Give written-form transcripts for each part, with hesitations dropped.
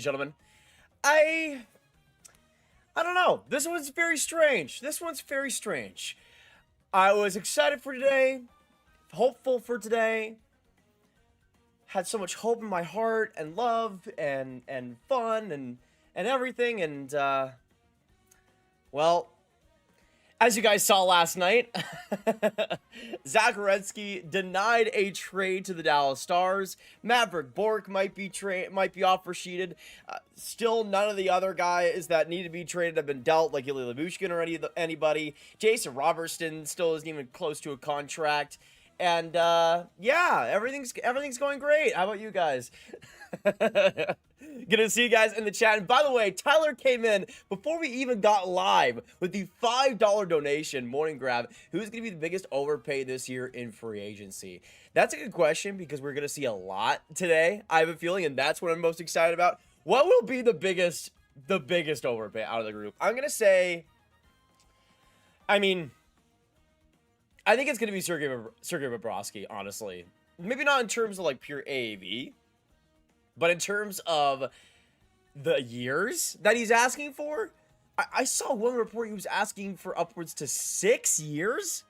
gentlemen. I don't know. This one's very strange. I was excited for today, hopeful for today, had so much hope in my heart and love and fun and everything, and well, as you guys saw last night, Zach Werenski denied a trade to the Dallas Stars. Maverick Bourque might be offer sheeted. Still, none of the other guys that need to be traded have been dealt, like Ilya Lyubushkin or anybody. Jason Robertson still isn't even close to a contract. And yeah, everything's going great. How about you guys? Good to see you guys in the chat. And by the way, Tyler came in before we even got live with the $5 donation. Morning Grab. Who's going to be the biggest overpay this year in free agency? That's a good question because we're going to see a lot today, I have a feeling, and that's what I'm most excited about. What will be the biggest overpay out of the group? I'm going to say, I think it's going to be Sergei Bobrovsky, honestly. Maybe not in terms of like pure AAV, but in terms of the years that he's asking for. I saw one report he was asking for upwards to 6 years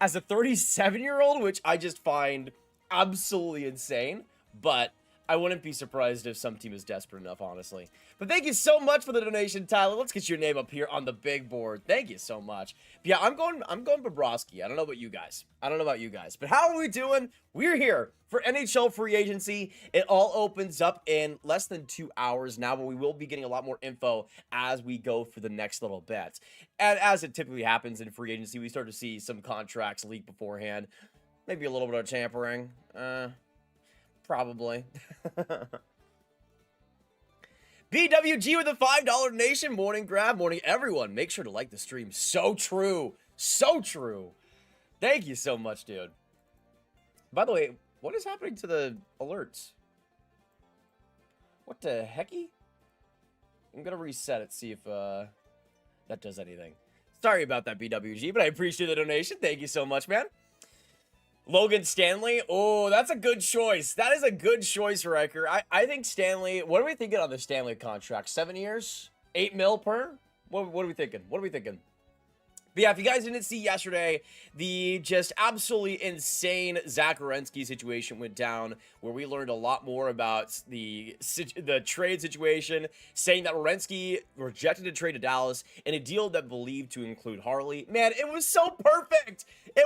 as a 37-year-old, which I just find absolutely insane. But I wouldn't be surprised if some team is desperate enough, honestly. But thank you so much for the donation, Tyler. Let's get your name up here on the big board. Thank you so much. But yeah, I'm going Bobrovsky. I don't know about you guys. But how are we doing? We're here for NHL Free Agency. It all opens up in less than 2 hours now, but we will be getting a lot more info as we go for the next little bit. And as it typically happens in free agency, we start to see some contracts leak beforehand. Maybe a little bit of tampering. Probably. BWG with a $5 donation. Morning Grab. Morning everyone. Make sure to like the stream. So true. Thank you so much, dude. By the way, what is happening to the alerts? What the hecky? I'm gonna reset it, see if that does anything. Sorry about that, BWG, but I appreciate the donation. Thank you so much, man. Logan Stanley. Oh, that's a good choice. That is a good choice, Riker. I think Stanley. What are we thinking on the Stanley contract? 7 years? 8 mil per? What are we thinking? But yeah, if you guys didn't see yesterday, the just absolutely insane Zach Werenski situation went down, where we learned a lot more about the trade situation, saying that Werenski rejected a trade to Dallas in a deal that believed to include Harley. Man, it was so perfect. And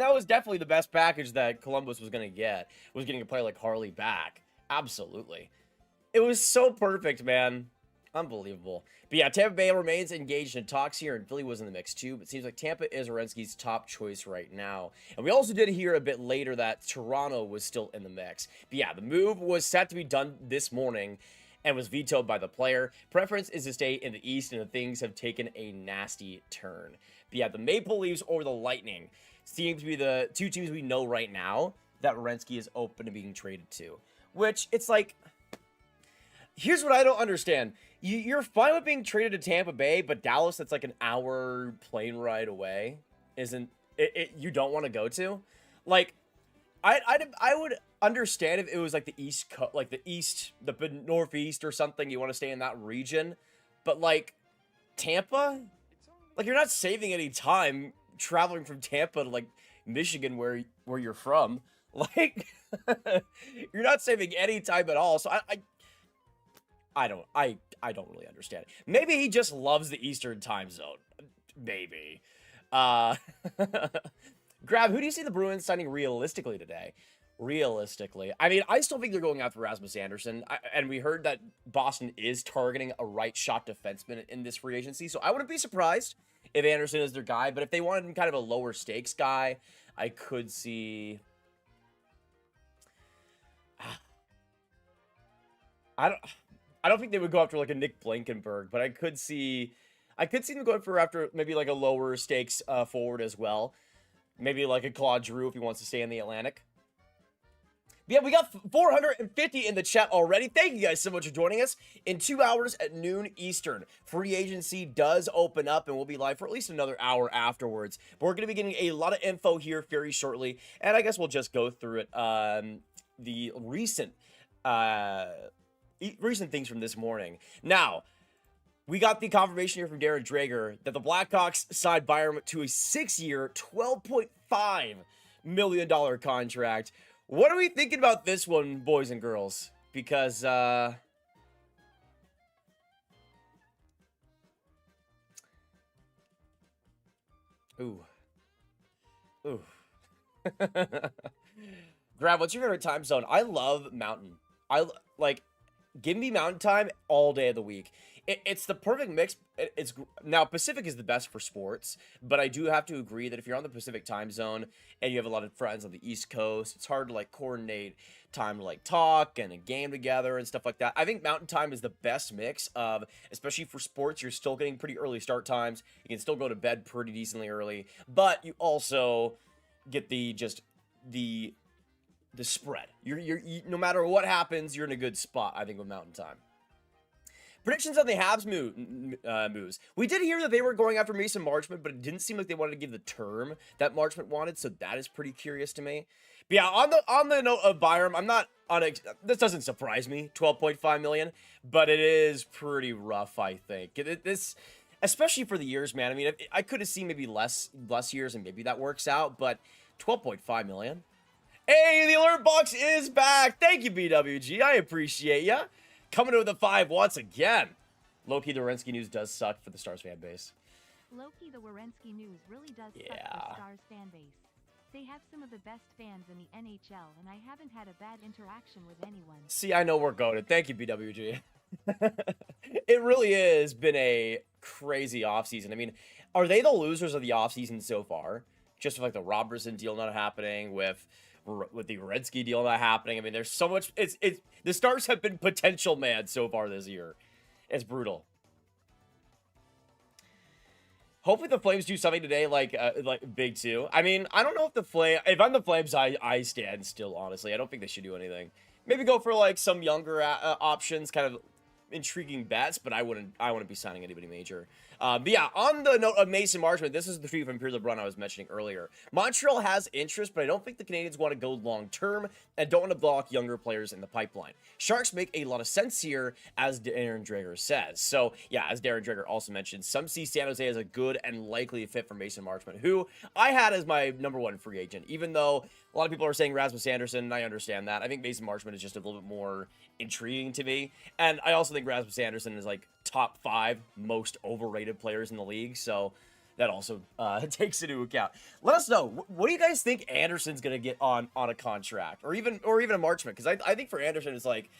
that was definitely the best package that Columbus was going to get, was getting a player like Harley back. Absolutely. It was so perfect, man. Unbelievable. But yeah, Tampa Bay remains engaged in talks here, and Philly was in the mix too, but it seems like Tampa is Werenski's top choice right now. And we also did hear a bit later that Toronto was still in the mix. But yeah, the move was set to be done this morning and was vetoed by the player. Preference is to stay in the East, and things have taken a nasty turn. But yeah, the Maple Leafs or the Lightning seem to be the two teams we know right now that Werenski is open to being traded to. Which, it's like, here's what I don't understand. You're fine with being traded to Tampa Bay, but Dallas, that's like an hour plane ride away, isn't it? You don't want to go to? Like, I would understand if it was like the East Coast, like the Northeast or something. You want to stay in that region, but like Tampa, like you're not saving any time traveling from Tampa to like Michigan, where you're from. Like, you're not saving any time at all. So I don't really understand it. Maybe he just loves the Eastern time zone. Maybe. Grav, who do you see the Bruins signing realistically today? Realistically, I mean, I still think they're going after Rasmus Andersson. And we heard that Boston is targeting a right shot defenseman in this free agency. So I wouldn't be surprised if Andersson is their guy. But if they wanted kind of a lower stakes guy, I could see... I don't think they would go after like a Nick Blankenberg, but I could see them going after maybe like a lower stakes forward as well. Maybe like a Claude Giroux if he wants to stay in the Atlantic. But yeah, we got 450 in the chat already. Thank you guys so much for joining us. In 2 hours at noon Eastern, free agency does open up, and we'll be live for at least another hour afterwards. But we're going to be getting a lot of info here very shortly, and I guess we'll just go through it. The recent recent things from this morning. Now, we got the confirmation here from Darren Drager that the Blackhawks signed Byram to a 6-year, $12.5 million contract. What are we thinking about this one, boys and girls? Because, Ooh. Grav, what's your favorite time zone? I love Mountain. Give me Mountain time all day of the week. It's the perfect mix. Now, Pacific is the best for sports, but I do have to agree that if you're on the Pacific time zone and you have a lot of friends on the East Coast, it's hard to, like, coordinate time to, like, talk and a game together and stuff like that. I think Mountain time is the best mix of, especially for sports, you're still getting pretty early start times. You can still go to bed pretty decently early, but you also get the spread. You no matter what happens, you're in a good spot, I think, with Mountain time. Predictions on the Habs moves. We did hear that they were going after Mason Marchment, but it didn't seem like they wanted to give the term that Marchment wanted, so that is pretty curious to me. But yeah, on the note of Byram, I'm not this doesn't surprise me, $12.5 million, but it is pretty rough, I think. This, especially for the years, man. I mean, I could have seen maybe less years, and maybe that works out, but $12.5 million. Hey, the alert box is back. Thank you, BWG. I appreciate ya. Coming with the 5 once again. Loki, the Werenski news does suck for the Stars fan base. Loki, the Werenski news really does suck for the Stars fan base. They have some of the best fans in the NHL, and I haven't had a bad interaction with anyone. See, I know we're goated. Thank you, BWG. It really has been a crazy offseason. I mean, are they the losers of the offseason so far? Just with, like, the Robertson deal not happening, with the Werenski deal not happening. I mean, there's so much. The Stars have been potential mad so far this year. It's brutal. Hopefully the Flames do something today, like big too. I mean, I don't know if I'm the Flames, I stand still. Honestly, I don't think they should do anything. Maybe go for, like, some younger options, kind of intriguing bets, but I wouldn't be signing anybody major. But yeah, on the note of Mason Marchment, this is the tweet from Pierre LeBrun I was mentioning earlier. Montreal has interest, but I don't think the Canadiens want to go long-term and don't want to block younger players in the pipeline. Sharks make a lot of sense here, as Darren Drager says. So yeah, as Darren Drager also mentioned, some see San Jose as a good and likely fit for Mason Marchment, who I had as my #1 free agent, even though a lot of people are saying Rasmus Anderson, and I understand that. I think Mason Marchment is just a little bit more intriguing to me. And I also think Rasmus Anderson is, like, top 5 most overrated players in the league. So that also takes into account. Let us know. What do you guys think Anderson's going to get on a contract? Or even a Marchment? Because I think for Anderson, it's, like,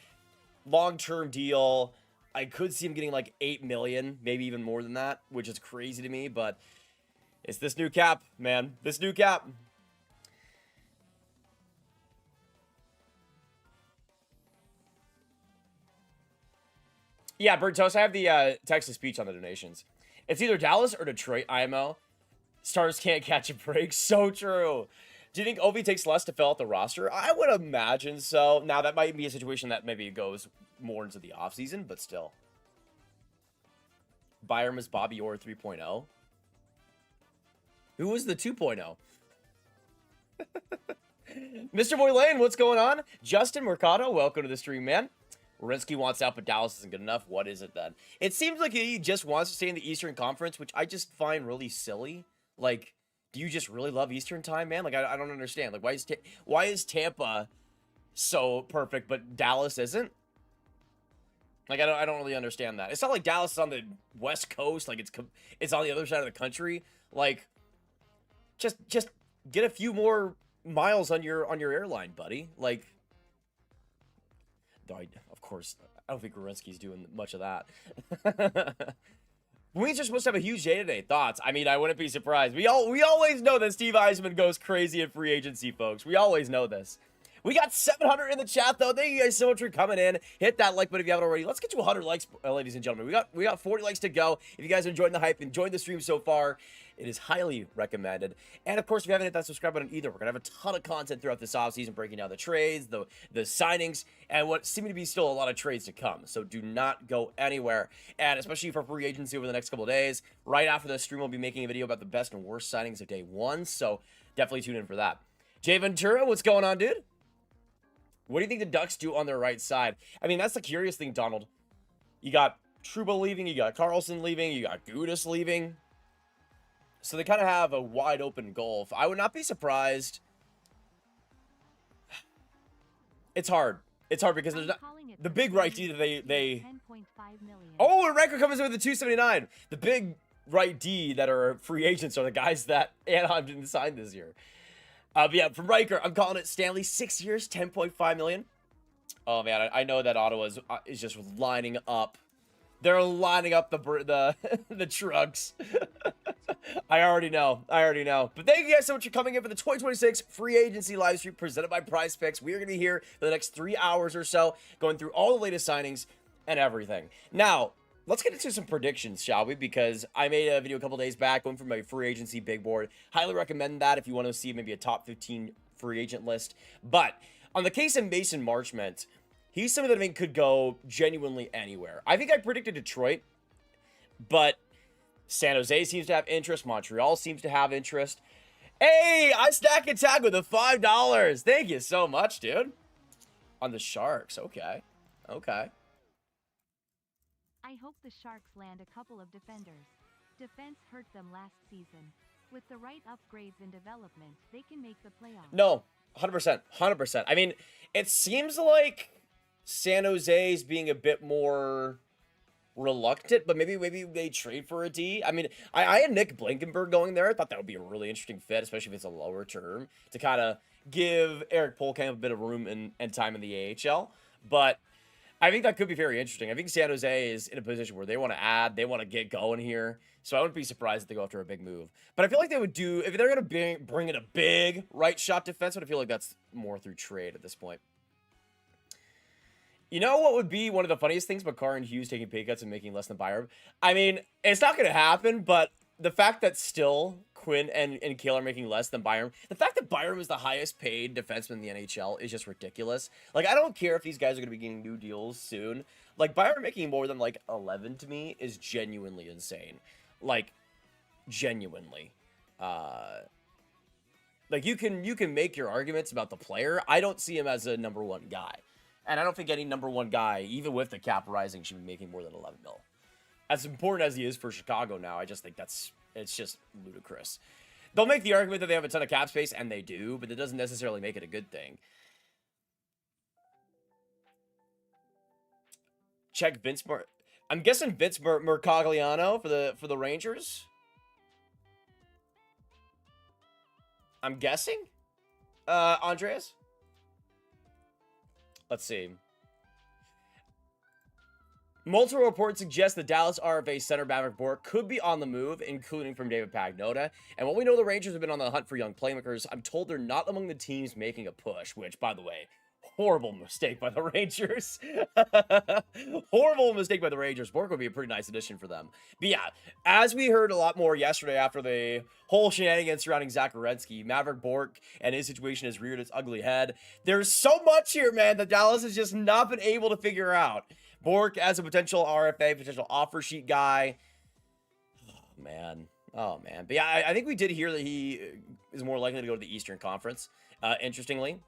long-term deal. I could see him getting, like, $8 million, maybe even more than that, which is crazy to me. But it's this new cap, man. This new cap. Yeah, Bird Toast, I have the text-to-speech on the donations. It's either Dallas or Detroit, IMO. Stars can't catch a break. So true. Do you think Ovi takes less to fill out the roster? I would imagine so. Now, that might be a situation that maybe goes more into the offseason, but still. Byram is Bobby Orr 3.0. Who was the 2.0? Mr. Boy Lane, what's going on? Justin Mercado, welcome to the stream, man. Werenski wants out, but Dallas isn't good enough. What is it then? It seems like he just wants to stay in the Eastern Conference, which I just find really silly. Like, do you just really love Eastern time, man? Like, I don't understand. Like, why is Tampa so perfect, but Dallas isn't? Like, I don't really understand that. It's not like Dallas is on the West Coast. Like, it's on the other side of the country. Like, just get a few more miles on your airline, buddy. Like, of course, I don't think Werenski's doing much of that. We're supposed to have a huge day today. Thoughts? I mean, I wouldn't be surprised. We always know that Steve Yzerman goes crazy in free agency, folks. We always know this. We got 700 in the chat, though. Thank you guys so much for coming in. Hit that like button if you haven't already. Let's get to 100 likes, ladies and gentlemen. We got 40 likes to go. If you guys are enjoying the hype, enjoying the stream so far, it is highly recommended. And, of course, if you haven't hit that subscribe button either, we're going to have a ton of content throughout this offseason, breaking down the trades, the signings, and what seem to be still a lot of trades to come. So do not go anywhere. And especially for free agency over the next couple of days, right after the stream, we'll be making a video about the best and worst signings of day 1. So definitely tune in for that. Jay Ventura, what's going on, dude? What do you think the Ducks do on their right side? I mean, that's the curious thing, Donald. You got Trouba leaving, you got Carlson leaving, you got Gudas leaving. So they kind of have a wide open gulf. I would not be surprised. It's hard. It's hard because there's not the big right D that they Oh, and Riker comes in with the 279. The big right D that are free agents are the guys that Anaheim didn't sign this year. But yeah, from Riker, I'm calling it Stanley. 6 years, 10.5 million. Oh man, I know that Ottawa is just lining up. They're lining up the the trucks. I already know. But thank you guys so much for coming in for the 2026 free agency live stream presented by Prize Picks. We are going to be here for the next 3 hours or so, going through all the latest signings and everything. Now, let's get into some predictions, shall we? Because I made a video a couple days back going for my free agency big board. Highly recommend that if you want to see maybe a top 15 free agent list. But on the case of Mason Marchment, he's someone that I think could go genuinely anywhere. I think I predicted Detroit, but San Jose seems to have interest. Montreal seems to have interest. Hey, I stack and tag with the $5. Thank you so much, dude. On the Sharks. Okay. I hope the Sharks land a couple of defenders. Defense hurt them last season. With the right upgrades and development, they can make the playoffs. No, 100%. 100%. I mean, it seems like San Jose's being a bit more reluctant, but maybe they trade for a D. I mean, I had Nick Blankenburg going there. I thought that would be a really interesting fit, especially if it's a lower term, to kind of give Eric Polkamp a bit of room and time in the AHL. But I think that could be very interesting. I think San Jose is in a position where they want to add, they want to get going here. So I wouldn't be surprised if they go after a big move. But I feel like they would do, if they're going to bring in a big right shot defenseman, I feel like that's more through trade at this point. You know what would be one of the funniest things? Makar and Hughes taking pay cuts and making less than Byram. I mean, it's not going to happen, but the fact that still Quinn and Kale are making less than Byram, the fact that Byram is the highest paid defenseman in the NHL is just ridiculous. Like, I don't care if these guys are going to be getting new deals soon. Like, Byram making more than, like, 11 to me is genuinely insane. Like, genuinely. Like, you can make your arguments about the player. I don't see him as a number one guy. And I don't think any number one guy, even with the cap rising, should be making more than 11 mil. As important as he is for Chicago now, I just think it's just ludicrous. They'll make the argument that they have a ton of cap space, and they do, but that doesn't necessarily make it a good thing. Check Vince I'm guessing Vince Mercogliano for the Rangers. I'm guessing. Andreas? Let's see. Multiple reports suggest the Dallas RFA center Maverick Bourque could be on the move, including from David Pagnotta. And while we know the Rangers have been on the hunt for young playmakers, I'm told they're not among the teams making a push, which, by the way, horrible mistake by the Rangers. Horrible mistake by the Rangers. Bourque would be a pretty nice addition for them. But yeah, as we heard a lot more yesterday after the whole shenanigans surrounding Zach Werenski, Maverick Bourque and his situation has reared its ugly head. There's so much here, man, that Dallas has just not been able to figure out. Bourque as a potential RFA, potential offer sheet guy. Oh, man. But yeah, I think we did hear that he is more likely to go to the Eastern Conference, interestingly.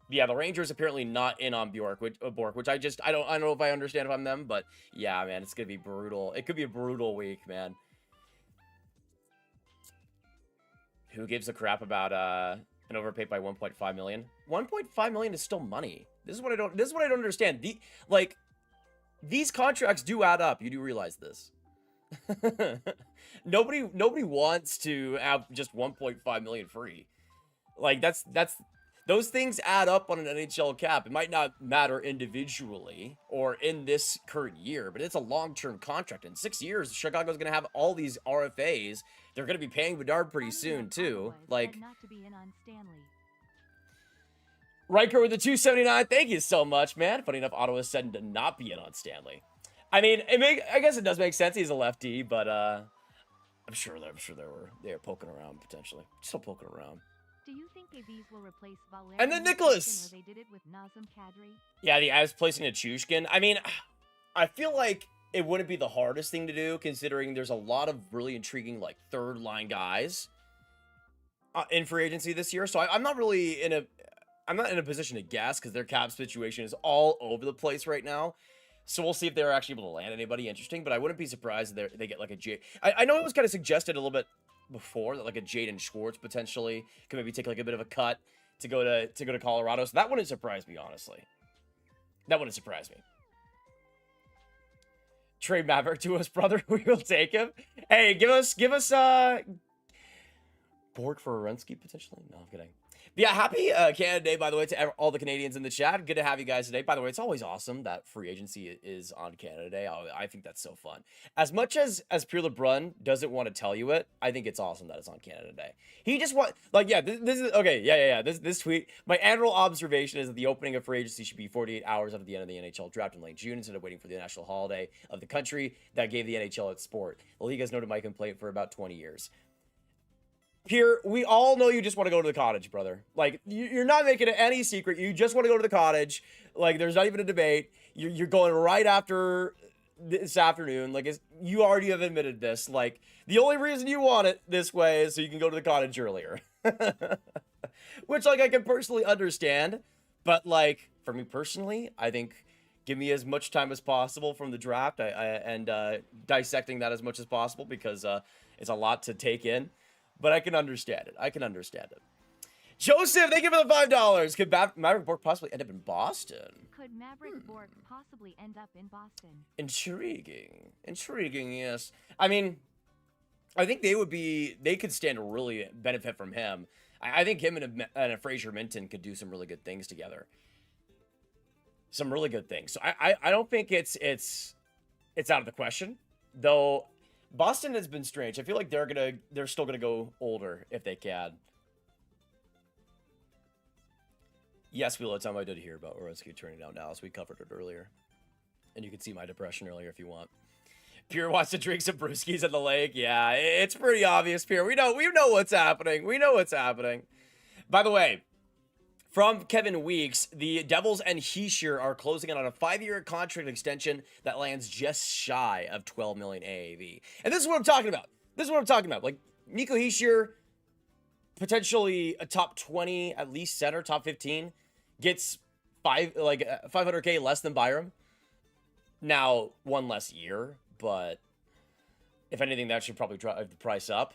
But yeah, the Rangers apparently not in on Bourque, which I don't know if I understand if I'm them, but yeah, man, it's going to be brutal. It could be a brutal week, man. Who gives a crap about an overpaid by 1.5 million? 1.5 million is still money. This is what I don't understand. These contracts do add up. You do realize this. Nobody wants to have just 1.5 million free. Like those things add up on an NHL cap. It might not matter individually or in this current year, but it's a long-term contract. In 6 years, Chicago's going to have all these RFAs. They're going to be paying Bedard pretty soon too. Like, Riker with the 279. Thank you so much, man. Funny enough, Ottawa said to not be in on Stanley. I mean, I guess it does make sense. He's a lefty, but I'm sure they were poking around potentially. Still poking around. Do you think AVs will replace Valerian? And then Nicholas. They did it with Nazem Kadri? Yeah, the Avs placing a Chushkin. I mean, I feel like it wouldn't be the hardest thing to do, considering there's a lot of really intriguing like third line guys in free agency this year. So I'm not really in a. I'm not in a position to guess because their cap situation is all over the place right now. So we'll see if they're actually able to land anybody interesting. But I wouldn't be surprised if they get like a J. I know it was kind of suggested a little bit before that like a Jaden Schwartz potentially could maybe take like a bit of a cut to go to Colorado. So that wouldn't surprise me, honestly. That wouldn't surprise me. Trade Maverick to us, brother. We will take him. Hey, give us Borg for Arensky potentially. No, I'm kidding. But yeah, happy Canada Day, by the way, to all the Canadians in the chat. Good to have you guys today. By the way, it's always awesome that free agency is on Canada Day. I think that's so fun. As much as Pierre LeBrun doesn't want to tell you it, I think it's awesome that it's on Canada Day. He just want like yeah, this is okay. Yeah. This tweet. My annual observation is that the opening of free agency should be 48 hours after the end of the NHL draft in late June instead of waiting for the national holiday of the country that gave the NHL its sport. The league has noted my complaint for about 20 years. Here, we all know you just want to go to the cottage, brother. Like, you're not making it any secret. You just want to go to the cottage. Like, there's not even a debate. You're going right after this afternoon. Like, you already have admitted this. Like, the only reason you want it this way is so you can go to the cottage earlier. Which, like, I can personally understand. But, like, for me personally, I think give me as much time as possible from the draft and dissecting that as much as possible because it's a lot to take in. But I can understand it. I can understand it. Joseph, thank you for the $5. Could Maverick Bork possibly end up in Boston? Could Maverick Bork possibly end up in Boston? Intriguing. Intriguing, yes. I mean, I think they could stand to really benefit from him. I think him and a Fraser Minton could do some really good things together. Some really good things. So I don't think it's out of the question, though. Boston has been strange. I feel like they're still gonna go older if they can. Yes, we let time I did hear about Orensky turning down Dallas. We covered it earlier, and you can see my depression earlier if you want. Pierre wants to drink some brewskis at the lake. Yeah, it's pretty obvious, Pierre. We know what's happening. We know what's happening. By the way, from Kevin Weeks, the Devils and Hischier are closing in on a 5-year contract extension that lands just shy of 12 million AAV. And this is what I'm talking about. Like, Nico Hischier, potentially a top 20, at least center, top 15, gets 500K less than Byram. Now, one less year, but if anything, that should probably drive the price up.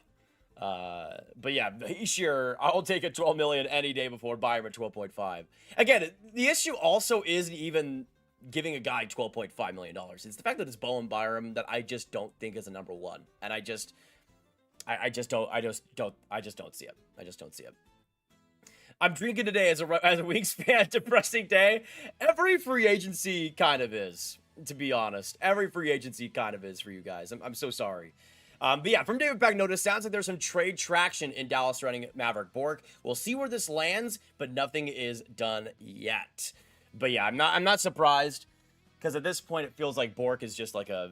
But yeah, Hischier, I'll take a 12 million any day before Byram at 12.5. Again, the issue also isn't even giving a guy $12.5 million. It's the fact that it's Bowen Byram that I just don't think is a number one. And I just don't see it. I just don't see it. I'm drinking today as a Wings fan. Depressing day. Every free agency kind of is, to be honest. Every free agency kind of is for you guys. I'm so sorry. But yeah, from David Pagnotta, sounds like there's some trade traction in Dallas running Maverick Bork. We'll see where this lands, but nothing is done yet. But yeah, I'm not surprised because at this point it feels like Bork is just like a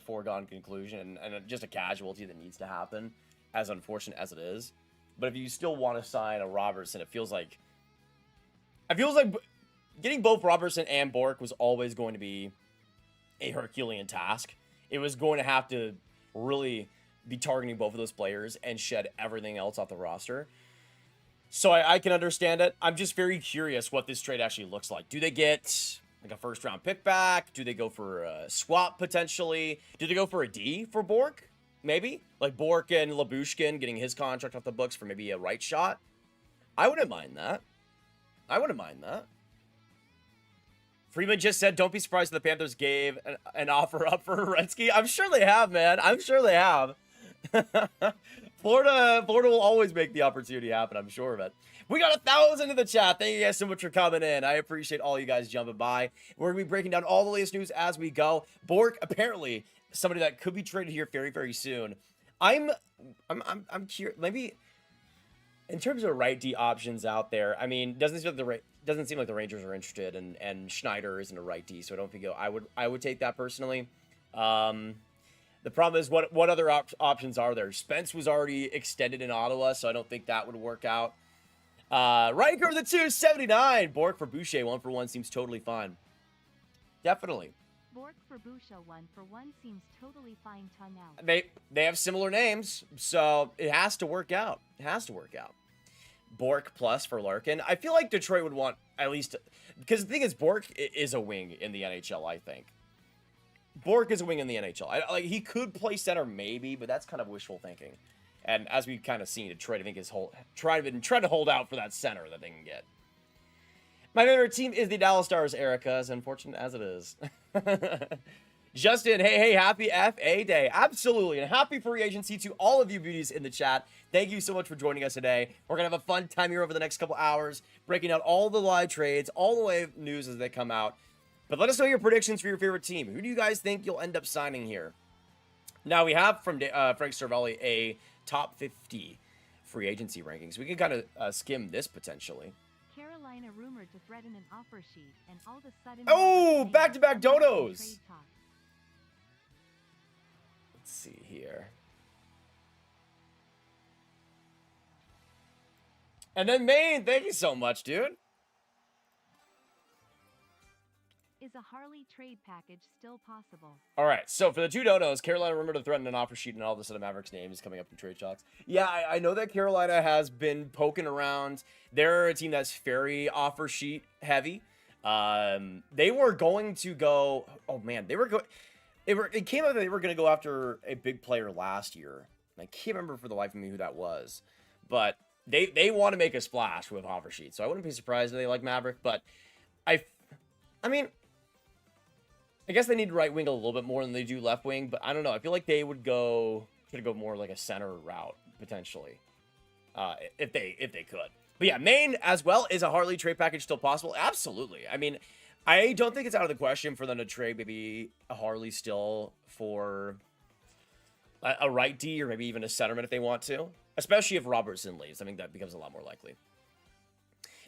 foregone conclusion and just a casualty that needs to happen, as unfortunate as it is. But if you still want to sign a Robertson, it feels like getting both Robertson and Bork was always going to be a Herculean task. It was going to have to really be targeting both of those players and shed everything else off the roster. So I can understand it. I'm just very curious what this trade actually looks like. Do they get like a first round pick back? Do they go for a swap potentially? Do they go for a D for Bork? Maybe like Bork and Labushkin getting his contract off the books for maybe a right shot. I wouldn't mind that. Freeman just said, don't be surprised if the Panthers gave an offer up for Orensky. I'm sure they have, man. I'm sure they have. Florida will always make the opportunity happen. I'm sure of it. We got 1,000 in the chat. Thank you guys so much for coming in. I appreciate all you guys jumping by. We're going to be breaking down all the latest news as we go. Bork, apparently, somebody that could be traded here very, very soon. I'm curious. Maybe in terms of right D options out there, I mean, doesn't seem like the Rangers are interested, and Schneider isn't a right D, so I don't think I would take that personally. The problem is what other options are there? Spence was already extended in Ottawa, so I don't think that would work out. Riker the 279, Bork for Boucher 1-for-1 seems totally fine. Definitely. Bork for Boucher 1-for-1 seems totally fine. Tongue out. They have similar names, so it has to work out. Bork plus for Larkin. I feel like Detroit would want at least, because the thing is, Bork is a wing in the NHL, I think. Bork is a wing in the NHL. Like, he could play center maybe, but that's kind of wishful thinking. And as we've kind of seen, Detroit, I think, is trying to hold out for that center that they can get. My favorite team is the Dallas Stars, Erica, as unfortunate as it is. Justin, hey, happy FA Day. Absolutely, and happy free agency to all of you beauties in the chat. Thank you so much for joining us today. We're going to have a fun time here over the next couple hours, breaking out all the live trades, all the live news as they come out. But let us know your predictions for your favorite team. Who do you guys think you'll end up signing here? Now, we have from Frank Cervelli a top 50 free agency rankings. We can kind of skim this potentially. Carolina rumored to threaten an offer sheet, and all of a sudden... Oh, back-to-back donos! Let's see here. And then Maine, thank you so much, dude. Is a Harley trade package still possible? All right, so for the 2 donos, Carolina rumored to threaten an offer sheet, and all of a sudden Maverick's name is coming up in trade talks. Yeah, I know that Carolina has been poking around. They're a team that's very offer sheet heavy. They were going to go. Oh man, it came out that they were going to go after a big player last year. I can't remember for the life of me who that was, but they want to make a splash with offer sheets. So I wouldn't be surprised if they like Maverick, but I mean. I guess they need right wing a little bit more than they do left wing, but I don't know. I feel like they would go more like a center route potentially, if they could. But yeah, Maine as well. Is a Harley trade package still possible? Absolutely. I mean, I don't think it's out of the question for them to trade maybe a Harley still for a right D or maybe even a centerman if they want to, especially if Robertson leaves. I think that becomes a lot more likely.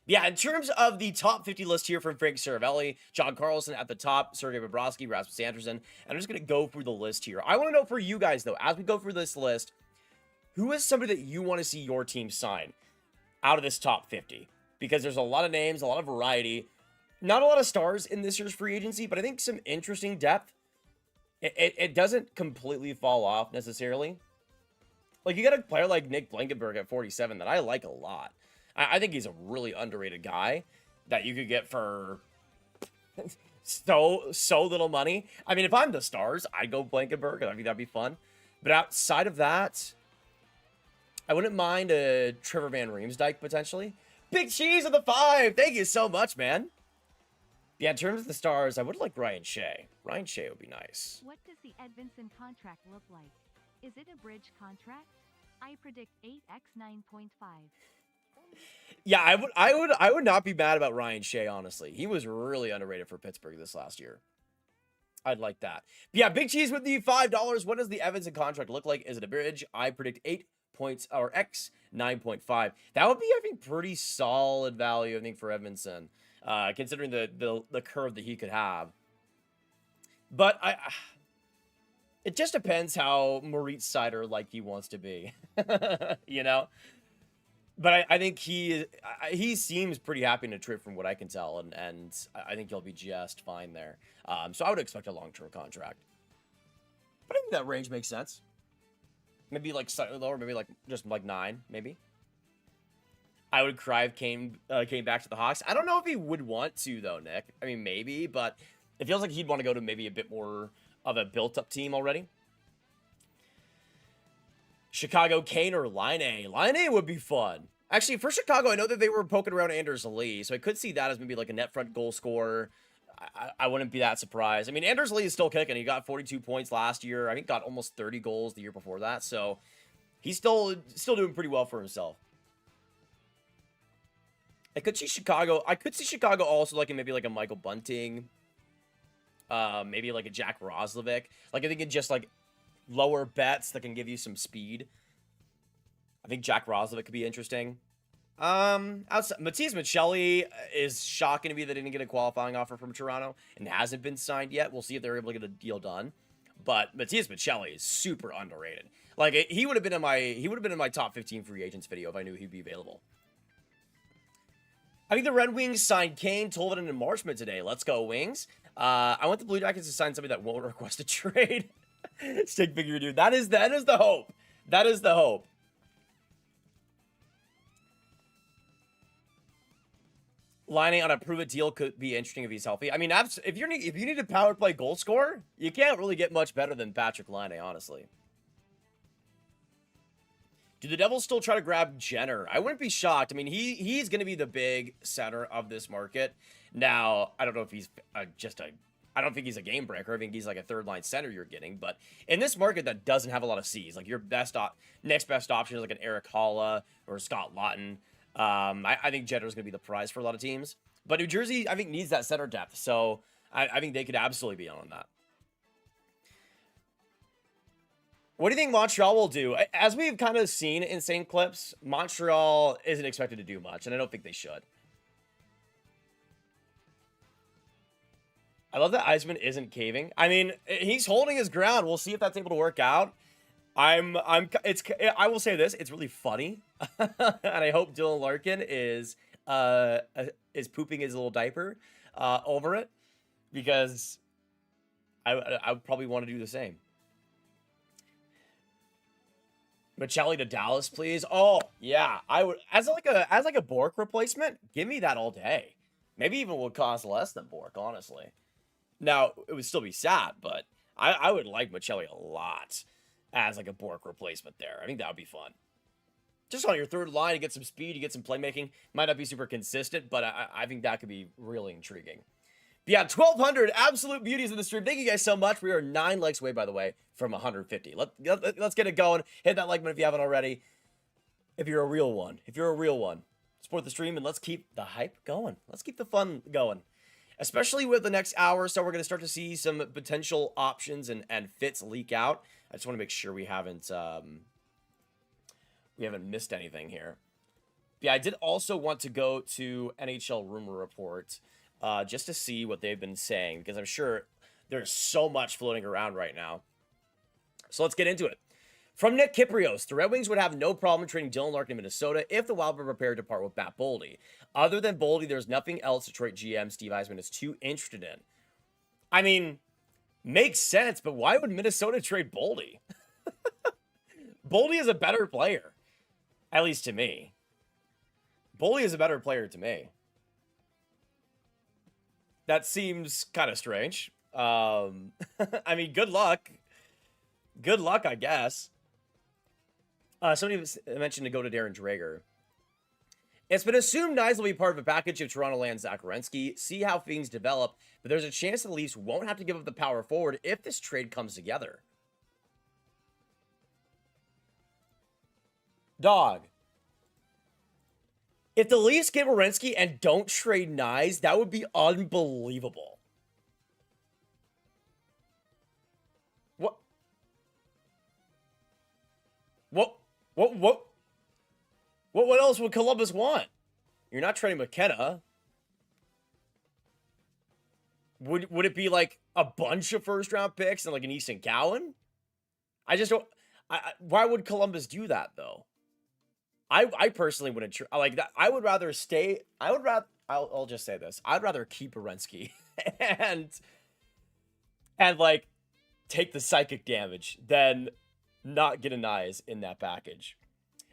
Yeah, in terms of the top 50 list here from Frank Cervelli, John Carlson at the top, Sergei Bobrovsky, Rasmus Anderson. And I'm just going to go through the list here. I want to know for you guys, though, as we go through this list, who is somebody that you want to see your team sign out of this top 50? Because there's a lot of names, a lot of variety. Not a lot of stars in this year's free agency, but I think some interesting depth. It doesn't completely fall off necessarily. Like, you got a player like Nick Blankenburg at 47 that I like a lot. I think he's a really underrated guy that you could get for so little money. I mean, if I'm the Stars, I'd go Blankenburg. I think that'd be fun. But outside of that, I wouldn't mind a Trevor Van Riemsdyk potentially. Big Cheese of the 5. Thank you so much, man. Yeah, in terms of the Stars, I would like Ryan Shea. Ryan Shea would be nice. What does the Edvinsson contract look like? Is it a bridge contract? I predict 8x9.5. Yeah, I would not be mad about Ryan Shea, honestly. He was really underrated for Pittsburgh this last year. I'd like that. But yeah, Big Cheese with the $5. What does the Edvinsson contract look like? Is it a bridge? I predict 8 points or X 9.5. That would be, I think, pretty solid value, I think, for Edvinsson, considering the curve that he could have. But it just depends how Moritz Seider like he wants to be, you know. But I think he seems pretty happy in a trip from what I can tell, and I think he'll be just fine there. So I would expect a long-term contract. But I think that range makes sense. Maybe like slightly lower, maybe like just like 9, maybe. I would cry if came back to the Hawks. I don't know if he would want to though, Nick. I mean, maybe, but it feels like he'd want to go to maybe a bit more of a built-up team already. Chicago, Kane, or Line A? Line A would be fun. Actually, for Chicago, I know that they were poking around Anders Lee, so I could see that as maybe like a net front goal scorer. I wouldn't be that surprised. I mean, Anders Lee is still kicking. He got 42 points last year. I think got almost 30 goals the year before that, so he's still doing pretty well for himself. I could see Chicago also liking maybe like a Michael Bunting, maybe like a Jack Roslovic. Like I think it just like lower bets that can give you some speed. I think Jack Roslovic could be interesting. Outside, Matias Maccelli is shocking to me that he didn't get a qualifying offer from Toronto and hasn't been signed yet. We'll see if they're able to get a deal done. But Matias Maccelli is super underrated. Like he would have been in my top 15 free agents video if I knew he'd be available. I think the Red Wings signed Kane, Tolvanen, and Marchment today. Let's go, Wings. I want the Blue Jackets to sign somebody that won't request a trade. Stick figure, dude. That is the hope. That is the hope. Lining on a prove-it deal could be interesting if he's healthy. I mean, if you need a power play goal scorer, you can't really get much better than Patrick Laine, honestly. Do the Devils still try to grab Jenner? I wouldn't be shocked. I mean, he's going to be the big center of this market. Now, I don't know if he's I don't think he's a game breaker. I think he's like a third-line center you're getting. But in this market that doesn't have a lot of Cs, like your next best option is like an Eric Holla or Scott Laughton. I think Jenner's going to be the prize for a lot of teams. But New Jersey, I think, needs that center depth. So I think they could absolutely be on that. What do you think Montreal will do? As we've kind of seen in St. Clips, Montreal isn't expected to do much, and I don't think they should. I love that Eisman isn't caving. I mean, he's holding his ground. We'll see if that's able to work out. I will say this, it's really funny. And I hope Dylan Larkin is pooping his little diaper over it, because I would probably want to do the same. Machelli to Dallas, please. Oh, yeah. I would, as like a Bork replacement, give me that all day. Maybe even would cost less than Bork, honestly. Now, it would still be sad, but I would like Machelli a lot as like a Bork replacement there. I think that would be fun. Just on your third line, you get some speed, you get some playmaking. Might not be super consistent, but I think that could be really intriguing. But yeah, 1,200 absolute beauties in the stream. Thank you guys so much. We are 9 likes away, by the way, from 150. Let's get it going. Hit that like button if you haven't already. If you're a real one. Support the stream and let's keep the hype going. Let's keep the fun going. Especially with the next hour or so, we're going to start to see some potential options and fits leak out. I just want to make sure we haven't missed anything here. Yeah, I did also want to go to NHL Rumor Report just to see what they've been saying, because I'm sure there's so much floating around right now. So let's get into it. From Nick Kiprios, the Red Wings would have no problem trading Dylan Larkin to Minnesota if the Wild were prepared to part with Matt Boldy. Other than Boldy, there's nothing else Detroit GM Steve Eisman is too interested in. I mean, makes sense, but why would Minnesota trade Boldy? Boldy is a better player, at least to me. Boldy is a better player to me. That seems kind of strange. I mean, good luck. Good luck, I guess. Somebody mentioned to go to Darren Dreger. It's been assumed Nigel will be part of a package if Toronto lands Zach Werenski. See how things develop, but there's a chance the Leafs won't have to give up the power forward if this trade comes together. Dog. If the Leafs get Werenski and don't trade Nyes, that would be unbelievable. What else would Columbus want? You're not trading McKenna. Would it be like a bunch of first-round picks and like an Easton Cowan? I just don't. Why would Columbus do that though? I personally wouldn't like that. I would rather stay. I'll just say this. I'd rather keep Werenski and like take the psychic damage than not get a Nyes in that package.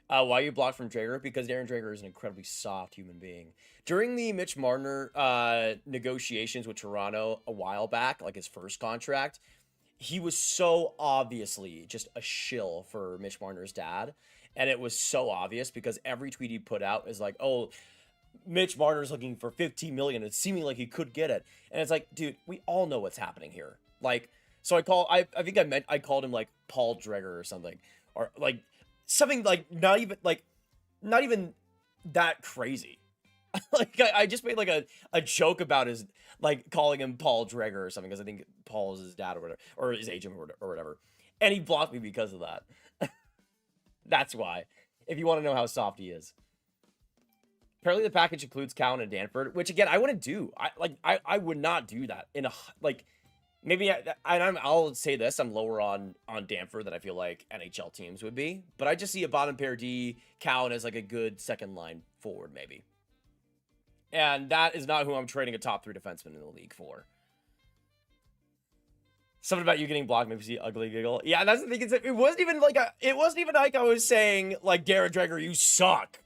Why are you blocked from Drager? Because Darren Dreger is an incredibly soft human being. During the Mitch Marner negotiations with Toronto a while back, like his first contract, he was so obviously just a shill for Mitch Marner's dad. And it was so obvious because every tweet he put out is like, oh, Mitch Marner's looking for $15 million. It's seeming like he could get it. And it's like, dude, we all know what's happening here. Like, so I think I called him like Paul Dreger or something, or like something like not even that crazy. Like I just made like a joke about his, like calling him Paul Dreger or something, because I think Paul is his dad or whatever, or his agent or whatever. And he blocked me because of that. That's why, if you want to know how soft he is. Apparently the package includes Cowan and Danford, which again, I wouldn't do. I would not do that in a, like, maybe, I'll say this, I'm lower on Danford than I feel like NHL teams would be, but I just see a bottom pair D, Cowan as like a good second line forward, maybe. And that is not who I'm trading a top 3 defenseman in the league for. Something about you getting blocked makes me ugly giggle. Yeah, that's the thing. It wasn't even like I was saying like, Darren Dreger, you suck.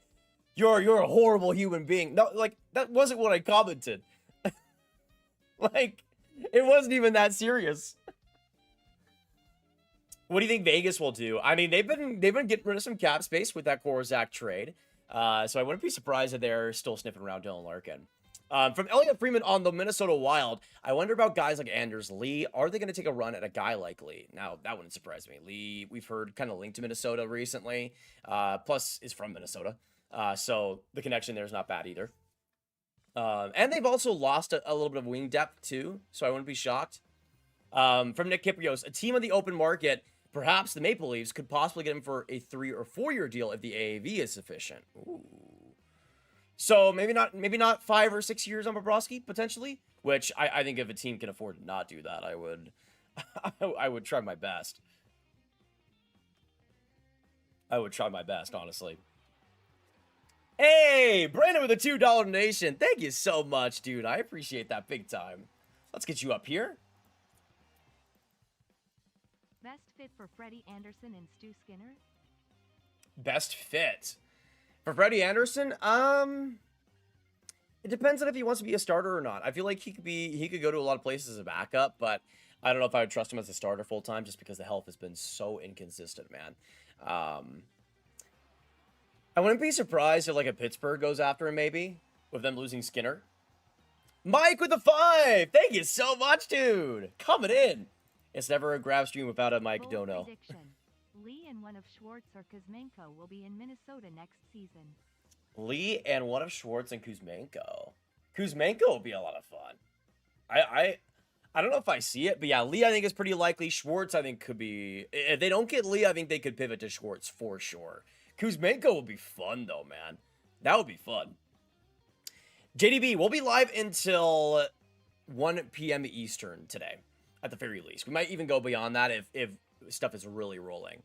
You're a horrible human being. No, like That wasn't what I commented. Like, it wasn't even that serious. What do you think Vegas will do? I mean, they've been getting rid of some cap space with that Korczak trade. So I wouldn't be surprised if they're still sniffing around Dylan Larkin. From Elliot Freeman on the Minnesota Wild, I wonder about guys like Anders Lee. Are they going to take a run at a guy like Lee? Now, that wouldn't surprise me. Lee, we've heard, kind of linked to Minnesota recently. Plus, is from Minnesota. So the connection there is not bad either. And they've also lost a little bit of wing depth, too. So I wouldn't be shocked. From Nick Kyprios, a team on the open market, perhaps the Maple Leafs could possibly get him for a 3 or 4 year deal if the AAV is sufficient. Ooh. So maybe not 5 or 6 years on Bobrovsky, potentially, which I think if a team can afford to not do that, I would try my best. I would try my best, honestly. Hey, Brandon with a $2 donation. Thank you so much, dude. I appreciate that big time. Let's get you up here. Best fit for Freddie Anderson and Stu Skinner? Best fit for Freddie Anderson? It depends on if he wants to be a starter or not. I feel like he could go to a lot of places as a backup, but I don't know if I would trust him as a starter full time just because the health has been so inconsistent, man. I wouldn't be surprised if like a Pittsburgh goes after him, maybe, with them losing Skinner. Mike with the 5! Thank you so much, dude! Coming in! It's never a Grav stream without a Mike Dono. Prediction. Lee and one of Schwartz or Kuzmenko will be in Minnesota next season. Lee and one of Schwartz and Kuzmenko. Kuzmenko will be a lot of fun. I don't know if I see it, but yeah, Lee I think is pretty likely. Schwartz I think could be... If they don't get Lee, I think they could pivot to Schwartz for sure. Kuzmenko will be fun, though, man. That would be fun. JDB, we'll be live until 1 p.m. Eastern today, at the very least. We might even go beyond that if stuff is really rolling.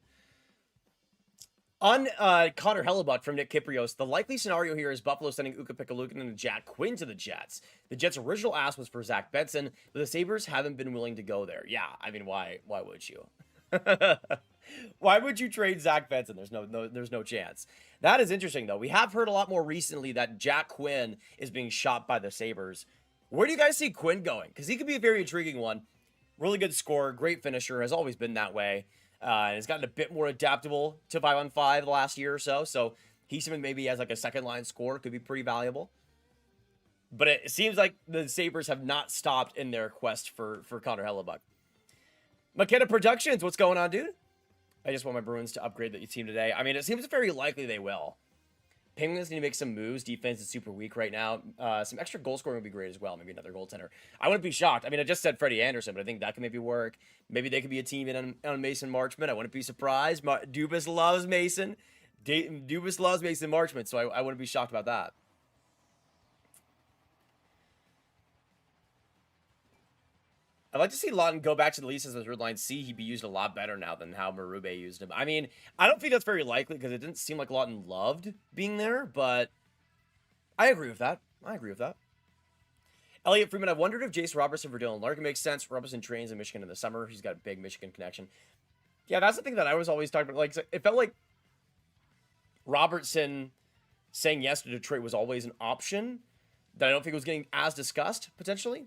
On Connor Hellebuck from Nick Kyprios, the likely scenario here is Buffalo sending Ukko-Pekka Luukkonen and Jack Quinn to the Jets. The Jets' original ask was for Zach Benson, but the Sabres haven't been willing to go there. Yeah, I mean, why would you? Why would you trade Zach Benson? There's no chance. That is interesting, though. We have heard a lot more recently that Jack Quinn is being shot by the Sabres. Where do you guys see Quinn going? Because he could be a very intriguing one. Really good scorer, great finisher, has always been that way. And has gotten a bit more adaptable to 5-on-5 the last year or so. So he's something maybe as like a second-line scorer could be pretty valuable. But it seems like the Sabres have not stopped in their quest for Connor Hellebuck. McKenna Productions, what's going on, dude? I just want my Bruins to upgrade the team today. I mean, it seems very likely they will. Penguins need to make some moves. Defense is super weak right now. Some extra goal scoring would be great as well. Maybe another goaltender. I wouldn't be shocked. I mean, I just said Freddie Anderson, but I think that can maybe work. Maybe they could be a team in on Mason Marchment. I wouldn't be surprised. Dubas loves Mason. Dubas loves Mason Marchment, so I wouldn't be shocked about that. I'd like to see Lawton go back to the Leafs as red line C. He'd be used a lot better now than how Marube used him. I mean, I don't think that's very likely because it didn't seem like Lawton loved being there, but I agree with that. Elliot Freeman, I wondered if Jace Robertson for Dylan Larkin makes sense. Robertson trains in Michigan in the summer. He's got a big Michigan connection. Yeah, that's the thing that I was always talking about. Like, it felt like Robertson saying yes to Detroit was always an option that I don't think was getting as discussed, potentially.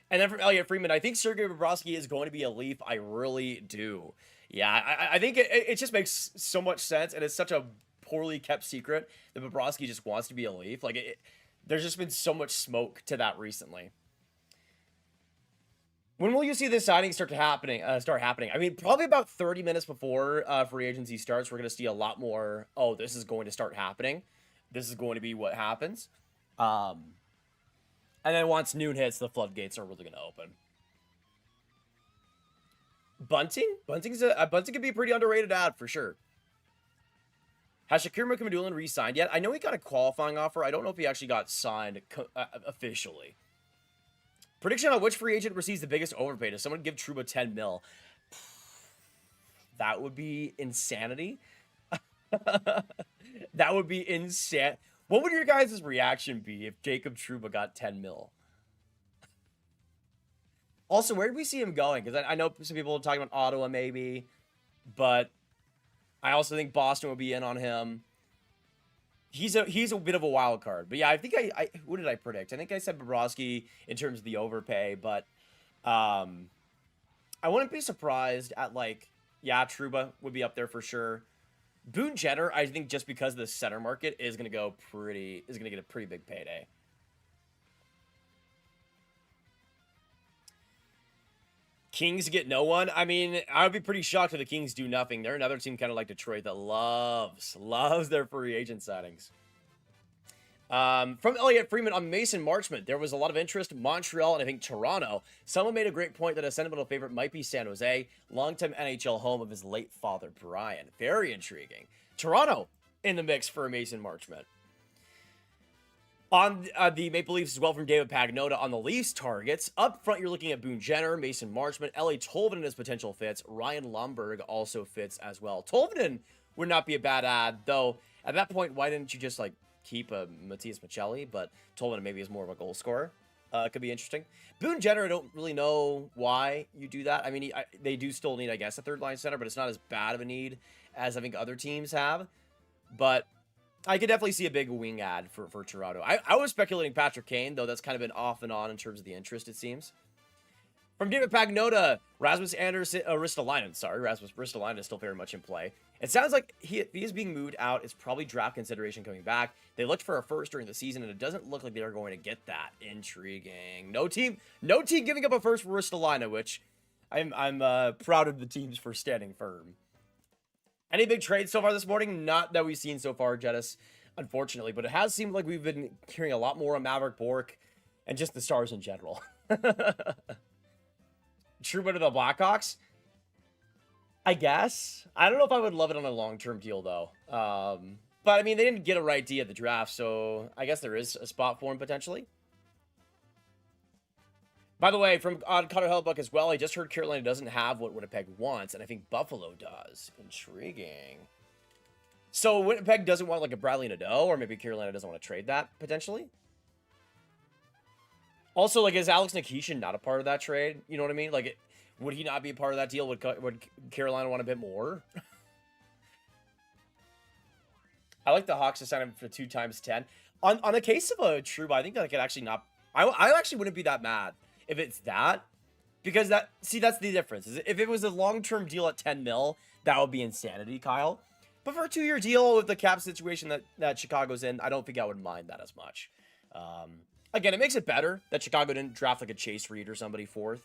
And then from Elliot Freeman, I think Sergei Bobrovsky is going to be a Leaf. I really do. Yeah, I think it just makes so much sense, and it's such a poorly kept secret that Bobrovsky just wants to be a Leaf. Like, there's just been so much smoke to that recently. When will you see this signing start happening? I mean, probably about 30 minutes before free agency starts, we're going to see a lot more, oh, this is going to start happening. This is going to be what happens. And then once noon hits, the floodgates are really going to open. Bunting? Bunting could be a pretty underrated ad for sure. Has Shakir McMadulan re-signed yet? I know he got a qualifying offer. I don't know if he actually got signed officially. Prediction on which free agent receives the biggest overpay. Does someone give Trouba 10 mil? That would be insanity. That would be insane. What would your guys' reaction be if Jacob Trouba got 10 mil? Also, where did we see him going? Because I know some people are talking about Ottawa maybe, but I also think Boston would be in on him. he's a bit of a wild card. But yeah, I think I what did I predict? I think I said Bobrovsky in terms of the overpay, but I wouldn't be surprised at like, yeah, Trouba would be up there for sure. Boone Jenner, I think just because the center market is gonna get a pretty big payday. Kings get no one. I mean, I would be pretty shocked if the Kings do nothing. They're another team kind of like Detroit that loves their free agent signings. From Elliot Freeman on Mason Marchment, there was a lot of interest. Montreal and I think Toronto. Someone made a great point that a sentimental favorite might be San Jose, longtime NHL home of his late father, Brian. Very intriguing. Toronto in the mix for a Mason Marchment. On the Maple Leafs as well from David Pagnotta on the Leafs targets. Up front, you're looking at Boone Jenner, Mason Marchment, Ellie Tolvanen as potential fits. Ryan Lomberg also fits as well. Tolvanen would not be a bad ad, though. At that point, why didn't you just, like, keep a Matias Maccelli? But Tolvanen maybe is more of a goal scorer. Could be interesting. Boone Jenner, I don't really know why you do that. I mean, they do still need, I guess, a third-line center, but it's not as bad of a need as I think other teams have. But I could definitely see a big wing ad for Toronto. I was speculating Patrick Kane, though that's kind of been off and on in terms of the interest, it seems. From David Pagnotta, Rasmus Andersson, Ristolainen, sorry. Rasmus Ristolainen is still very much in play. It sounds like if he is being moved out, it's probably draft consideration coming back. They looked for a first during the season, and it doesn't look like they're going to get that. Intriguing. No team giving up a first for Ristolainen, which I'm proud of the teams for standing firm. Any big trades so far this morning? Not that we've seen so far, Jettis, unfortunately, but it has seemed like we've been hearing a lot more on Maverick Bourque and just the Stars in general. Trouba to the Blackhawks? I guess. I don't know if I would love it on a long-term deal, though. But, I mean, they didn't get a right D at the draft, so I guess there is a spot for him, potentially. By the way, from Connor Hellebuck as well, I just heard Carolina doesn't have what Winnipeg wants, and I think Buffalo does. Intriguing. So Winnipeg doesn't want like a Bradley Nadeau, or maybe Carolina doesn't want to trade that, potentially? Also, like, is Alex Nikishin not a part of that trade? You know what I mean? Like, would he not be a part of that deal? Would Carolina want a bit more? I like the Hawks to sign him for 2 times 10. On the case of a Trouba, I think I could actually not... I actually wouldn't be that mad if it's that, because that's the difference. If it was a long-term deal at 10 mil, that would be insanity, Kyle. But for a 2-year deal with the cap situation that Chicago's in, I don't think I would mind that as much. Again, it makes it better that Chicago didn't draft like a Chase Reed or somebody fourth,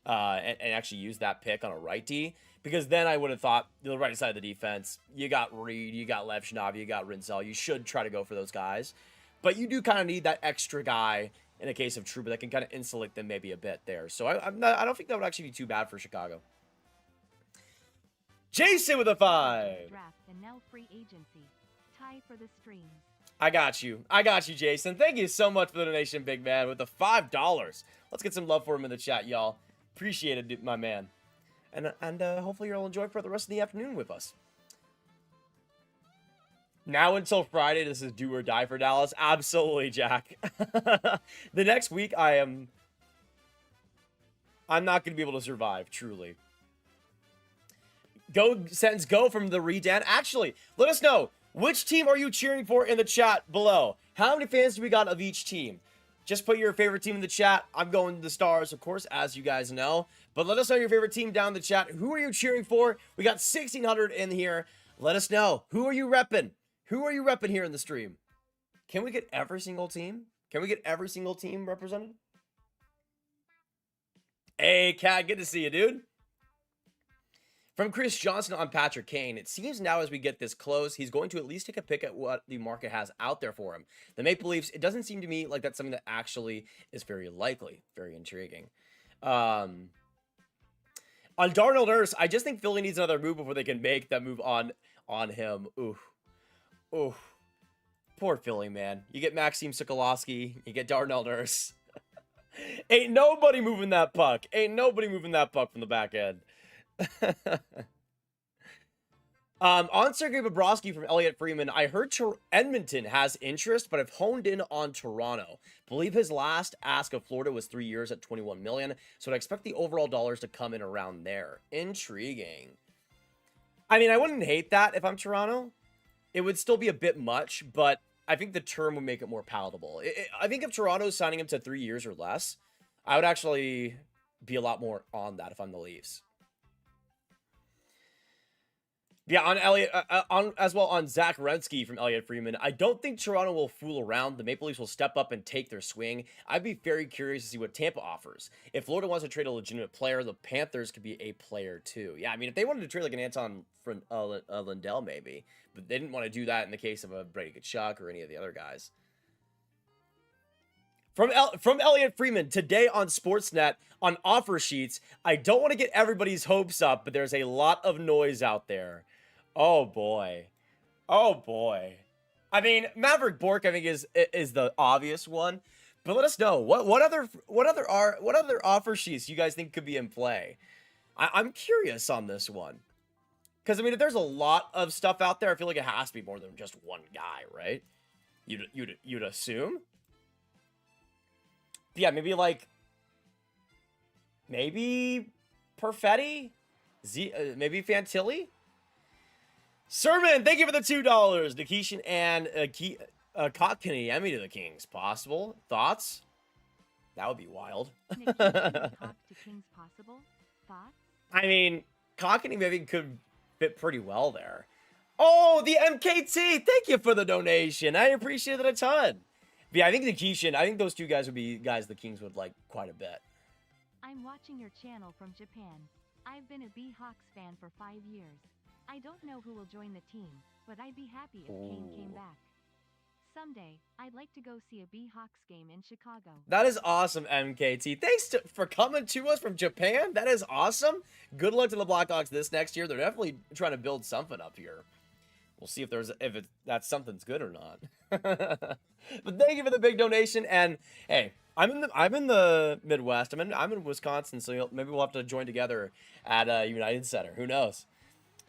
and actually use that pick on a right D, because then I would have thought the right side of the defense, you got Reed, you got Lefebvre, you got Rinzel, you should try to go for those guys. But you do kind of need that extra guy in a case of Trouba that can kind of insulate them maybe a bit there. So I don't think that would actually be too bad for Chicago. Jason with a 5. Draft and now free agency. Tie for the streams. I got you, Jason. Thank you so much for the donation, big man, with the $5. Let's get some love for him in the chat, y'all. Appreciate it, my man. And hopefully you'll enjoy for the rest of the afternoon with us. Now until Friday, this is do or die for Dallas. Absolutely, Jack. The next week, I'm not going to be able to survive, truly. Sentence go from the Redan. Actually, let us know, which team are you cheering for in the chat below? How many fans do we got of each team? Just put your favorite team in the chat. I'm going to the Stars, of course, as you guys know. But let us know your favorite team down in the chat. Who are you cheering for? We got 1,600 in here. Let us know. Who are you repping? Who are you repping here in the stream? Can we get every single team? Can we get every single team represented? Hey, Cat, good to see you, dude. From Chris Johnson on Patrick Kane, it seems now as we get this close, he's going to at least take a pick at what the market has out there for him. The Maple Leafs, it doesn't seem to me like that's something that actually is very likely. Very intriguing. On Darnell Nurse, I just think Philly needs another move before they can make that move on him. Ooh. Oh, poor Philly, man. You get Maxim Sokolowski, you get Darnell Nurse. Ain't nobody moving that puck. Ain't nobody moving that puck from the back end. On Sergei Bobrovsky from Elliot Freeman, I heard Edmonton has interest, but I've honed in on Toronto. Believe his last ask of Florida was 3 years at $21 million, so I'd expect the overall dollars to come in around there. Intriguing. I mean, I wouldn't hate that if I'm Toronto. it would still be a bit much, but I think the term would make it more palatable. I think if Toronto's signing him to 3 years or less, I would actually be a lot more on that if I'm the Leafs. Yeah, on Elliot, as well on Zach Werenski from Elliot Freeman. I don't think Toronto will fool around. The Maple Leafs will step up and take their swing. I'd be very curious to see what Tampa offers. If Florida wants to trade a legitimate player, the Panthers could be a player too. Yeah, I mean, if they wanted to trade like an Anton Lindell, maybe, but they didn't want to do that in the case of a Brady Tkachuk or any of the other guys. From Elliot Freeman today on Sportsnet on offer sheets. I don't want to get everybody's hopes up, but there's a lot of noise out there. Oh boy. Oh boy. I mean, Maverick Bourque, I think is the obvious one, but let us know what other offer sheets you guys think could be in play. I'm curious on this one, because I mean, if there's a lot of stuff out there, I feel like it has to be more than just one guy, right? You'd assume. Yeah, maybe like Perfetti, maybe Fantilli. Sermon, thank you for the $2. Nikishin and Kotkaniemi to the Kings. Possible thoughts? That would be wild. To Kings possible thoughts? I mean, Kotkaniemi maybe could fit pretty well there. Oh, the MKT! Thank you for the donation. I appreciate it a ton. But yeah, I think Nikishin, I think those two guys would be guys the Kings would like quite a bit. I'm watching your channel from Japan. I've been a Hawks fan for 5 years. I don't know who will join the team, but I'd be happy if Kane came back. Someday, I'd like to go see a Hawks game in Chicago. That is awesome, MKT. Thanks for coming to us from Japan. That is awesome. Good luck to the Blackhawks this next year. They're definitely trying to build something up here. We'll see if that's something's good or not. But thank you for the big donation. And hey, I'm in the Midwest. I'm in Wisconsin, so maybe we'll have to join together at United Center. Who knows?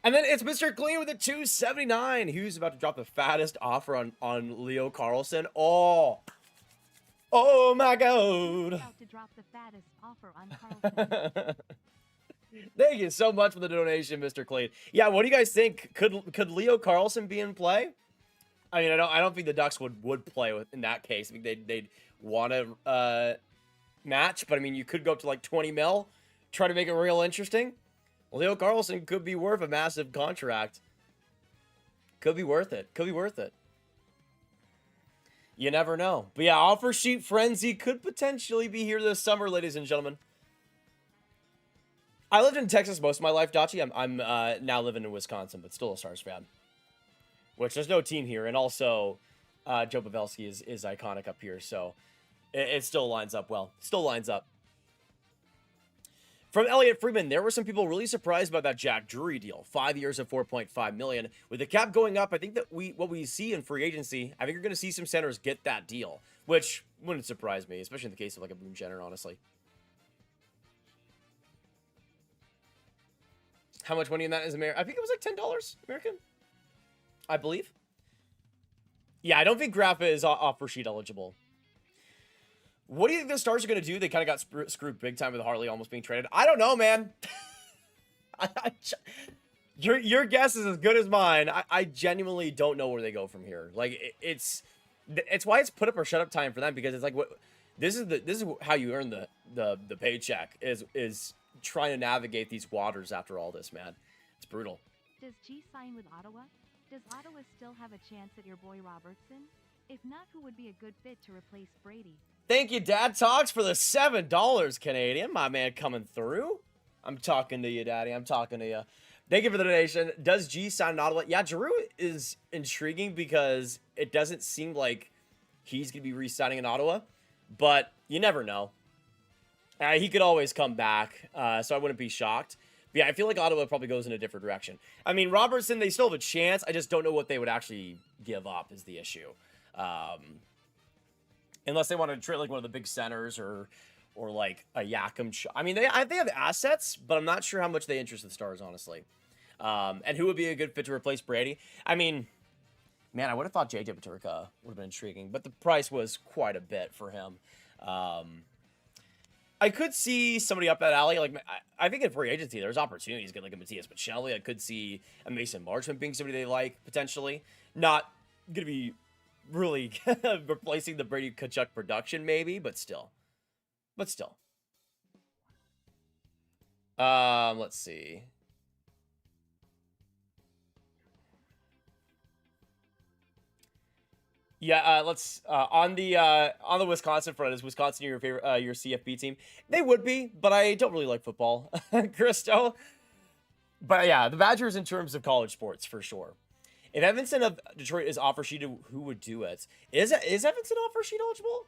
And then it's Mr. Clean with a $2.79. Who's about to drop the fattest offer on Leo Carlson? Oh my God! About to drop the fattest offer on Carlson. Thank you so much for the donation, Mr. Clean. Yeah, what do you guys think? Could Leo Carlson be in play? I mean, I don't think the Ducks would play in that case. I think they'd want to match, but I mean, you could go up to like 20 mil, try to make it real interesting. Leo Carlson could be worth a massive contract. Could be worth it. Could be worth it. You never know. But yeah, offer sheet frenzy could potentially be here this summer, ladies and gentlemen. I lived in Texas most of my life, Dachi. I'm now living in Wisconsin, but still a Stars fan. Which there's no team here, and also Joe Pavelski is iconic up here, so it still lines up well. Still lines up. From Elliot Freeman, there were some people really surprised about that Jack Drury deal. 5 years of $4.5 million. With the cap going up, I think that what we see in free agency, I think you're going to see some centers get that deal, which wouldn't surprise me, especially in the case of like a Boone Jenner, honestly. How much money in that is American? I think it was like $10 American, I believe. Yeah, I don't think Grappa is offer sheet eligible. What do you think the Stars are going to do? They kind of got screwed big time with Harley almost being traded. I don't know, man. Your guess is as good as mine. I genuinely don't know where they go from here. Like it's why it's put up or shut up time for them, because it's like this is how you earn the paycheck is trying to navigate these waters after all this, man. It's brutal. Does G sign with Ottawa? Does Ottawa still have a chance at your boy Robertson? If not, who would be a good fit to replace Brady? Thank you, Dad Talks, for the $7 Canadian. My man coming through. I'm talking to you, Daddy. I'm talking to you. Thank you for the donation. Does G sign in Ottawa? Yeah, Giroux is intriguing because it doesn't seem like he's going to be re-signing in Ottawa, but you never know. He could always come back, so I wouldn't be shocked. But yeah, I feel like Ottawa probably goes in a different direction. I mean, Robertson, they still have a chance. I just don't know what they would actually give up is the issue. Unless they want to trade like one of the big centers or like a Yakum. I mean, they have assets, but I'm not sure how much they interest the Stars, honestly. And who would be a good fit to replace Brady? I mean, man, I would have thought JJ Peterka would have been intriguing, but the price was quite a bit for him. I could see somebody up that alley. Like, I think in free agency, there's opportunities to get like a Matthias Michelli. I could see a Mason Marchment being somebody they like, potentially. Not going to be really replacing the Brady Tkachuk production, maybe, but still. But still. Let's see. Yeah, let's on the Wisconsin front. Is Wisconsin your favorite your CFB team? They would be, but I don't really like football, Christo. But yeah, the Badgers in terms of college sports for sure. If Evanston of Detroit is offer sheeted, who would do it? Is Evanston offer sheet eligible?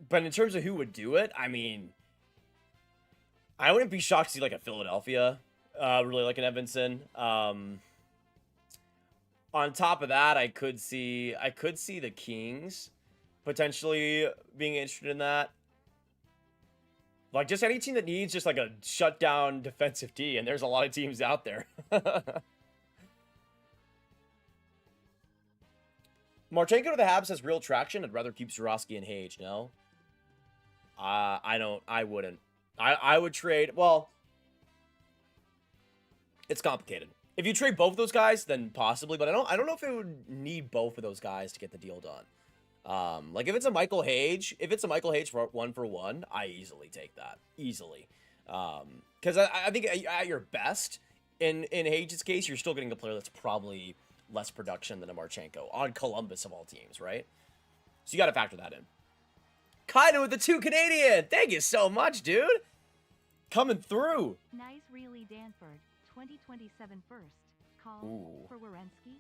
But in terms of who would do it, I mean, I wouldn't be shocked to see like a Philadelphia, really like an Evanston. On top of that, I could see the Kings potentially being interested in that. Like, just any team that needs just like a shutdown defensive D, and there's a lot of teams out there. Marchenko to the Habs has real traction. I'd rather keep Zurowski and Hage. No, I wouldn't. I would trade. Well, it's complicated. If you trade both of those guys, then possibly, but I don't know if it would need both of those guys to get the deal done. Like if it's a Michael Hage for 1-for-1, I easily take that. Easily. Because I think at your best, in Hage's case, you're still getting a player that's probably less production than a Marchenko on Columbus of all teams, right? So you got to factor that in. Kaido with the 2 Canadian. Thank you so much, dude. Coming through. Nice, really, Danford. 2027 first. Call for Werenski.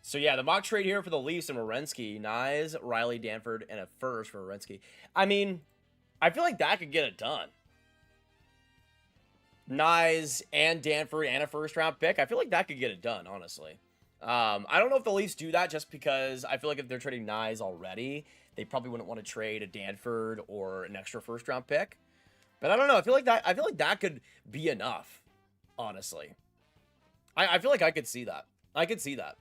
So yeah, the mock trade here for the Leafs and Werenski. Nyes, Riley, Danford, and a first for Werenski. I mean, I feel like that could get it done. Nyes and Danford and a first round pick. I feel like that could get it done, honestly. I don't know if the Leafs do that just because I feel like if they're trading Nyes already, they probably wouldn't want to trade a Danford or an extra first round pick. But I don't know. I feel like that could be enough. Honestly, I feel like I could see that. I could see that.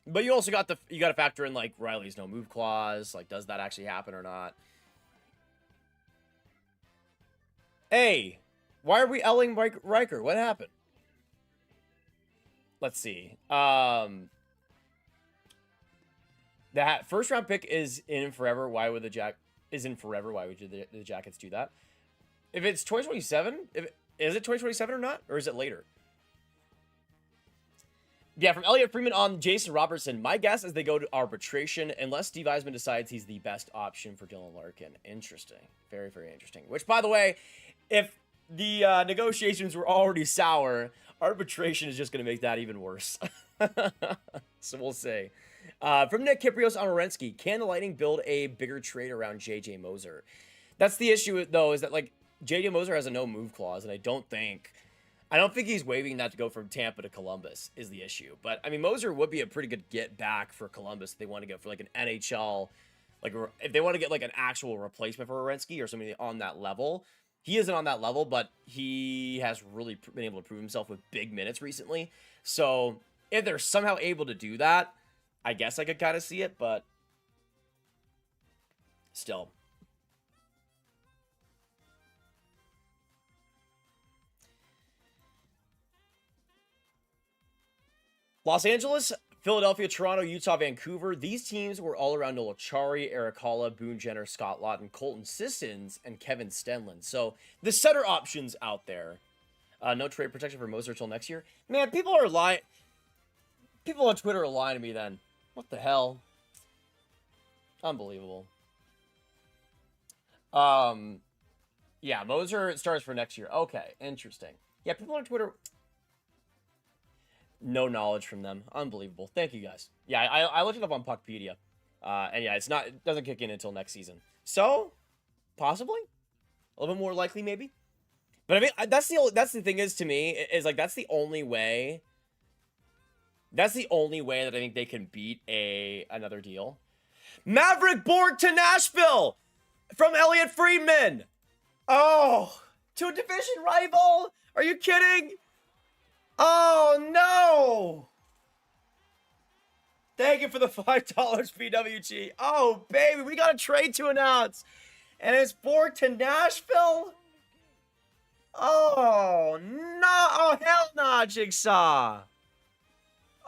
But you also got to factor in like Riley's no move clause. Like, does that actually happen or not? Hey, why are we L'ing Riker? What happened? Let's see. That first round pick is in forever. Why would the Jackets do that? If it's 2027, is it 2027 or not? Or is it later? Yeah, from Elliot Freeman on Jason Robertson. My guess is they go to arbitration unless Steve Eisman decides he's the best option for Dylan Larkin. Interesting. Very, very interesting. Which, by the way, if the negotiations were already sour, arbitration is just going to make that even worse. So we'll see. From Nick Kiprios on Werenski. Can the Lightning build a bigger trade around J.J. Moser? That's the issue, though, is that, like, J.J. Moser has a no-move clause, and I don't think he's waiving that to go from Tampa to Columbus is the issue. But, I mean, Moser would be a pretty good get back for Columbus if they want to go for, like, an NHL, like, if they want to get, like, an actual replacement for Werenski or somebody on that level. He isn't on that level, but he has really been able to prove himself with big minutes recently. So, if they're somehow able to do that, I guess I could kind of see it, but still. Los Angeles, Philadelphia, Toronto, Utah, Vancouver. These teams were all around Noel Acciari, Eric Halla, Boone Jenner, Scott Lawton, Colton Sissons, and Kevin Stenlund. So the center options out there. No trade protection for Moser until next year. Man, people are lying. People on Twitter are lying to me then. What the hell? Unbelievable. Yeah, Moser starts for next year. Okay, interesting. Yeah, people on Twitter... No knowledge from them. Unbelievable. Thank you, guys. Yeah, I looked it up on Puckpedia. And yeah, it doesn't kick in until next season. So, possibly? A little bit more likely, maybe? But I mean, that's the thing is, to me, is like, that's the only way that I think they can beat another deal. Maverick Borg to Nashville! From Elliot Friedman! Oh! To a division rival? Are you kidding? Oh, no! Thank you for the $5 PWG. Oh, baby, we got a trade to announce. And it's Bork to Nashville? Oh, no. Oh, hell nah, Jigsaw.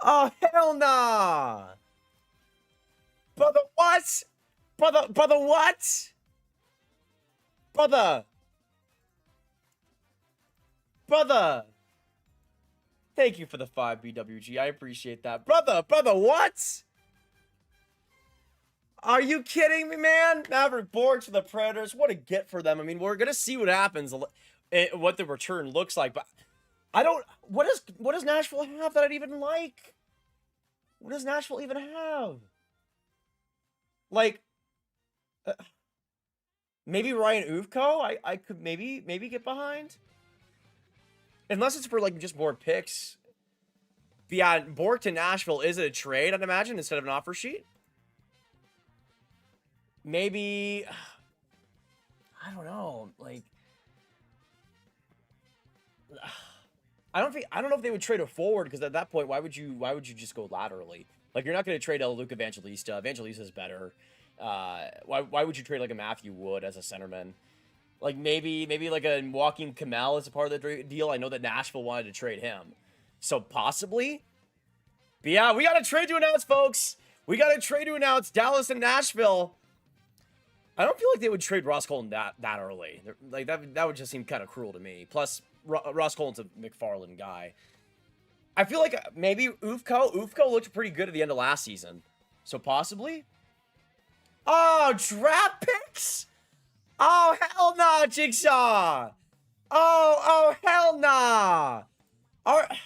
Oh, hell nah. Brother, what? Brother, what? Brother. Thank you for the 5 BWG. I appreciate that. Brother, what? Are you kidding me, man? Maverick Borg for the Predators. What a get for them. I mean, we're going to see what happens, what the return looks like. But I don't... What does Nashville have that I'd even like? What does Nashville even have? Like... maybe Ryan Uvko? I could maybe get behind. Unless it's for, like, just more picks. But yeah, Bork to Nashville, is it a trade, I'd imagine, instead of an offer sheet? Maybe... I don't know. Like... I don't know if they would trade a forward, because at that point, why would you just go laterally? Like, you're not going to trade Luke Evangelista. Evangelista's better. Why would you trade, like, a Matthew Wood as a centerman? Like, maybe like a Joaquin Kamel as a part of the deal. I know that Nashville wanted to trade him. So, possibly? But yeah, we got a trade to announce, folks. We got a trade to announce. Dallas and Nashville. I don't feel like they would trade Ross Colton that early. Like, that would just seem kind of cruel to me. Plus, Ross Colton's a McFarland guy. I feel like maybe Uvko looked pretty good at the end of last season. So, possibly? Oh, draft picks? Oh, hell nah, Jigsaw. Oh, hell nah. All right.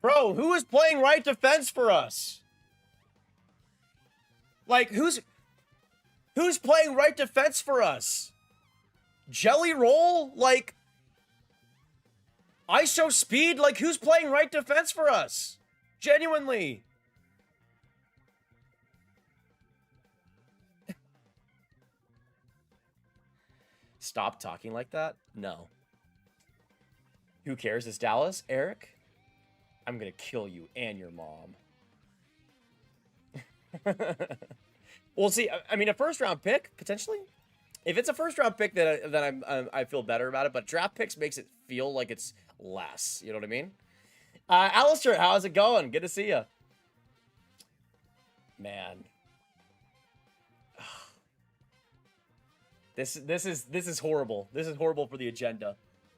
Bro, who is playing right defense for us? Like, who's playing right defense for us? Jelly Roll? Like, ISO Speed? Like, who's playing right defense for us? Genuinely. Stop talking like that? No. Who cares? It's Dallas? Eric? I'm gonna kill you and your mom. We'll see. I mean, a first-round pick, potentially? If it's a first-round pick, then I feel better about it. But draft picks makes it feel like it's less. You know what I mean? Alistair, how's it going? Good to see you. Man. This is horrible. This is horrible for the agenda.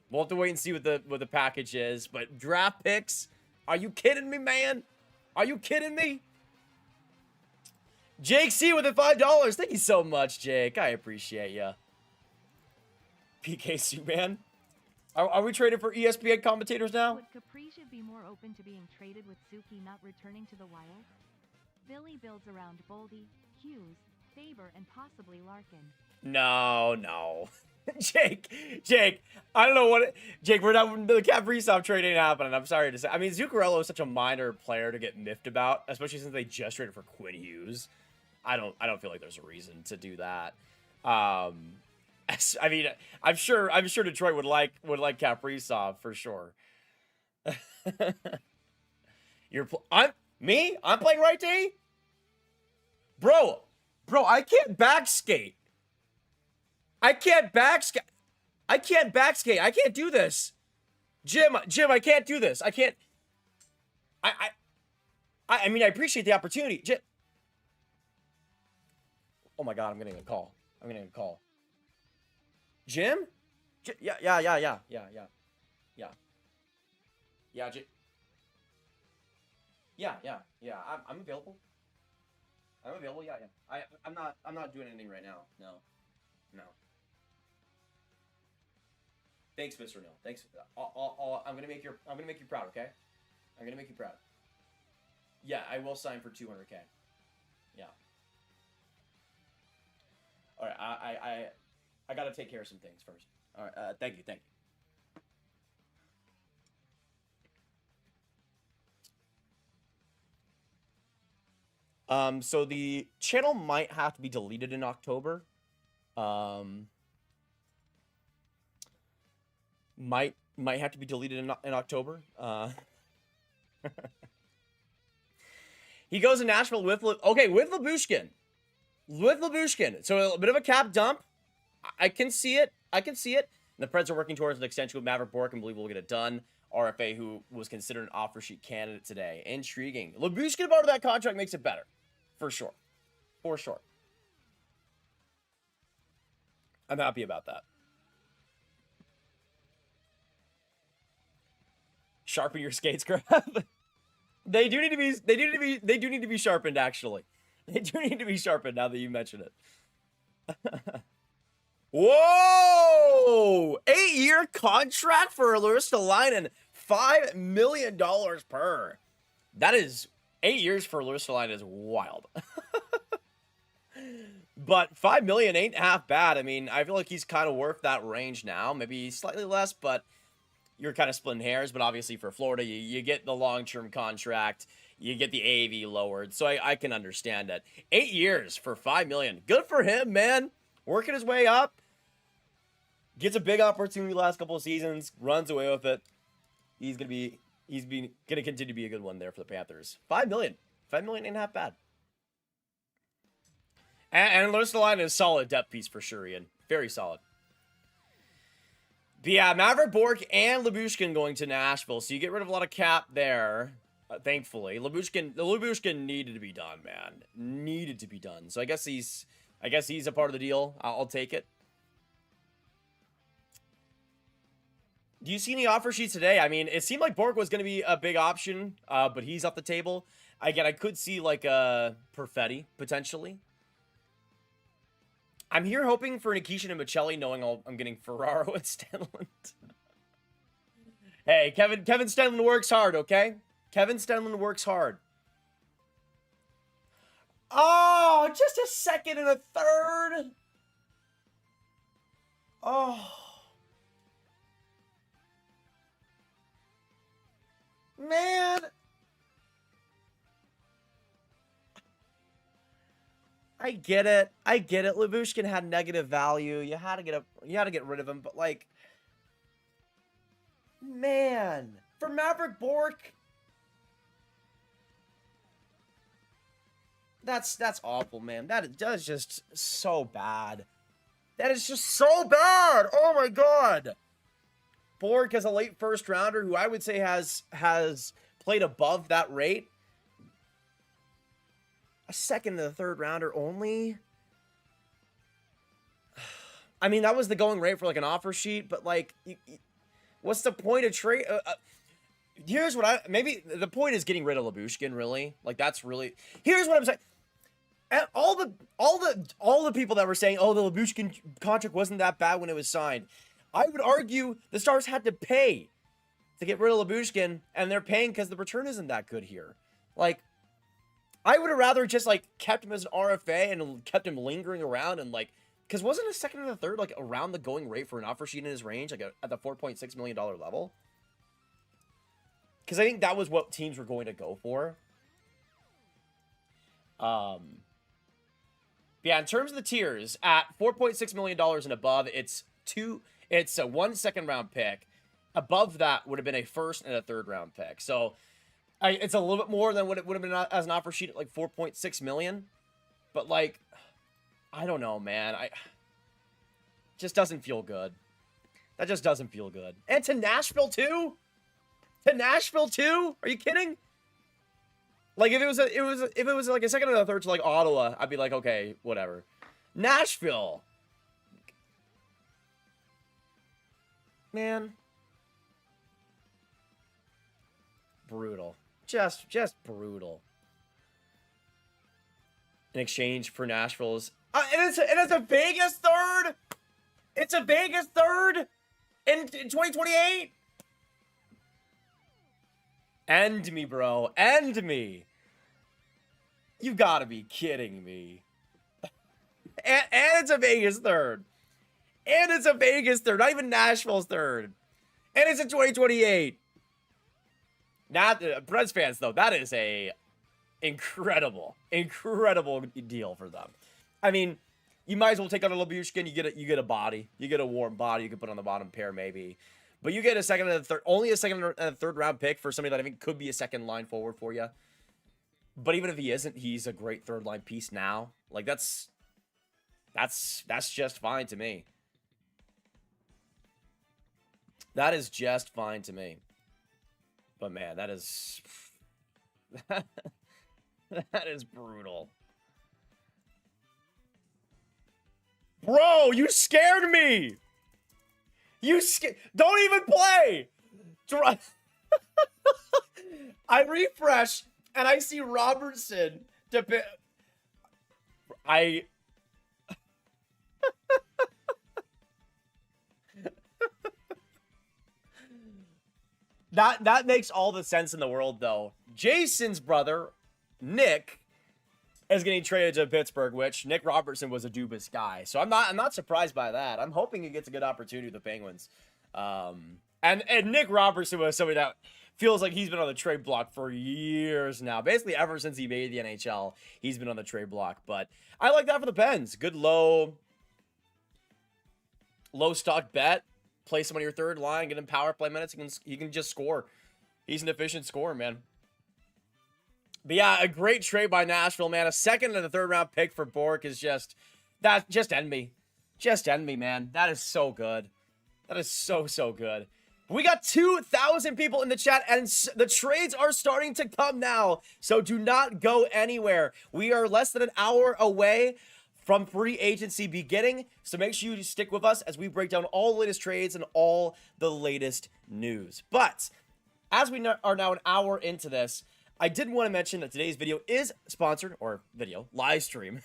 We'll have to wait and see what the package is. But draft picks? Are you kidding me, man? Are you kidding me? Jake C with the $5. Thank you so much, Jake. I appreciate ya. PK Subban. Are we traded for ESPN commentators now? Would Capri should be more open to being traded with Suki not returning to the Wild? Billy builds around Boldy, Hughes, Faber, and possibly Larkin. No. Jake, I don't know what... Jake, we're not... The Kaprizov trade ain't happening. I'm sorry to say. I mean, Zuccarello is such a minor player to get miffed about, especially since they just traded for Quinn Hughes. I don't feel like there's a reason to do that. I mean, I'm sure Detroit would like Kaprizov for sure. I'm playing right D? Bro, I can't backskate. I can't backskate. I can't do this. Jim, I can't do this. I can't. I mean, I appreciate the opportunity. Jim. Oh my God, I'm getting a call. Jim? Yeah. Yeah, Jim. Yeah. I'm available. Yeah. I'm not doing anything right now. No. Thanks, Mr. Neal. Thanks. I'm gonna make you proud, okay? I'm gonna make you proud. Yeah, I will sign for 200K. Yeah. All right, I gotta take care of some things first. All right, thank you. So the channel might have to be deleted in October. Might have to be deleted in October. He goes to Nashville with with Lyubushkin. With Lyubushkin. So a bit of a cap dump. I can see it. And the Preds are working towards an extension with Maverick Bourque and believe we'll get it done. RFA, who was considered an offer sheet candidate today. Intriguing. Lyubushkin part of that contract makes it better. For sure. I'm happy about that. Sharpen your skates, Grav. They do need to be sharpened, actually. They do need to be sharpened now that you mention it. Whoa! 8-year contract for Ristolainen. $5 million per. That is 8 years for Ristolainen is wild. But $5 million ain't half bad. I mean, I feel like he's kind of worth that range now. Maybe slightly less, but you're kind of splitting hairs. But obviously for Florida, you get the long-term contract. You get the AAV lowered. So I can understand that. 8 years for $5 million. Good for him, man. Working his way up. Gets a big opportunity last couple of seasons. Runs away with it. He's gonna continue to be a good one there for the Panthers. $5 million. $5 million ain't half bad. And Ristolainen is a solid depth piece for sure, Ian. Very solid. But yeah, Maverick Bourque and Lyubushkin going to Nashville. So you get rid of a lot of cap there, thankfully. Lyubushkin needed to be done, man. Needed to be done. So I guess he's a part of the deal. I'll take it. Do you see any offer sheets today? I mean, it seemed like Bourque was going to be a big option, but he's off the table. Again, I could see like a Perfetti, potentially. I'm here hoping for Nikishin and Michelli, knowing I'm getting Ferraro and Stenlund. Hey, Kevin Stenlund works hard, okay? Kevin Stenlund works hard. Oh, just a second and a third. Oh. Man. I get it. Lyubushkin had negative value. You had to get rid of him, but like, man, for Maverick Bourque, that's awful, man. That is just so bad. That is just so bad. Oh my god. Bourque as a late first rounder who I would say has played above that rate. A second and a third rounder only. I mean, that was the going rate for like an offer sheet, but like, what's the point of trade? Here's what maybe the point is getting rid of Lyubushkin, really. Like, that's really, here's what I'm saying. And all the people that were saying, oh, the Lyubushkin contract wasn't that bad when it was signed. I would argue the Stars had to pay to get rid of Lyubushkin, and they're paying because the return isn't that good here. Like, I would have rather just, like, kept him as an RFA and kept him lingering around and, like, because wasn't a second and a third, like, around the going rate for an offer sheet in his range, like, at the $4.6 million level? Because I think that was what teams were going to go for. Yeah, in terms of the tiers, at $4.6 million and above, it's a 1 second round pick. Above that would have been a first and a third round pick. So it's a little bit more than what it would have been as an offer sheet at like 4.6 million. But like, I don't know, man. Just doesn't feel good. That just doesn't feel good. And to Nashville too? To Nashville too? Are you kidding? Like if it was like a second and a third to like Ottawa, I'd be like, okay, whatever. Nashville. Man. Brutal. Just brutal. In exchange for Nashville's and it's a Vegas third. It's a Vegas third in 2028. End me, bro. End me. You gotta be kidding me. and it's a Vegas third. And it's a Vegas third. Not even Nashville's third. And it's in 2028. Not Preds fans, though. That is a incredible deal for them. I mean, you might as well take out a Labushkin. You get a body. You get a warm body you can put on the bottom pair maybe. But you get a second and a third, only a second and a third round pick for somebody that I think could be a second line forward for you. But even if he isn't, he's a great third line piece now. Like that's just fine to me. That is just fine to me. But man, that is that is brutal. Bro, you scared me. Don't even play. I refresh and I see Robertson to That makes all the sense in the world, though. Jason's brother, Nick, is getting traded to Pittsburgh, which Nick Robertson was a Dubas guy. So I'm not surprised by that. I'm hoping he gets a good opportunity with the Penguins. And Nick Robertson was somebody that feels like he's been on the trade block for years now. Basically, ever since he made the NHL, he's been on the trade block. But I like that for the Pens. Good low stock bet. Play someone on your third line, get him power play minutes. He can just score. He's an efficient scorer, man. But yeah, a great trade by Nashville, man. A second and a third round pick for Bork is just end me. Just end me, man. That is so good. That is so good. We got 2,000 people in the chat, and the trades are starting to come now. So do not go anywhere. We are less than an hour away from free agency beginning, so make sure you stick with us as we break down all the latest trades and all the latest news. But as we are now an hour into this, I did want to mention that today's video is sponsored, or video, live stream,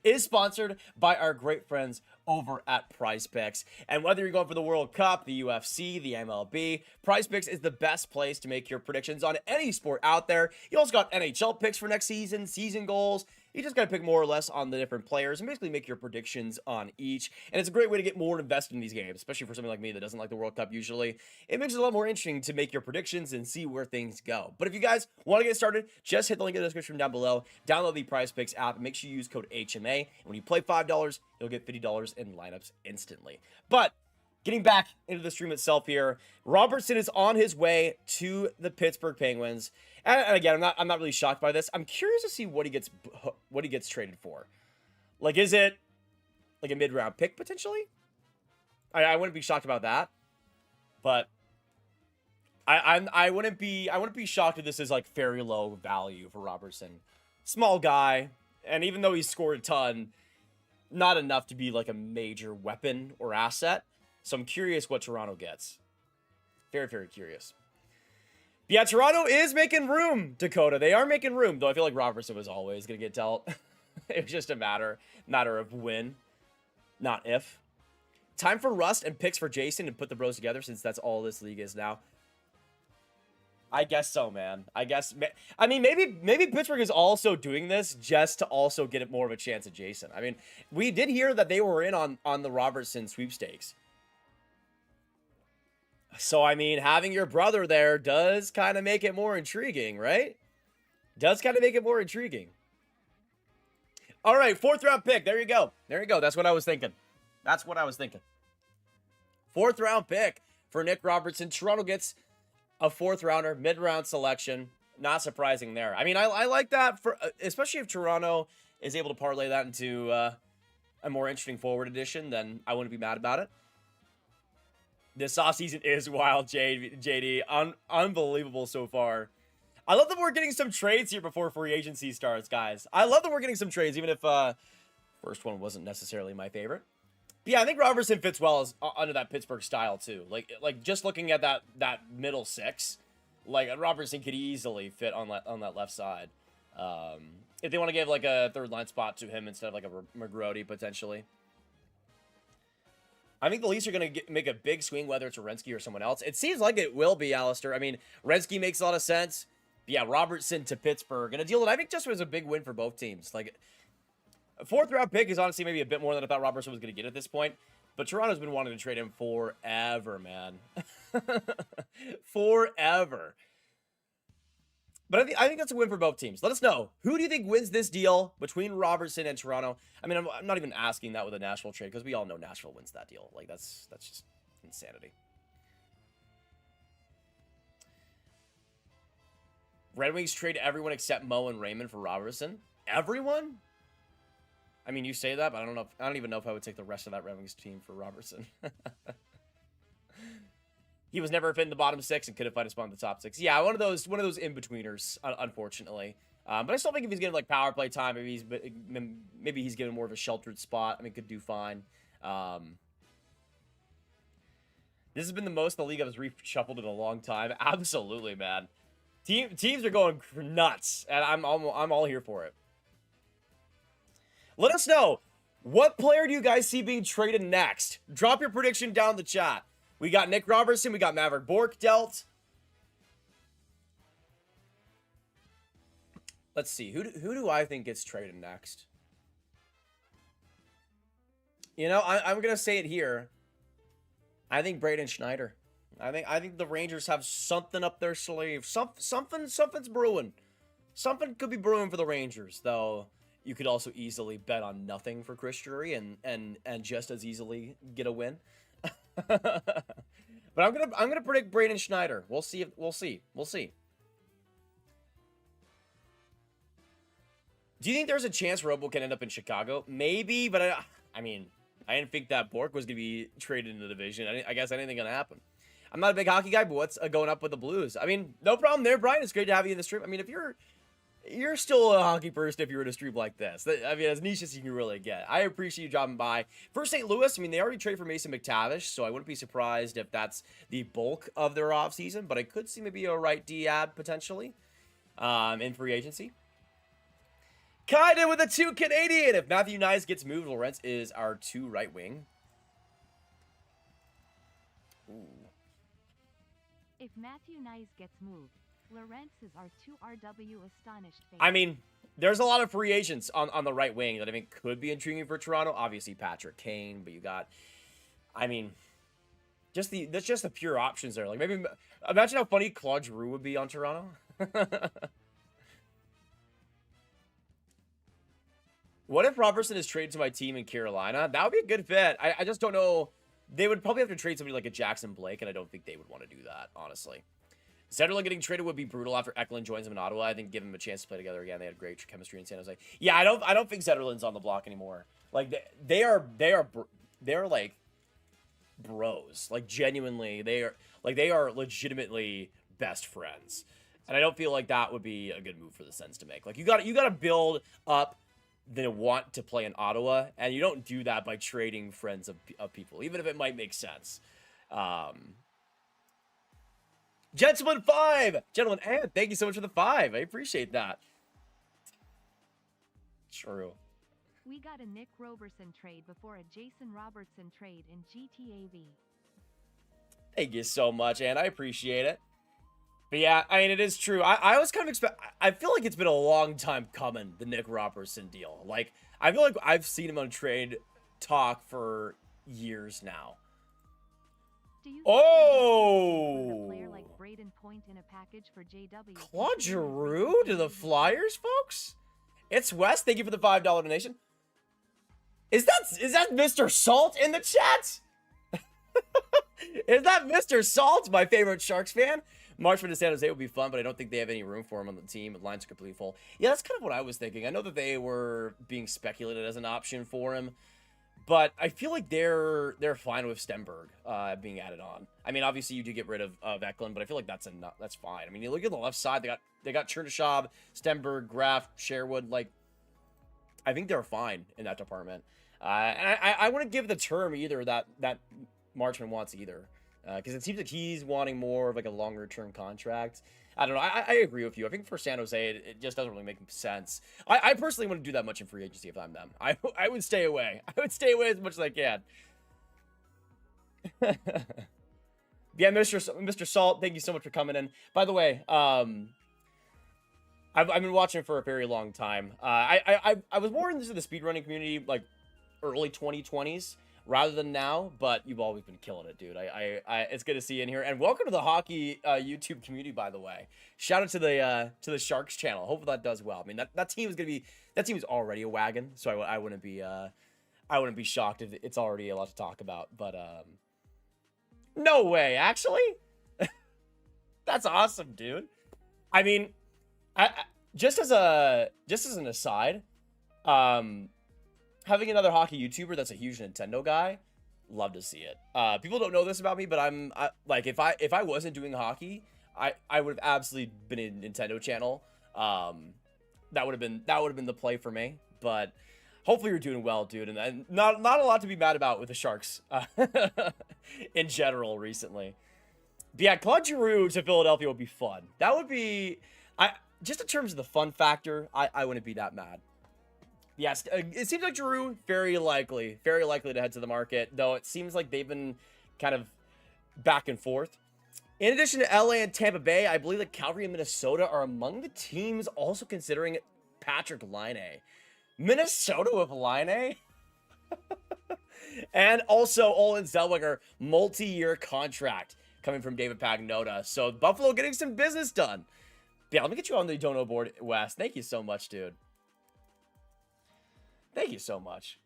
is sponsored by our great friends over at PrizePicks. And whether you're going for the World Cup, the UFC, the MLB, PrizePicks is the best place to make your predictions on any sport out there. You also got NHL picks for next season, season goals. You just got to pick more or less on the different players and basically make your predictions on each. And it's a great way to get more invested in these games, especially for somebody like me that doesn't like the World Cup usually. It makes it a lot more interesting to make your predictions and see where things go. But if you guys want to get started, just hit the link in the description down below. Download the PrizePicks app and make sure you use code HMA. And when you play $5, you'll get $50 in lineups instantly. But getting back into the stream itself here, Robertson is on his way to the Pittsburgh Penguins. And again, I'm not really shocked by this. I'm curious to see what he gets traded for. Like, is it like a mid-round pick potentially? I wouldn't be shocked about that. But I wouldn't be shocked if this is like very low value for Robertson. Small guy, and even though he scored a ton, not enough to be like a major weapon or asset. So I'm curious what Toronto gets. Very curious. Yeah, Toronto is making room, Dakota. They are making room, though I feel like Robertson was always going to get dealt. It was just a matter of when, not if. Time for Rust and picks for Jason and put the bros together, since that's all this league is now. I guess so, man. I mean, maybe Pittsburgh is also doing this just to also get it more of a chance at Jason. I mean, we did hear that they were in on the Robertson sweepstakes. So, I mean, having your brother there does kind of make it more intriguing, right? Does kind of make it more intriguing. All right, 4th round pick. There you go. That's what I was thinking. 4th round pick for Nick Robertson. Toronto gets a 4th rounder, mid-round selection. Not surprising there. I mean, I like that, for especially if Toronto is able to parlay that into a more interesting forward edition, then I wouldn't be mad about it. This offseason is wild, JD. Unbelievable so far. I love that we're getting some trades here before free agency starts, guys. I love that we're getting some trades, even if first one wasn't necessarily my favorite. But yeah, I think Robertson fits well under that Pittsburgh style too. Like just looking at that middle six, like Robertson could easily fit on that left side. If they want to give like a third line spot to him instead of like a McGrody potentially. I think the Leafs are going to make a big swing, whether it's Werenski or someone else. It seems like it will be, Alistair. I mean, Werenski makes a lot of sense. But yeah, Robertson to Pittsburgh. And a deal that I think just was a big win for both teams. Like, a 4th round pick is honestly maybe a bit more than I thought Robertson was going to get at this point. But Toronto's been wanting to trade him forever, man. Forever. But I think that's a win for both teams. Let us know. Who do you think wins this deal between Robertson and Toronto? I mean, I'm not even asking that with a Nashville trade because we all know Nashville wins that deal. Like, that's just insanity. Red Wings trade everyone except Mo and Raymond for Robertson. Everyone? I mean, you say that, but I don't know. I don't even know if I would take the rest of that Red Wings team for Robertson. He was never fit in the bottom six and couldn't find a spot in the top six. Yeah, one of those in-betweeners, unfortunately. But I still think if he's getting like power play time, maybe he's getting more of a sheltered spot. I mean, could do fine. This has been the most the league has reshuffled in a long time. Absolutely, man. Teams are going nuts, and I'm all here for it. Let us know, what player do you guys see being traded next? Drop your prediction down in the chat. We got Nick Robertson. We got Maverick Bourque dealt. Let's see. Who do I think gets traded next? You know, I'm going to say it here. I think Braden Schneider. I think the Rangers have something up their sleeve. Something's brewing. Something could be brewing for the Rangers, though. You could also easily bet on nothing for Chris Drury and just as easily get a win. But I'm gonna predict Braden Schneider. We'll see. We'll see. Do you think there's a chance Robo can end up in Chicago? Maybe, but I mean, I didn't think that Bourque was gonna be traded in the division. I guess anything gonna happen. I'm not a big hockey guy, but what's going up with the Blues? I mean, no problem there, Brian. It's great to have you in the stream. I mean, if you're still a hockey person if you're in a stream like this. I mean, as niche as you can really get. I appreciate you dropping by. For St. Louis, I mean, they already traded for Mason McTavish, so I wouldn't be surprised if that's the bulk of their offseason, but I could see maybe a right D ad potentially in free agency. Kinda with a 2 Canadian. If Matthew Knies gets moved, Lorentz is our 2 right wing. Ooh. If Matthew Knies gets moved, Lorentz is our 2 RW astonished face. I mean, there's a lot of free agents on the right wing that I think could be intriguing for Toronto. Obviously, Patrick Kane, but you got, I mean, that's just the pure options there. Like, maybe, imagine how funny Claude Giroux would be on Toronto. What if Robertson is traded to my team in Carolina? That would be a good fit. I just don't know. They would probably have to trade somebody like a Jackson Blake, and I don't think they would want to do that, honestly. Zetterlund getting traded would be brutal after Eklund joins him in Ottawa. I think give him a chance to play together again. They had great chemistry in San Jose. Yeah, I don't think Zetterlund's on the block anymore. Like they're like bros. Like genuinely, they are legitimately best friends. And I don't feel like that would be a good move for the Sens to make. Like you got to build up the want to play in Ottawa, and you don't do that by trading friends of people, even if it might make sense. Gentleman 5! Gentleman, and thank you so much for the 5. I appreciate that. True. We got a Nick Robertson trade before a Jason Robertson trade in GTAV. Thank you so much, and I appreciate it. But yeah, I mean, it is true. I was kind of I feel like it's been a long time coming, the Nick Robertson deal. Like, I feel like I've seen him on trade talk for years now. Do you Oh! a player like Braden Point in a package for JW? Claude Giroux to the Flyers, folks? It's Wes. Thank you for the $5 donation. Is that Mr. Salt in the chat? Is that Mr. Salt, my favorite Sharks fan? Marchman to San Jose would be fun, but I don't think they have any room for him on the team. The lines are completely full. Yeah, that's kind of what I was thinking. I know that they were being speculated as an option for him, but I feel like they're fine with Stenberg being added on. I mean, obviously you do get rid of Eklund, but I feel like that's fine. I mean, you look at the left side, they got Chernyshov, Stenberg, Graf, Sherwood. Like, I think they're fine in that department. And I wouldn't give the term either that Marchman wants either. Because it seems like he's wanting more of like a longer term contract. I don't know. I agree with you. I think for San Jose, it just doesn't really make sense. I personally wouldn't do that much in free agency if I'm them. I would stay away. I would stay away as much as I can. Yeah, Mr. Salt, thank you so much for coming in. By the way, I've been watching for a very long time. I was more into the speedrunning community like early 2020s. rather than now, but you've always been killing it, dude. It's good to see you in here, and welcome to the hockey YouTube community, by the way. Shout out to the Sharks channel. Hopefully that does well. I mean, that team is already a wagon, so I wouldn't be shocked if it's already a lot to talk about. But no way, actually. That's awesome, dude. I mean, just as an aside, having another hockey YouTuber that's a huge Nintendo guy, love to see it. People don't know this about me, but like if I wasn't doing hockey, I would have absolutely been in Nintendo channel. That would have been the play for me. But hopefully you're doing well, dude, and not a lot to be mad about with the Sharks in general recently. But yeah, Claude Giroux to Philadelphia would be fun. That would be, just in terms of the fun factor, I wouldn't be that mad. Yes, it seems like Giroux very likely to head to the market, though it seems like they've been kind of back and forth. In addition to LA and Tampa Bay, I believe that Calgary and Minnesota are among the teams also considering Patrick Laine. Minnesota with Laine? And also Olin Zellweger, multi-year contract coming from David Pagnotta. So Buffalo getting some business done. Yeah, let me get you on the dono board, Wes. Thank you so much, dude. Thank you so much.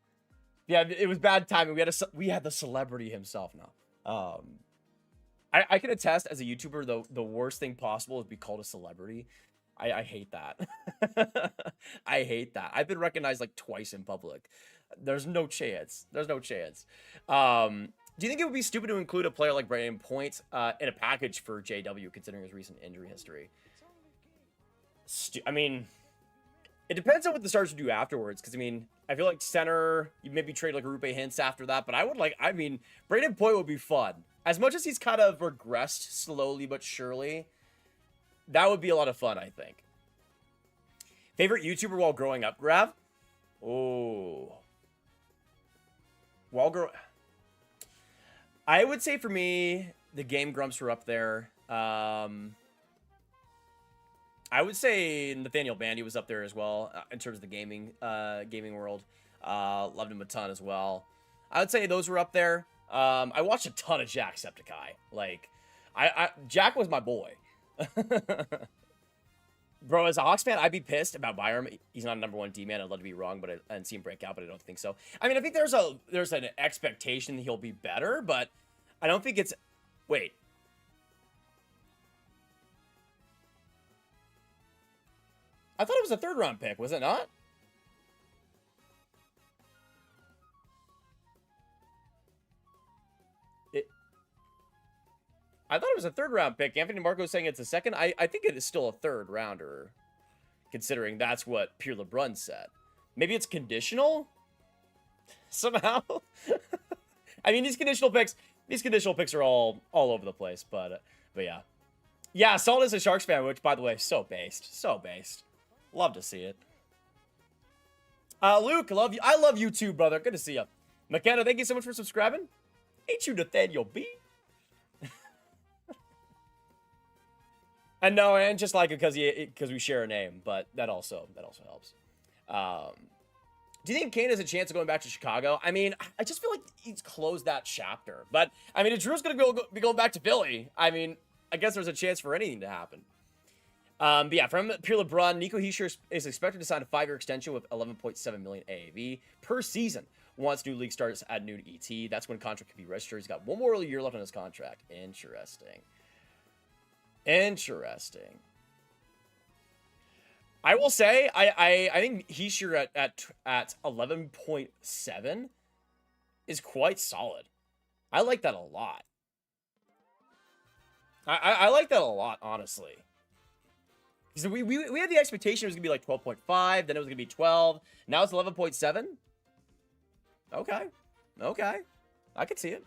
Yeah, it was bad timing. We had the celebrity himself now. I can attest as a YouTuber, the worst thing possible is to be called a celebrity. I hate that. I hate that. I've been recognized like twice in public. There's no chance. There's no chance. Do you think it would be stupid to include a player like Brayden Point in a package for JW, considering his recent injury history? I mean, it depends on what the Stars would do afterwards. Because, I mean, I feel like center, you maybe trade like Rupe Hintz after that. But I mean, Brayden Point would be fun. As much as he's kind of regressed slowly but surely, that would be a lot of fun, I think. Favorite YouTuber while growing up, Grav? Oh. I would say for me, the Game Grumps were up there. I would say Nathaniel Bandy was up there as well in terms of the gaming world. Loved him a ton as well. I would say those were up there. I watched a ton of Jacksepticeye. Like, Jack was my boy. Bro, as a Hawks fan, I'd be pissed about Byram. He's not a number one D-man. I'd love to be wrong, but I didn't see him break out, but I don't think so. I mean, I think there's an expectation that he'll be better, but I don't think it's... Wait. I thought it was a third-round pick, was it not? I thought it was a third-round pick. Anthony Marco saying it's a second. I think it is still a third-rounder, considering that's what Pierre LeBrun said. Maybe it's conditional? Somehow? I mean, these conditional picks are all over the place, but yeah. Yeah, Salt is a Sharks fan, which, by the way, so based. So based. Love to see it. Luke, love you. I love you too, brother. Good to see you. McKenna, thank you so much for subscribing. Ain't you Nathaniel B? And no, and just like it because we share a name, but that also helps. Do you think Kane has a chance of going back to Chicago? I mean, I just feel like he's closed that chapter. But I mean, if Drew's gonna be going back to Philly, I mean, I guess there's a chance for anything to happen. But yeah, from Pierre LeBrun, Nico Hischier is expected to sign a 5-year extension with 11.7 million AAV per season. Once new league starts at new ET, that's when contract can be registered. He's got one more year left on his contract. Interesting. I will say, I think Hischier at 11.7 is quite solid. I like that a lot. I like that a lot, honestly. Because we had the expectation it was going to be like 12.5, then it was going to be 12. Now it's 11.7. Okay. I could see it.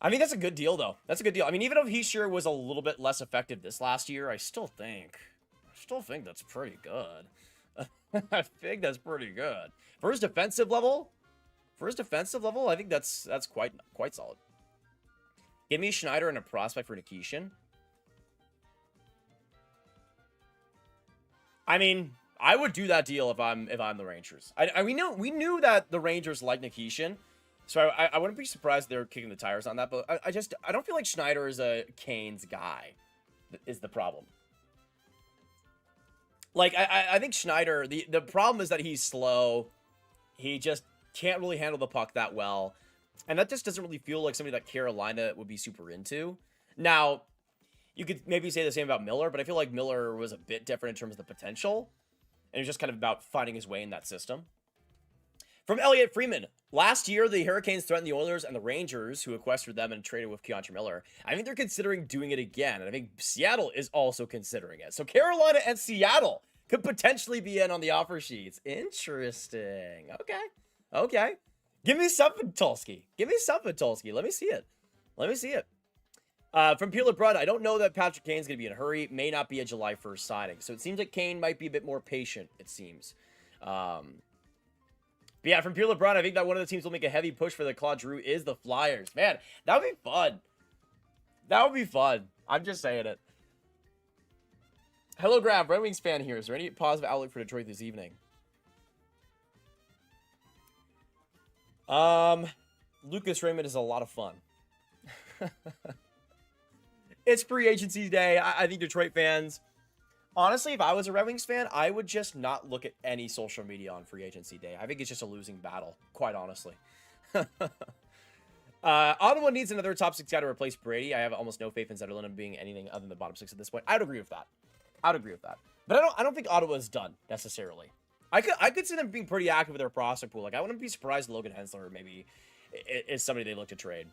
I mean, that's a good deal, though. That's a good deal. I mean, even if Hischier was a little bit less effective this last year, I still think that's pretty good. I think that's pretty good. For his defensive level, I think that's quite solid. Give me Schneider and a prospect for Nikishin. I mean, I would do that deal if I'm the Rangers. We knew that the Rangers like Nikishin, so I wouldn't be surprised they're kicking the tires on that. But I don't feel like Schneider is a Kane's guy. Is the problem? Like I think Schneider, the problem is that he's slow. He just can't really handle the puck that well, and that just doesn't really feel like somebody that Carolina would be super into. Now, you could maybe say the same about Miller, but I feel like Miller was a bit different in terms of the potential. And it was just kind of about finding his way in that system. From Elliot Freeman. Last year, the Hurricanes threatened the Oilers and the Rangers, who sequestered them and traded with Keontae Miller. I think they're considering doing it again. And I think Seattle is also considering it. So Carolina and Seattle could potentially be in on the offer sheets. Interesting. Okay. Give me something, Tulski. Let me see it. From Pure Blood, I don't know that Patrick Kane's going to be in a hurry. May not be a July 1st signing. So it seems like Kane might be a bit more patient, it seems. But yeah, from Pure LeBron, I think that one of the teams will make a heavy push for the Claude Giroux is the Flyers. Man, that would be fun. I'm just saying it. Hello, Grav. Red Wings fan here. Is there any positive outlook for Detroit this evening? Lucas Raymond is a lot of fun. It's free agency day. I think Detroit fans, honestly, if I was a Red Wings fan, I would just not look at any social media on free agency day. I think it's just a losing battle, quite honestly. Ottawa needs another top 6 guy to replace Brady. I have almost no faith in Zetterlund being anything other than the bottom 6 at this point. I'd agree with that. But I don't think Ottawa's done necessarily. I could see them being pretty active with their prospect pool. Like, I wouldn't be surprised Logan Hensler maybe is somebody they look to trade.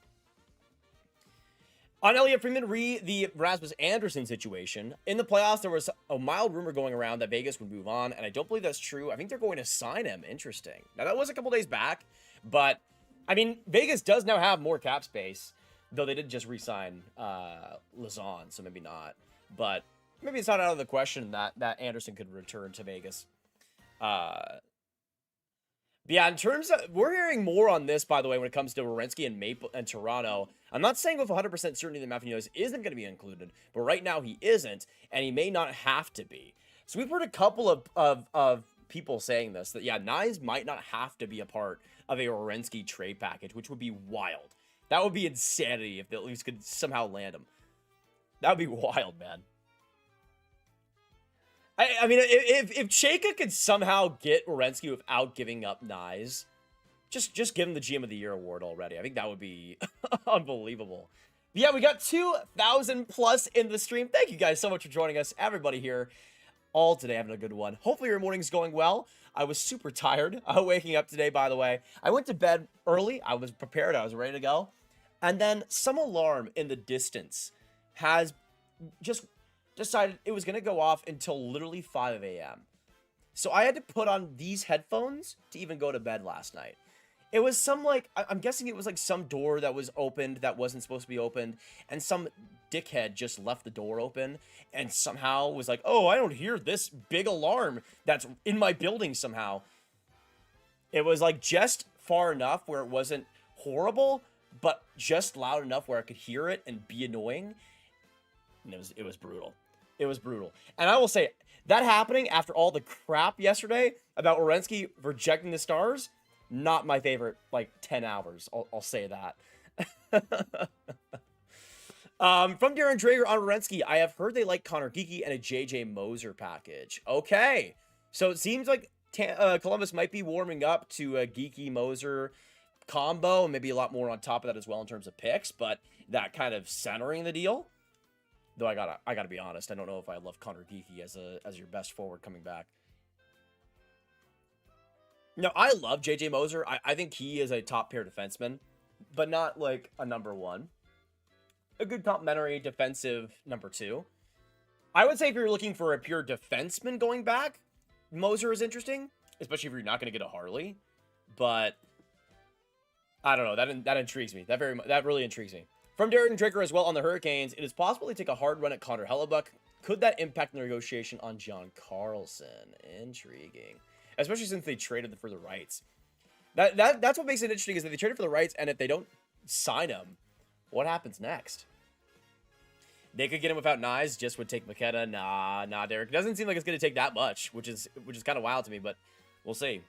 On Elliot Freeman, the Rasmus Anderson situation. In the playoffs, there was a mild rumor going around that Vegas would move on, and I don't believe that's true. I think they're going to sign him. Interesting. Now, that was a couple days back, but, I mean, Vegas does now have more cap space, though they did just re-sign Lazon, so maybe not. But maybe it's not out of the question that Anderson could return to Vegas. But yeah, in terms of, we're hearing more on this, by the way, when it comes to Werenski and Maple and Toronto. I'm not saying with 100% certainty that Matthew Knies isn't going to be included, but right now he isn't, and he may not have to be. So we've heard a couple of people saying this, that yeah, Knies might not have to be a part of a Werenski trade package, which would be wild. That would be insanity if they at least could somehow land him. That would be wild, man. I mean, if Chayka could somehow get Werenski without giving up Knies, just give him the GM of the Year award already. I think that would be unbelievable. But yeah, we got 2,000 plus in the stream. Thank you guys so much for joining us. Everybody here all today having a good one. Hopefully your morning's going well. I was super tired waking up today, by the way. I went to bed early. I was prepared. I was ready to go. And then some alarm in the distance has just decided it was going to go off until literally 5 a.m. So I had to put on these headphones to even go to bed last night. It was some, like, I'm guessing it was like some door that was opened that wasn't supposed to be opened, and some dickhead just left the door open and somehow was like, oh, I don't hear this big alarm that's in my building somehow. It was like just far enough where it wasn't horrible, but just loud enough where I could hear it and be annoying. And it was brutal. It was brutal. And I will say, that happening after all the crap yesterday about Werenski rejecting the Stars, not my favorite, like, 10 hours. I'll say that. From Darren Drager on Werenski, I have heard they like Connor Geeky and a JJ Moser package. Okay. So it seems like Columbus might be warming up to a Geeky Moser combo, and maybe a lot more on top of that as well in terms of picks, but that kind of centering the deal. Though I gotta be honest, I don't know if I love Connor Geeky as your best forward coming back. No, I love JJ Moser. I think he is a top pair defenseman, but not like a number one. A good complementary defensive number two. I would say if you're looking for a pure defenseman going back, Moser is interesting, especially if you're not going to get a Harley. But I don't know. That intrigues me. That really intrigues me. From Darren Draker as well on the Hurricanes, it is possible to take a hard run at Connor Hellebuck. Could that impact the negotiation on John Carlson? Intriguing. Especially since they traded for the rights. That's what makes it interesting, is that they traded for the rights, and if they don't sign him, what happens next? They could get him without Knies, just would take Makeda. Nah, Derek. Doesn't seem like it's going to take that much, which is kind of wild to me, but we'll see.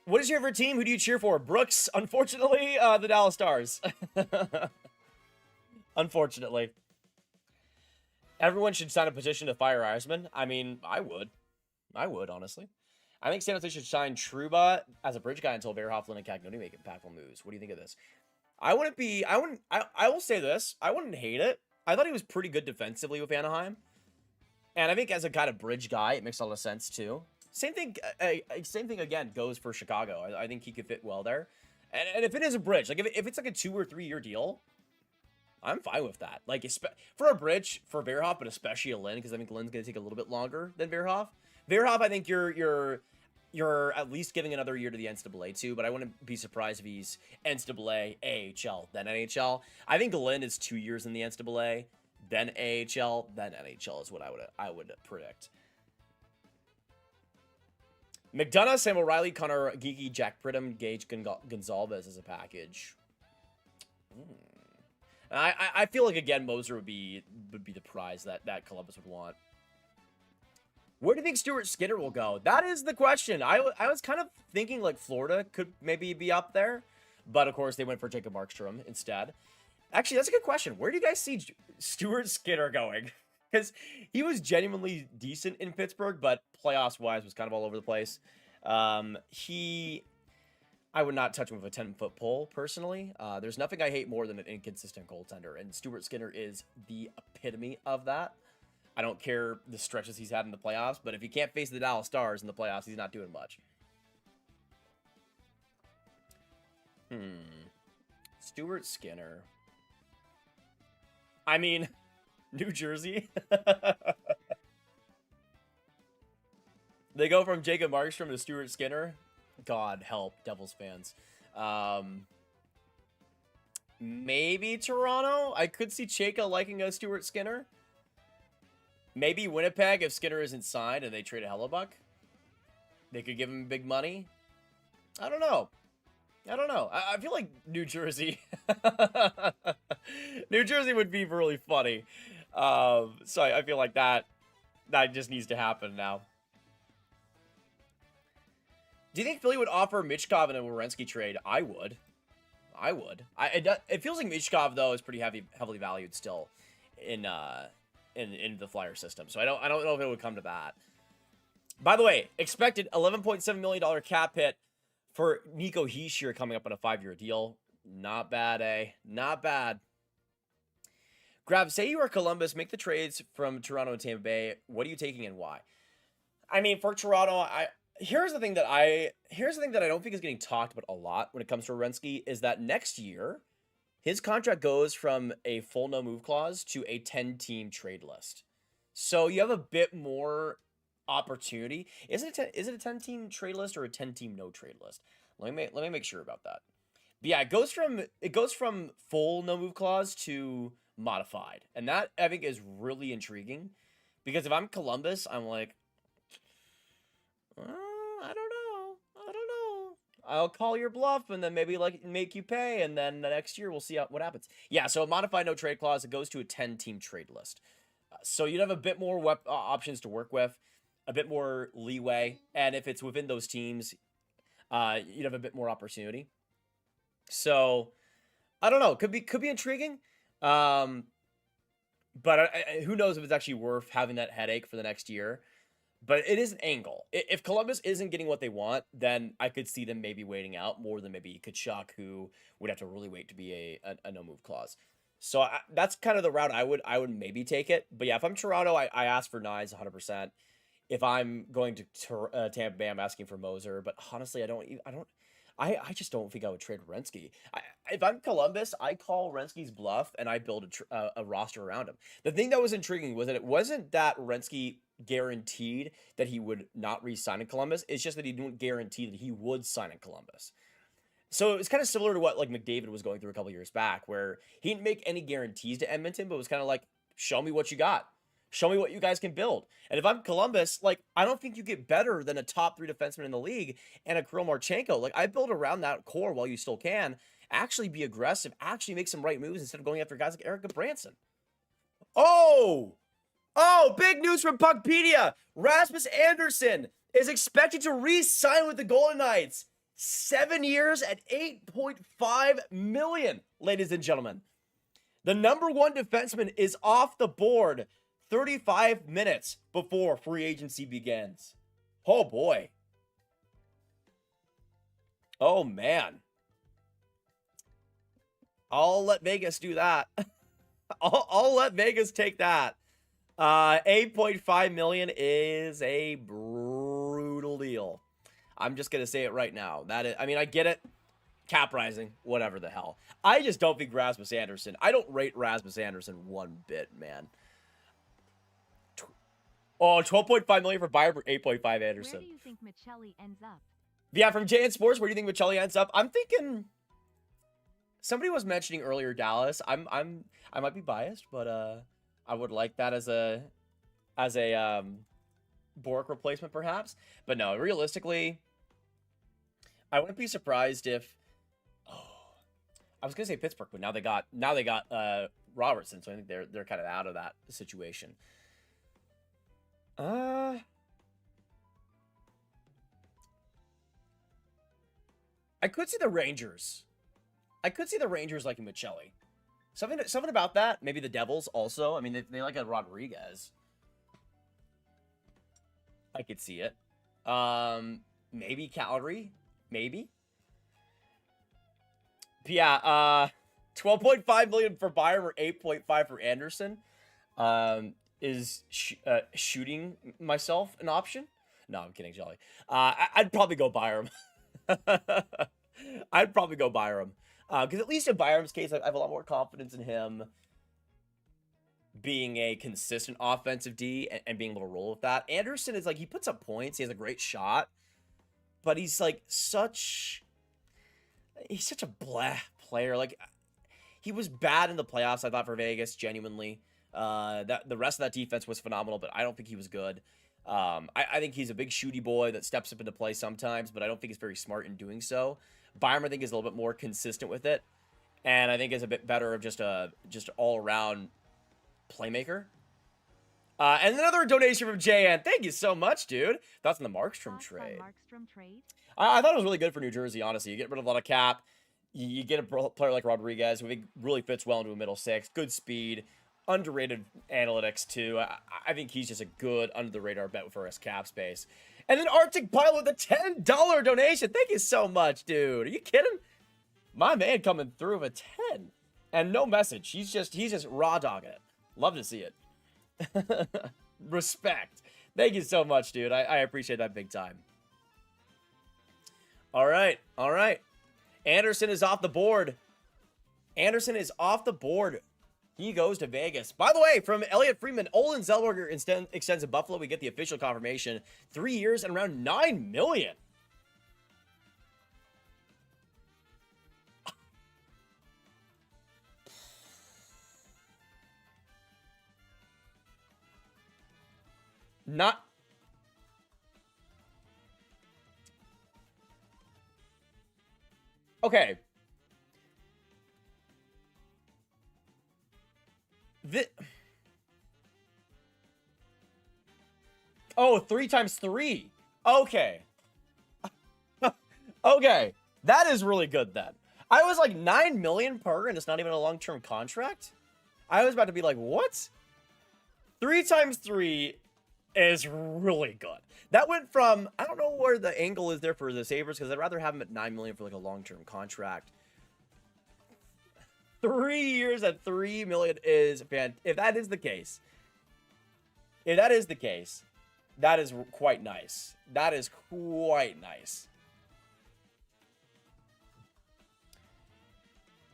What is your favorite team? Who do you cheer for? Brooks, unfortunately, the Dallas Stars. Unfortunately. Everyone should sign a petition to fire Eisman. I mean, I would, honestly. I think San Jose should sign Trouba as a bridge guy until Verhoff, Lynn, and Cagnoni make impactful moves. What do you think of this? I will say this. I wouldn't hate it. I thought he was pretty good defensively with Anaheim. And I think as a kind of bridge guy, it makes a lot of sense too. Same thing again goes for Chicago. I think he could fit well there. And if it is a bridge, like if it's like a 2 or 3 year deal, I'm fine with that. Like for a bridge for Verhoff, but especially a Lynn, because I think Lynn's going to take a little bit longer than Verhoff. Verhoff, I think you're at least giving another year to the NCAA too, but I wouldn't be surprised if he's NCAA, AHL, then NHL. I think Lynn is 2 years in the NCAA, then AHL, then NHL is what I would predict. McDonough, Sam O'Reilly, Connor Geeky, Jack Pridham, Gage Gonzalez as a package. I feel like again Moser would be the prize that Columbus would want. Where do you think Stuart Skinner will go? That is the question. I was kind of thinking like Florida could maybe be up there, but of course they went for Jacob Markstrom instead. Actually, that's a good question. Where do you guys see Stuart Skinner going? Because he was genuinely decent in Pittsburgh, but playoffs-wise was kind of all over the place. I would not touch him with a 10-foot pole, personally. There's nothing I hate more than an inconsistent goaltender, and Stuart Skinner is the epitome of that. I don't care the stretches he's had in the playoffs, but if he can't face the Dallas Stars in the playoffs, he's not doing much. Stuart Skinner. I mean, New Jersey. They go from Jacob Markstrom to Stuart Skinner. God help Devils fans. Maybe Toronto. I could see Chayka liking a Stuart Skinner. Maybe Winnipeg if Skinner isn't signed and they trade a Hellebuck. They could give him big money. I don't know. I feel like New Jersey. New Jersey would be really funny. So I feel like that just needs to happen now. Do you think Philly would offer Michkov in a Werenski trade? I would. It feels like Michkov though is pretty heavily valued still in the Flyer system. So I don't know if it would come to that. By the way, expected $11.7 million cap hit for Nico Hischier coming up on a 5-year deal. Not bad, eh? Not bad. Grav, say you are Columbus, make the trades from Toronto and Tampa Bay. What are you taking and why? I mean, for Toronto, here's the thing that I don't think is getting talked about a lot when it comes to Werenski is that next year his contract goes from a full no move clause to a 10-team trade list. So you have a bit more opportunity. Is it a 10-team trade list or a 10-team no trade list? Let me make sure about that. But yeah, it goes from full no move clause to modified. And that I think is really intriguing because if I'm Columbus, I'm like I don't know. I'll call your bluff and then maybe like make you pay, and then the next year we'll see what happens. Yeah, so a modified no trade clause, it goes to a 10-team trade list. So you'd have a bit more options to work with, a bit more leeway, and if it's within those teams, you'd have a bit more opportunity. So I don't know, could be intriguing. But who knows if it's actually worth having that headache for the next year. But it is an angle. If Columbus isn't getting what they want, then I could see them maybe waiting out more than maybe Tkachuk, who would have to really wait to be a no-move clause. So that's kind of the route I would maybe take it. But yeah, if I'm Toronto, I ask for Knies 100%. If I'm going to Tampa Bay, I'm asking for Moser. But honestly, I just don't think I would trade Werenski. If I'm Columbus, I call Werenski's bluff and I build a roster around him. The thing that was intriguing was that it wasn't that Werenski guaranteed that he would not re-sign in Columbus. It's just that he didn't guarantee that he would sign in Columbus. So it was kind of similar to what like McDavid was going through a couple years back, where he didn't make any guarantees to Edmonton, but it was kind of like, show me what you got. Show me what you guys can build. And if I'm Columbus, like, I don't think you get better than a top 3 defenseman in the league and a Kirill Marchenko. Like, I build around that core while you still can. actually be aggressive, actually make some right moves instead of going after guys like Eric Branson. Oh, big news from Puckpedia. Rasmus Andersson is expected to re-sign with the Golden Knights. 7 years at $8.5 million, ladies and gentlemen. The number one defenseman is off the board 35 minutes before free agency begins. Oh, boy. Oh, man. I'll let Vegas do that. I'll let Vegas take that. 8.5 million is a brutal deal. I'm just going to say it right now. That is, I mean, I get it. Cap rising, whatever the hell. I just don't think Rasmus Andersson. I don't rate Rasmus Andersson one bit, man. Oh, 12.5 million for Bayern for 8.5 Andersson. Where do you think Michelli ends up? Yeah, from JN Sports, where do you think Michelli ends up? I'm thinking somebody was mentioning earlier Dallas. I might be biased, but I would like that as a Bork replacement perhaps. But no, realistically, I wouldn't be surprised if I was gonna say Pittsburgh, but now they got Robertson, so I think they're kind of out of that situation. I could see the Rangers. I could see the Rangers liking Michelli. Something about that. Maybe the Devils also. I mean, they like a Rodriguez. I could see it. Maybe Calgary. Maybe. But yeah, 12.5 million for Bayern or 8.5 for Anderson. Is shooting myself an option? No, I'm kidding, Jolly. I'd probably go Byram. I'd probably go Byram. Because at least in Byram's case, I have a lot more confidence in him being a consistent offensive D and being able to roll with that. Anderson is like, he puts up points. He has a great shot. But he's like he's such a blah player. Like, he was bad in the playoffs, I thought, for Vegas, genuinely. The rest of that defense was phenomenal, but I don't think he was good. I think he's a big shooty boy that steps up into play sometimes, but I don't think he's very smart in doing so. Byram, I think, is a little bit more consistent with it, and I think is a bit better of just all-around playmaker. And another donation from JN. Thank you so much, dude. That's in the Markstrom trade. I thought it was really good for New Jersey, honestly. You get rid of a lot of cap. You get a player like Rodriguez, who I think really fits well into a middle six. Good speed. Underrated analytics, too. I think he's just a good, under-the-radar bet for his cap space. And then Arctic Pilot with a $10 donation. Thank you so much, dude. Are you kidding? My man coming through with a 10. And no message. He's just raw dogging it. Love to see it. Respect. Thank you so much, dude. I appreciate that big time. All right. Anderson is off the board. He goes to Vegas. By the way, from Elliot Freeman, Olin Zellweger extends in Buffalo. We get the official confirmation. 3 years and around $9 million. Not... Okay. Oh, 3 times 3. Okay. Okay. That is really good then. I was like 9 million per and it's not even a long-term contract. I was about to be like, what? 3 times 3 is really good. That went from, I don't know where the angle is there for the Sabres because I'd rather have him at 9 million for like a long-term contract. 3 years at $3 million is fantastic. If that is the case, that is quite nice. That is quite nice.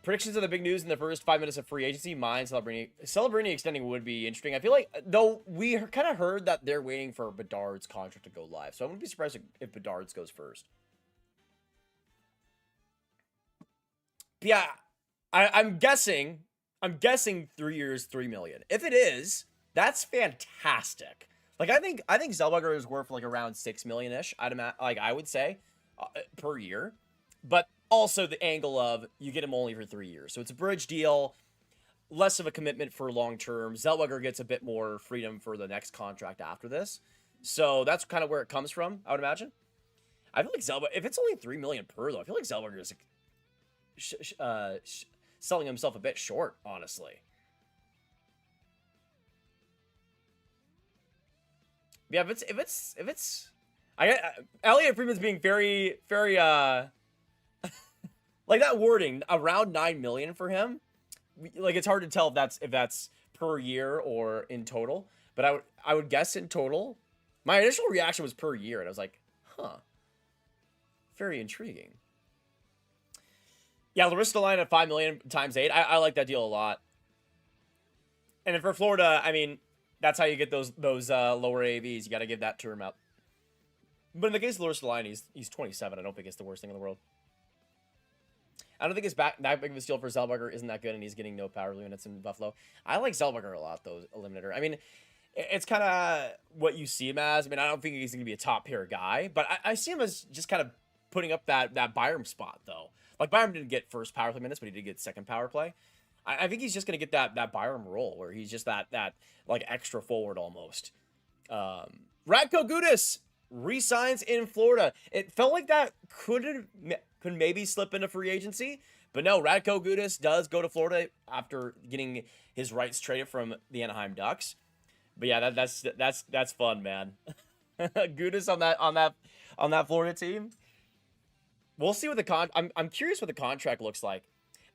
Predictions of the big news in the first 5 minutes of free agency. Mine, Celebrini extending would be interesting. I feel like, though, we kind of heard that they're waiting for Bedard's contract to go live. So I wouldn't be surprised if Bedard's goes first. But yeah. I'm guessing 3 years, $3 million. If it is, that's fantastic. Like I think Zellweger is worth like around $6 million-ish. I would say per year. But also the angle of you get him only for 3 years. So it's a bridge deal, less of a commitment for long term. Zellweger gets a bit more freedom for the next contract after this. So that's kind of where it comes from, I would imagine. I feel like Zellweger, if it's only $3 million per, though, I feel like Zellweger is selling himself a bit short, honestly. Yeah, if it's Elliot Friedman's being very like that wording around 9 million for him. Like it's hard to tell if that's per year or in total, but I would guess in total. My initial reaction was per year, and I was like, huh, very intriguing. Yeah, Larissa line at 5 million times 8. I like that deal a lot. And then for Florida, I mean, that's how you get those lower AVs. You got to give that term out. But in the case of Larissa line, he's 27. I don't think it's the worst thing in the world. I don't think it's that big of a steal for Zellweger. Isn't that good? And he's getting no power units in Buffalo. I like Zellweger a lot, though, Eliminator. I mean, it's kind of what you see him as. I mean, I don't think he's going to be a top pair guy, but I see him as just kind of putting up that Byram spot, though. Like, Byram didn't get first power play minutes, but he did get second power play. I think he's just going to get that Byram role where he's just that like extra forward almost. Radko Gudas re-signs in Florida. It felt like that could maybe slip into free agency, but no, Radko Gudas does go to Florida after getting his rights traded from the Anaheim Ducks. But yeah, that's fun, man. Gudas on that Florida team. We'll see what I'm curious what the contract looks like.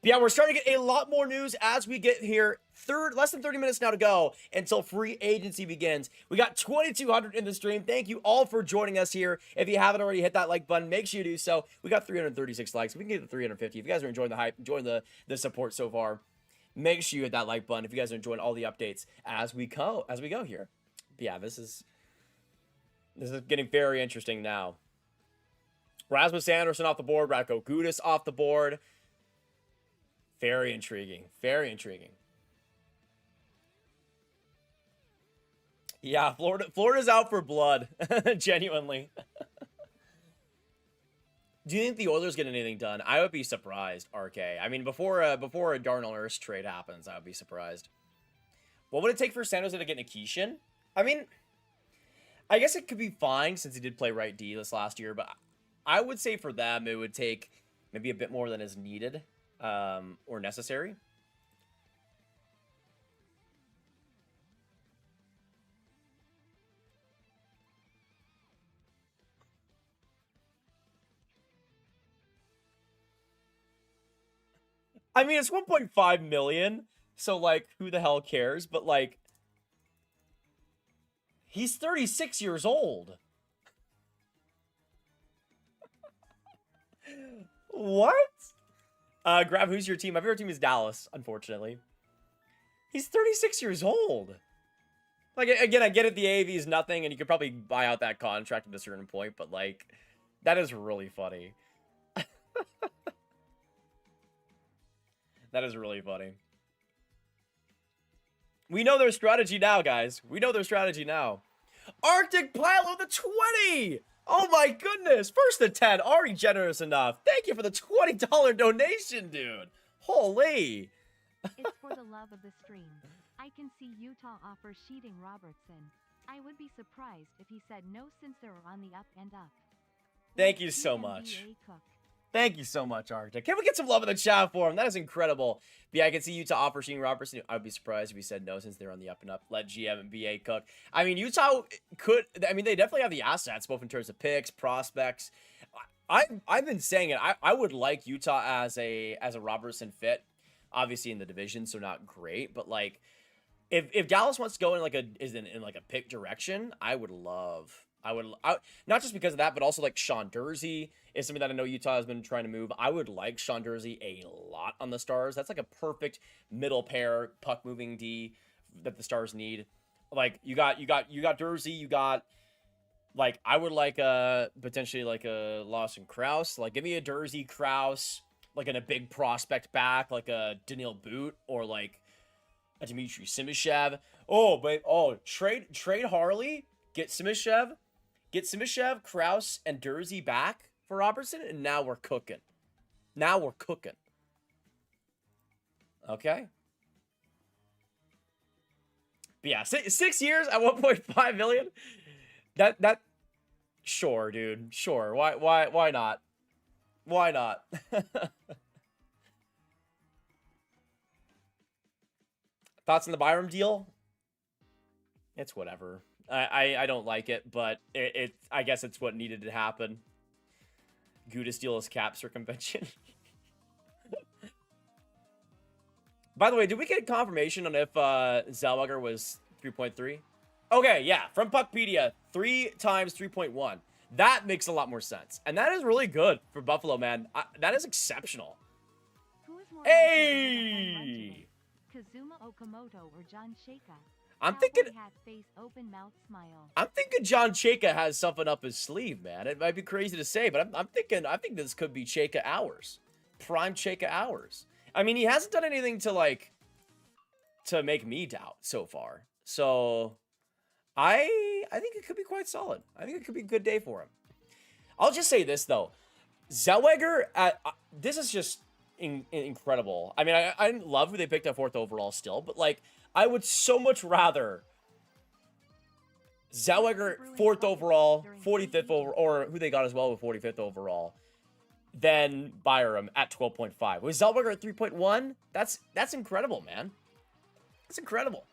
But yeah, we're starting to get a lot more news as we get here. Less than 30 minutes now to go until free agency begins. We got 2,200 in the stream. Thank you all for joining us here. If you haven't already hit that like button, make sure you do so. We got 336 likes. We can get to 350. If you guys are enjoying the hype, enjoying the support so far, make sure you hit that like button. If you guys are enjoying all the updates as we go here. But yeah, this is getting very interesting now. Rasmus Anderson off the board. Radko Gudas off the board. Very intriguing. Very intriguing. Yeah, Florida's out for blood. Genuinely. Do you think the Oilers get anything done? I would be surprised, RK. I mean, before a Darnell Nurse trade happens, I would be surprised. What would it take for San Jose to get Nikishin? I mean, I guess it could be fine since he did play right D this last year, but I would say for them it would take maybe a bit more than is needed. Or necessary. I mean, it's 1.5 million, so like, who the hell cares? But like, he's 36 years old. What? Grav, who's your team? My favorite team is Dallas, unfortunately. He's 36 years old. Like, again, I get it, the AAV is nothing, and you could probably buy out that contract at a certain point, but, like, that is really funny. That is really funny. We know their strategy now, guys. We know their strategy now. Arctic Pilot with a 20! Oh my goodness! First to 10, already generous enough. Thank you for the $20 donation, dude. Holy! It's for the love of the stream. I can see Utah offer Sheeting Robertson. I would be surprised if he said no since they're on the up and up. Thank you so much. Thank you so much, Arctic. Can we get some love in the chat for him? That is incredible. But yeah, I can see Utah offer Sheeting Robertson. I would be surprised if he said no since they're on the up and up. Let GM and BA cook. I mean, Utah could... I mean, they definitely have the assets, both in terms of picks, prospects. I've been saying it. I would like Utah as a Robertson fit. Obviously in the division, so not great. But, like, if Dallas wants to go in like a pick direction, I would love... not just because of that, but also like Sean Durzi is something that I know Utah has been trying to move. I would like Sean Durzi a lot on the Stars. That's like a perfect middle pair puck moving D that the Stars need. Like you got Durzi, you got like I would like potentially like a Lawson Krause. Like give me a Durzi Krause like in a big prospect back like a Daniil Boot or like a Dmitry Simishev. Trade Harley, get Simishev, Krause, and Durzi back for Robertson, and now we're cooking. Now we're cooking. Okay. But yeah, 6 years at 1.5 million. That sure, dude. Sure. Why not? Why not? Thoughts on the Byram deal? It's whatever. I don't like it, but I guess it's what needed to happen. Gghh steal his cap circumvention. By the way, did we get confirmation on if Zellweger was 3.3? Okay, yeah, from Puckpedia, 3 times 3.1. That makes a lot more sense. And that is really good for Buffalo, man. That is exceptional. Who is more Hey! Kazuma Okamoto or John Shaka? I'm thinking Hat, face, open mouth, smile. I'm thinking John Chayka has something up his sleeve, man. It might be crazy to say, but I think this could be Chayka hours. Prime Chayka hours. I mean, he hasn't done anything to make me doubt so far. So I think it could be quite solid. I think it could be a good day for him. I'll just say this though. Zellweger this is just incredible. I mean, I didn't love who they picked up 4th overall still, but like I would so much rather Zellweger 4th overall, 45th over, or who they got as well with 45th overall, than Byram at 12.5. With Zellweger at 3.1, that's incredible, man. That's incredible.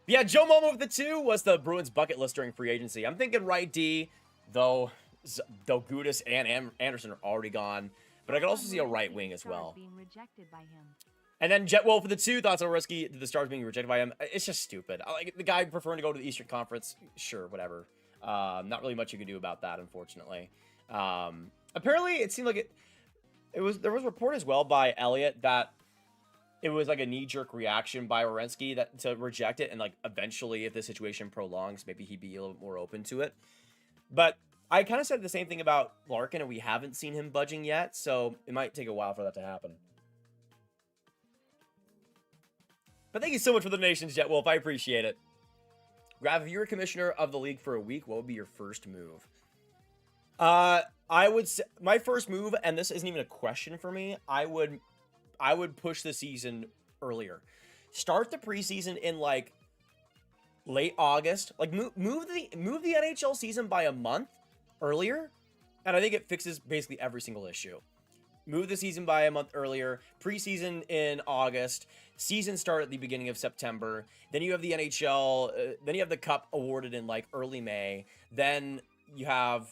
But yeah, Joe Momo with the 2 was the Bruins bucket list during free agency. I'm thinking right D, though Gudis and Anderson are already gone. But I could also see a right wing as well. And then Jet Wolf with the 2 thoughts on risky the Stars being rejected by him. It's just stupid. Like the guy preferring to go to the Eastern Conference. Sure, whatever. Not really much you can do about that, unfortunately. Apparently, it seemed like there was a report as well by Elliot that it was like a knee-jerk reaction by Werenski to reject it, and like eventually, if the situation prolongs, maybe he'd be a little bit more open to it. But I kind of said the same thing about Larkin, and we haven't seen him budging yet, so it might take a while for that to happen. But thank you so much for the donations, Jet Wolf. I appreciate it. Grav, if you were commissioner of the league for a week, what would be your first move? I would say my first move, and this isn't even a question for me, I would push the season earlier. Start the preseason in like late August. Like move the NHL season by a month earlier, and I think it fixes basically every single issue. Move the season by a month earlier, preseason in August, season start at the beginning of September, then you have the NHL, then you have the Cup awarded in like early May, then you'd have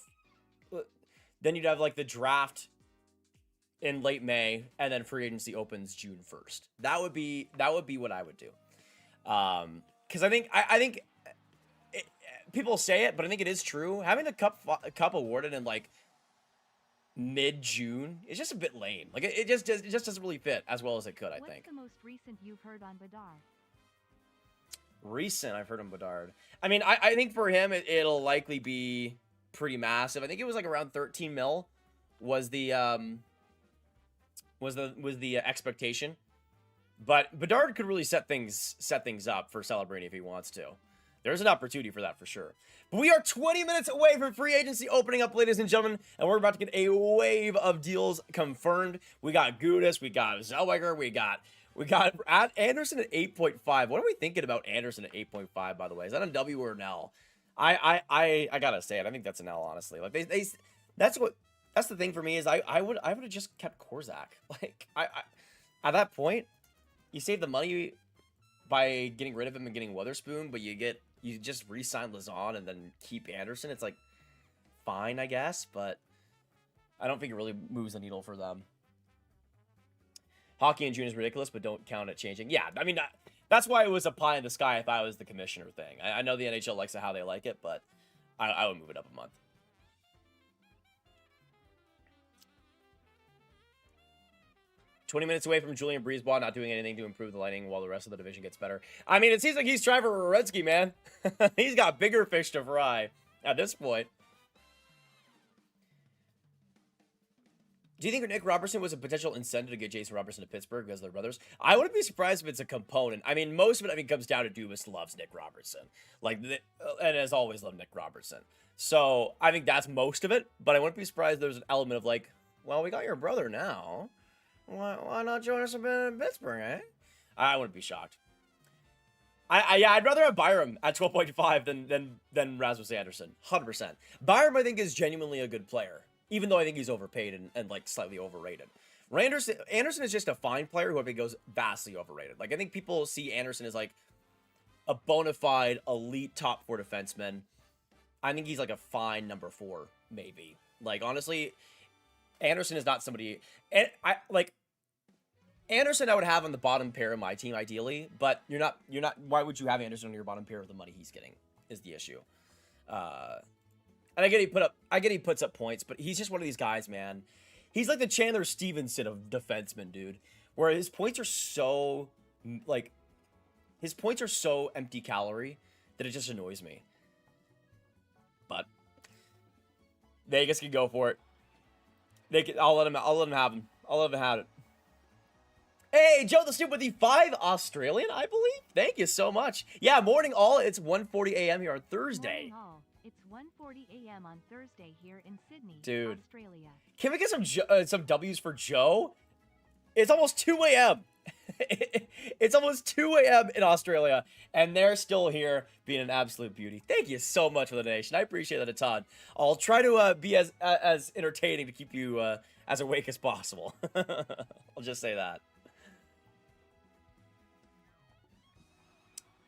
like the draft in late May, and then free agency opens June 1st. That would be what I would do. Because I think people say it, but I think it is true. Having the cup awarded in like mid-June is just a bit lame. Like it just doesn't really fit as well as it could. I think. What's the most recent you've heard on Bedard? Recent, I've heard on Bedard. I mean, I think for him it'll likely be pretty massive. I think it was like around 13 mil was the expectation. But Bedard could really set things up for Celebrini if he wants to. There's an opportunity for that for sure. But we are 20 minutes away from free agency opening up, ladies and gentlemen, and we're about to get a wave of deals confirmed. We got Gudis, we got Zellweger, we got Anderson at 8.5. What are we thinking about Anderson at 8.5, by the way? Is that a W or an L? I gotta say it. I think that's an L, honestly. Like that's the thing for me is I would have just kept Korczak. Like I at that point, you save the money by getting rid of him and getting Witherspoon, but you just re-sign Lazon and then keep Anderson. It's like fine, I guess, but I don't think it really moves the needle for them. Hockey in June is ridiculous, but don't count it changing. Yeah, I mean that's why it was a pie in the sky if I was the commissioner thing. I know the NHL likes it how they like it, but I would move it up a month. "20 minutes away from Julian Breezeball not doing anything to improve the lighting while the rest of the division gets better." I mean, it seems like he's trying for Werenski, man. He's got bigger fish to fry at this point. Do you think Nick Robertson was a potential incentive to get Jason Robertson to Pittsburgh because they're brothers? I wouldn't be surprised if it's a component. I mean, most of it, comes down to Dubas loves Nick Robertson. And has always loved Nick Robertson. So, I think that's most of it. But I wouldn't be surprised if there's an element of like, well, we got your brother now. Why not join us in Pittsburgh, eh? I wouldn't be shocked. Yeah, I'd rather have Byram at 12.5 than Rasmus Andersson. 100%. Byram, I think, is genuinely a good player, even though I think he's overpaid and like slightly overrated. Anderson is just a fine player who I think goes vastly overrated. Like, I think people see Anderson as like a bona fide elite top 4 defenseman. I think he's like a fine number 4, maybe. Like, honestly, Anderson is not somebody, and Anderson I would have on the bottom pair of my team ideally, but you're not, why would you have Anderson on your bottom pair with the money he's getting is the issue. And I get he puts up points, but he's just one of these guys, man. He's like the Chandler Stevenson of defensemen, dude, where his points are so, like, his points are so empty calorie that it just annoys me. But Vegas can go for it. I'll let him have him. I'll let him have it. Hey, Joe the Snoop with the 5 Australian, I believe. Thank you so much. Yeah, morning all. It's 1:40 a.m. here on Thursday. Morning all. It's 1:40 a.m. on Thursday here in Sydney, Dude. Australia. Can we get some W's for Joe? It's almost 2 a.m. It's almost 2 a.m. in Australia, and they're still here being an absolute beauty. Thank you so much for the donation. I appreciate that a ton. I'll try to be as entertaining to keep you as awake as possible. I'll just say that.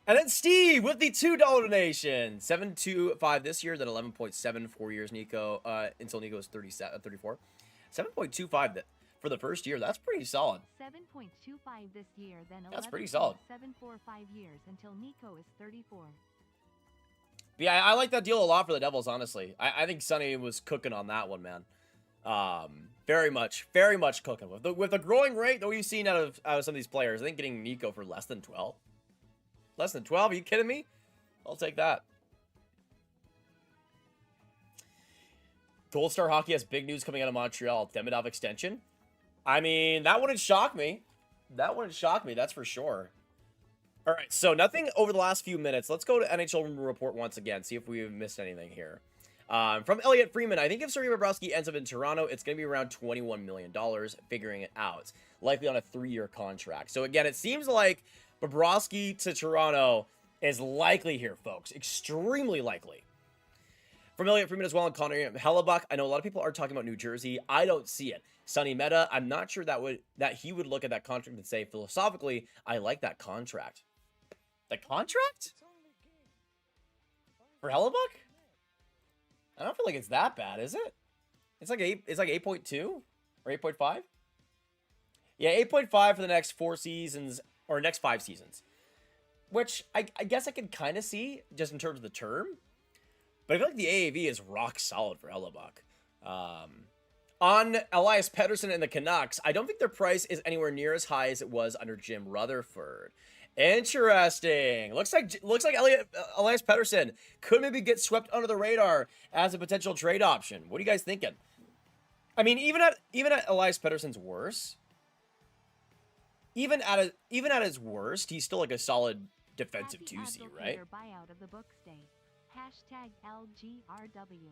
And then Steve with the $2 donation. 7.25 this year, then 11.7 4 years, Nico, until Nico is 34. 7.25 for the first year. That's pretty solid. 7.25 this year, then 11. That's pretty solid. 7.45 years until Nico is 34. But yeah, I like that deal a lot for the Devils, honestly. I think Sonny was cooking on that one, man. Very much cooking. With the growing rate that we've seen out of some of these players, I think getting Nico for less than 12. Less than 12? Are you kidding me? I'll take that. Gold Star Hockey has big news coming out of Montreal. Demidov extension. I mean, that wouldn't shock me. That wouldn't shock me, that's for sure. All right, so nothing over the last few minutes. Let's go to NHL Report once again, see if we've missed anything here. From Elliot Freeman, I think if Sergei Bobrovsky ends up in Toronto, it's going to be around $21 million, figuring it out. Likely on a 3-year contract. So again, it seems like Bobrovsky to Toronto is likely here, folks. Extremely likely. From Elliot Freeman as well and Connor Hellebuck, I know a lot of people are talking about New Jersey. I don't see it. Sonny Meta, I'm not sure that he would look at that contract and say, philosophically, I like that contract. The contract? For Hellebuck? I don't feel like it's that bad, is it? It's like 8.2 or 8.5? Yeah, 8.5 for the next 4 seasons or next 5 seasons. Which I guess I can kind of see just in terms of the term. But I feel like the AAV is rock solid for Hellebuck. On Elias Pettersson and the Canucks, I don't think their price is anywhere near as high as it was under Jim Rutherford. Interesting. Looks like Elias Pettersson could maybe get swept under the radar as a potential trade option. What are you guys thinking? I mean, even at Elias Pettersson's worst, even at his worst, he's still like a solid defensive 2C, right? Buyout of the books day. #LGRW.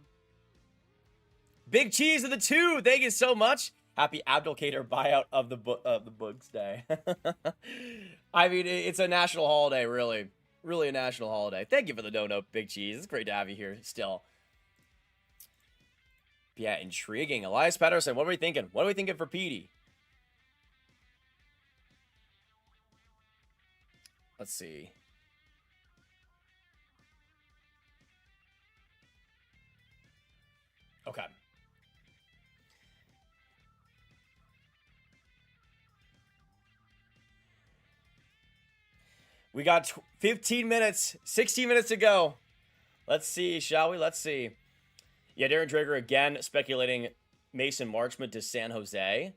Big cheese of the 2. Thank you so much. Happy Abdulkader buyout of the books day. I mean, it's a national holiday, really. Really a national holiday. Thank you for the dono, Big Cheese. It's great to have you here still. But yeah, intriguing. Elias Pettersson, what are we thinking? What are we thinking for Petey? Let's see. Okay. We got 15 minutes, 16 minutes to go. Let's see, shall we? Let's see. Yeah, Darren Drager again speculating Mason Marchment to San Jose.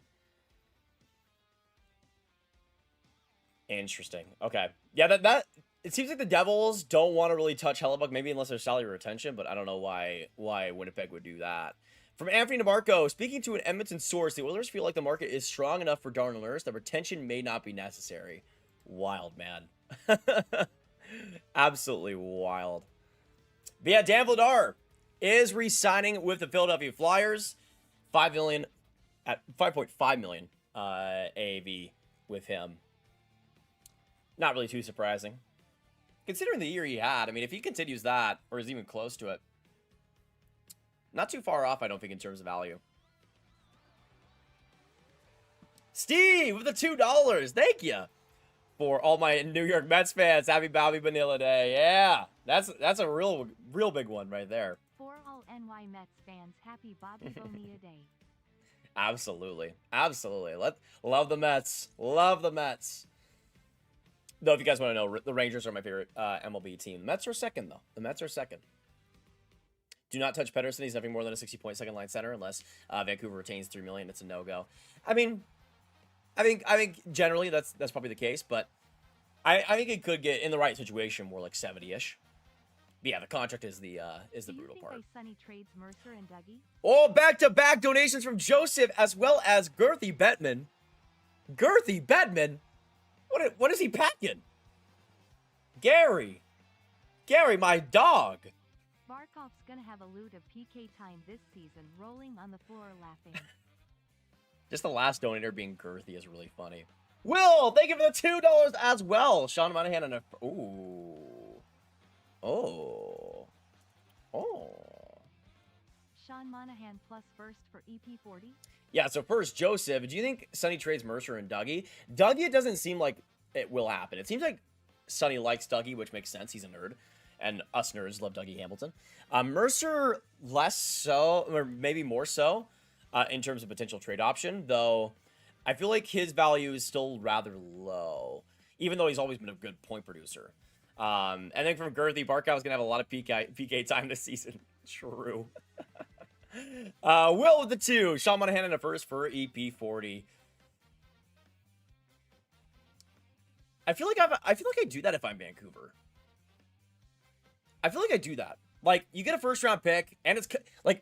Interesting. Okay. Yeah, that it seems like the Devils don't want to really touch Hellebuck, maybe unless there's salary retention, but I don't know why Winnipeg would do that. From Anthony DeMarco, speaking to an Edmonton source, the Oilers feel like the market is strong enough for Darnell Nurse that retention may not be necessary. Wild, man. Absolutely wild. But yeah, Dan Vladar is re-signing with the Philadelphia Flyers. $5 million at $5.5 million AAV with him. Not really too surprising. Considering the year he had, I mean, if he continues that, or is even close to it, not too far off, I don't think, in terms of value. Steve with the $2. Thank you. For all my New York Mets fans, happy Bobby Vanilla Day. Yeah, that's a real big one right there. For all NY Mets fans, happy Bobby Bonilla Day. Absolutely. Absolutely. Love the Mets. Love the Mets. Though, if you guys want to know, the Rangers are my favorite MLB team. The Mets are second, though. The Mets are second. Do not touch Pettersson. He's nothing more than a 60-point second-line center unless Vancouver retains $3 million. It's a no-go. I mean, I think generally that's probably the case, but I think it could get, in the right situation, more like 70-ish. Yeah, the contract is the brutal part. Sunny trades Mercer and Dougie? Oh, back-to-back donations from Joseph as well as Gghh Bettman. Gghh Bettman? What is he packing? Gary, my dog. Barkov's gonna have a loot of PK time this season, rolling on the floor laughing. Just the last donator being girthy is really funny. Will, thank you for the $2 as well. Sean Monahan and a... Ooh. Oh. Sean Monahan plus first for EP40? Yeah, so first, Joseph, do you think Sonny trades Mercer and Dougie? Dougie, it doesn't seem like it will happen. It seems like Sonny likes Dougie, which makes sense. He's a nerd. And us nerds love Dougie Hamilton. Mercer, less so, or maybe more so, in terms of potential trade option, though I feel like his value is still rather low, even though he's always been a good point producer. And then from Girthy, Barkow's going to have a lot of PK time this season. True. Will with the 2. Sean Monahan in a first for EP40. I feel like I do that if I'm Vancouver. I feel like I do that. Like, you get a first-round pick, and it's like,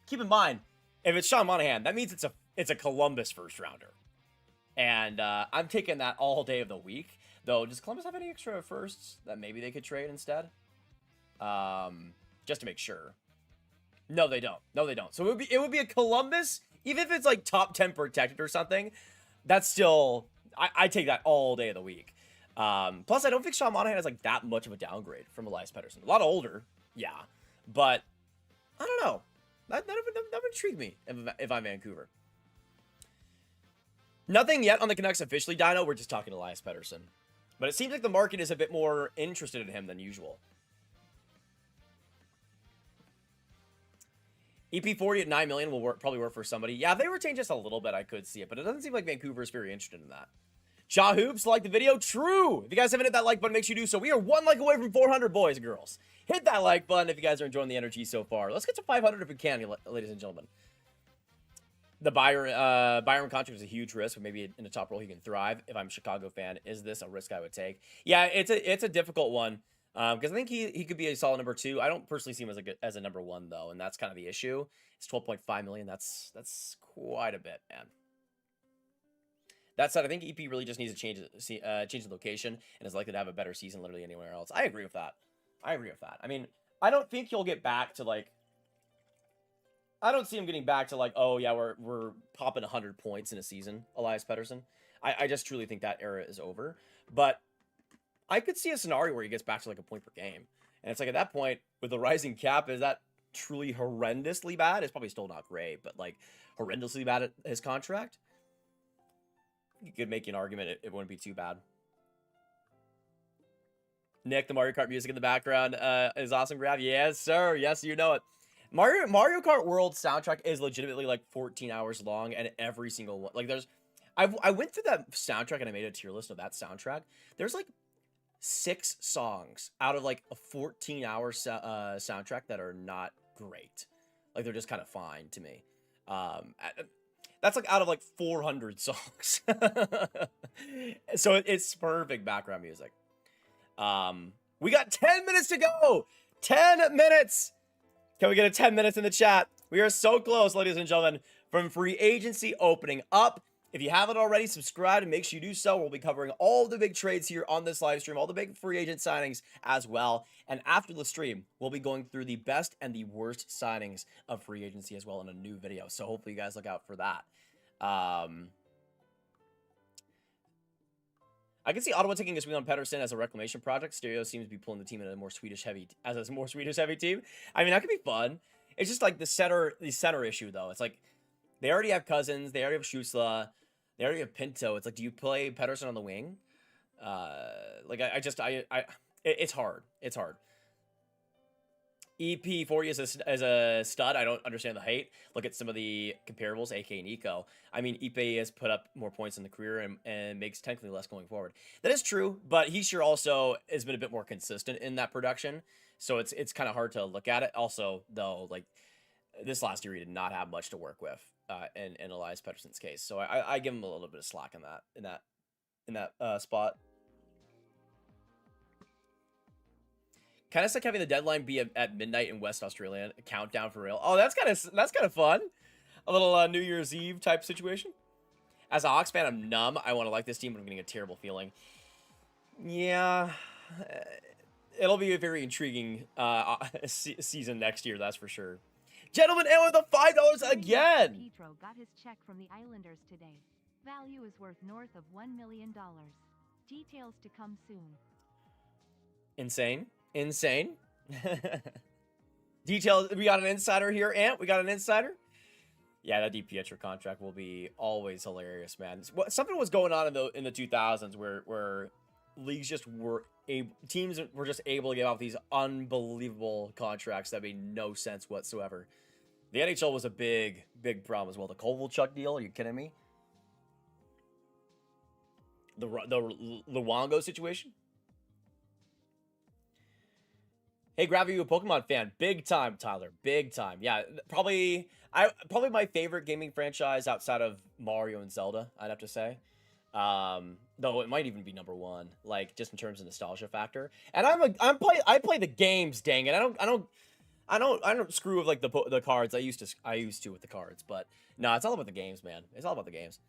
keep in mind, if it's Sean Monahan, that means it's a Columbus first-rounder, and I'm taking that all day of the week. Though, does Columbus have any extra firsts that maybe they could trade instead? Just to make sure. No, they don't. No, they don't. So it would be a Columbus, even if it's like top 10 protected or something. That's still, I take that all day of the week. Plus, I don't think Sean Monahan has like that much of a downgrade from Elias Pettersson. A lot older, yeah, but I don't know. That would intrigue me if I'm Vancouver. Nothing yet on the Canucks officially, Dino. We're just talking Elias Pettersson. But it seems like the market is a bit more interested in him than usual. EP40 at $9 million will probably work for somebody. Yeah, if they retain just a little bit, I could see it. But it doesn't seem like Vancouver is very interested in that. Jaw Hoops, like the video. True. If you guys haven't hit that like button, make sure you do so. We are 1 like away from 400, boys and girls. Hit that like button if you guys are enjoying the energy so far. Let's get to 500 if we can, ladies and gentlemen. The Byron contract is a huge risk, but maybe in a top role he can thrive. If I'm a Chicago fan, is this a risk I would take? Yeah, it's a difficult one because I think he could be a solid number 2. I don't personally see him as a number 1 though, and that's kind of the issue. It's 12.5 million. That's quite a bit, man. That said, I think EP really just needs to change the location and is likely to have a better season literally anywhere else. I agree with that. I mean, I don't think he'll get back to like. I don't see him getting back to like, oh yeah, we're popping 100 points in a season, Elias Pettersson. I just truly think that era is over. But I could see a scenario where he gets back to like a point per game. And it's like at that point, with the rising cap, is that truly horrendously bad? It's probably still not great, but like horrendously bad at his contract. You could make an argument it wouldn't be too bad. Nick, the Mario Kart music in the background is awesome, Grav. Yes, sir. Yes, you know it. Mario Kart World soundtrack is legitimately like 14 hours long, and every single one, like I went through that soundtrack and I made a tier list of that soundtrack. There's like 6 songs out of like a 14-hour soundtrack that are not great. Like they're just kind of fine to me. That's like out of like 400 songs. So it's perfect background music. We got 10 minutes to go. 10 minutes. Can we get a 10 minutes in the chat? We are so close, ladies and gentlemen, from free agency opening up. If you haven't already, subscribe and make sure you do so. We'll be covering all the big trades here on this live stream, all the big free agent signings as well. And after the stream, we'll be going through the best and the worst signings of free agency as well in a new video. So hopefully you guys look out for that. I can see Ottawa taking a swing on Pettersson as a reclamation project. Stereo seems to be pulling the team in a more Swedish heavy team. I mean, that could be fun. It's just like the center issue though. It's like they already have Cousins, they already have Schusla, they already have Pinto. It's like, do you play Pettersson on the wing? Like it's hard. It's hard. EP40 as a stud. I don't understand the hate. Look at some of the comparables, aka Nico. I mean, EP has put up more points in the career and makes technically less going forward. That is true, but he sure also has been a bit more consistent in that production. So it's kind of hard to look at it. Also, though, like this last year, he did not have much to work with in Elias Pettersson's case. So I give him a little bit of slack in that spot. Kind of like having the deadline be at midnight in West Australia, a countdown for real. Oh, that's kind of fun. A little New Year's Eve type situation. As a Hawks fan, I'm numb. I want to like this team, but I'm getting a terrible feeling. Yeah, it'll be a very intriguing season next year, that's for sure. Gentlemen, and with the $5 again. Petro got his check from the Islanders today. Value is worth north of $1 million. Details to come soon. Insane. Details. We got an insider here, Ant. We got an insider. Yeah, that DiPietro contract will be always hilarious, man. Something was going on in the 2000s where leagues just teams were just able to give out these unbelievable contracts that made no sense whatsoever. The NHL was a big problem as well. The Kovalchuk deal. Are you kidding me? The Luongo situation. Hey, Grav, you a Pokemon fan? Big time, Tyler. Big time. Yeah, probably my favorite gaming franchise outside of Mario and Zelda, I'd have to say. Though it might even be number one, like just in terms of nostalgia factor. And I play the games, dang it. I don't screw with like the cards. I used to with the cards, but no, it's all about the games, man. It's all about the games.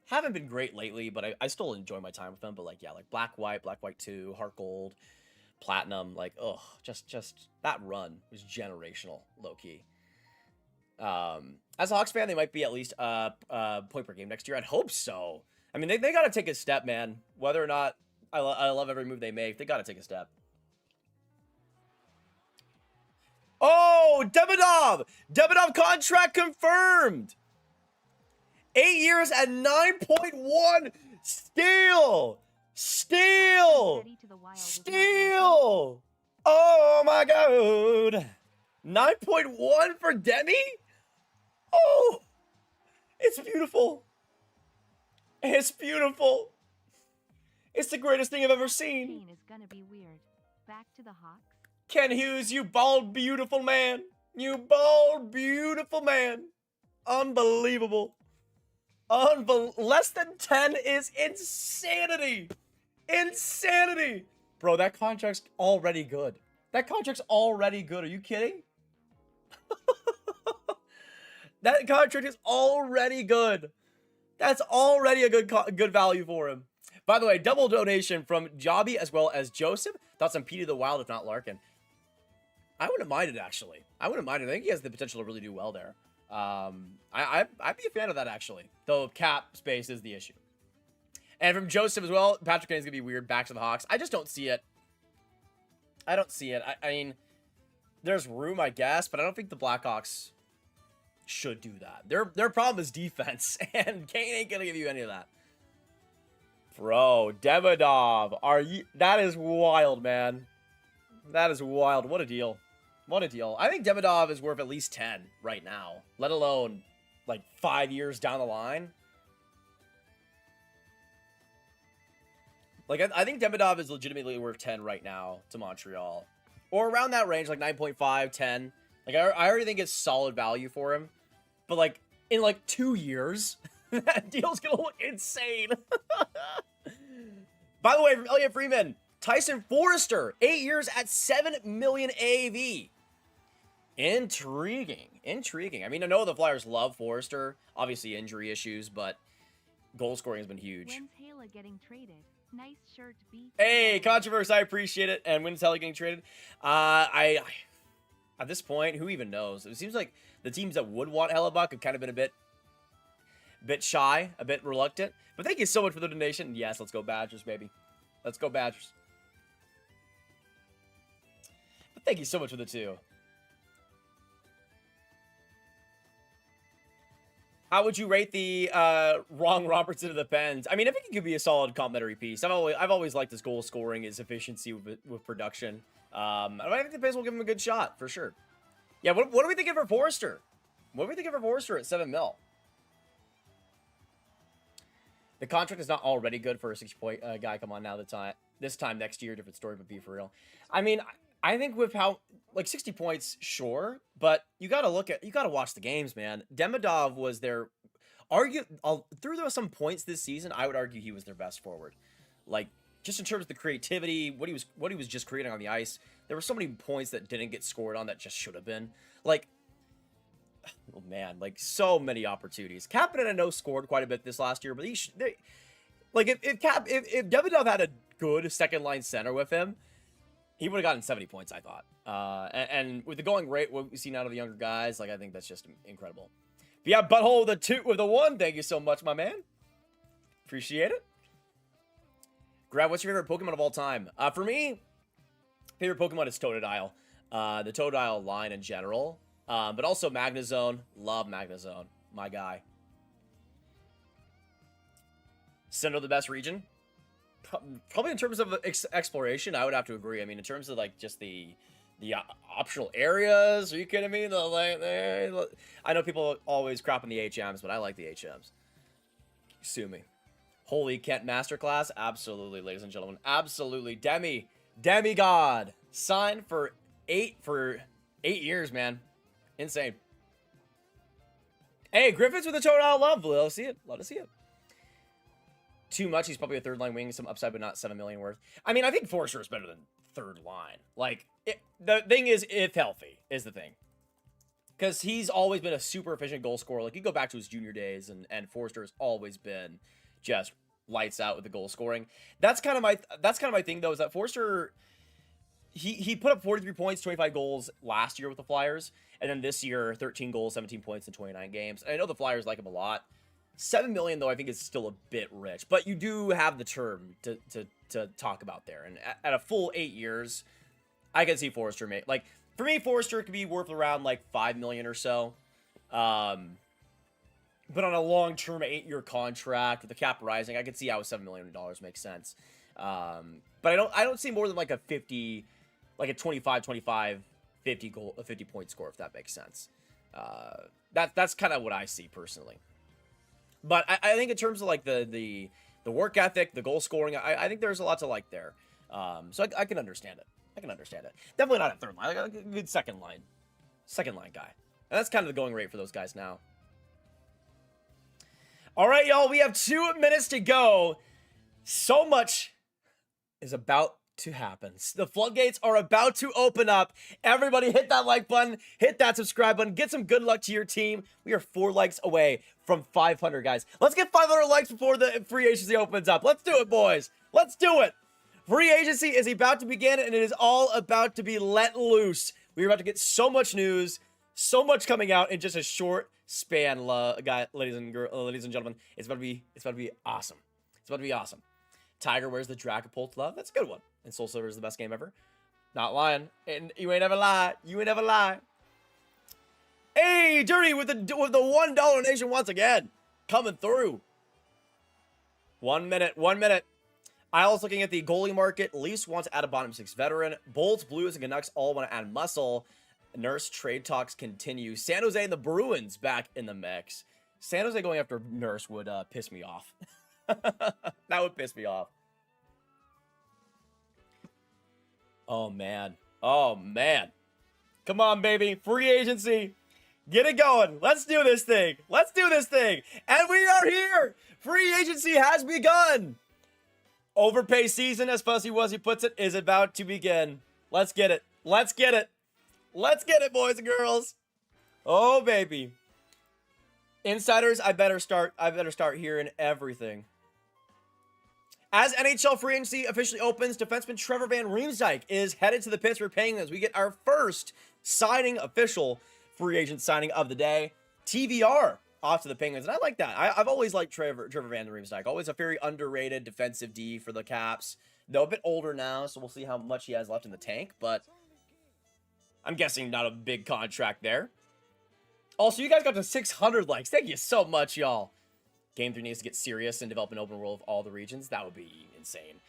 Haven't been great lately, but I still enjoy my time with them. But like, yeah, like Black White 2, Heart Gold, Platinum, like, just that run was generational, low-key. As a Hawks fan, they might be at least point per game next year. I'd hope so. I mean, they got to take a step, man. Whether or not I love every move they make, they got to take a step. Oh, Demidov contract confirmed. 8 years at 9.1. Steal! Oh my god! 9.1 for Demi? Oh! It's beautiful. It's beautiful. It's the greatest thing I've ever seen. Is gonna be weird. Back to the Hawks. Ken Hughes, you bald, beautiful man. You bald, beautiful man. Unbelievable. Less than 10 is insanity. Insanity. Bro, that contract's already good. That contract's already good. Are you kidding? That contract is already good. That's already a good value for him. By the way, double donation from Jobby as well as Joseph. Thoughts on Petey the Wild, if not Larkin. I wouldn't mind it, actually. I wouldn't mind it. I think he has the potential to really do well there. I'd be a fan of that, actually. Though cap space is the issue. And from Joseph as well, Patrick Kane's going to be weird back to the Hawks. I just don't see it. I don't see it. I mean, there's room, I guess, but I don't think the Blackhawks should do that. Their problem is defense, and Kane ain't going to give you any of that. Bro, Demidov, that is wild, man. That is wild. What a deal. What a deal. I think Demidov is worth at least 10 right now, let alone like 5 years down the line. Like, I think Demidov is legitimately worth 10 right now to Montreal. Or around that range, like 9.5, 10. Like, I already think it's solid value for him. But, like, in, like, 2 years, that deal's gonna look insane. By the way, from Elliot Freeman, Tyson Forrester, 8 years at 7 million AAV. Intriguing. Intriguing. I mean, I know the Flyers love Forrester. Obviously, injury issues, but goal scoring has been huge. When's Hala getting traded? Nice shirt, B. Hey, Controversy, I appreciate it. And when's Hala getting traded? At this point, who even knows? It seems like the teams that would want Hellebuck have kind of been a bit a bit shy, a bit reluctant. But thank you so much for the donation. Yes, let's go Badgers, baby. Let's go Badgers. But thank you so much for the 2. How would you rate the Wrong Robertson of the Pens? I mean, I think it could be a solid complimentary piece. I've always liked his goal scoring, his efficiency with production. I think the Pens will give him a good shot for sure. Yeah, what do we think of for Forrester? What do we think of for Forrester at 7 mil? The contract is not already good for a 60-point guy. Come on now, this time next year, different story, but be for real. I mean, I think with how, like, 60 points, sure, but you got to watch the games, man. Demidov was their, through some points this season, I would argue he was their best forward. Like, just in terms of the creativity, what he was just creating on the ice, there were so many points that didn't get scored on that just should have been. Like, oh man, like, so many opportunities. Caplan, I know, scored quite a bit this last year, but if Demidov had a good second line center with him, he would have gotten 70 points, I thought. And with the going rate, what we've seen out of the younger guys, like, I think that's just incredible. But yeah, butthole with the 2 with the 1. Thank you so much, my man. Appreciate it. Grav, what's your favorite Pokemon of all time? For me, favorite Pokemon is Totodile. The Totodile line in general. But also Magnezone. Love Magnezone. My guy. Sinnoh the best region? Probably in terms of exploration, I would have to agree. I mean, in terms of, like, just the optional areas, are you kidding me? I know people always crap on the HMs, but I like the HMs. Sue me. Holy Kent Masterclass? Absolutely, ladies and gentlemen. Absolutely. Demigod. Signed for 8 years, man. Insane. Hey, Griffiths with a Totodile love. Love to see it. Love to see it. Too much. He's probably a third line wing, some upside, but not 7 million worth. I mean, I think Forrester is better than third line. Like, the thing is, if healthy, is the thing. Because he's always been a super efficient goal scorer. Like, you go back to his junior days, and Forrester has always been just lights out with the goal scoring. That's kind of my thing, though, is that Forrester, he put up 43 points, 25 goals last year with the Flyers, and then this year, 13 goals, 17 points in 29 games. And I know the Flyers like him a lot. 7 million, though, I think is still a bit rich, but you do have the term to talk about there. And at a full 8 years, I can see Forrester like, for me, Forrester could be worth around like 5 million or so. But on a long-term 8-year contract with the cap rising, I could see how $7 million makes sense. But I don't see more than like a 50, like a 25, 50 point score, if that makes sense. That's kind of what I see personally. But I think in terms of like the work ethic, the goal scoring, I think there's a lot to like there. So I can understand it. Definitely not a third line, like a good second line guy. And that's kind of the going rate for those guys now. All right, y'all, we have 2 minutes to go. So much is about to happen. The floodgates are about to open up. Everybody hit that like button, hit that subscribe button, get some good luck to your team. We are 4 likes away from 500, guys. Let's get 500 likes before the free agency opens up. Let's do it, boys. Let's do it. Free agency is about to begin, and it is all about to be let loose. We're about to get so much news, so much coming out in just a short span, ladies and gentlemen. It's about to be awesome. It's about to be awesome. Tiger wears the Dragapult glove. That's a good one. And Soul Silver is the best game ever. Not lying. And you ain't ever lie. You ain't ever lie. Hey, Dirty with the $1 donation once again. Coming through. 1 minute. 1 minute. Isles looking at the goalie market. Leafs want to add a bottom 6 veteran. Bolts, Blues, and Canucks all want to add muscle. Nurse trade talks continue. San Jose and the Bruins back in the mix. San Jose going after Nurse would piss me off. That would piss me off. Oh, man. Oh, man. Come on, baby. Free agency. Get it going. Let's do this thing. Let's do this thing. And we are here. Free agency has begun. Overpay season, as Fuzzy Wuzzy puts it, is about to begin. Let's get it. Let's get it. Let's get it, boys and girls. Oh, baby. Insiders, I better start hearing everything. As NHL Free Agency officially opens, defenseman Trevor Van Riemsdyk is headed to the Pittsburgh Penguins. We get our first official free agent signing of the day. TVR off to the Penguins, and I like that. I've always liked Trevor Van Der Riemsdyk. Always a very underrated defensive D for the Caps. Though a bit older now, so we'll see how much he has left in the tank, but I'm guessing not a big contract there. Also, you guys got to 600 likes. Thank you so much, y'all. Game 3 needs to get serious and develop an open world of all the regions. That would be insane.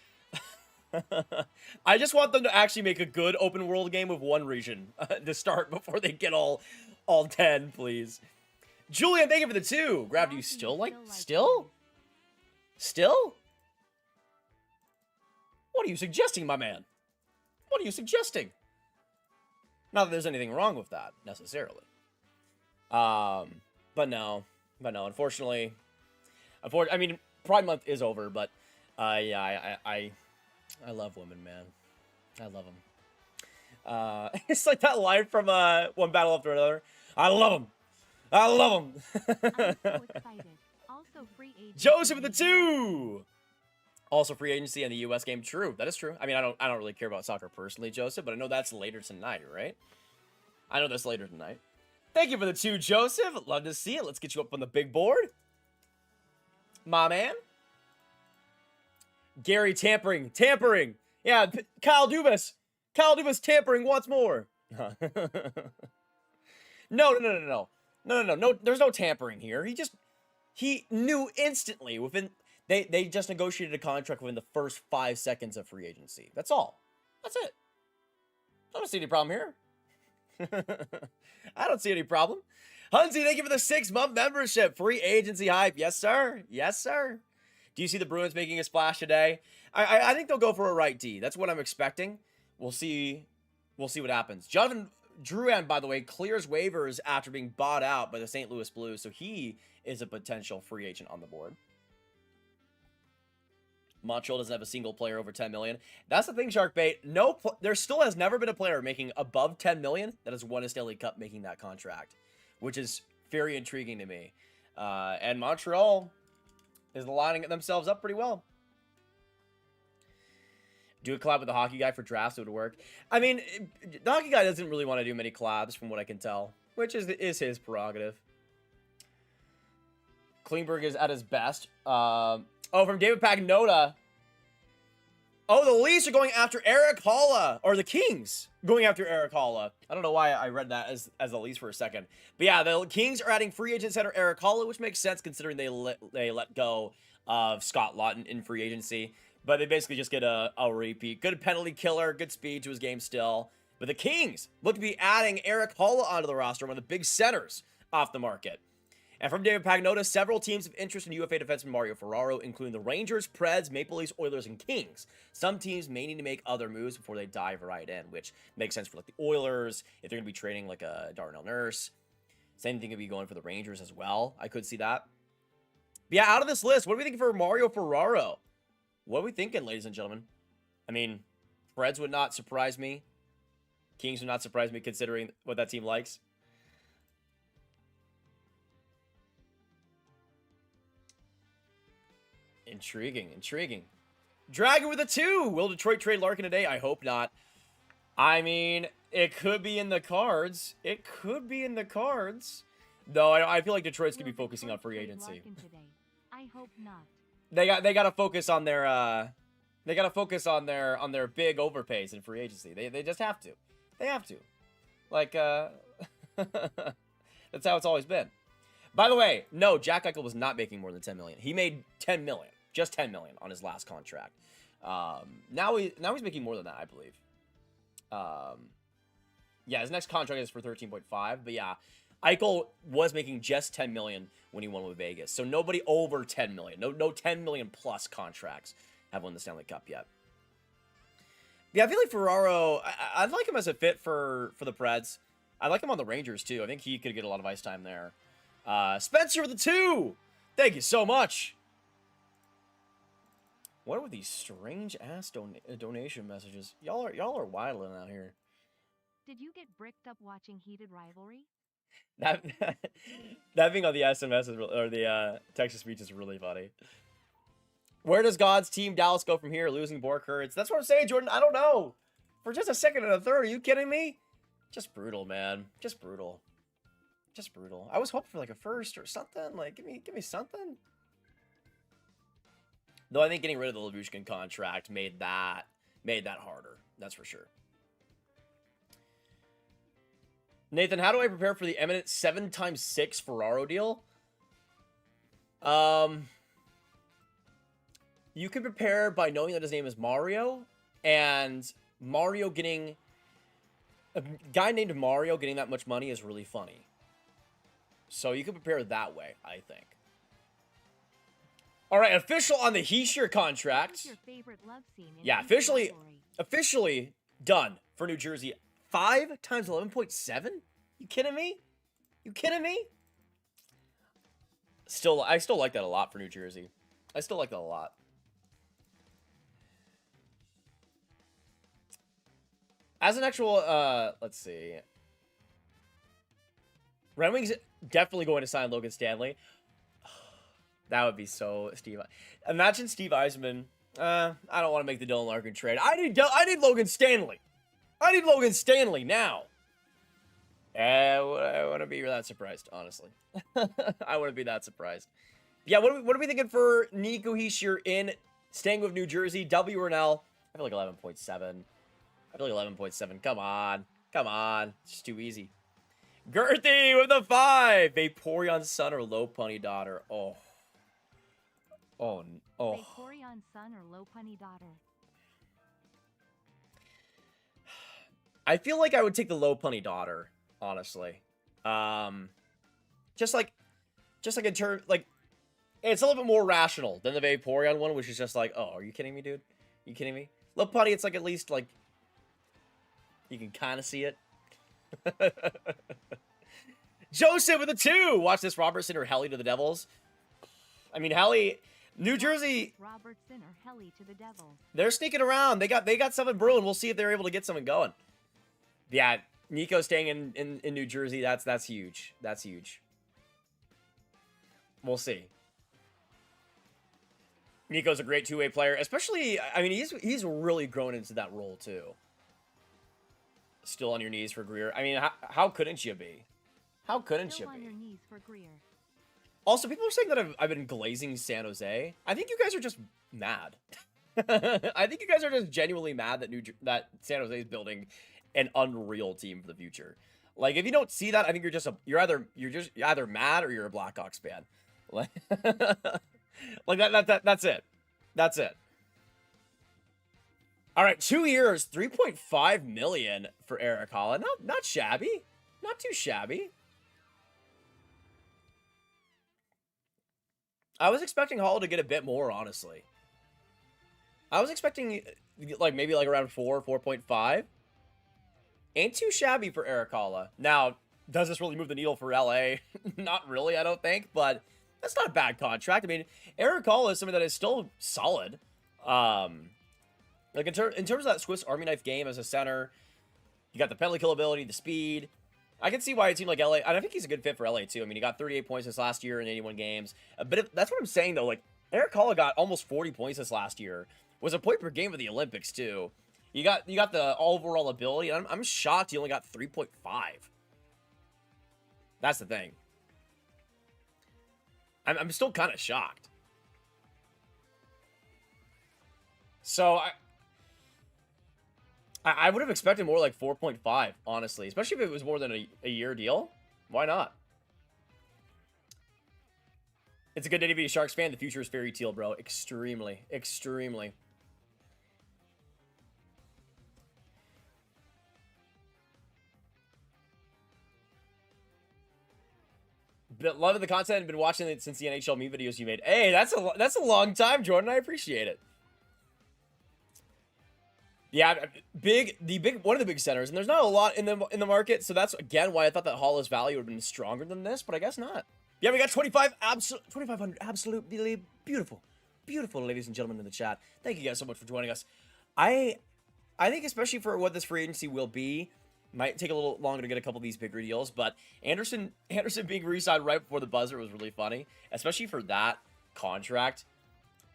I just want them to actually make a good open world game with one region to start before they get all 10, please. Julian, thank you for the 2. Grav, do you still like... Still? What are you suggesting, my man? What are you suggesting? Not that there's anything wrong with that, necessarily. But no, unfortunately, I mean, Pride Month is over, but, yeah, I love women, man. I love them. It's like that line from, One Battle After Another. I love them. I love them. I'm so excited. Also free agency. Joseph with the 2. Also free agency and the US game. True. That is true. I mean, I don't really care about soccer personally, Joseph, but I know that's later tonight, right? I know that's later tonight. Thank you for the 2, Joseph. Love to see it. Let's get you up on the big board. My man. Gary tampering. Yeah, Kyle Dubas tampering once more. No. There's no tampering here. He knew instantly within... They just negotiated a contract within the first 5 seconds of free agency. That's all. That's it. I don't see any problem here. I don't see any problem. Hunzy, thank you for the 6-month membership. Free agency hype. Yes, sir. Yes, sir. Do you see the Bruins making a splash today? I think they'll go for a right D. That's what I'm expecting. We'll see what happens. Jonathan Drouin, by the way, clears waivers after being bought out by the St. Louis Blues, so he is a potential free agent on the board. Montreal doesn't have a single player over 10 million. That's the thing, Sharkbait. There still has never been a player making above 10 million that has won a Stanley Cup making that contract, which is very intriguing to me. And Montreal is lining themselves up pretty well. Do a collab with the hockey guy for drafts, it would work. I mean, the hockey guy doesn't really want to do many collabs from what I can tell, which is his prerogative. Klingberg is at his best. Oh, from David Pagnota. Oh, the Leafs are going after Eric Holla. Or the Kings going after Eric Holla. I don't know why I read that as the Leafs for a second. But yeah, the Kings are adding free agent center Eric Holla, which makes sense considering they let go of Scott Laughton in free agency. But they basically just get a repeat. Good penalty killer, good speed to his game still. But the Kings look to be adding Eric Holla onto the roster, one of the big centers off the market. And from David Pagnota, several teams of interest in UFA defenseman Mario Ferraro, including the Rangers, Preds, Maple Leafs, Oilers, and Kings. Some teams may need to make other moves before they dive right in, which makes sense for like the Oilers, if they're going to be trading like a Darnell Nurse. Same thing could be going for the Rangers as well. I could see that. But yeah, out of this list, what do we think for Mario Ferraro? What are we thinking, ladies and gentlemen? I mean, Preds would not surprise me. Kings would not surprise me considering what that team likes. Intriguing. Dragon with a 2. Will Detroit trade Larkin today? I hope not. I mean, it could be in the cards. Though I feel like Detroit's gonna be focusing on free agency. I hope not. They got to focus on their big overpays in free agency. They just have to. They have to. Like that's how it's always been. By the way, no, Jack Eichel was not making more than 10 million. He made 10 million. Just 10 million on his last contract. Now he's making more than that, I believe. Yeah, his next contract is for 13.5. But yeah, Eichel was making just 10 million when he won with Vegas. So nobody over 10 million. No 10 million plus contracts have won the Stanley Cup yet. Yeah, I feel like Ferraro, I'd like him as a fit for the Preds. I like him on the Rangers too. I think he could get a lot of ice time there. Spencer with the 2. Thank you so much. What are these strange ass donation messages? Y'all are wilding out here. Did you get bricked up watching Heated Rivalry? That being on the SMS or the text to speech is really funny. Where does God's team Dallas go from here? Losing Bork hurts. That's what I'm saying, Jordan. I don't know. For just a second and a third, are you kidding me? Just brutal, man. Just brutal. Just brutal. I was hoping for like a first or something. Like, give me something. Though I think getting rid of the Lavushkin contract made that harder. That's for sure. Nathan, how do I prepare for the imminent 7x6 Ferraro deal? You can prepare by knowing that his name is Mario, and Mario getting... A guy named Mario getting that much money is really funny. So you can prepare that way, I think. All right, official on the Heischer contract. Your favorite love scene in Yeah, officially done for New Jersey. 5 times 11.7? You kidding me? You kidding me? I still like that a lot for New Jersey. I still like that a lot. As an actual, let's see. Red Wings definitely going to sign Logan Stanley. That would be so Steve. Imagine Steve Yzerman. I don't want to make the Dylan Larkin trade. I need Logan Stanley. I need Logan Stanley now. I wouldn't be that surprised, honestly. I wouldn't be that surprised. Yeah, what are we thinking for Nico Hischier in staying with New Jersey? W or an L? I feel like 11.7. I feel like 11.7. Come on. Come on. It's just too easy. Girthy with the 5. Vaporeon son or low punny daughter. Oh. Oh. Vaporeon son or low punny daughter. I feel like I would take the low punny daughter, honestly. Just like in turn, like, it's a little bit more rational than the Vaporeon one, which is just like, oh, are you kidding me, dude? You kidding me? Low punny, it's like at least like you can kind of see it. Joseph with a 2. Watch this, Robertson or Helly to the Devils. I mean, Helly, New Jersey. Robertson or Helly to the Devils. They're sneaking around. They got something brewing. We'll see if they're able to get something going. Yeah, Nico staying in New Jersey. That's huge. That's huge. We'll see. Nico's a great two-way player, especially. I mean, he's really grown into that role too. Still on your knees for Greer. I mean, how couldn't you be? How couldn't you be? On your knees for Greer. Also, people are saying that I've been glazing San Jose. I think you guys are just mad. I think you guys are just genuinely mad that San Jose is building an unreal team for the future. Like, if you don't see that, I think you're either mad or you're a Blackhawks fan. Like, that's it. That's it. All right, 2 years, $3.5 million for Erik Haula. Not shabby. Not too shabby. I was expecting Haula to get a bit more, honestly. I was expecting like maybe like around 4.5. Ain't too shabby for Erik Haula. Now, does this really move the needle for LA? Not really, I don't think, but that's not a bad contract. I mean, Erik Haula is something that is still solid. Like in terms of that Swiss Army knife game as a center, you got the penalty kill ability, the speed. I can see why a team like LA, and I think he's a good fit for LA too. I mean, he got 38 points this last year in 81 games. But that's what I'm saying though. Like Erik Haula got almost 40 points this last year. Was a point per game for the Olympics too. You got the overall ability. And I'm shocked he only got 3.5. That's the thing. I'm still kind of shocked. So I would have expected more like 4.5, honestly. Especially if it was more than a year deal. Why not? It's a good day to be a Sharks fan. The future is fairy tale, bro. Extremely. Extremely. But loving the content and been watching it since the NHL meme videos you made. Hey, that's a long time, Jordan. I appreciate it. Yeah, one of the big centers, and there's not a lot in the market, so that's again why I thought that Haula's value would have been stronger than this, but I guess not. Yeah, we got 2,500 absolutely beautiful, ladies and gentlemen in the chat. Thank you guys so much for joining us. I think especially for what this free agency will be, might take a little longer to get a couple of these bigger deals, but Anderson being re-signed right before the buzzer was really funny, especially for that contract.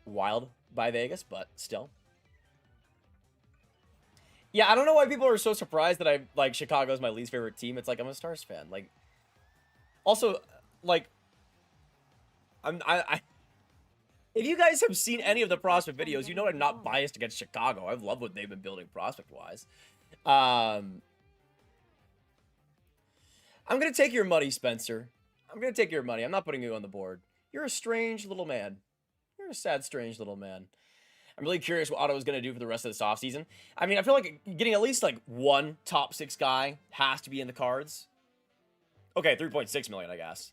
Wild by Vegas, but still. Yeah, I don't know why people are so surprised that Chicago's my least favorite team. It's like, I'm a Stars fan. Like, Also, like, if you guys have seen any of the prospect videos, you know I'm not biased against Chicago. I love what they've been building prospect-wise. I'm going to take your money, Spencer. I'm going to take your money. I'm not putting you on the board. You're a strange little man. You're a sad, strange little man. I'm really curious what Otto is going to do for the rest of this offseason. I mean, I feel like getting at least, like, one top 6 guy has to be in the cards. Okay, 3.6 million, I guess.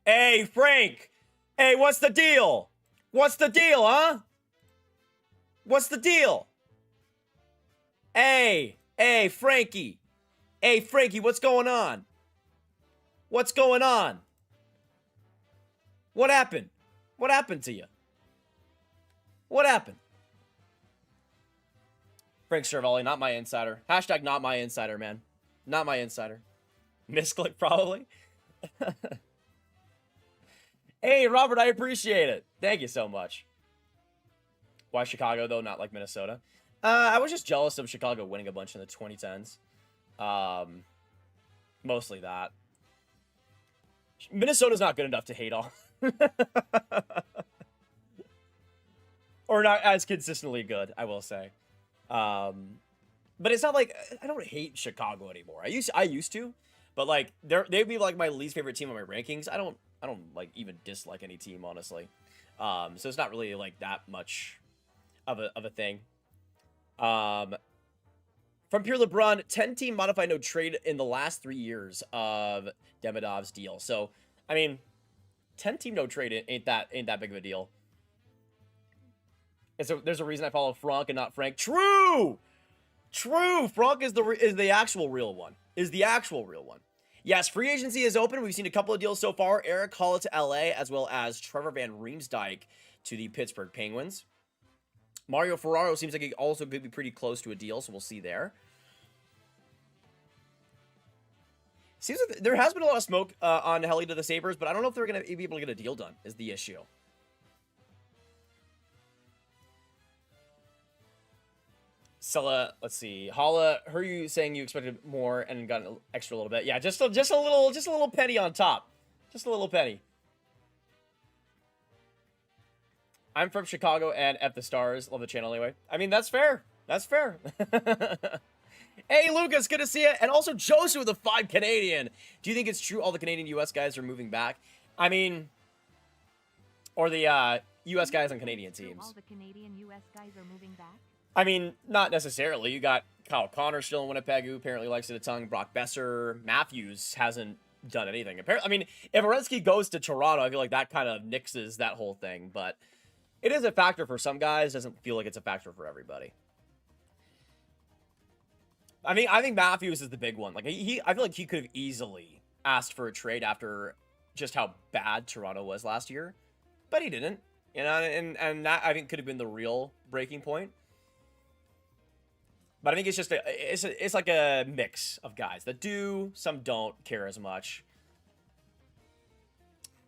Hey, Frank! Hey, what's the deal? What's the deal, huh? What's the deal? Hey, Frankie. Hey, Frankie, what's going on? What's going on? What happened? What happened to you? What happened? Frank Cervelli, not my insider. Hashtag not my insider, man. Not my insider. Misclick, probably. Hey, Robert, I appreciate it. Thank you so much. Why Chicago, though, not like Minnesota? I was just jealous of Chicago winning a bunch in the 2010s. Mostly that. Minnesota's not good enough to hate on. Or not as consistently good, I will say. But it's not like I don't hate Chicago anymore. I used to, but like they'd be like my least favorite team on my rankings. I don't like even dislike any team, honestly. So it's not really like that much of a thing. From Pure LeBron, 10-team modified no trade in the last 3 years of Demidov's deal. So I mean, 10-team no trade ain't that big of a deal. And so there's a reason I follow Frank and not Frank. True. Frank is the actual real one. Yes, free agency is open. We've seen a couple of deals so far. Eric Hall to LA, as well as Trevor Van Riemsdyk to the Pittsburgh Penguins. Mario Ferraro seems like he also could be pretty close to a deal, so we'll see there. Seems like there has been a lot of smoke on Helly to the Sabres, but I don't know if they're going to be able to get a deal done, is the issue. Sella, let's see. Holla, heard you saying you expected more and got an extra little bit. Yeah, just a little penny on top. Just a little penny. I'm from Chicago and F the Stars. Love the channel anyway. I mean, that's fair. That's fair. Hey, Lucas, good to see you. And also, Joseph with the 5 Canadian. Do you think it's true all the Canadian U.S. guys are moving back? I mean, or the U.S. guys on Canadian teams. All the Canadian U.S. guys are moving back? I mean, not necessarily. You got Kyle Connor still in Winnipeg, who apparently likes it a ton. Brock Besser. Matthews hasn't done anything. Apparently, I mean, if Werenski goes to Toronto, I feel like that kind of nixes that whole thing. But it is a factor for some guys. Doesn't feel like it's a factor for everybody. I mean, I think Matthews is the big one. Like I feel like he could have easily asked for a trade after just how bad Toronto was last year, but he didn't. You know, and that I think could have been the real breaking point. But I think it's just it's like a mix of guys that do, some don't care as much.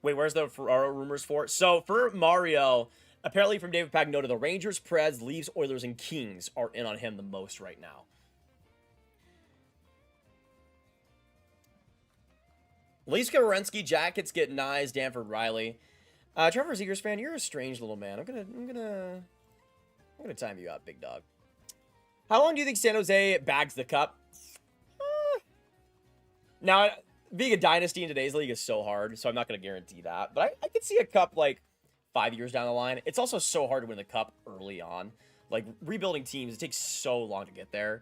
Wait, where's the Ferraro rumors for? So for Mario, apparently from David Pagnotta, the Rangers, Preds, Leafs, Oilers, and Kings are in on him the most right now. Leafs get Werenski, Jackets get Nyes, Danford, Riley. Trevor Zegers fan, you're a strange little man. I'm gonna time you out, big dog. How long do you think San Jose bags the cup? Now, being a dynasty in today's league is so hard, so I'm not going to guarantee that. But I could see a cup, like, 5 years down the line. It's also so hard to win the cup early on. Like, rebuilding teams, it takes so long to get there.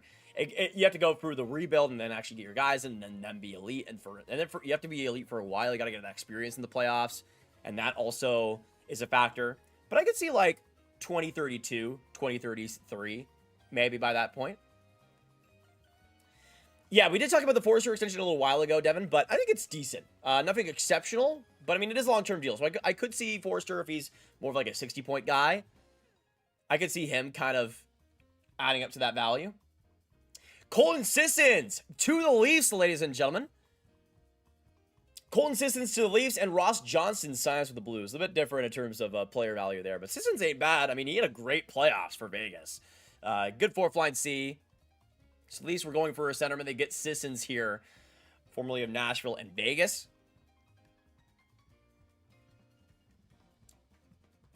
You have to go through the rebuild and then actually get your guys in and then be elite. And then you have to be elite for a while. You got to get that experience in the playoffs. And that also is a factor. But I could see, like, 2032, 2033... maybe by that point. Yeah, we did talk about the Forrester extension a little while ago, Devin, but I think it's decent. Nothing exceptional, but I mean, it is a long-term deal. So I could see Forrester, if he's more of like a 60-point guy, I could see him kind of adding up to that value. Colton Sissons to the Leafs, ladies and gentlemen. Colton Sissons to the Leafs, and Ross Johnston signs with the Blues. A bit different in terms of player value there, but Sissons ain't bad. I mean, he had a great playoffs for Vegas. Good fourth line C. So at least we're going for a centerman. They get Sissons here, formerly of Nashville and Vegas.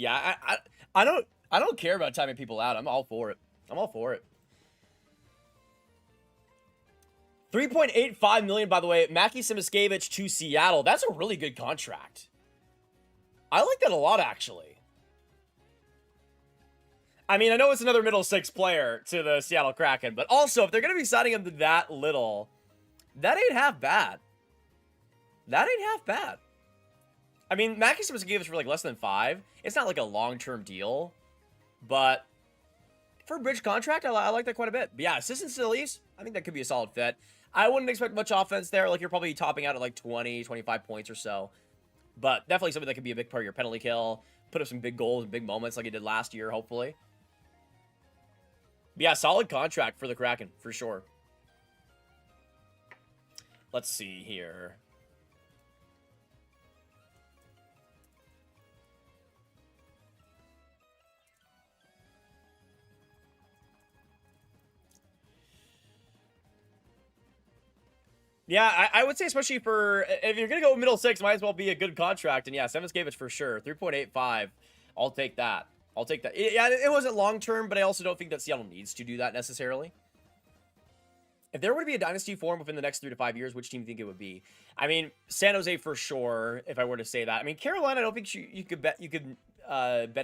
Yeah, I don't care about timing people out. I'm all for it. I'm all for it. 3.85 million, by the way, Mackie Simaskevich to Seattle. That's a really good contract. I like that a lot, actually. I mean, I know it's another middle six player to the Seattle Kraken, but also, if they're going to be signing him to that little, that ain't half bad. That ain't half bad. I mean, Mackie Simaskevich for like less than 5. It's not like a long-term deal, but for a bridge contract, I like that quite a bit. But yeah, assistants to the Leafs, I think that could be a solid fit. I wouldn't expect much offense there. Like, you're probably topping out at like 20, 25 points or so. But definitely something that could be a big part of your penalty kill. Put up some big goals and big moments like he did last year, hopefully. But yeah, solid contract for the Kraken, for sure. Let's see here. Yeah, I would say especially for, if you're going to go middle six, might as well be a good contract. And yeah, Simaskevich for sure. 3.85. I'll take that. I'll take that. Yeah, it wasn't long-term, but I also don't think that Seattle needs to do that necessarily. If there were to be a dynasty formed within the next 3 to 5 years, which team do you think it would be? I mean, San Jose for sure, if I were to say that. I mean, Carolina, I don't think you could bet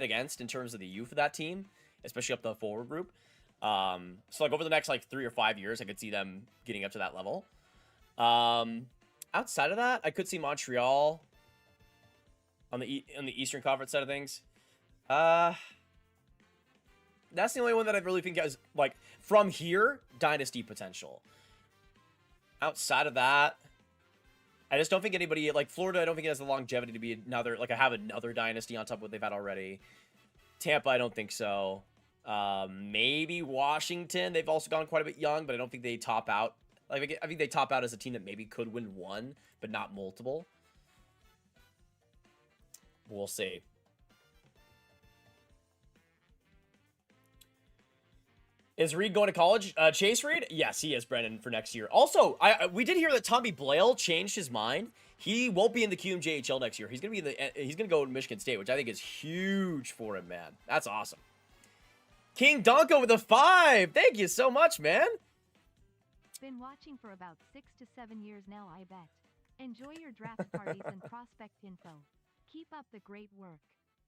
against in terms of the youth of that team, especially up the forward group. So like over the next like 3 or 5 years, I could see them getting up to that level. Outside of that, I could see Montreal on the Eastern Conference side of things. That's the only one that I really think has, like, from here, dynasty potential. Outside of that, I just don't think anybody, like, Florida, I don't think it has the longevity to be another, like, have another dynasty on top of what they've had already. Tampa, I don't think so. Maybe Washington, they've also gone quite a bit young, but I don't think they top out. Like, I think they top out as a team that maybe could win one, but not multiple. We'll see. Is Reed going to college? Chase Reed? Yes, he is, Brendan, for next year. Also, we did hear that Tommy Blale changed his mind. He won't be in the QMJHL next year. He's gonna be he's gonna go to Michigan State, which I think is huge for him, man. That's awesome. King Donko with a 5. Thank you so much, man. Been watching for about 6 to 7 years now, I bet. Enjoy your draft parties and prospect info. Keep up the great work.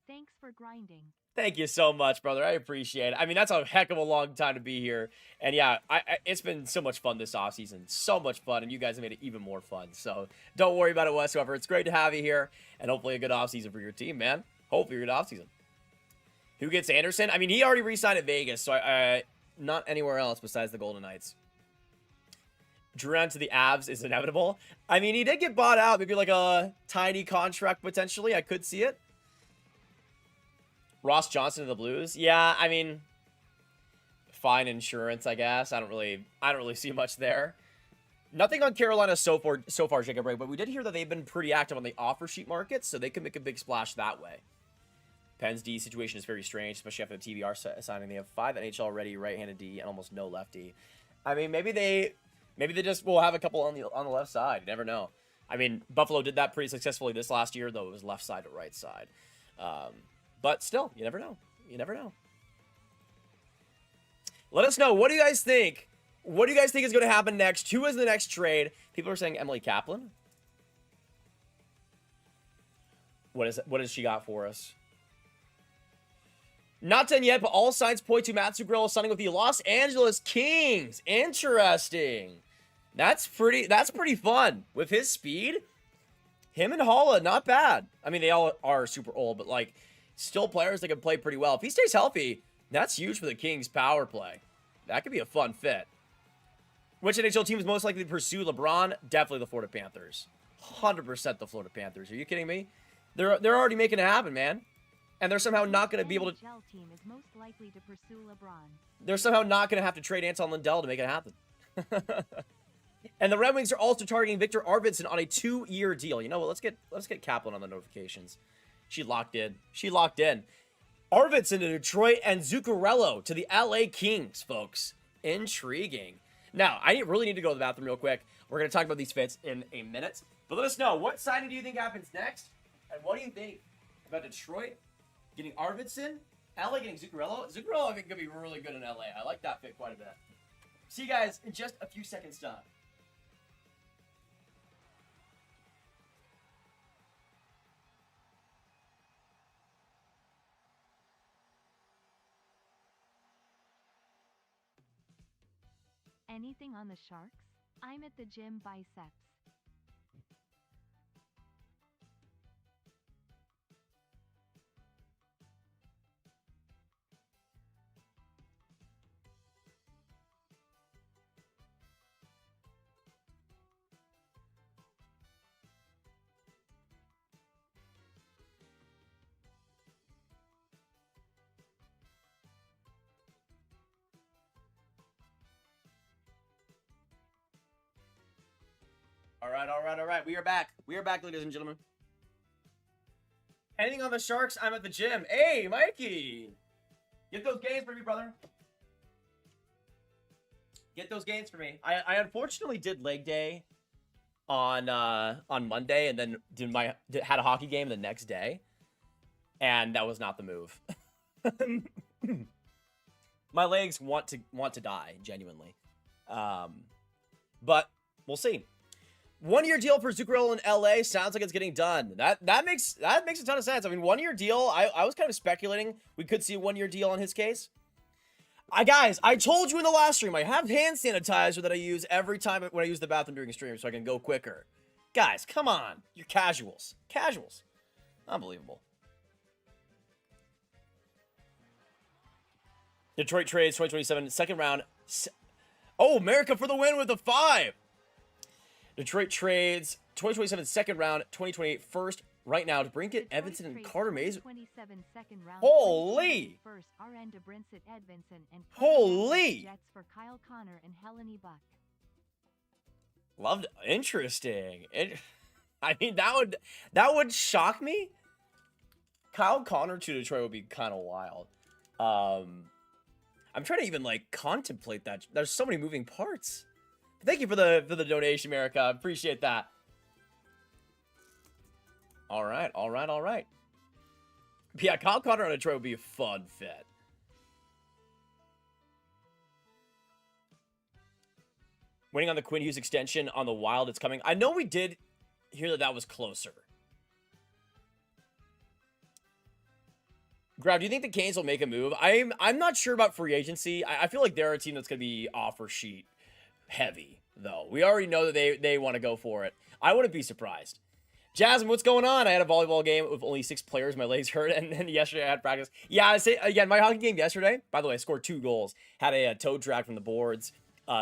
Thanks for grinding. Thank you so much, brother. I appreciate it. I mean, that's a heck of a long time to be here. And yeah, it's been so much fun this offseason. So much fun, and you guys have made it even more fun. So don't worry about it whatsoever. It's great to have you here, and hopefully a good offseason for your team, man. Hopefully a good offseason. Who gets Anderson? I mean, he already re-signed at Vegas, so not anywhere else besides the Golden Knights. Duran to the Avs is inevitable. I mean, he did get bought out. Maybe like a tiny contract potentially. I could see it. Ross Johnson to the Blues. Yeah, I mean, fine insurance, I guess. I don't really see much there. Nothing on Carolina so far, Jacob Ray, but we did hear that they've been pretty active on the offer sheet market, so they could make a big splash that way. Penn's D situation is very strange, especially after the TBR signing. They have 5 NHL ready right-handed D and almost no lefty. I mean, maybe they just will have a couple on the left side. You never know. I mean, Buffalo did that pretty successfully this last year, though it was left side to right side. But still, you never know. You never know. Let us know. What do you guys think? What do you guys think is going to happen next? Who is the next trade? People are saying Emily Caplan. What has she got for us? Not done yet, but all signs point to Matt Zuccarello signing with the Los Angeles Kings. Interesting. That's pretty fun. With his speed, him and Holla, not bad. I mean, they all are super old, but like, still players that can play pretty well. If he stays healthy, that's huge for the Kings' power play. That could be a fun fit. Which NHL team is most likely to pursue LeBron? Definitely the Florida Panthers. 100% the Florida Panthers. Are you kidding me? They're already making it happen, man. And they're somehow not going to be able to... NHL team is most likely to pursue LeBron. They're somehow not going to have to trade Anton Lindell to make it happen. And the Red Wings are also targeting Victor Arvidsson on a 2-year deal. You know what? Let's get Caplan on the notifications. She locked in. She locked in. Arvidsson to Detroit and Zuccarello to the LA Kings, folks. Intriguing. Now, I really need to go to the bathroom real quick. We're going to talk about these fits in a minute. But let us know, what signing do you think happens next? And what do you think about Detroit Getting Arvidsson. LA getting Zuccarello. Zuccarello, I think, could be really good in LA. I like that fit quite a bit. See you guys in just a few seconds time. Anything on the Sharks? I'm at the gym biceps. All right. We are back. We are back, ladies and gentlemen. Anything on the Sharks? I'm at the gym. Hey, Mikey! Get those gains for me, brother. Get those gains for me. I unfortunately did leg day on Monday, and then had a hockey game the next day, and that was not the move. My legs want to die genuinely, but we'll see. 1-year deal for Zuccarello in LA sounds like it's getting done. That makes a ton of sense. I mean, 1-year deal. I was kind of speculating we could see a 1-year deal on his case. Guys, I told you in the last stream I have hand sanitizer that I use every time when I use the bathroom during a stream so I can go quicker. Guys, come on, you're casuals. Unbelievable. Detroit trades 2027 second round. Oh, America for the win with a 5. Detroit trades 2027 second round, 2028 first right now to bring it Edvinsson and Carter Mays. Holy! Holy! Jets for Kyle Connor and Helene Buck. Loved. Interesting. I mean, that would shock me. Kyle Connor to Detroit would be kind of wild. I'm trying to even like contemplate that. There's so many moving parts. Thank you for the donation, America. I appreciate that. All right. But yeah, Kyle Connor on Detroit would be a fun fit. Waiting on the Quinn Hughes extension on the Wild. It's coming. I know we did hear that was closer. Grav, do you think the Canes will make a move? I'm not sure about free agency. I feel like they're a team that's going to be offer sheet heavy, though. We already know that they want to go for it. I wouldn't be surprised. Jasmine, what's going on? I had a volleyball game with only 6 players. My legs hurt, and then yesterday I had practice. Yeah, I say again, my hockey game yesterday, by the way, I scored 2 goals. Had a toe drag from the boards,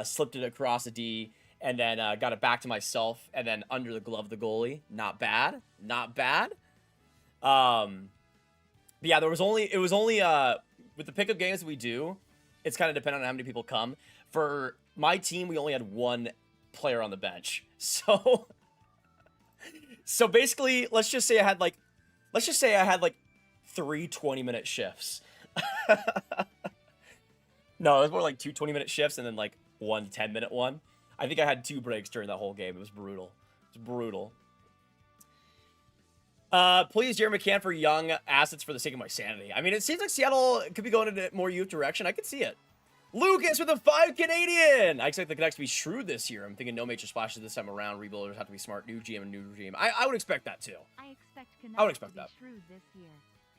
slipped it across the D, and then got it back to myself, and then under the glove of the goalie. Not bad. But yeah, it was only with the pickup games that we do, it's kind of dependent on how many people come. For my team, we only had 1 player on the bench. So basically, let's just say I had like 3 20-minute shifts. No, it was more like 2 20-minute shifts and then like 1 10-minute one. I think I had 2 breaks during that whole game. It was brutal. Please, Jeremy McCann for young assets for the sake of my sanity. I mean, it seems like Seattle could be going in a more youth direction. I could see it. Lucas with a 5 Canadian. I expect the Canucks to be shrewd this year. I'm thinking no major splashes this time around. Rebuilders have to be smart. New GM and new regime. I would expect that too. I would expect that. Shrewd this year.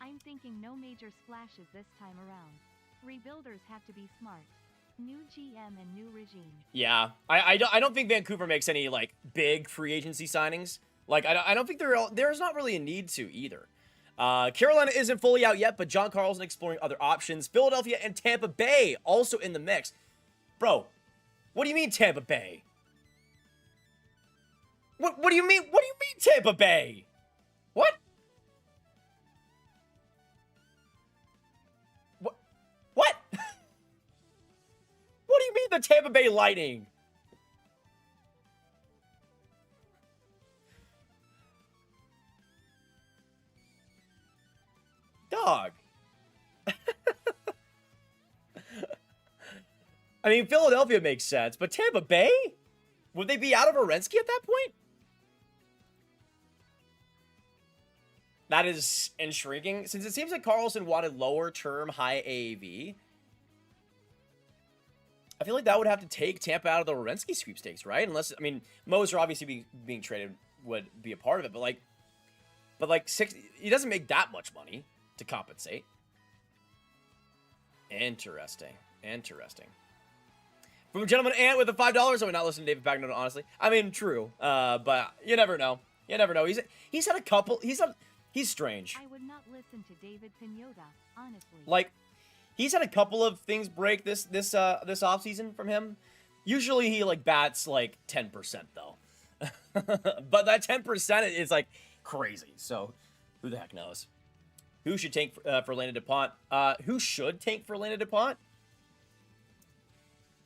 I'm thinking no major splashes this time around. Rebuilders have to be smart. New GM and new regime. Yeah, I don't think Vancouver makes any like big free agency signings. Like I don't think there's not really a need to either. Carolina isn't fully out yet, but John Carlson exploring other options. Philadelphia and Tampa Bay also in the mix. Bro, what do you mean Tampa Bay? What do you mean? What do you mean Tampa Bay? What? What? What? What do you mean the Tampa Bay Lightning? Dog. I mean, Philadelphia makes sense, but Tampa Bay? Would they be out of Orensky at that point? That is intriguing. Since it seems like Carlson wanted lower term, high AAV, I feel like that would have to take Tampa out of the Werenski sweepstakes, right? Unless, I mean, Moser obviously being traded would be a part of it, but like he doesn't make that much money to compensate. Interesting. From a gentleman Ant with the $5, I would not listen to David Pagano, honestly. I mean, true, but you never know. He's had a couple. He's strange. I would not listen to David Pinota, honestly. Like, he's had a couple of things break this offseason from him. Usually he like bats like 10% though. But that 10% is like crazy. So who the heck knows? Who should tank for Lena DuPont? Who should tank for Lena DuPont?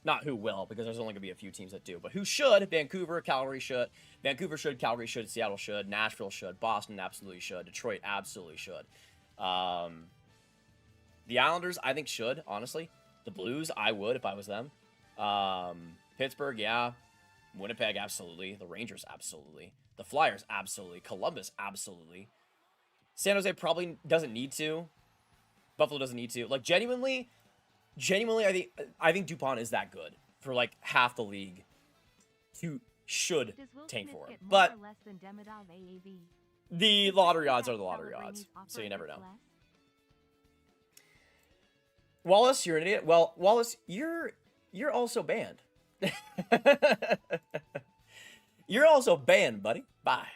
Not who will, because there's only going to be a few teams that do. But who should? Vancouver, Calgary should. Vancouver should, Calgary should, Seattle should, Nashville should, Boston absolutely should, Detroit absolutely should. The Islanders, I think, should, honestly. The Blues, I would if I was them. Pittsburgh, yeah. Winnipeg, absolutely. The Rangers, absolutely. The Flyers, absolutely. Columbus, absolutely. San Jose probably doesn't need to. Buffalo doesn't need to. Like, genuinely, I think DuPont is that good for like half the league to should tank for him. But the lottery odds are the lottery odds, so you never know. Wallace, you're an idiot. Well, Wallace, you're also banned. You're also banned, buddy. Bye.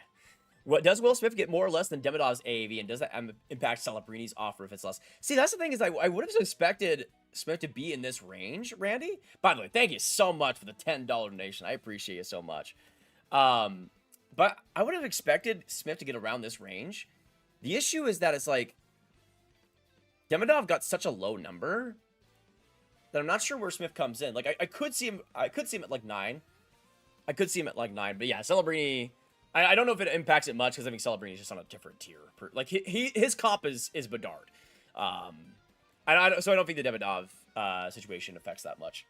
What does Will Smith get more or less than Demidov's AAV, and does that impact Celebrini's offer if it's less? See, that's the thing is I would have expected Smith to be in this range, Randy. By the way, thank you so much for the $10 donation. I appreciate you so much. But I would have expected Smith to get around this range. The issue is that it's like Demidov got such a low number that I'm not sure where Smith comes in. Like I could see him at like 9. I could see him at like 9, but yeah, Celebrini. I don't know if it impacts it much because I think Celebrini is just on a different tier. Like his comp is Bedard. So I don't think the Demidov situation affects that much.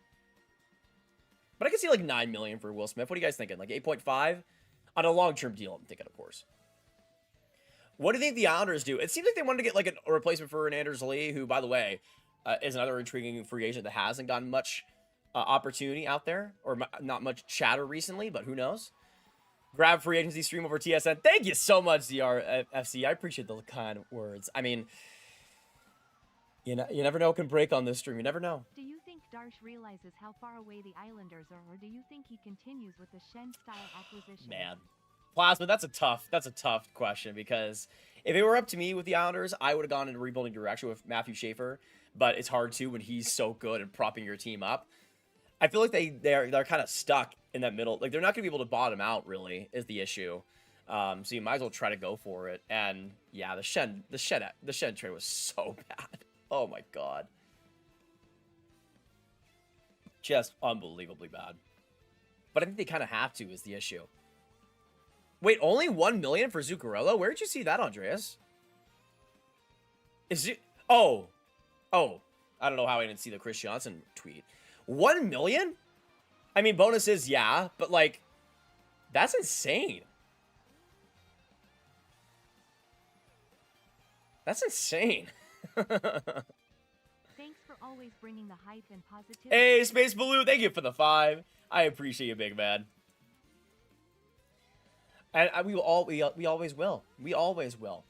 But I can see like 9 million for Will Smith. What are you guys thinking? Like 8.5 on a long-term deal, I'm thinking, of course. What do you think the Islanders do? It seems like they wanted to get like a replacement for Anders Lee, who, by the way, is another intriguing free agent that hasn't gotten much opportunity out there, or not much chatter recently, but who knows? Grab free agency stream over TSN. Thank you so much, ZRFC. I appreciate the kind words. I mean, you never know what can break on this stream. You never know. Do you think Darsh realizes how far away the Islanders are, or do you think he continues with the Shen-style acquisition? Man, Plasma, that's a tough question, because if it were up to me with the Islanders, I would have gone in a rebuilding direction with Matthew Schaefer, but it's hard to when he's so good at propping your team up. I feel like they're kind of stuck in that middle. Like, they're not going to be able to bottom out, really, is the issue. So you might as well try to go for it. And yeah, the Shen trade was so bad. Oh my god. Just unbelievably bad. But I think they kind of have to, is the issue. Wait, only 1 million for Zuccarello? Where did you see that, Andreas? Is it? Oh. I don't know how I didn't see the Chris Johnson tweet. 1 million? I mean, bonuses, yeah, but like, that's insane. That's insane. Thanks for always bringing the hype and positivity. Hey, Space Baloo, thank you for the 5. I appreciate you, big man. And we always will. We always will.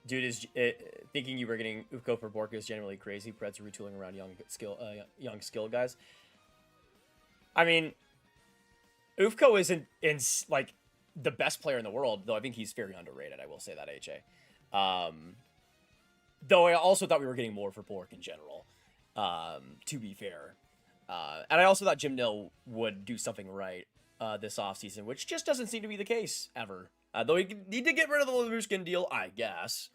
Dude, is thinking you were getting Ufko for Borka is generally crazy. Preds are retooling around young skill guys. I mean, Ufko isn't like the best player in the world, though I think he's very underrated. I will say that, HA. Though I also thought we were getting more for Bork in general, to be fair. And I also thought Jim Nill would do something right this offseason, which just doesn't seem to be the case ever. Though he did get rid of the Labushkin deal, I guess.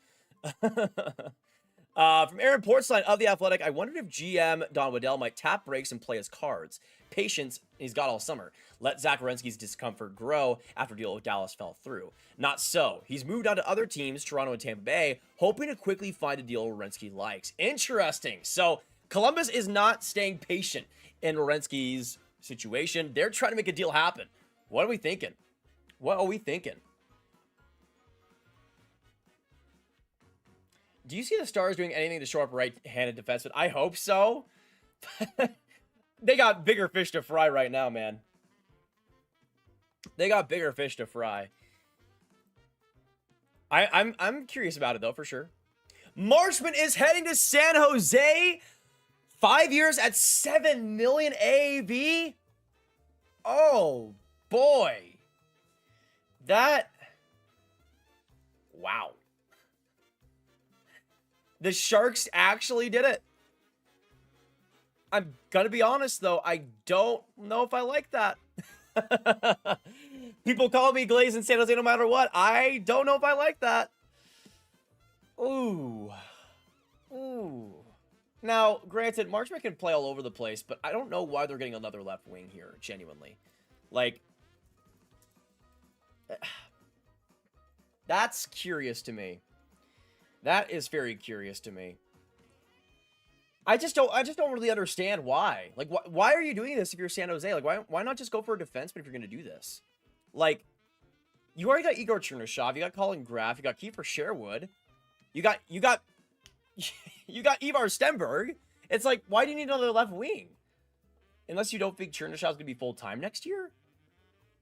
From Aaron Portsline of The Athletic, I wondered if GM Don Waddell might tap breaks and play his cards. Patience he's got all summer. Let Zach Werenski's discomfort grow after deal with Dallas fell through. Not so. He's moved on to other teams, Toronto and Tampa Bay, hoping to quickly find a deal Werenski likes. Interesting. So Columbus is not staying patient in Werenski's situation. They're trying to make a deal happen. What are we thinking? What are we thinking? Do you see the Stars doing anything to shore up right-handed defenseman? I hope so. They got bigger fish to fry right now, man. They got bigger fish to fry. I'm curious about it though, for sure. Marchment is heading to San Jose. 5 years at $7 million AAV. Oh boy, that. Wow. The Sharks actually did it. I'm gonna be honest though, I don't know if I like that. People call me Glaze in San Jose no matter what. I don't know if I like that. Ooh. Ooh. Now, granted, Marchment can play all over the place, but I don't know why they're getting another left wing here, genuinely. Like, that's curious to me. That is very curious to me. I just don't really understand why. Like, why are you doing this if you're San Jose? Like, why not just go for a defenseman if you're going to do this? Like, you already got Igor Chernyshov, you got Colin Graff, you got Kiefer Sherwood, you got Ivar Stenberg. It's like, why do you need another left wing? Unless you don't think Chernyshov's going to be full-time next year?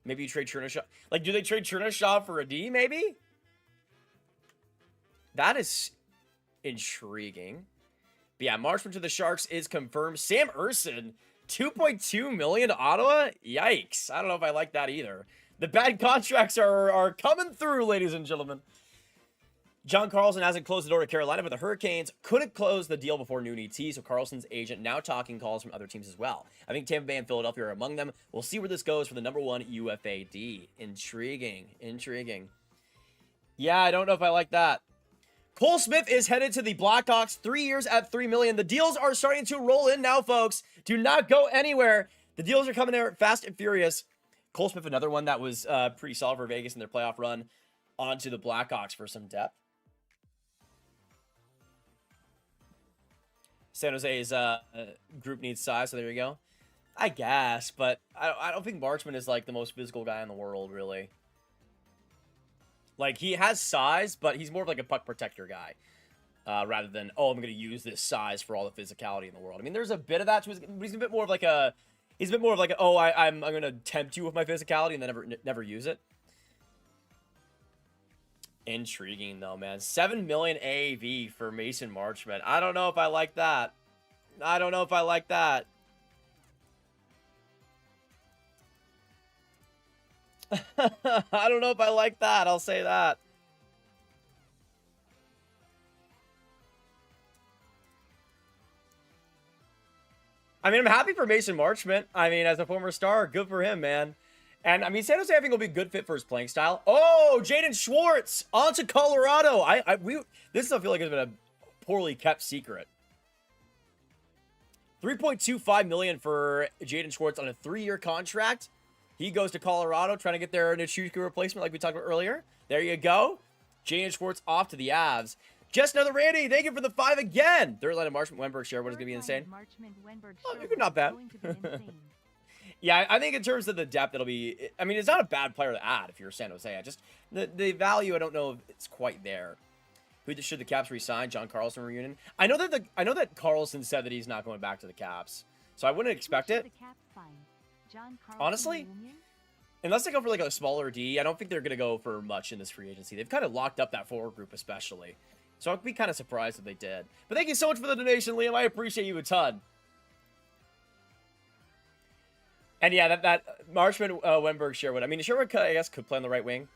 Maybe you trade Chernyshov. Like, do they trade Chernyshov for a D, maybe? That is intriguing. But yeah, Marchment to the Sharks is confirmed. Sam Ersson, $2.2 million to Ottawa? Yikes. I don't know if I like that either. The bad contracts are coming through, ladies and gentlemen. John Carlson hasn't closed the door to Carolina, but the Hurricanes couldn't close the deal before noon ET, so Carlson's agent now talking calls from other teams as well. I think Tampa Bay and Philadelphia are among them. We'll see where this goes for the #1 UFAD. Intriguing. Intriguing. Yeah, I don't know if I like that. Cole Smith is headed to the Blackhawks, 3 years at $3 million. The deals are starting to roll in now, folks. Do not go anywhere. The deals are coming there fast and furious. Cole Smith, another one that was pretty solid for Vegas in their playoff run, onto the Blackhawks for some depth. San Jose's group needs size, so there you go. I guess, but I don't think Marchment is like the most physical guy in the world, really. Like, he has size, but he's more of like a puck protector guy, rather than, oh, I'm going to use this size for all the physicality in the world. I mean, there's a bit of that to his, but he's a bit more of like a, oh, I'm going to tempt you with my physicality and then never use it. Intriguing though, man. 7 million AAV for Mason Marchment. I don't know if I like that. I don't know if I like that. I don't know if I like that. I'll say that. I mean, I'm happy for Mason Marchment. I mean, as a former Star, good for him, man. And, I mean, San Jose, I think, will be a good fit for his playing style. Oh, Jaden Schwartz on to Colorado. This, I feel like, has been a poorly kept secret. $3.25 million for Jaden Schwartz on a 3-year contract. He goes to Colorado, trying to get their Nichushkin replacement like we talked about earlier. There you go. Jaden Schwartz off to the Avs. Just another Randy. Thank you for the 5 again. Third line of Marchment, Wenberg, Sherwood is going to be insane. Oh, you're not bad. Yeah, I think in terms of the depth, it'll be... I mean, it's not a bad player to add if you're San Jose. I just... The value, I don't know if it's quite there. Who should the Caps re-sign? John Carlson reunion? I know that Carlson said that he's not going back to the Caps. So I wouldn't expect it. Honestly, unless they go for like a smaller D, I don't think they're going to go for much in this free agency. They've kind of locked up that forward group especially. So I'd be kind of surprised if they did. But thank you so much for the donation, Liam. I appreciate you a ton. And yeah, that Marchment, Wenberg, Sherwood. I mean, Sherwood, I guess, could play on the right wing.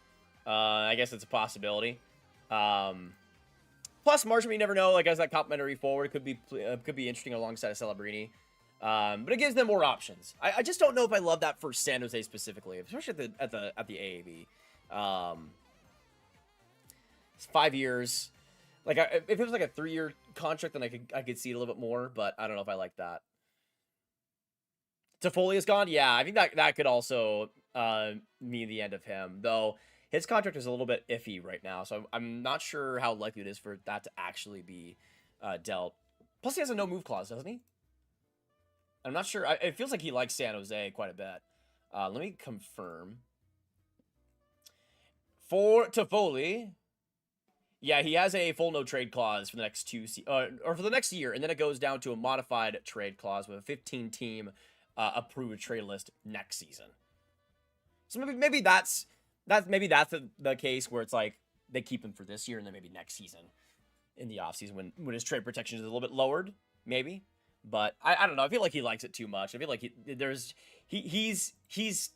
I guess it's a possibility. Plus, Marchment, you never know. Like, as that complimentary forward, could be interesting alongside of Celebrini. But it gives them more options. I just don't know if I love that for San Jose specifically, especially at the AAV. It's 5 years. Like, if it was like a 3-year contract, then I could see it a little bit more. But I don't know if I like that. Toffoli is gone? Yeah, I think that could also mean the end of him. Though, his contract is a little bit iffy right now. So I'm not sure how likely it is for that to actually be dealt. Plus, he has a no-move clause, doesn't he? I'm not sure. It feels like he likes San Jose quite a bit. Let me confirm. For Toffoli, Yeah, he has a full no trade clause for the next or for the next year, and then it goes down to a modified trade clause with a 15-team approved trade list next season. So maybe that's the case where it's like they keep him for this year and then maybe next season in the offseason when his trade protection is a little bit lowered, maybe. But I don't know. I feel like he likes it too much. I feel like he's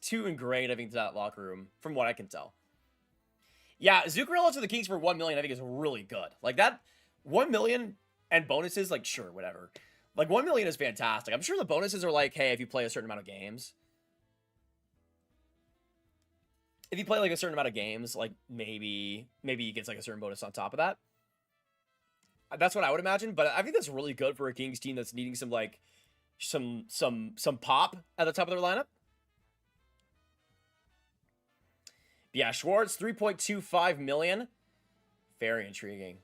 too ingrained, I think, to that locker room, from what I can tell. Yeah, Zuccarello to the Kings for $1 million, I think, is really good. Like, that $1 million and bonuses, like, sure, whatever. Like, $1 million is fantastic. I'm sure the bonuses are like, hey, if you play a certain amount of games. If you play, like, a certain amount of games, like, maybe he gets, like, a certain bonus on top of that. That's what I would imagine, but I think that's really good for a Kings team that's needing some, like, some pop at the top of their lineup. Yeah, Schwartz, $3.25 million. Very intriguing.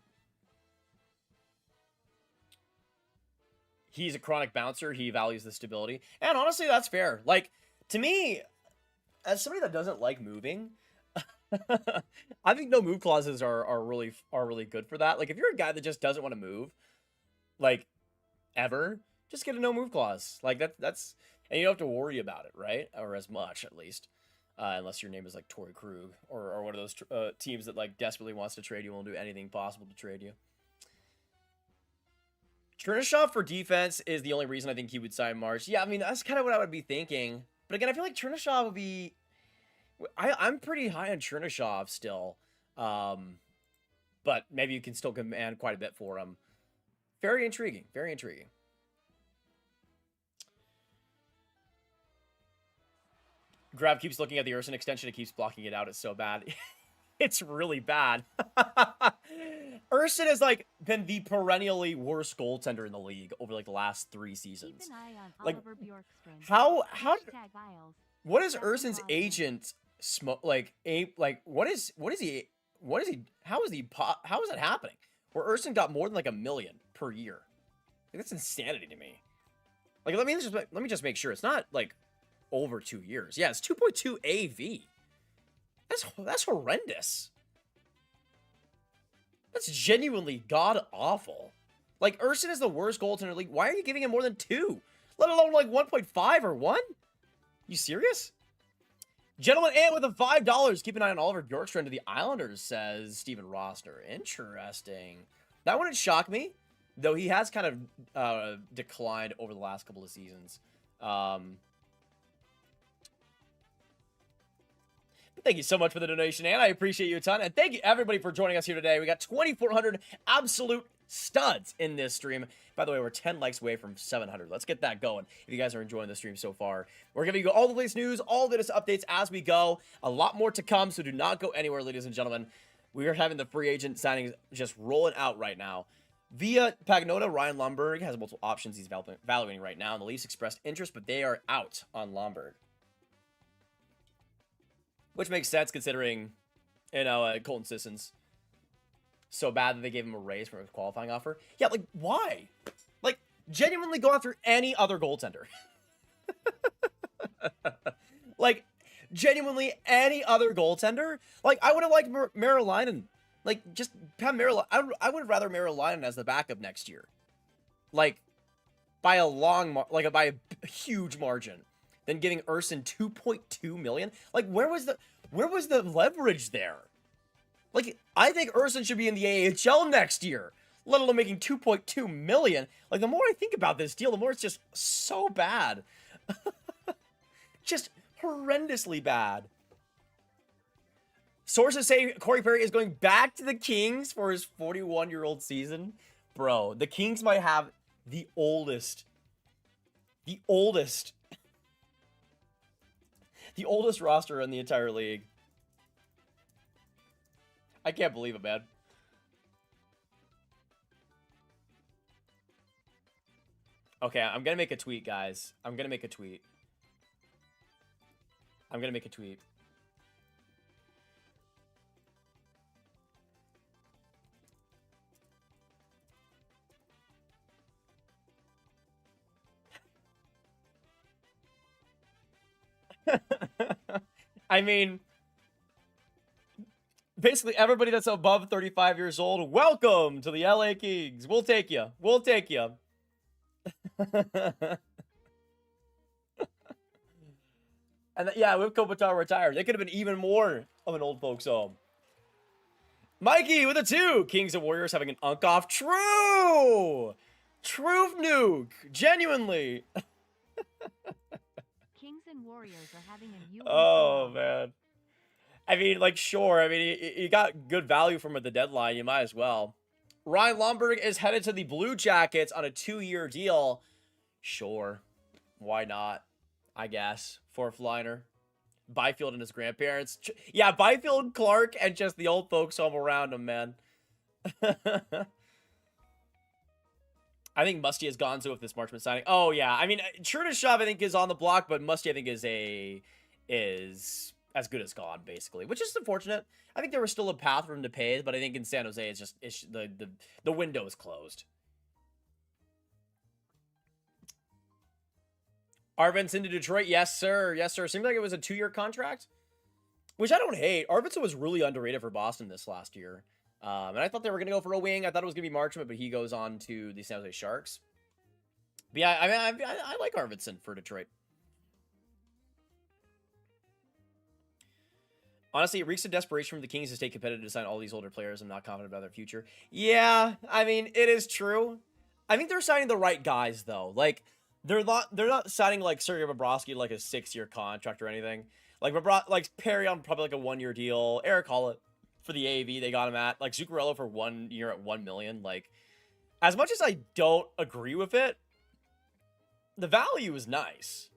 He's a chronic bouncer. He values the stability. And honestly, that's fair. Like, to me, as somebody that doesn't like moving, I think no move clauses are really good for that. Like, if you're a guy that just doesn't want to move, like, ever, just get a no move clause. Like, that's and you don't have to worry about it, right? Or as much, at least. Unless your name is like Torrey Krug or one of those teams that like desperately wants to trade you and will do anything possible to trade you. Chernyshov for defense is the only reason I think he would sign March. Yeah, I mean, that's kind of what I would be thinking. But again, I feel like Chernyshov would be... I'm pretty high on Chernyshov still. But maybe you can still command quite a bit for him. Very intriguing. Very intriguing. Grav keeps looking at the Urson extension. It keeps blocking it out. It's so bad. It's really bad. Urson has like been the perennially worst goaltender in the league over like the last 3 seasons. Keep an eye on Like, Oliver Bjorkstrand. how Isles. what is Urson's agent what is he how is that happening? Where Urson got more than like $1 million per year. Like, that's insanity to me. Like, let me just make sure it's not like over 2 years. Yeah, it's 2.2 AV. That's horrendous. That's genuinely god-awful. Like, Urson is the worst goaltender in the league. Why are you giving him more than 2? Let alone, like, 1.5 or 1? You serious? Gentleman Ant with a $5. Keep an eye on Oliver Bjorkstrand to the Islanders, says Steven Rossner. Interesting. That wouldn't shock me, though he has kind of declined over the last couple of seasons. Thank you so much for the donation, and I appreciate you a ton. And thank you, everybody, for joining us here today. We got 2,400 absolute studs in this stream. By the way, we're 10 likes away from 700. Let's get that going if you guys are enjoying the stream so far. We're giving you all the latest news, all the latest updates as we go. A lot more to come, so do not go anywhere, ladies and gentlemen. We are having the free agent signings just rolling out right now. Via Pagnota, Ryan Lundberg has multiple options he's evaluating right now. And the Leafs expressed interest, but they are out on Lundberg. Which makes sense considering, you know, Colton Sisson's so bad that they gave him a raise for a qualifying offer. Yeah, like, why? Like, genuinely go after any other goaltender. Like, genuinely any other goaltender. Like, I would have liked Merrilainen. Like, just have Merrilainen. I would have rather Merrilainen as the backup next year. Like, by a huge margin. Than giving Urson $2.2 million. Like, where was the leverage there? Like, I think Urson should be in the AHL next year, let alone making $2.2 million. Like, the more I think about this deal, the more it's just so bad. Just horrendously bad. Sources say Corey Perry is going back to the Kings for his 41-year-old season. Bro, the Kings might have the oldest roster in the entire league. I can't believe it, man. Okay, I'm gonna make a tweet, guys. I'm gonna make a tweet. I mean, basically everybody that's above 35 years old, welcome to the LA Kings. We'll take you. We'll take you. And yeah, with Kopitar retired, they could have been even more of an old folks home. Mikey with a 2. Kings and Warriors having an unk off. True. Truth nuke. Genuinely. Kings and Warriors are having a Oh, man. I mean, like, sure. I mean, you got good value from at the deadline. You might as well. Ryan Lomberg is headed to the Blue Jackets on a 2-year deal. Sure. Why not? I guess. 4th liner. Byfield and his grandparents. Yeah, Byfield, Clark, and just the old folks home around him, man. I think Musty has gone to with this Marchman signing. Oh, yeah. I mean, Chernyshov, I think, is on the block, but Musty, I think, is as good as gone, basically, which is unfortunate. I think there was still a path for him to pay, but I think in San Jose, the window is closed. Arvidsson to Detroit. Yes, sir. Yes, sir. Seemed like it was a 2-year contract, which I don't hate. Arvidsson was really underrated for Boston this last year. And I thought they were going to go for a wing. I thought it was going to be Marchment, but he goes on to the San Jose Sharks. But yeah, I mean, I like Arvidsson for Detroit. Honestly, it reeks of desperation from the Kings to stay competitive to sign all these older players. I'm not confident about their future. Yeah, I mean, it is true. I think they're signing the right guys, though. Like, they're not signing, like, Sergei Bobrovsky, like, a 6-year contract or anything. Like, Perry on probably, like, a 1-year deal. Eric Hollett for the AAV, they got him at. Like, Zuccarello for 1 year at $1 million. Like, as much as I don't agree with it, the value is nice.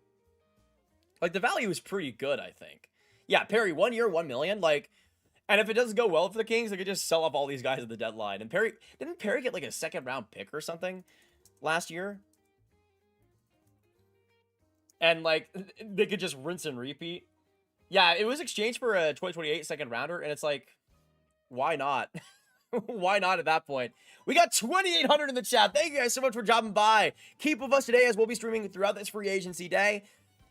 Like, the value is pretty good, I think. Yeah, Perry, 1 year, $1 million. Like, and if it doesn't go well for the Kings, they could just sell off all these guys at the deadline. And didn't Perry get, like, a 2nd-round pick or something last year? And, like, they could just rinse and repeat. Yeah, it was exchanged for a 2028 2nd-rounder, and it's like, why not? Why not at that point? We got 2,800 in the chat. Thank you guys so much for dropping by. Keep with us today as we'll be streaming throughout this free agency day.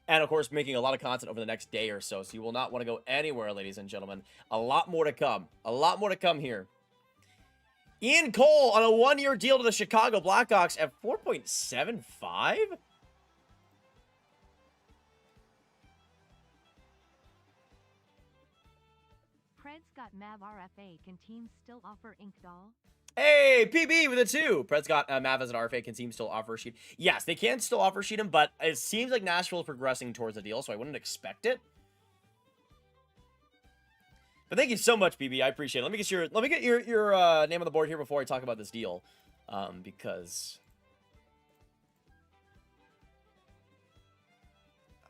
And, of course, making a lot of content over the next day or so. So you will not want to go anywhere, ladies and gentlemen. A lot more to come. A lot more to come here. Ian Cole on a 1-year deal to the Chicago Blackhawks at 4.75? Preds got Mav RFA. Can teams still offer Ink Doll? Hey, PB with a 2. Preds got Mav as an RFA. Can teams still offer sheet? Yes, they can still offer sheet him, but it seems like Nashville is progressing towards a deal, so I wouldn't expect it. But thank you so much, PB. I appreciate it. Let me get your name on the board here before I talk about this deal, because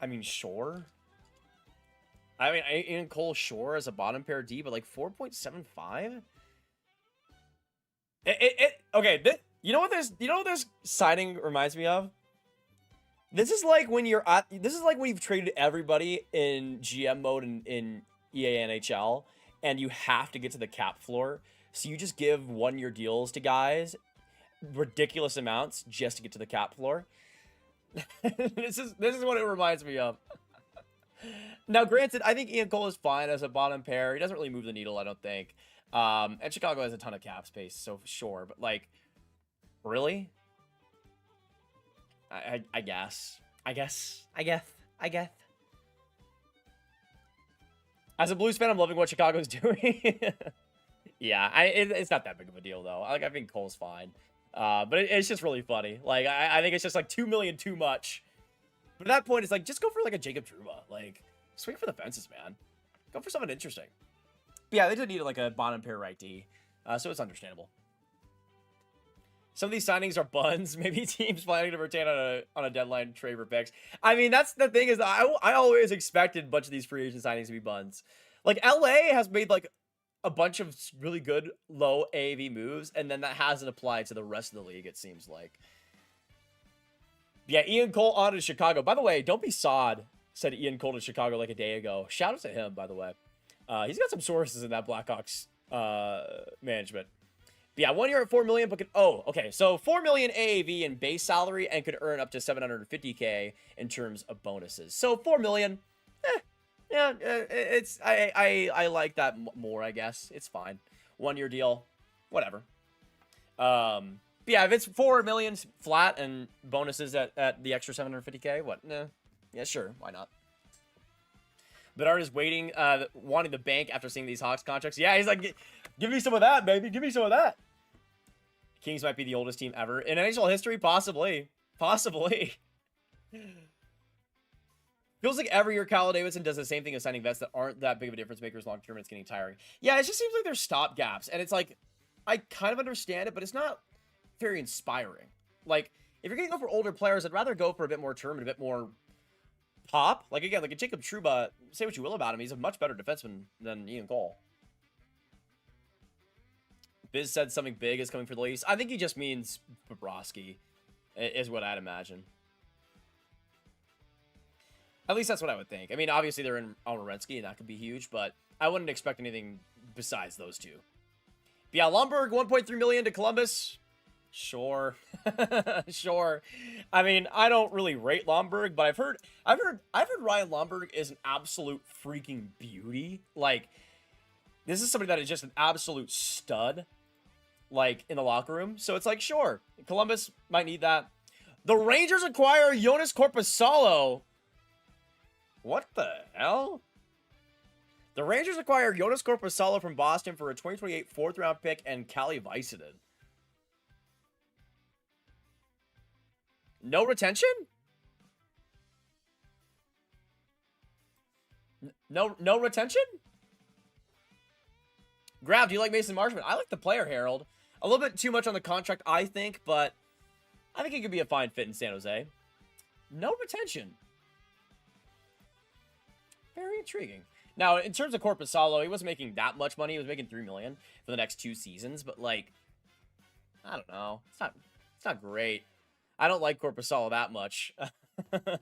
I mean, sure. I mean, Ian Cole, sure, as a bottom pair D, but like 4.75. Okay. You know what this signing reminds me of? This is like when you've traded everybody in GM mode in EA NHL, and you have to get to the cap floor. So you just give 1-year deals to guys, ridiculous amounts, just to get to the cap floor. This is what it reminds me of. Now, granted, I think Ian Cole is fine as a bottom pair. He doesn't really move the needle, I don't think. And Chicago has a ton of cap space, so sure. But, like, really? I guess. As a Blues fan, I'm loving what Chicago's doing. Yeah, it's not that big of a deal, though. I think Cole's fine. But it's just really funny. Like, I think it's just, like, $2 million too much. But at that point, it's like, just go for, like, a Jacob Trouba. Like, swing for the fences, man. Go for something interesting. But yeah, they did need, like, a bottom pair right D. So it's understandable. Some of these signings are buns. Maybe teams planning to retain on a deadline trade for picks. I mean, that's the thing is, I always expected a bunch of these free agent signings to be buns. Like, LA has made, like, a bunch of really good low AAV moves, and then that hasn't applied to the rest of the league, it seems like. Yeah, Ian Cole on to Chicago. By the way, don't be sod, said Ian Cole to Chicago like a day ago. Shout out to him, by the way. He's got some sources in that Blackhawks management. But yeah, 1 year at $4 million, but okay. So $4 million AAV in base salary and could earn up to $750K in terms of bonuses. So $4 million, Yeah, it's I like that more, I guess. It's fine. 1-year deal, whatever. But yeah, if it's 4 million flat and bonuses at the extra 750K, what? Nah. Yeah, sure, why not? Bedard is waiting, wanting the bank after seeing these Hawks contracts. Yeah, he's like, give me some of that, baby. Give me some of that. Kings might be the oldest team ever in NHL history, possibly. Possibly. Feels like every year Kyle Davidson does the same thing as signing vets that aren't that big of a difference makers long term. It's getting tiring. Yeah, it just seems like there's stop gaps, and it's like I kind of understand it, but it's not very inspiring. Like if you're gonna go for older players, I'd rather go for a bit more term and a bit more pop. Like again, like a Jacob Trouba. Say what you will about him, he's a much better defenseman than Ian Cole. Biz said something big is coming for the Leafs. I think he just means Bobrovsky, is what I'd imagine. At least that's what I would think. I mean, obviously they're in Almeretsky, and that could be huge, but I wouldn't expect anything besides those two. But yeah, Lomberg, 1.3 million to Columbus. Sure. Sure. I mean, I don't really rate Lomberg, but I've heard Ryan Lomberg is an absolute freaking beauty. Like, this is somebody that is just an absolute stud, like, in the locker room. So it's like, sure, Columbus might need that. The Rangers acquire Jonas Korpisalo. What the hell? The Rangers acquire Jonas Korpisalo from Boston for a 2028 4th-round pick and Kalle Väisänen. No retention? No retention? Grav, do you like Mason Marchment? I like the player, Harold. A little bit too much on the contract, I think, but I think he could be a fine fit in San Jose. No retention. Very intriguing. Now, in terms of Korpisalo, he wasn't making that much money. He was making $3 million for the next 2 seasons, but like, I don't know. It's not great. I don't like Korpisalo that much. But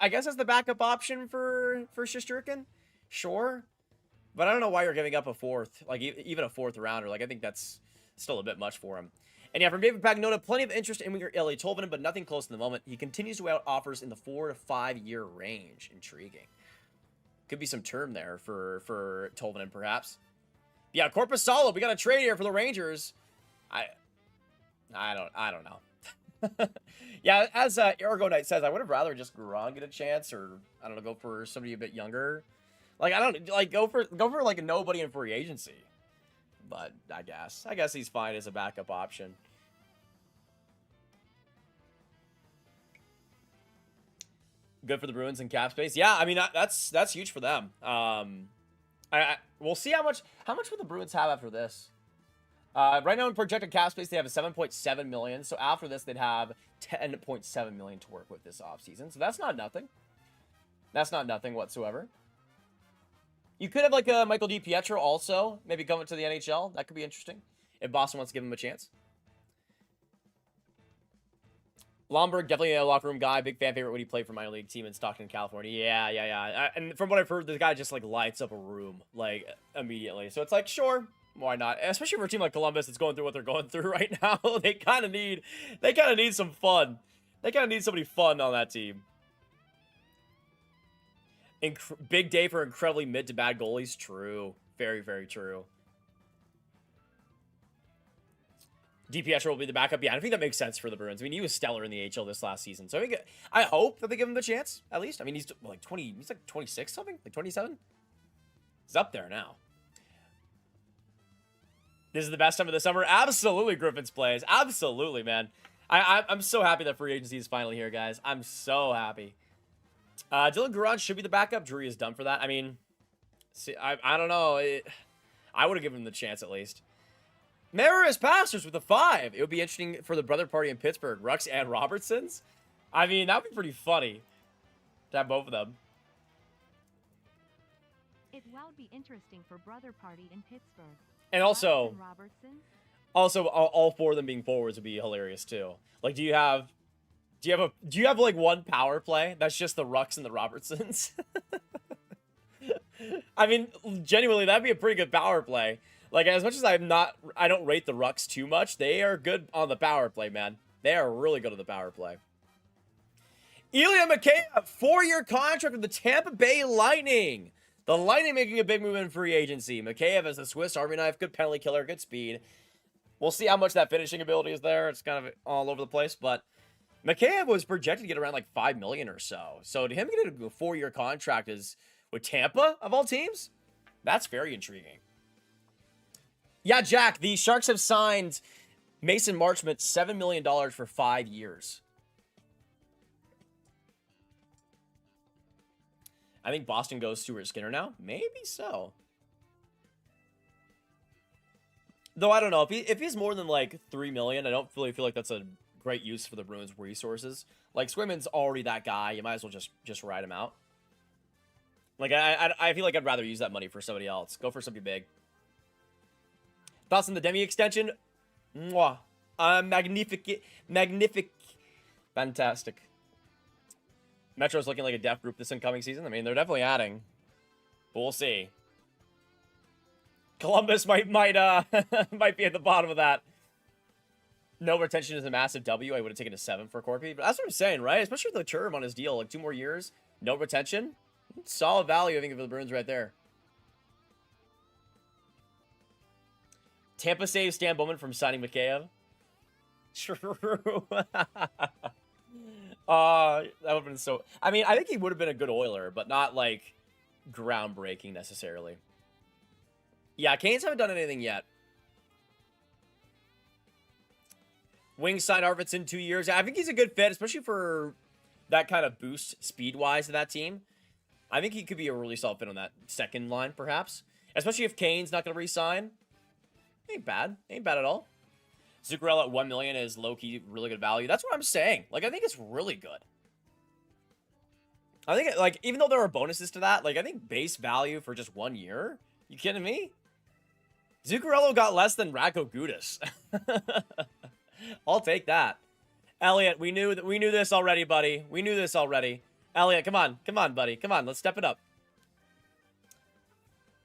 I guess as the backup option for Shesterkin, sure. But I don't know why you're giving up a 4th, like even a 4th rounder. Like I think that's still a bit much for him. And yeah, from David Pagnotta, plenty of interest in winger Eeli Tolvanen, but nothing close to the moment. He continues to weigh out offers in the 4 to 5 year range. Intriguing. Could be some term there for Tolvanen, perhaps. Yeah, Korpisalo, we got a trade here for the Rangers. I don't know. Yeah, as Ergo Knight says, I would have rather just Garon get a chance, or I don't know, go for somebody a bit younger. Like I don't like go for like a nobody in free agency. But I guess he's fine as a backup option. Good for the Bruins in cap space. Yeah, I mean that's huge for them. We'll see how much will the Bruins have after this. Right now in projected cap space, they have a 7.7 million. So after this, they'd have 10.7 million to work with this offseason. So that's not nothing. That's not nothing whatsoever. You could have like a Michael DiPietro also, maybe coming to the NHL. That could be interesting if Boston wants to give him a chance. Lomberg, definitely a locker room guy. Big fan favorite when he played for minor league team in Stockton, California. Yeah. And from what I've heard, the guy just like lights up a room like immediately. So it's like, sure, why not? Especially for a team like Columbus that's going through what they're going through right now. They kind of need some fun. They kind of need somebody fun on that team. Big day for incredibly mid to bad goalies. True. Very, very true. DiPietro will be the backup. Yeah, I think that makes sense for the Bruins. I mean, he was stellar in the AHL this last season. So I hope that they give him the chance, at least. I mean, he's like 20, he's like 26 something? Like 27? He's up there now. This is the best time of the summer. Absolutely, Griffin's plays. Absolutely, man. I'm so happy that free agency is finally here, guys. I'm so happy. Dylan Garage should be the backup. Drury is done for that. I mean, see, I don't know. I would have given him the chance at least. Maris Pastors with a 5. It would be interesting for the brother party in Pittsburgh. Rux and Robertsons. I mean, that would be pretty funny to have both of them. It would be interesting for brother party in Pittsburgh. And also, Robertson. All 4 of them being forwards would be hilarious too. Like, do you have like one power play that's just the Rux and the Robertsons? I mean, genuinely, that'd be a pretty good power play. Like, as much as I don't rate the Rux too much, they are good on the power play, man. They are really good at the power play. eLiaminator, 4-year contract with the Tampa Bay Lightning. The Lightning making a big move in free agency. Mikheyev is a Swiss Army knife, good penalty killer, good speed. We'll see how much that finishing ability is there. It's kind of all over the place, but Mikheyev was projected to get around like $5 million or so. So to him getting a 4-year contract is with Tampa of all teams, that's very intriguing. Yeah, Jack, the Sharks have signed Mason Marchment $7 million for 5 years. I think Boston goes Stuart Skinner now. Maybe so. Though I don't know if he's more than like $3 million, I don't really feel like that's a great use for the Bruins' resources. Like Swayman's already that guy. You might as well just ride him out. Like I feel like I'd rather use that money for somebody else. Go for something big. Thoughts on the Demi extension? Mwah. Magnific. Fantastic. Metro's looking like a death group this incoming season. I mean, they're definitely adding. But we'll see. Columbus might be at the bottom of that. No retention is a massive W. I would have taken a 7 for Corpy. But that's what I'm saying, right? Especially with the term on his deal. Like 2 more years. No retention. Solid value, I think, for the Bruins right there. Tampa saves Stan Bowman from signing Mikheyev. True. That would have been so... I mean, I think he would have been a good Oiler, but not, like, groundbreaking necessarily. Yeah, Canes haven't done anything yet. Wings signed Arvidsson 2 years. I think he's a good fit, especially for that kind of boost speed-wise to that team. I think he could be a really solid fit on that second line, perhaps. Especially if Kane's not going to re-sign. Ain't bad. Ain't bad at all. Zuccarello at $1 million is low-key really good value. That's what I'm saying. Like, I think it's really good. I think, like, even though there are bonuses to that, like, I think base value for just 1 year? You kidding me? Zuccarello got less than Radko Gudas. I'll take that. Elliot, we knew this already, buddy. We knew this already. Elliot, come on, buddy. Come on, let's step it up.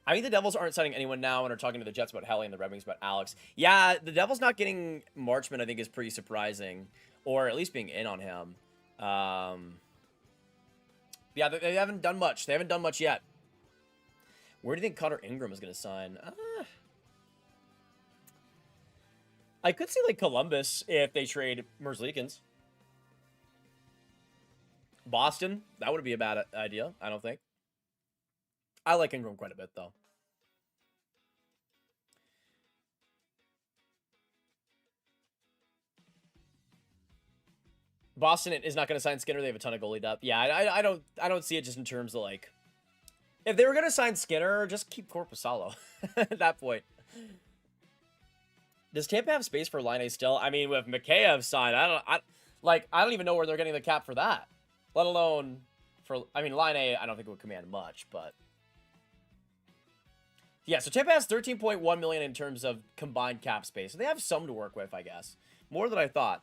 I think the Devils aren't signing anyone now and are talking to the Jets about Helly and the Red Wings about Alex. Yeah, the Devils not getting Marchment, I think, is pretty surprising. Or at least being in on him. Yeah, they haven't done much. They haven't done much yet. Where do you think Connor Ingram is going to sign? I could see, like, Columbus if they trade Merzlikins. Boston, that wouldn't be a bad idea, I don't think. I like Ingram quite a bit, though. Boston is not going to sign Skinner. They have a ton of goalie depth. Yeah, I don't see it just in terms of, like... If they were going to sign Skinner, just keep Korpisalo at that point. Does Tampa have space for Line A still? I mean, with Mikheyev signed, I don't even know where they're getting the cap for that. Let alone for... I mean, Line A, I don't think it would command much, but... Yeah, so Tampa has $13.1 million in terms of combined cap space. So they have some to work with, I guess. More than I thought.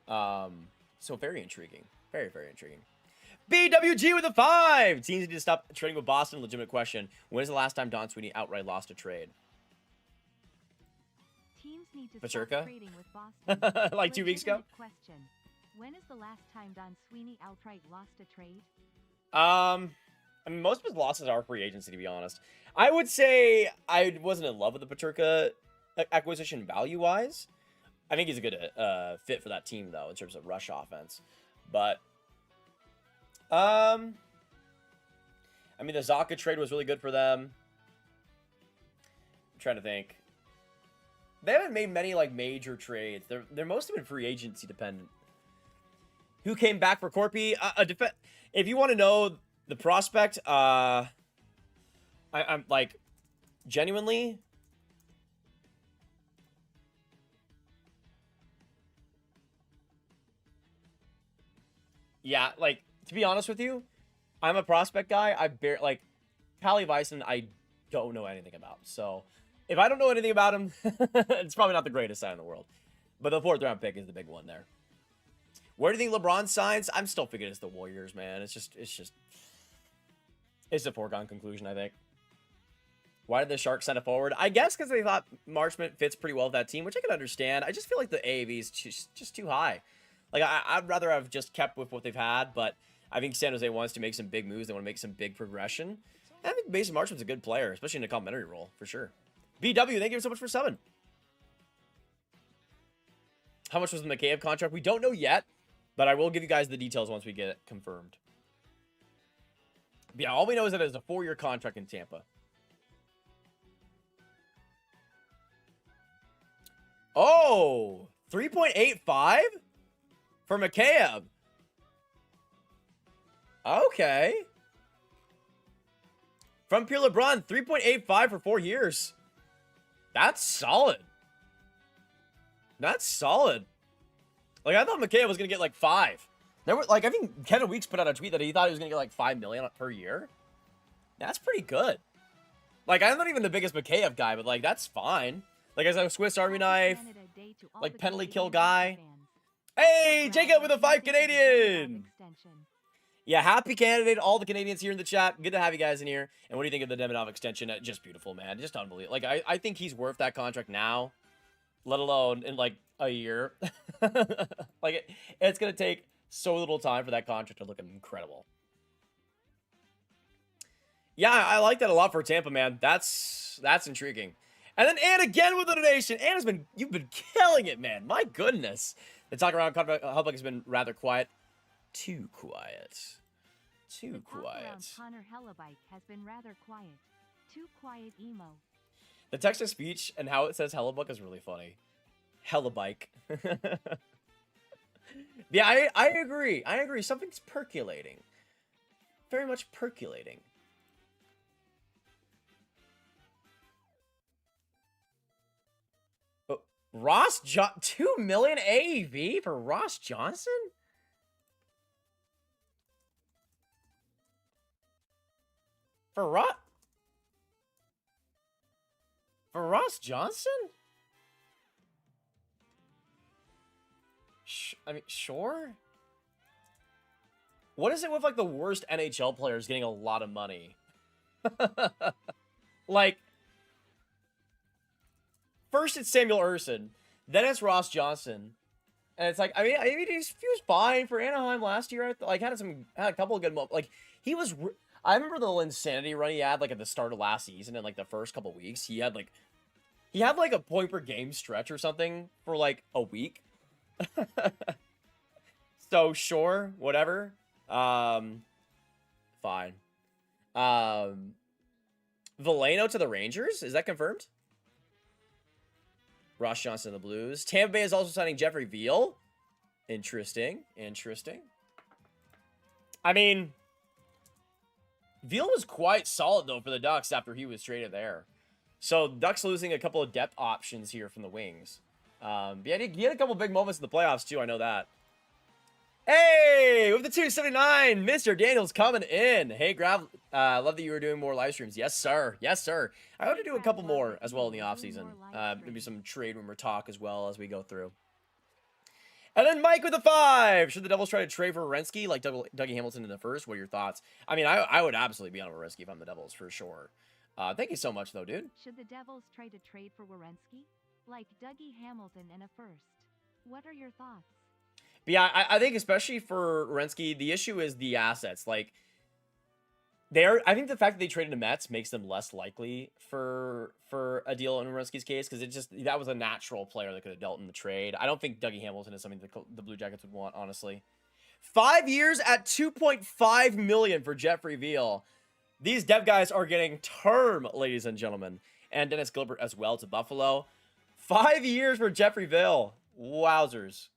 So very intriguing. Very, very intriguing. BWG with a 5! Teams need to stop trading with Boston. Legitimate question. When is the last time Don Sweeney outright lost a trade? Teams need to Paterka? stop trading with Boston. Like 2 weeks ago? Question. When is the last time Don Sweeney outright lost a trade? I mean, most of his losses are free agency, to be honest. I would say I wasn't in love with the Paterka acquisition value-wise. I think he's a good fit for that team, though, in terms of rush offense. But, I mean, the Zaka trade was really good for them. I'm trying to think. They haven't made many, like, major trades. They're mostly been free agency dependent. Who came back for Corpy? If you want to know the prospect, I'm like, genuinely... Yeah, like, to be honest with you, I'm a prospect guy. Like, Pally Bison, I don't know anything about. So, if I don't know anything about him, it's probably not the greatest sign in the world. But the 4th round pick is the big one there. Where do you think LeBron signs? I'm still thinking it's the Warriors, man. It's a foregone conclusion, I think. Why did the Sharks send it forward? I guess because they thought Marchment fits pretty well with that team, which I can understand. I just feel like the AAV is just too high. Like, I'd rather have just kept with what they've had, but I think San Jose wants to make some big moves. They want to make some big progression. And I think Mason Marchment's a good player, especially in a complimentary role, for sure. BW, thank you so much for subbing. How much was the Mikheyev contract? We don't know yet, but I will give you guys the details once we get it confirmed. But yeah, all we know is that it's a 4-year contract in Tampa. Oh, 3.85 for Mikheyev. Okay. From Pure LeBron, 3.85 for 4 years. That's solid. That's solid. Like, I thought Mikheyev was going to get like 5. There were, like, I think Kevin Weeks put out a tweet that he thought he was going to get like 5 million per year. That's pretty good. Like, I'm not even the biggest Mikheyev guy, but like, that's fine. Like, as a Swiss Army knife, like, penalty kill guy. Hey, Jacob with a 5 Canadian. Yeah, happy Canada to all the Canadians here in the chat. Good to have you guys in here. And what do you think of the Demidov extension? Just beautiful, man. Just unbelievable. Like, I think he's worth that contract now, let alone in, like, a year. Like, it's going to take so little time for that contract to look incredible. Yeah, I like that a lot for Tampa, man. That's intriguing. And then Ann again with the donation. Ann, you've been killing it, man. My goodness. The talk around Hubbuck has been rather quiet. Too quiet. Too quiet. Connor Hellebike has been rather quiet. Too quiet emo. The text to speech and how it says Hellebuck is really funny. Hellebike. Yeah, I agree. I agree. Something's percolating. Very much percolating. Oh, Ross 2 million AAV for Ross Johnson? For Ross Johnson? I mean, sure. What is it with, like, the worst NHL players getting a lot of money? Like, first it's Samuel Ersson, then it's Ross Johnson, and it's like, I mean, he was fine for Anaheim last year. Like, had a couple of good moments. Like, he was. I remember the insanity run he had, like, at the start of last season, and like the first couple weeks, he had like a point per game stretch or something for like a week. So sure, whatever. Fine. Veleno to the Rangers, is that confirmed? Ross Johnson to the Blues. Tampa Bay is also signing Jeffrey Veal. Interesting. I mean, Veal was quite solid, though, for the Ducks after he was traded there. So, Ducks losing a couple of depth options here from the wings. Yeah, he had a couple big moments in the playoffs, too. I know that. Hey, with the 279, Mr. Daniels coming in. Hey, Grav, love that you were doing more live streams. Yes, sir. Yes, sir. I hope to do a couple more as well in the offseason. Maybe some trade rumor talk as well as we go through. And then Mike with the 5. Should the Devils try to trade for Werenski like Dougie Hamilton in the first? What are your thoughts? I mean, I would absolutely be on Werenski if I'm the Devils, for sure. Thank you so much, though, dude. Should the Devils try to trade for Werenski like Dougie Hamilton in a first? What are your thoughts? But yeah, I think especially for Werenski, the issue is the assets. Like, I think the fact that they traded to Mets makes them less likely for a deal in Werenski's case, because that was a natural player that could have dealt in the trade. I don't think Dougie Hamilton is something that the Blue Jackets would want, honestly. 5 years at $2.5 million for Jeffrey Veal. These dev guys are getting term, ladies and gentlemen. And Dennis Gilbert as well to Buffalo. 5 years for Jeffrey Veal. Wowzers.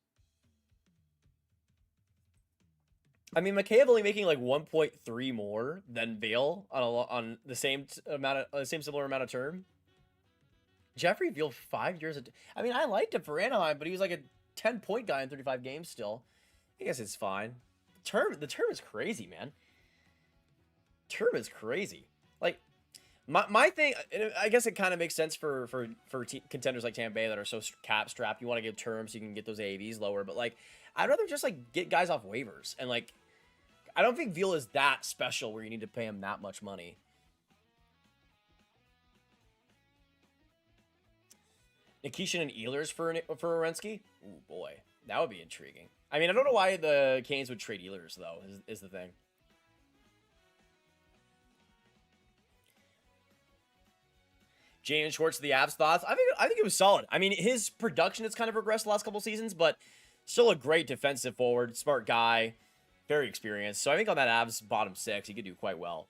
I mean, Mikheyev only making like 1.3 more than Veal on the same similar amount of term. Jeffrey Veal 5 years. I mean, I liked him for Anaheim, but he was like a 10-point guy in 35 games still. I guess it's fine. The term is crazy, man. Term is crazy. Like, my thing, I guess it kind of makes sense for contenders like Tampa Bay that are so cap strapped. You want to give terms so you can get those AAVs lower, but like, I'd rather just like get guys off waivers. And like, I don't think Veal is that special where you need to pay him that much money. Nikishin and Ehlers for Werenski? Ooh, boy. That would be intriguing. I mean, I don't know why the Canes would trade Ehlers, though, is the thing. James Schwartz, the Avs thoughts. I think it was solid. I mean, his production has kind of regressed the last couple seasons, but still a great defensive forward, smart guy, very experienced. So I think on that Avs bottom 6, he could do quite well.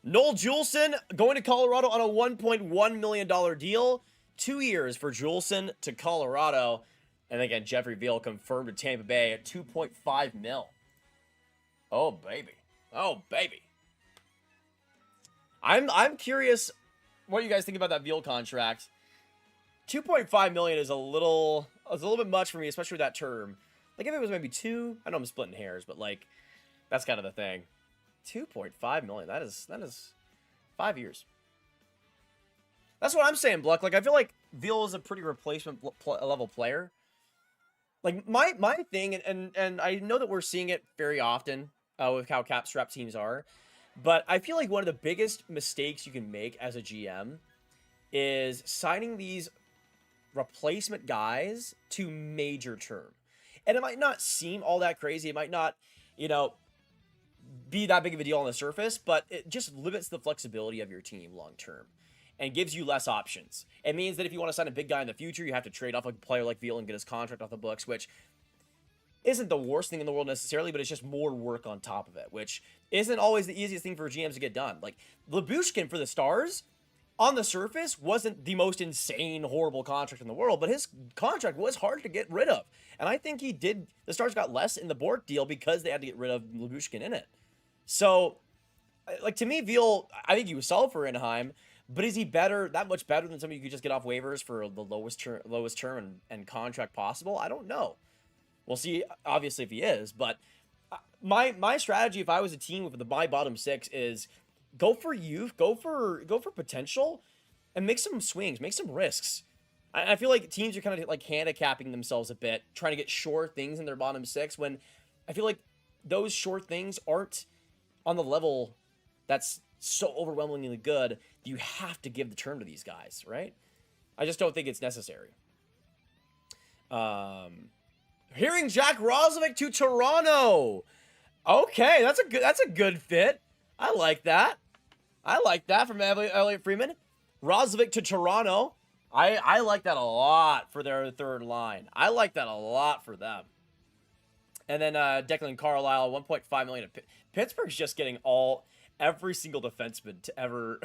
Noel Juleson going to Colorado on a $1.1 million deal. 2 years for Juleson to Colorado. And again, Jeffrey Veal confirmed to Tampa Bay at $2.5 mil. Oh, baby. Oh, baby. I'm curious what you guys think about that Veal contract. 2.5 million is a little bit much for me, especially with that term. Like if it was maybe 2, I know I'm splitting hairs, but like that's kind of the thing. 2.5 million. That is 5 years. That's what I'm saying, Bluck. Like I feel like Veal is a pretty replacement level player. Like my thing, and I know that we're seeing it very often with how cap strap teams are. But I feel like one of the biggest mistakes you can make as a GM is signing these replacement guys to major term. And it might not seem all that crazy. It might not, be that big of a deal on the surface, but it just limits the flexibility of your team long term and gives you less options. It means that if you want to sign a big guy in the future, you have to trade off a player like Veal and get his contract off the books, which isn't the worst thing in the world necessarily, but it's just more work on top of it, which isn't always the easiest thing for GMs to get done. Like, Lyubushkin for the Stars, on the surface, wasn't the most insane, horrible contract in the world, but his contract was hard to get rid of. And I think the Stars got less in the Bork deal because they had to get rid of Lyubushkin in it. So, like, to me, Veal, I think he was solid for Anaheim, but is he that much better than somebody you could just get off waivers for the lowest term and contract possible? I don't know. We'll see, obviously, if he is. But my strategy, if I was a team with my bottom 6, is go for youth, go for potential, and make some swings, make some risks. I feel like teams are kind of like handicapping themselves a bit, trying to get sure things in their bottom 6, when I feel like those sure things aren't on the level that's so overwhelmingly good. You have to give the term to these guys, right? I just don't think it's necessary. Hearing Jack Roslovic to Toronto. Okay, that's a good fit. I like that. I like that from Elliot Freeman. Roslovic to Toronto. I like that a lot for their third line. I like that a lot for them. And then Declan Carlisle, 1.5 million. Pittsburgh's just getting every single defenseman to ever.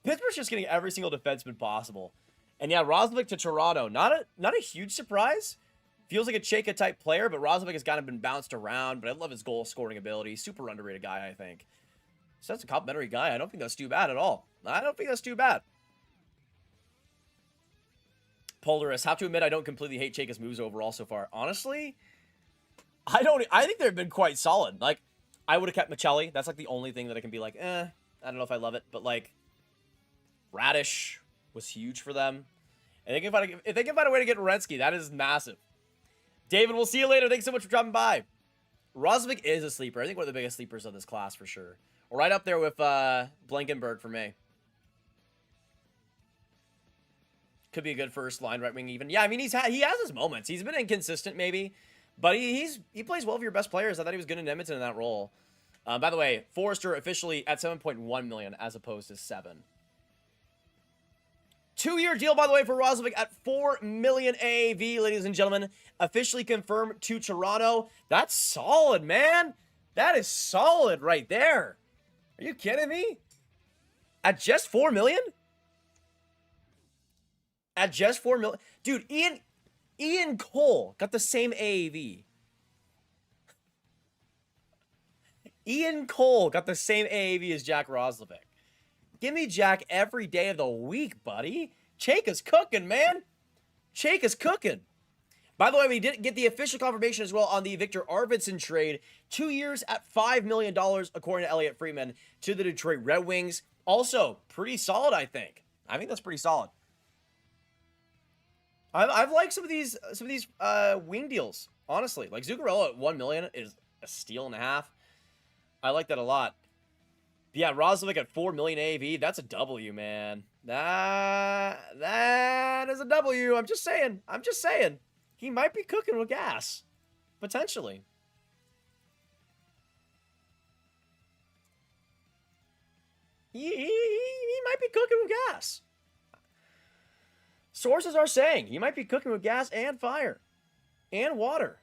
Pittsburgh's just getting every single defenseman possible. And yeah, Roslovic to Toronto. Not a huge surprise. Feels like a Chayka type player, but Roslovic has kind of been bounced around. But I love his goal scoring ability. Super underrated guy, I think. So that's a complimentary guy. I don't think that's too bad at all. I don't think that's too bad. Polaris, have to admit I don't completely hate Chayka's moves overall so far. Honestly, I think they've been quite solid. Like, I would have kept Michelli. That's like the only thing that I can be like, I don't know if I love it. But like, Radish was huge for them. And if they can find a way to get Renski, that is massive. David, we'll see you later. Thanks so much for dropping by. Roslovic is a sleeper. I think one of the biggest sleepers of this class for sure. Right up there with Blankenberg for me. Could be a good first line right wing even. Yeah, I mean he has his moments. He's been inconsistent maybe, but he plays well for your best players. I thought he was good in Edmonton in that role. By the way, Forrester officially at 7.1 million as opposed to 7. 2-year deal, by the way, for Roslovic at 4 million AAV, ladies and gentlemen. Officially confirmed to Toronto. That's solid, man. That is solid right there. Are you kidding me? At just 4 million? At just 4 million? Dude, Ian Cole got the same AAV. Ian Cole got the same AAV as Jack Roslovic. Give me Jack every day of the week, buddy. Chayka's cooking, man. Chayka's cooking. By the way, we did get the official confirmation as well on the Victor Arvidsson trade. 2 years at $5 million, according to Elliot Freeman, to the Detroit Red Wings. Also, pretty solid, I think. I think that's pretty solid. I've liked some of these wing deals, honestly. Like Zuccarello at 1 million is a steal and a half. I like that a lot. Yeah, Roslovic at 4 million AAV, that's a W, man. That is a W. I'm just saying. I'm just saying. He might be cooking with gas. Potentially. He might be cooking with gas. Sources are saying he might be cooking with gas and fire. And water.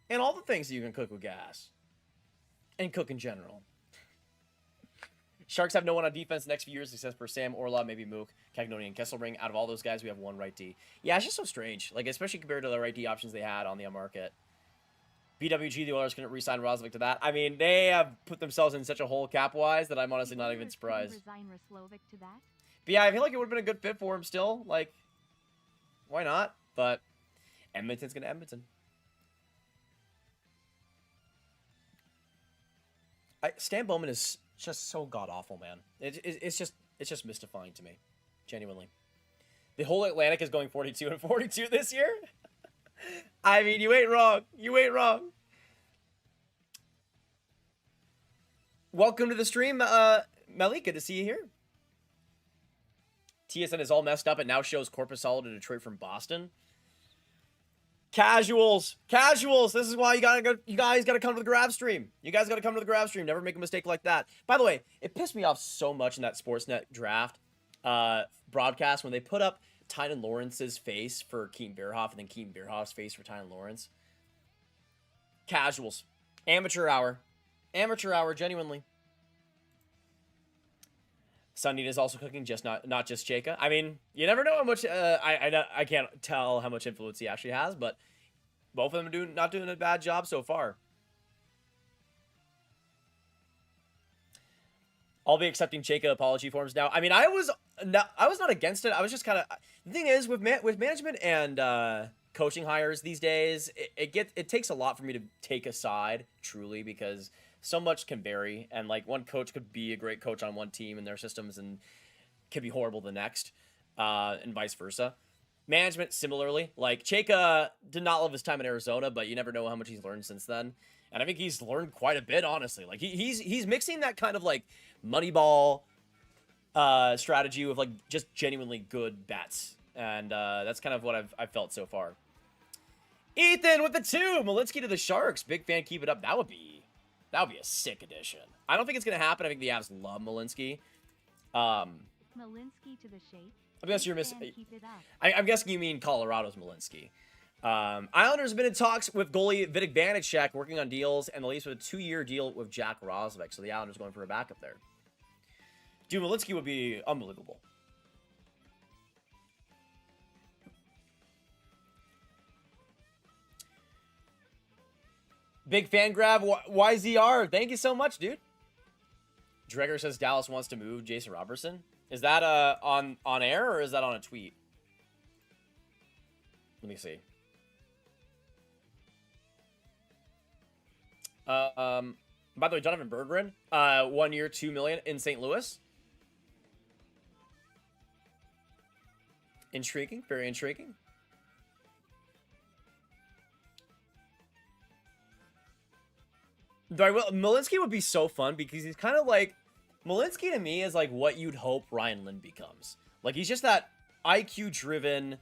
And all the things that you can cook with gas. And cook in general. Sharks have no one on defense the next few years except for Sam, Orlov, maybe Mook, Castiglione, and Kesselring. Out of all those guys, we have one right D. Yeah, it's just so strange. Like, especially compared to the right D options they had on the market. BWG, the Oilers couldn't re-sign Roslovic to that. I mean, they have put themselves in such a hole cap-wise that I'm honestly not even surprised. But yeah, I feel like it would have been a good fit for him still. Like, why not? But Edmonton's going to Edmonton. Stan Bowman is just so god-awful, man. It's just mystifying to me. Genuinely. The whole Atlantic is going 42-42 this year? I mean, you ain't wrong. You ain't wrong. Welcome to the stream, Malik. Good to see you here. TSN is all messed up and now shows Korpisalo to Detroit from Boston. Casuals. Casuals. This is why you guys gotta come to the Grav stream. You guys gotta come to the Grav stream. Never make a mistake like that. By the way, it pissed me off so much in that Sportsnet draft broadcast when they put up Tynan Lawrence's face for Keaton Bierhoff and then Keaton Bierhoff's face for Tynan Lawrence. Casuals. Amateur hour. Amateur hour, genuinely. Sundin is also cooking, just not just Chayka. I mean, you never know how much. I can't tell how much influence he actually has, but both of them are not doing a bad job so far. I'll be accepting Chayka apology forms now. I mean, I was not against it. I was just kind of. The thing is, with management and coaching hires these days, it takes a lot for me to take a side truly, because so much can vary, and like one coach could be a great coach on one team and their systems and could be horrible the next, and vice versa. Management similarly, like Chayka did not love his time in Arizona, but you never know how much he's learned since then. And I think he's learned quite a bit, honestly. Like he's mixing that kind of like Moneyball strategy with like just genuinely good bets, and that's kind of what I've felt so far. Ethan with the 2, Malinsky to the Sharks. Big fan, keep it up. That would be a sick addition. I don't think it's gonna happen. I think the Avs love Malinsky. Malinsky to the shape. I guess you're missing. I'm guessing you mean Colorado's Malinsky. Islanders have been in talks with goalie Vitek Vanacek, working on deals, and the Leafs with a 2-year deal with Jack Roslovic. So the Islanders going for a backup there. Dude, Malinsky would be unbelievable. Big fan, Grav. YZR. Thank you so much, dude. Dreger says Dallas wants to move Jason Robertson. Is that on air or is that on a tweet? Let me see. By the way, Jonathan Berggren, 1 year, $2 million in St. Louis. Intriguing, very intriguing. Malinsky would be so fun because he's kind of like, Malinsky to me is like what you'd hope Ryan Lynn becomes. Like he's just that IQ driven,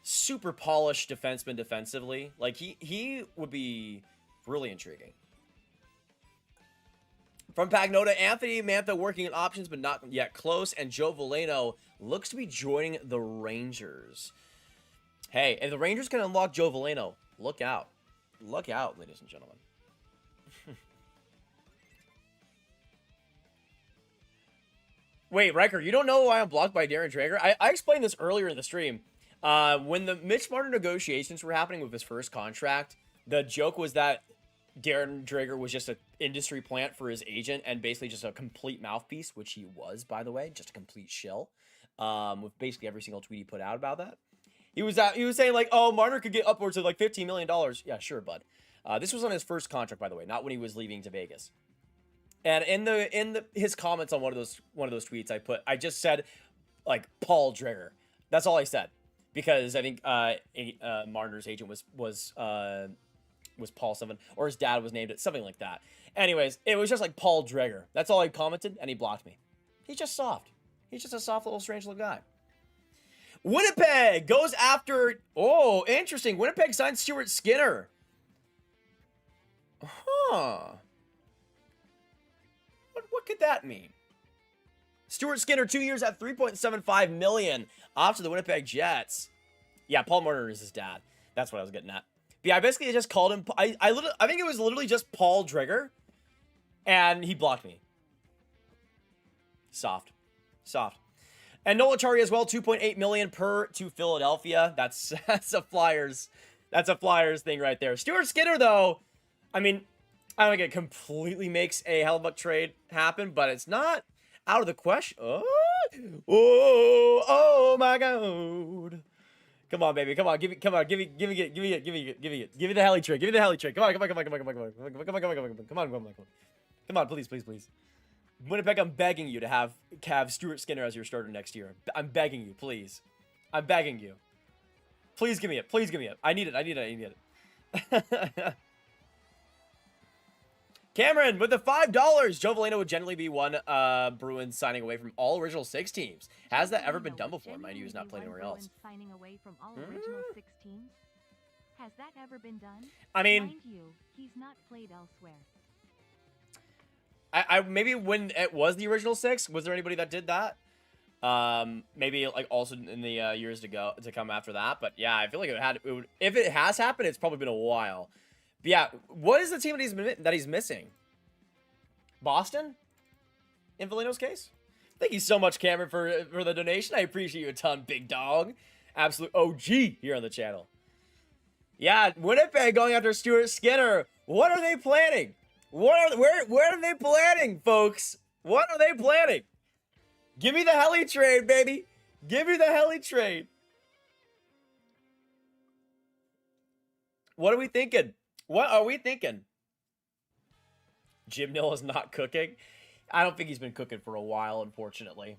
super polished defenseman defensively. Like he would be really intriguing. From Pagnota, Anthony Mantha working at options but not yet close, and Joe Veleno looks to be joining the Rangers. Hey, if the Rangers can unlock Joe Veleno, look out. Look out, ladies and gentlemen. Wait, Riker, you don't know why I'm blocked by Darren Dreger? I explained this earlier in the stream. When the Mitch Marner negotiations were happening with his first contract, the joke was that Darren Dreger was just an industry plant for his agent and basically just a complete mouthpiece, which he was, by the way, just a complete shill. With basically every single tweet he put out about that. He was saying like, oh, Marner could get upwards of like $15 million. Yeah, sure, bud. This was on his first contract, by the way, not when he was leaving to Vegas. And in his comments on one of those tweets, I just said like Paul Dreger. That's all I said, because I think Marner's agent was Paul something, or his dad was named it, something like that. Anyways, it was just like Paul Dreger. That's all I commented, and he blocked me. He's just soft. He's just a soft little strange little guy. Winnipeg goes after... Oh, interesting. Winnipeg signed Stuart Skinner. Huh. What could that mean? Stuart Skinner, 2 years at $3.75 million off to the Winnipeg Jets. Yeah, Paul Marner is his dad. That's what I was getting at. But yeah, I basically just called him... I think it was literally just Paul Drigger. And he blocked me. Soft. Soft. And Noel Acciari as well, $2.8 million per to Philadelphia. That's a Flyers. That's a Flyers thing right there. Stuart Skinner, though, I mean, I don't think it completely makes a Hellebuyck trade happen, but it's not out of the question. Oh my God. Come on, baby. Come on, give me the heli trick. Give me the heli trick. Come on, please. Winnipeg, I'm begging you to have Stuart Skinner as your starter next year. I'm begging you, please. I'm begging you. Please give me it. I need it. Cameron, with the $5, Joe Veleno would generally be one Bruins signing away from all original 6 teams. Has that ever been done before? Mind you, he's not playing anywhere else. Signing away from all original 6 teams? Has that ever been done? I mean... Mind you, he's not played elsewhere. I maybe when it was the original 6, was there anybody that did that? Maybe like also in the years to come after that. But yeah, I feel like if it has happened, it's probably been a while. But yeah, what is the team that he's missing? Boston? In Veleno's case? Thank you so much, Cameron, for the donation. I appreciate you a ton, big dog. Absolute OG here on the channel. Yeah, Winnipeg going after Stuart Skinner. What are they planning? Where are they planning, folks? What are they planning? Give me the heli trade, baby. Give me the heli trade. What are we thinking? What are we thinking? Jim Nill is not cooking. I don't think he's been cooking for a while, unfortunately.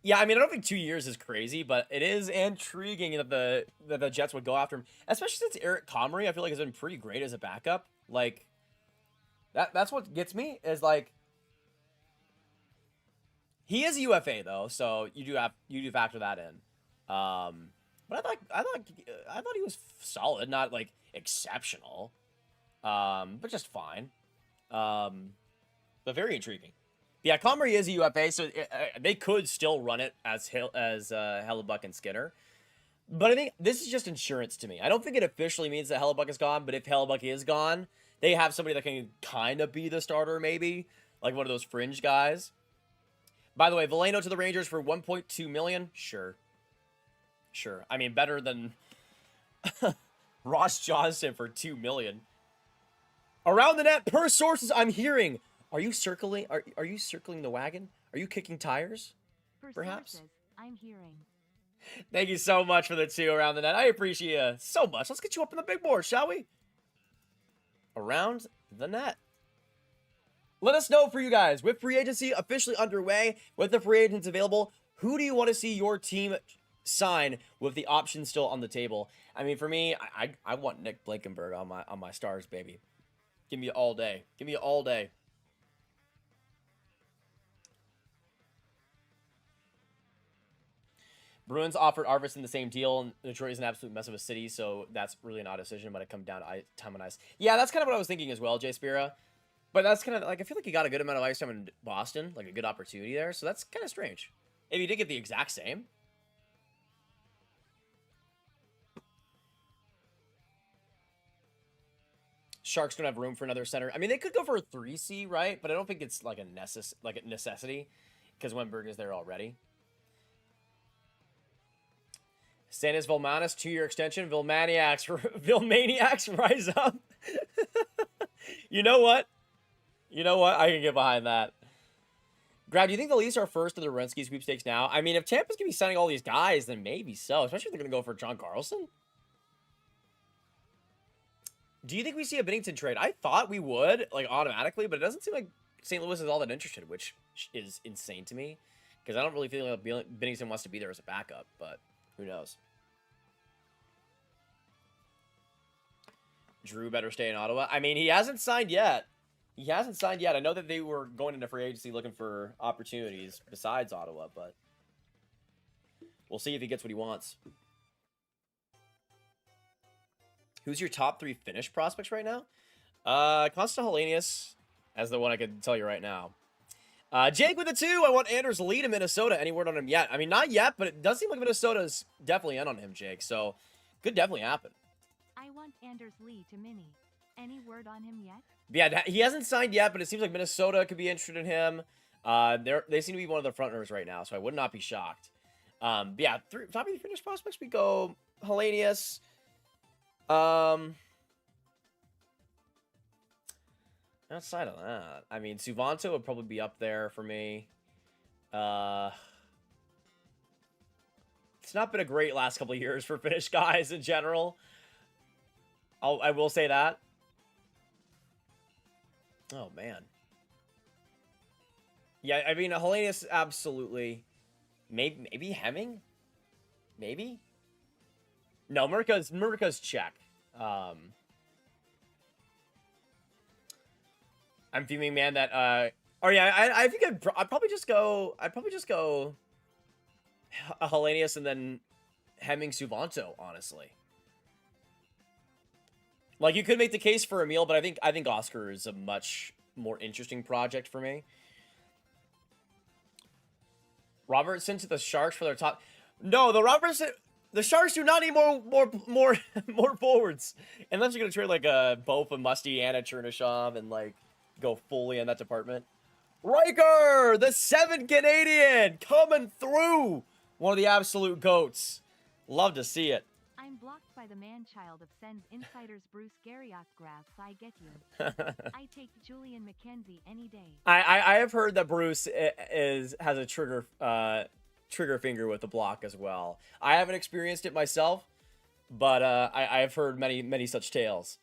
Yeah, I mean, I don't think 2 years is crazy, but it is intriguing that the Jets would go after him, especially since Eric Comrie, I feel like, has been pretty great as a backup. Like, that's what gets me, is like, he is a UFA though, so you do factor that in. But I thought he was solid, not like exceptional, but just fine. But very intriguing. Yeah, Comrie is a UFA, so they could still run it as Hellebuyck and Skinner. But I think this is just insurance to me. I don't think it officially means that Hellebuyck is gone, but if Hellebuyck is gone, they have somebody that can kind of be the starter, maybe. Like one of those fringe guys. By the way, Veleno to the Rangers for $1.2 million? Sure. I mean, better than Ross Johnston for $2 million. Around the net, per sources I'm hearing... Are you circling the wagon? Are you kicking tires? Perhaps? Sources, I'm hearing. Thank you so much for the 2 around the net. I appreciate you so much. Let's get you up on the big board, shall we? Around the net. Let us know for you guys. With free agency officially underway, with the free agents available, who do you want to see your team sign with the option still on the table? I mean, for me, I want Nick Blankenberg on my stars, baby. Give me it all day. Give me it all day. Bruins offered Arvidsson the same deal, and Detroit is an absolute mess of a city, so that's really an odd decision, but it comes down to time on ice. Yeah, that's kind of what I was thinking as well, Jay Spira. But that's kind of, like, I feel like he got a good amount of ice time in Boston, like a good opportunity there, so that's kind of strange. If you did get the exact same. Sharks don't have room for another center. I mean, they could go for a 3C, right? But I don't think it's like a necessity, because Wennberg is there already. Stannis Vilmanis, 2-year extension. Vilmaniacs rise up. You know what? I can get behind that. Grav, do you think the Leafs are first to the Renski sweepstakes now? I mean, if Tampa's going to be signing all these guys, then maybe so. Especially if they're going to go for John Carlson. Do you think we see a Binnington trade? I thought we would, like, automatically, but it doesn't seem like St. Louis is all that interested, which is insane to me. Because I don't really feel like Binnington wants to be there as a backup, but... who knows? Drew better stay in Ottawa. I mean, he hasn't signed yet. He hasn't signed yet. I know that they were going into free agency looking for opportunities besides Ottawa, but we'll see if he gets what he wants. Who's your top 3 Finnish prospects right now? Constant Hellenius as the one I could tell you right now. Jake with the 2. I want Anders Lee to Minnesota. Any word on him yet? I mean, not yet, but it does seem like Minnesota's definitely in on him, Jake. So, could definitely happen. I want Anders Lee to Mini. Any word on him yet? Yeah, he hasn't signed yet, but it seems like Minnesota could be interested in him. They seem to be one of the front runners right now, so I would not be shocked. Yeah, top 3 Finnish prospects, we go Hellenius. Outside of that, I mean, Suvanto would probably be up there for me. It's not been a great last couple of years for Finnish guys in general. I will say that. Oh, man. Yeah, I mean, Hellenius, absolutely. Maybe Hemming? Maybe? No, Murka's check. I'm fuming, man, that, oh, yeah, I think I'd probably just go Hellenius and then Hemming Suvanto, honestly. Like, you could make the case for Emil, but I think Oscar is a much more interesting project for me. Robertson to the Sharks for their top. No, the Sharks do not need more forwards. Unless you're gonna trade like a Boff, a Musty, and a Chernyshov and like go fully in that department. Riker, the 7 Canadian, coming through. One of the absolute goats. Love to see it. I'm blocked by the man-child of Sens insiders Bruce Garriock Grav I get you. I take Julian McKenzie any day. I have heard that Bruce has a trigger finger with the block as well. I haven't experienced it myself, but I have heard many such tales.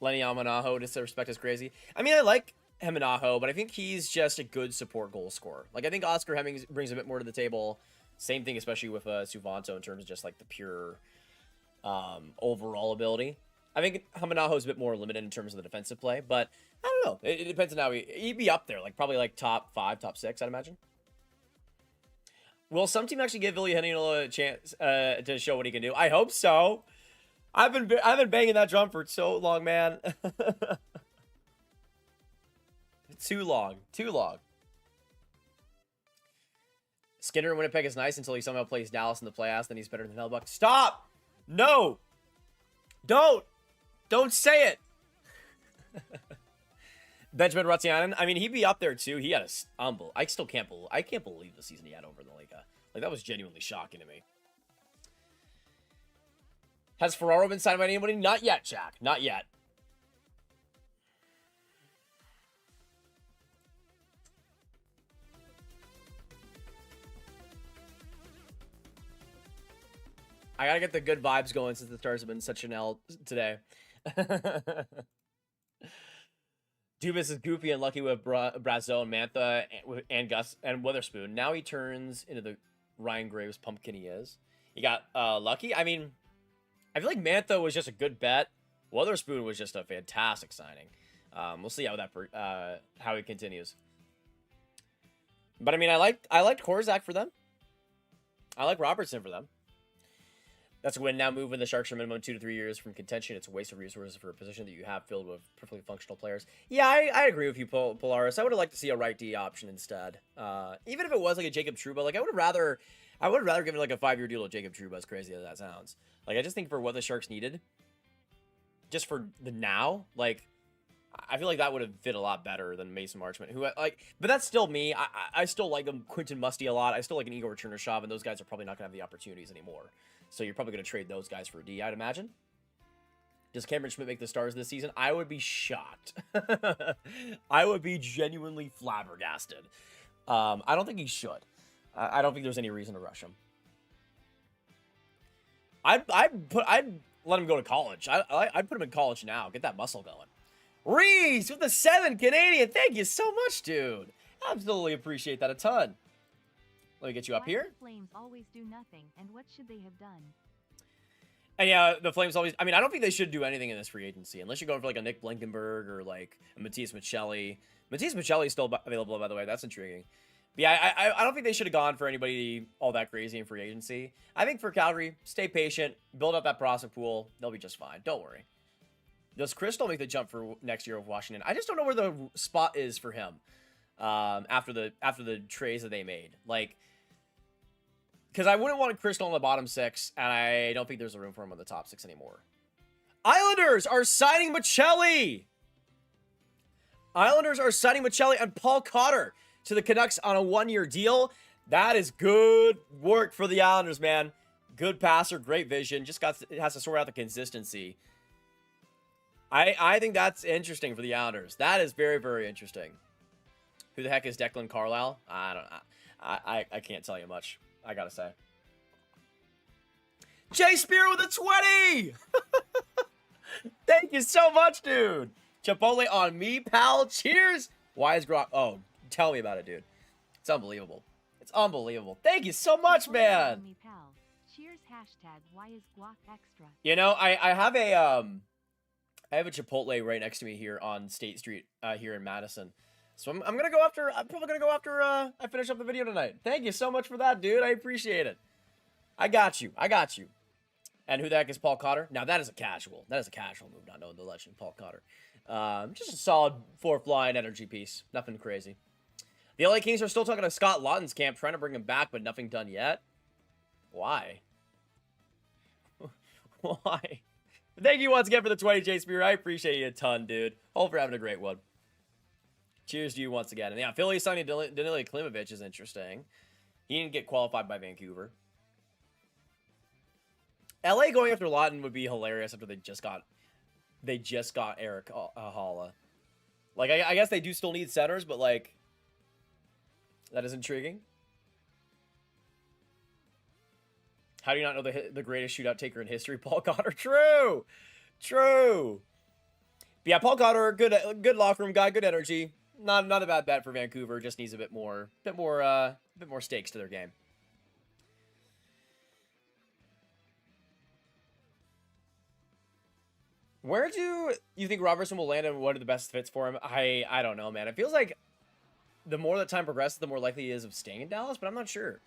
Lenny Almanaho, disrespect is crazy. I mean, I like Hemanaho, but I think he's just a good support goal scorer. Like, I think Oscar Hemming brings a bit more to the table. Same thing, especially with Suvanto in terms of just like the pure overall ability. I think Hemanaho is a bit more limited in terms of the defensive play, but I don't know. It depends on how he'd be up there, like probably like top 5, top 6, I'd imagine. Will some team actually give Ville Heinola a chance to show what he can do? I hope so. I've been banging that drum for so long, man. Too long. Skinner in Winnipeg is nice until he somehow plays Dallas in the playoffs, then he's better than Hellbuck. Stop! No! Don't say it! Benjamin Ratianen, I mean, he'd be up there too. He had a I can't believe the season he had over in the Liga. Like, that was genuinely shocking to me. Has Ferraro been signed by anybody? Not yet, Jack. Not yet. I gotta get the good vibes going since the Stars have been such an L today. Dubas is goofy and lucky with Brazo and Mantha and Gus and Witherspoon. Now he turns into the Ryan Graves pumpkin he is. He got lucky. I mean, I feel like Mantha was just a good bet. Witherspoon was just a fantastic signing. We'll see how he continues. But I mean, I liked Korzak for them. I like Robertson for them. That's a win now. Moving the Sharks for minimum 2 to 3 years from contention. It's a waste of resources for a position that you have filled with perfectly functional players. Yeah, I agree with you, Polaris. I would have liked to see a right D option instead. Even if it was like a Jacob Trouba, like I would have rather given like a 5-year deal with Jacob Trouba, as crazy as that sounds. Like, I just think for what the Sharks needed, just for the now, like, I feel like that would have fit a lot better than Mason Marchment, who, like, but that's still me. I still like Quentin Musty a lot. I still like an Igor Chernyshov, and those guys are probably not going to have the opportunities anymore. So you're probably going to trade those guys for a D, I'd imagine. Does Cameron Schmidt make the Stars this season? I would be shocked. I would be genuinely flabbergasted. I don't think he should. I don't think there's any reason to rush him. I'd let him go to college. I'd put him in college now. Get that muscle going. Reese with the 7 Canadian. Thank you so much, dude. Absolutely appreciate that a ton. Let me get you up here. Flames always do nothing, and what should they have done? And yeah, the Flames always... I mean, I don't think they should do anything in this free agency, unless you're going for, like, a Nick Blankenberg or, like, a Matias Maccelli. Matias Maccelli is still available, by the way. That's intriguing. But yeah, I don't think they should have gone for anybody all that crazy in free agency. I think for Calgary, stay patient, build up that prospect pool. They'll be just fine. Don't worry. Does Crystal make the jump for next year with Washington? I just don't know where the spot is for him after the trades that they made. Like, because I wouldn't want Crystal in the bottom 6, and I don't think there's a room for him in the top 6 anymore. Islanders are signing Maccelli! Islanders are signing Maccelli and Paul Cotter to the Canucks on a 1-year deal. That is good work for the Islanders, man. Good passer, great vision. Just has to sort out the consistency. I think that's interesting for the Islanders. That is very, very interesting. Who the heck is Declan Carlisle? I don't know. I can't tell you much, I gotta say. Jay Spear with a 20! Thank you so much, dude. Chipotle on me, pal. Cheers. Why is Grok... Oh, tell me about it, dude. It's unbelievable. It's unbelievable. Thank you so much, man. Me, pal. Cheers. Hashtag why is guac extra? You know, I have a Chipotle right next to me here on State Street here in Madison. So I'm gonna go after. I'm probably gonna go after I finish up the video tonight. Thank you so much for that, dude. I appreciate it. I got you. I got you. And who the heck is Paul Cotter? Now that is a casual. That is a casual move. Not knowing the legend Paul Cotter. Just a solid 4th line energy piece. Nothing crazy. The LA Kings are still talking to Scott Laughton's camp, trying to bring him back, but nothing done yet. Why? Why? Thank you once again for the 20, J Spear. I appreciate you a ton, dude. Hope you're having a great one. Cheers to you once again. And yeah, Philly signing Danila Klimovich is interesting. He didn't get qualified by Vancouver. LA going after Laughton would be hilarious after they just got Eric Holla. Like, I guess they do still need centers, but like, that is intriguing. How do you not know the greatest shootout taker in history, Paul Cotter? True, true. But yeah, Paul Cotter, good locker room guy, good energy. Not a bad bet for Vancouver. Just needs a bit more stakes to their game. Where do you think Robertson will land, and what are the best fits for him? I don't know, man. It feels like the more that time progresses, the more likely he is of staying in Dallas, but I'm not sure.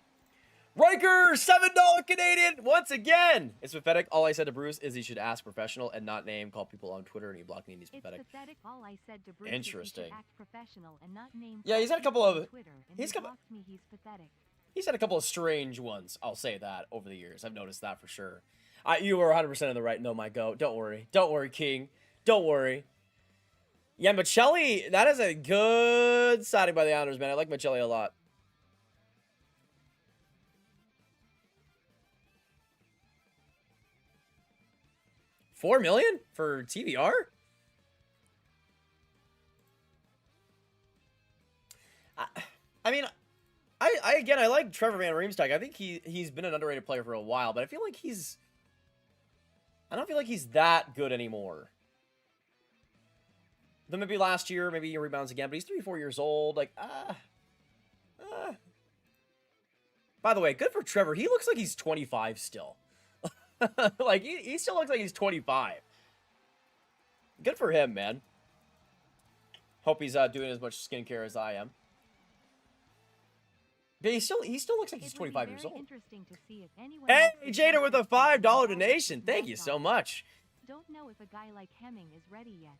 Riker, $7 Canadian, once again. It's pathetic. All I said to Bruce is he should ask professional and not name, call people on Twitter, and he blocked me, and he's pathetic. It's pathetic. All I said to Bruce Interesting. is he should act professional and not name, yeah, he's had a couple of... Twitter, and he's blocked me, he's pathetic. He's had a couple of strange ones, I'll say that, over the years. I've noticed that for sure. You were 100% in the right. No, my go. Don't worry. Don't worry, King. Don't worry. Yeah, Maccelli, that is a good signing by the Islanders, man. I like Maccelli a lot. $4 million for TBR? I mean, I like Trevor Van Riemsdyk. I think he's been an underrated player for a while, but I feel like I don't feel like he's that good anymore. Then maybe last year, maybe he rebounds again, but he's 34 years old. Like, By the way, good for Trevor. He looks like he's 25 still. Like, he still looks like he's 25. Good for him, man. Hope he's doing as much skincare as I am. But he still looks like he's 25 years old. Hey, Jada with a $5 donation. Thank you so much. Don't know if a guy like Hemming is ready yet.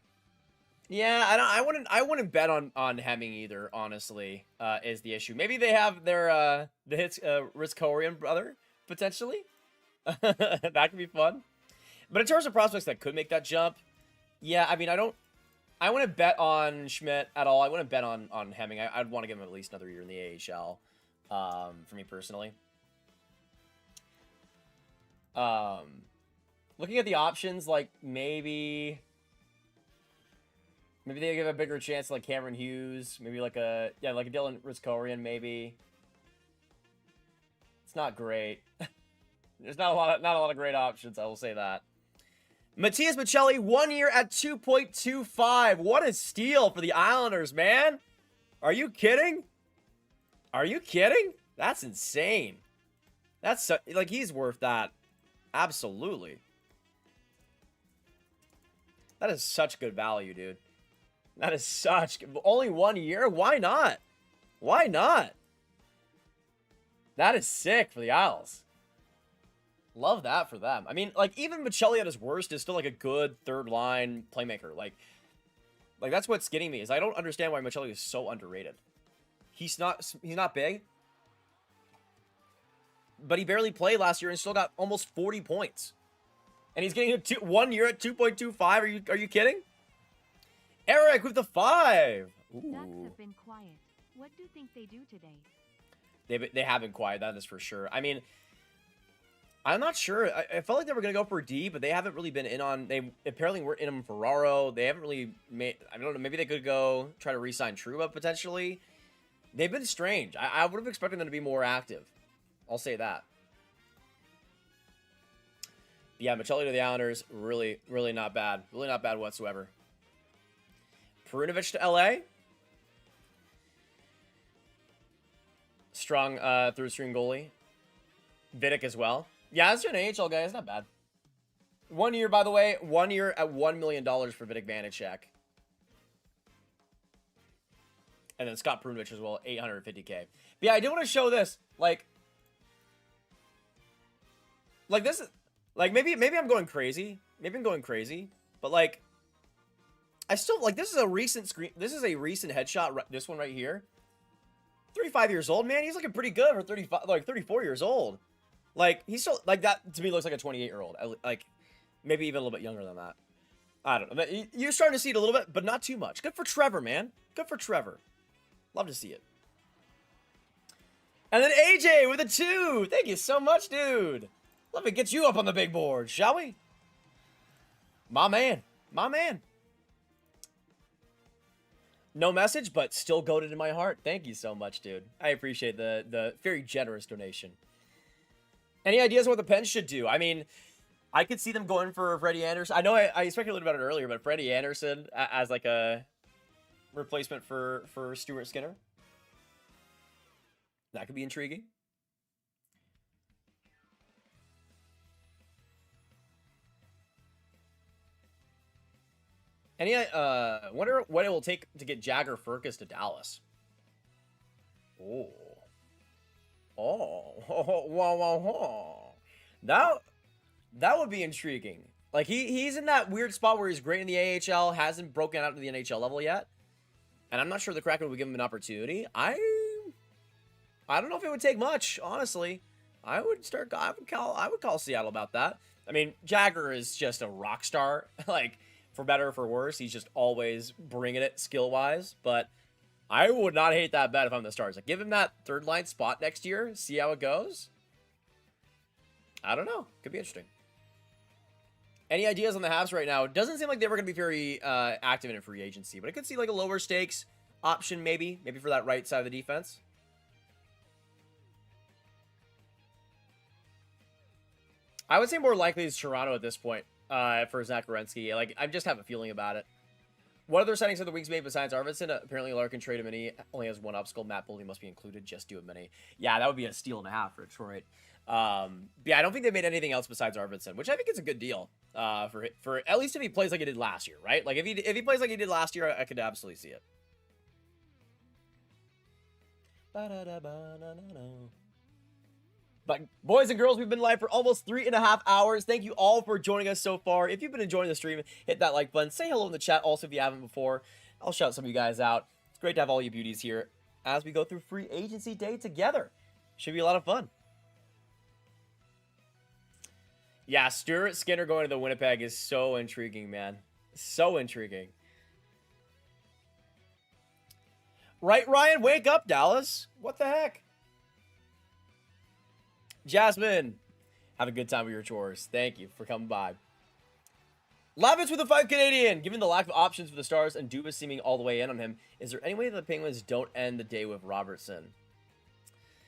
Yeah, I wouldn't bet on Hemming either, honestly, is the issue. Maybe they have the hits Riskorian brother, potentially. That could be fun. But in terms of prospects that could make that jump, yeah, I mean, I wouldn't bet on Schmidt at all. I wouldn't bet on Hemming. I'd want to give him at least another year in the AHL, for me personally. Looking at the options, like maybe they give a bigger chance to like Cameron Hughes, maybe like a Dylan Riskorian, maybe. It's not great. There's not a lot of great options, I will say that. Matias Maccelli, 1 year at 2.25. What a steal for the Islanders, man. Are you kidding? Are you kidding? That's insane. That's like, he's worth that. Absolutely. That is such good value, dude. That is such... Only 1 year? Why not? Why not? That is sick for the Isles. Love that for them. I mean, like, even Maccelli at his worst is still, like, a good third-line playmaker. Like, that's what's getting me, is I don't understand why Maccelli is so underrated. He's not big. But he barely played last year and still got almost 40 points. And he's getting 1 year at 2.25. Are you kidding? Eric with the 5. Ooh. Ducks have been quiet. What do you think they do today? They have been quiet, that is for sure. I mean, I'm not sure. I felt like they were going to go for D, but they haven't really been in on... They apparently were in on Ferraro. They haven't really made... I don't know, maybe they could go try to re-sign Trouba, potentially. They've been strange. I would have expected them to be more active. I'll say that. But yeah, Maccelli to the Islanders, really, really not bad. Really not bad whatsoever. Perunovic to LA. Strong third-string goalie. Vidic as well. Yeah, that's an AHL guy. It's not bad. 1 year, by the way. 1 year at $1 million for Vidic Vanacek. And then Scott Perunovic as well, $850K. But yeah, I do want to show this. Like this is... Like, maybe I'm going crazy. Maybe I'm going crazy. But, like... I still, like, this is a recent screen. This is a recent headshot. This one right here. 35 years old, man. He's looking pretty good for 35, like 34 years old. Like, he's still, like, that to me looks like a 28-year-old. Like, maybe even a little bit younger than that. I don't know. You're starting to see it a little bit, but not too much. Good for Trevor, man. Good for Trevor. Love to see it. And then AJ with a 2. Thank you so much, dude. Let me get you up on the big board, shall we? My man. My man. No message, but still goated in my heart. Thank you so much, dude. I appreciate the very generous donation. Any ideas on what the Pens should do? I mean, I could see them going for Freddie Anderson. I know I speculated about it earlier, but Freddie Anderson as like a replacement for Stuart Skinner. That could be intriguing. Any wonder what it will take to get Jagger Firkus to Dallas. Oh, wow. That would be intriguing. Like he's in that weird spot where he's great in the AHL, hasn't broken out to the NHL level yet, and I'm not sure the Kraken would give him an opportunity. I don't know if it would take much, honestly. I would call Seattle about that. I mean, Jagger is just a rock star, like. For better or for worse, he's just always bringing it skill-wise. But I would not hate that bet if I'm the Stars. Like, give him that third-line spot next year. See how it goes. I don't know. Could be interesting. Any ideas on the Habs right now? It doesn't seem like they were going to be very active in a free agency. But I could see like a lower stakes option maybe. Maybe for that right side of the defense. I would say more likely is Toronto at this point. For Zach Werenski. Like, I just have a feeling about it. What other signings of the weeks made besides Arvidsson? Apparently, Larkin trade a mini only has one upskull. Matt Boldy must be included. Just do a mini. Yeah, that would be a steal and a half for Detroit. Yeah, I don't think they made anything else besides Arvidsson, which I think is a good deal. For at least if he plays like he did last year, right? Like if he plays like he did last year, I could absolutely see it. But boys and girls, we've been live for almost 3.5 hours. Thank you all for joining us so far. If you've been enjoying the stream, hit that like button. Say hello in the chat also if you haven't before. I'll shout some of you guys out. It's great to have all you beauties here as we go through free agency day together. Should be a lot of fun. Yeah, Stuart Skinner going to the Winnipeg is so intriguing, man. So intriguing. Right, Ryan? Wake up, Dallas. What the heck? Jasmine, have a good time with your chores. Thank you for coming by. Lavitz with a 5 Canadian. Given the lack of options for the Stars and Dubas seeming all the way in on him, is there any way that the Penguins don't end the day with Robertson?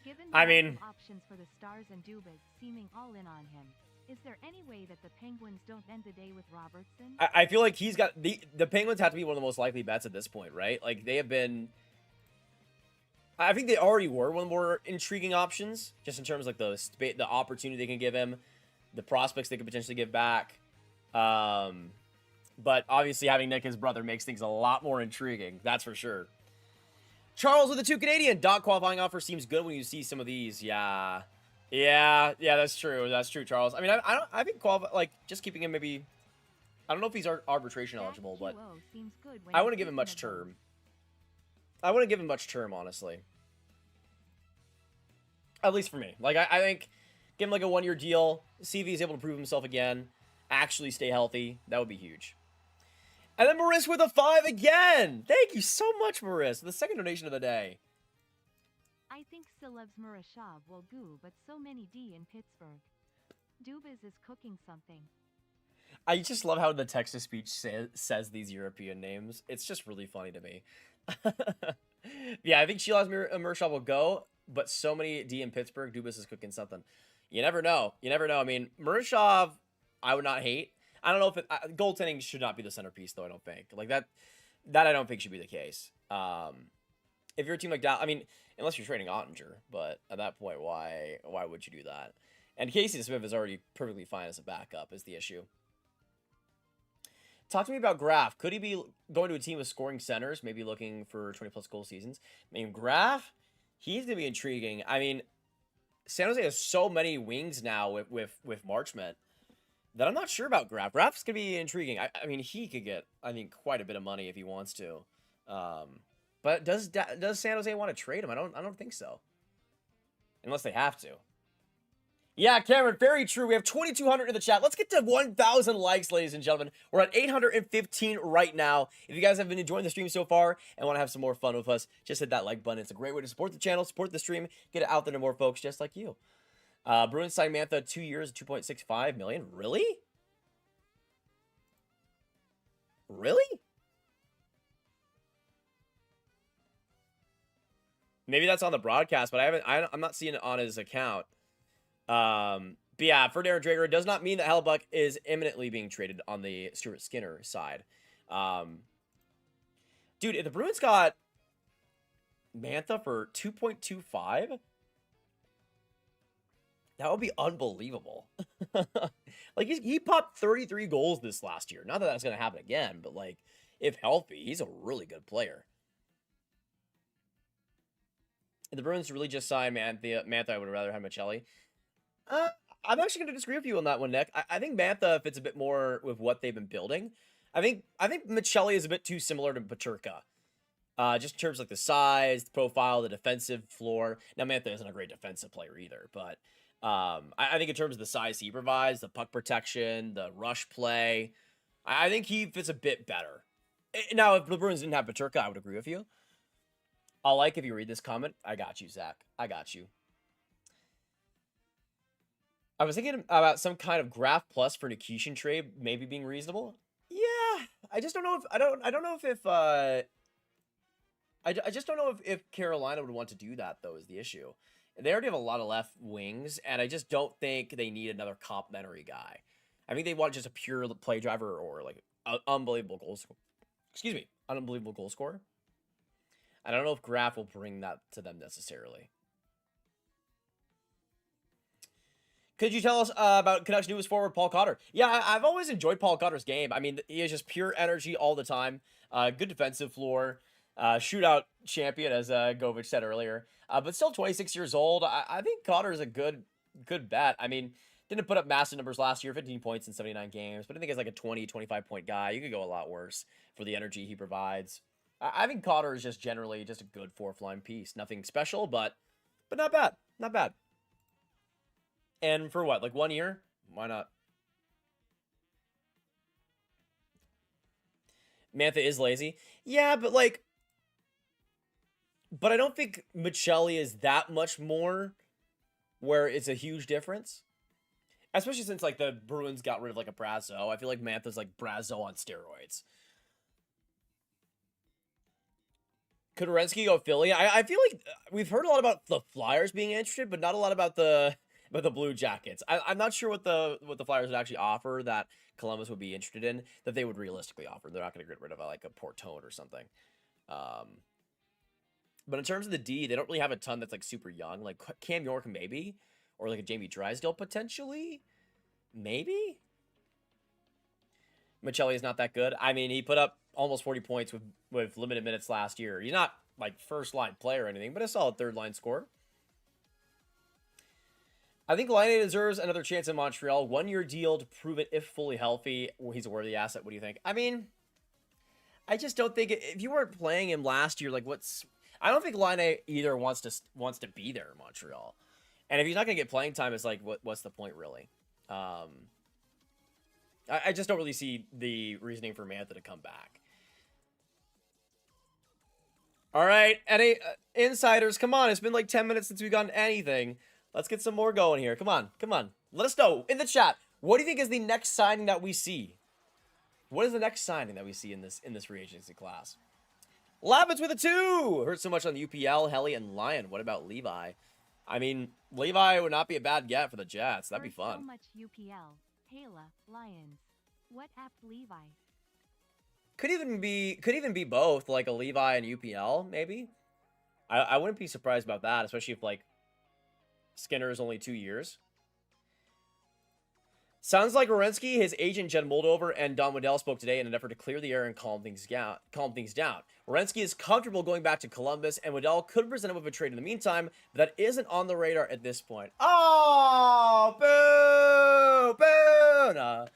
Given the I mean, options for the Stars and Dubas seeming all in on him, is there any way that the Penguins don't end the day with Robertson? I feel like he's got the Penguins have to be one of the most likely bets at this point, right? Like they have been. I think they already were one of the more intriguing options, just in terms of like the opportunity they can give him, the prospects they could potentially give back. But obviously having Nick, his brother, makes things a lot more intriguing. That's for sure. Charles with the 2 Canadian. Dot qualifying offer seems good when you see some of these. Yeah. Yeah, that's true. That's true, Charles. I mean, I think like, just keeping him maybe... I don't know if he's arbitration eligible, but I wouldn't give him much term. I wouldn't give him much term, honestly. At least for me. Like, I think give him like a 1-year deal, see if he's able to prove himself again, actually stay healthy. That would be huge. And then Maris with a 5 again. Thank you so much, Maris. The second donation of the day. I think celebs Murashov will goo, but so many D in Pittsburgh. Dubas is cooking something. I just love how the text-to-speech says these European names. It's just really funny to me. Yeah, I think Sheila's Murashov will go, but so many D in Pittsburgh. Dubas is cooking something. You never know. You never know. I mean, Murashov, I would not hate. I don't know if goaltending should not be the centerpiece, though. I don't think like that. That I don't think should be the case. If you're a team like that, I mean, unless you're trading Ottinger, but at that point, why would you do that? And Casey Smith is already perfectly fine as a backup. Is the issue? Talk to me about Grav. Could he be going to a team with scoring centers, maybe looking for 20+ goal seasons? I mean, Grav, he's gonna be intriguing. I mean, San Jose has so many wings now with Marchment that I'm not sure about Grav. Grav's gonna be intriguing. I mean, he could get, I think, quite a bit of money if he wants to. But does San Jose want to trade him? I don't think so. Unless they have to. Yeah, Cameron, very true. We have 2,200 in the chat. Let's get to 1,000 likes, ladies and gentlemen. We're at 815 right now. If you guys have been enjoying the stream so far and want to have some more fun with us, just hit that like button. It's a great way to support the channel, support the stream, get it out there to more folks just like you. Bruins signed Mantha 2 years, $2.65 million. Really? Really? Maybe that's on the broadcast, but I'm not seeing it on his account. But yeah, for Darren Drager, it does not mean that Hellebuck is imminently being traded on the Stuart Skinner side. Dude, if the Bruins got Mantha for 2.25, that would be unbelievable. Like, he popped 33 goals this last year. Not that that's going to happen again, but like, if healthy, he's a really good player. If the Bruins really just signed Mantha, I would rather have Michelli. I'm actually going to disagree with you on that one, Nick. I think Mantha fits a bit more with what they've been building. I think Michelli is a bit too similar to Peterka. Just in terms of like the size, the profile, the defensive floor. Now, Mantha isn't a great defensive player either, but I think in terms of the size he provides, the puck protection, the rush play, I think he fits a bit better. Now, if the Bruins didn't have Peterka, I would agree with you. I'll like if you read this comment. I got you, Zach. I got you. I was thinking about some kind of Graph Plus for Nikishin trade maybe being reasonable. Yeah, I just don't know if I don't know if I just don't know if Carolina would want to do that, though, is the issue. They already have a lot of left wings, and I just don't think they need another complimentary guy. I think they want just a pure play driver or like an unbelievable goal scorer. Excuse me, an unbelievable goal scorer. I don't know if Graf will bring that to them necessarily. Could you tell us about Canucks newest forward, Paul Cotter? Yeah, I've always enjoyed Paul Cotter's game. I mean, he has just pure energy all the time. Good defensive floor. Shootout champion, as Govich said earlier. But still 26 years old. I think Cotter is a good bet. I mean, didn't put up massive numbers last year, 15 points in 79 games. But I think he's like a 20, 25-point guy. You could go a lot worse for the energy he provides. I think Cotter is just generally just a good fourth-line piece. Nothing special, but not bad. Not bad. And for what, like 1 year? Why not? Mantha is lazy. Yeah, but like... But I don't think Michelli is that much more where it's a huge difference. Especially since, like, the Bruins got rid of, like, a Brazeau. I feel like Mantha's, like, Brazeau on steroids. Could Renski go Philly? I feel like we've heard a lot about the Flyers being interested, but not a lot about the Blue Jackets. I'm not sure what the Flyers would actually offer that Columbus would be interested in, that they would realistically offer. They're not going to get rid of, like, a Portone or something. But in terms of the D, they don't really have a ton that's, like, super young. Like, Cam York, maybe. Or, like, a Jamie Drysdale, potentially. Maybe? Michelli is not that good. I mean, he put up almost 40 points with limited minutes last year. He's not like first line player or anything, but a solid third line scorer. I think Laine deserves another chance in Montreal. 1-year deal to prove it if fully healthy. He's a worthy asset. What do you think? I mean, I just don't think if you weren't playing him last year, like I don't think Laine either wants to be there in Montreal. And if he's not going to get playing time, it's like, what's the point really? I just don't really see the reasoning for Mantha to come back. All right, any insiders, come on. It's been like 10 minutes since we've gotten anything. Let's get some more going here. Come on, come on. Let us know in the chat. What do you think is the next signing that we see? What is the next signing that we see in this free agency class? Lavitz with a 2. Heard so much on the UPL, Helly, and Lion. What about Levi? I mean, Levi would not be a bad get for the Jets. That'd be fun. So much UPL, Hala, Lions. What app Levi? Could even be both, like a Levi and UPL, maybe. I wouldn't be surprised about that, especially if like Skinner is only 2 years. Sounds like Werenski, his agent Jen Moldover, and Don Waddell spoke today in an effort to clear the air and calm things down. Werenski is comfortable going back to Columbus, and Waddell could present him with a trade in the meantime, but that isn't on the radar at this point. Oh, boo! Boo! Nah.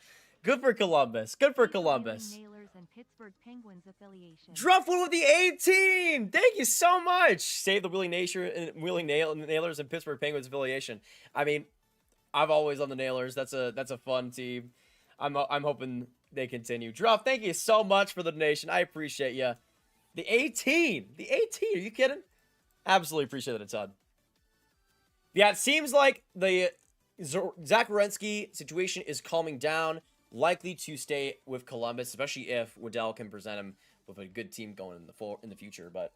Good for Columbus. Good for Columbus. And Pittsburgh Penguins affiliation. Druffwood with the 18. Thank you so much. Save the Wheeling Nailers and Pittsburgh Penguins affiliation. I mean, I've always on the Nailers. That's a fun team. I'm hoping they continue. Druff, thank you so much for the donation. I appreciate you. The 18. The 18. Are you kidding? Absolutely appreciate it a ton. Yeah, it seems like the Zach Werenski situation is calming down. Likely to stay with Columbus, especially if Waddell can present him with a good team going in the future. But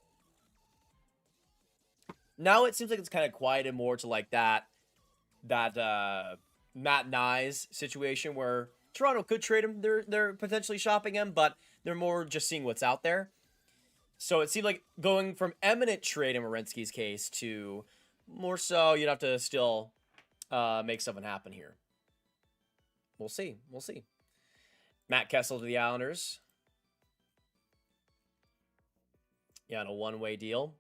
now it seems like it's kind of quieted more to like that Matt Nyes situation where Toronto could trade him. They're potentially shopping him, but they're more just seeing what's out there. So it seemed like going from imminent trade in Werenski's case to more so you'd have to still make something happen here. We'll see. We'll see. Matt Kessel to the Islanders. Yeah, on a one-way deal.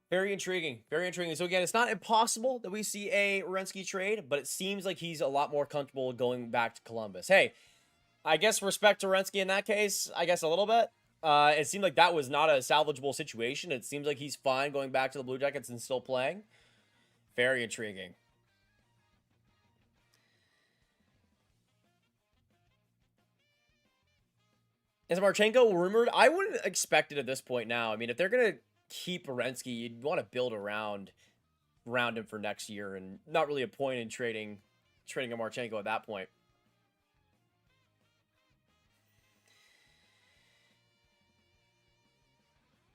Very intriguing. Very intriguing. So again, it's not impossible that we see a Werenski trade, but it seems like he's a lot more comfortable going back to Columbus. Hey, I guess respect to Werenski in that case, I guess a little bit. It seemed like that was not a salvageable situation. It seems like he's fine going back to the Blue Jackets and still playing. Very intriguing. Is Marchenko rumored? I wouldn't expect it at this point now. I mean, if they're going to keep Werenski, you'd want to build around him for next year, and not really a point in trading a Marchenko at that point.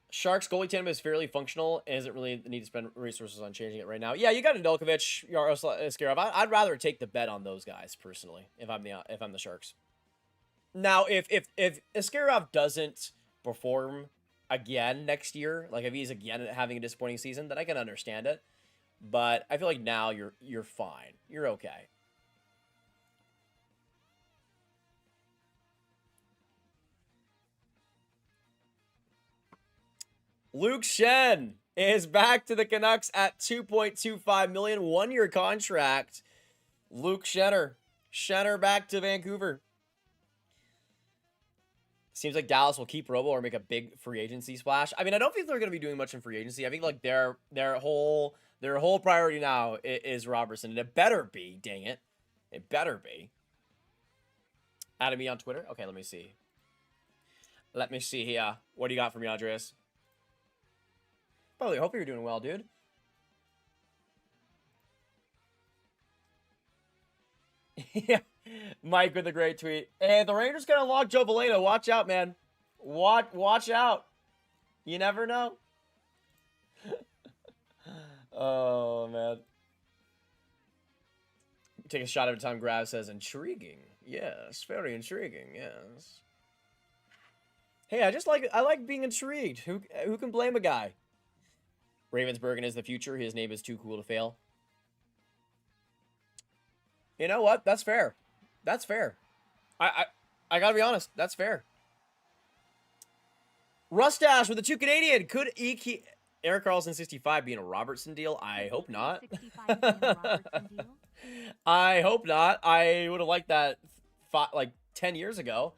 Sharks goalie tandem is fairly functional and doesn't really need to spend resources on changing it right now. Yeah, you got Nedeljkovic, Askarov. I'd rather take the bet on those guys personally if I'm the Sharks. Now, if Askarov doesn't perform again next year, like if he's again having a disappointing season, then I can understand it. But I feel like now you're fine. You're okay. Luke Schenn is back to the Canucks at $2.25 million, 1-year contract. Luke Schenner back to Vancouver. Seems like Dallas will keep Robo or make a big free agency splash. I mean, I don't think they're going to be doing much in free agency. I think like their whole priority now is Robertson. And it better be, dang it. It better be. Added me on Twitter. Okay, let me see. Let me see here. What do you got from me, Andreas? Probably hope you're doing well, dude. Yeah. Mike with a great tweet. And the Rangers gonna lock Joe Veleno. Watch out, man. Watch out. You never know. Oh, man. Take a shot every time Grav says intriguing. Yes, very intriguing, yes. Hey, I like being intrigued. Who can blame a guy? Ravensburgen is the future. His name is too cool to fail. You know what? That's fair. That's fair. I gotta be honest. That's fair. Rustash with the 2 Canadian. Could Eric Carlson 65 be in a Robertson deal? I hope not. I hope not. I would have liked that like 10 years ago.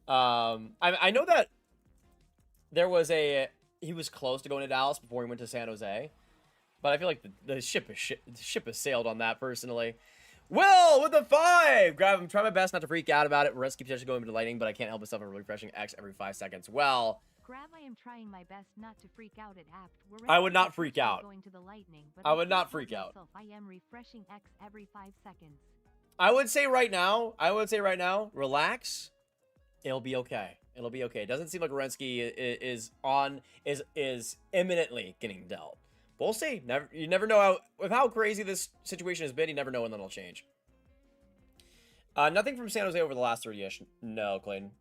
I know that there was he was close to going to Dallas before he went to San Jose, but I feel like the ship has sailed on that personally. Will with the 5. Grab him. Try my best not to freak out about it. Risk potentially going into lightning, but I can't help myself from refreshing X every 5 seconds. Well, Grav, I am trying my best not to freak out at apt. I would not freak out. Going to the lightning, but I would not freak out. I am refreshing X every 5 seconds. I would say right now, relax. It'll be okay. It'll be okay. It doesn't seem like Werenski is imminently getting dealt. But we'll see. You never know how crazy this situation has been. You never know when that'll change. Nothing from San Jose over the last 30-ish. No, Clayton.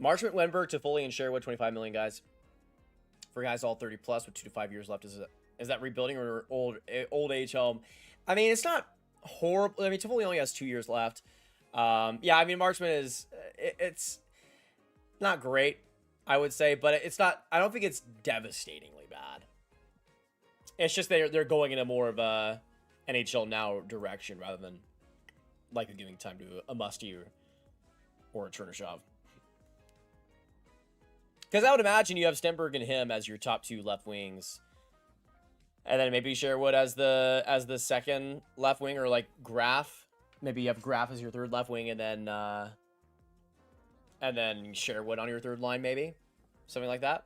Marchment Wenberg to fully insure what 25 million guys for guys all 30 plus with 2 to 5 years left. Is that rebuilding or old age home? I mean, it's not horrible. I mean, Toffoli only has 2 years left. Yeah, I mean, Marchment is it's not great, I would say, but it's not. I don't think it's devastatingly bad. It's just they're going in a more of a NHL now direction rather than likely giving time to a Musty or a Chernyshov. Because I would imagine you have Stenberg and him as your top 2 left wings, and then maybe Sherwood as the second left wing, or like Graf. Maybe you have Graf as your 3rd left wing, and then Sherwood on your 3rd line, maybe something like that.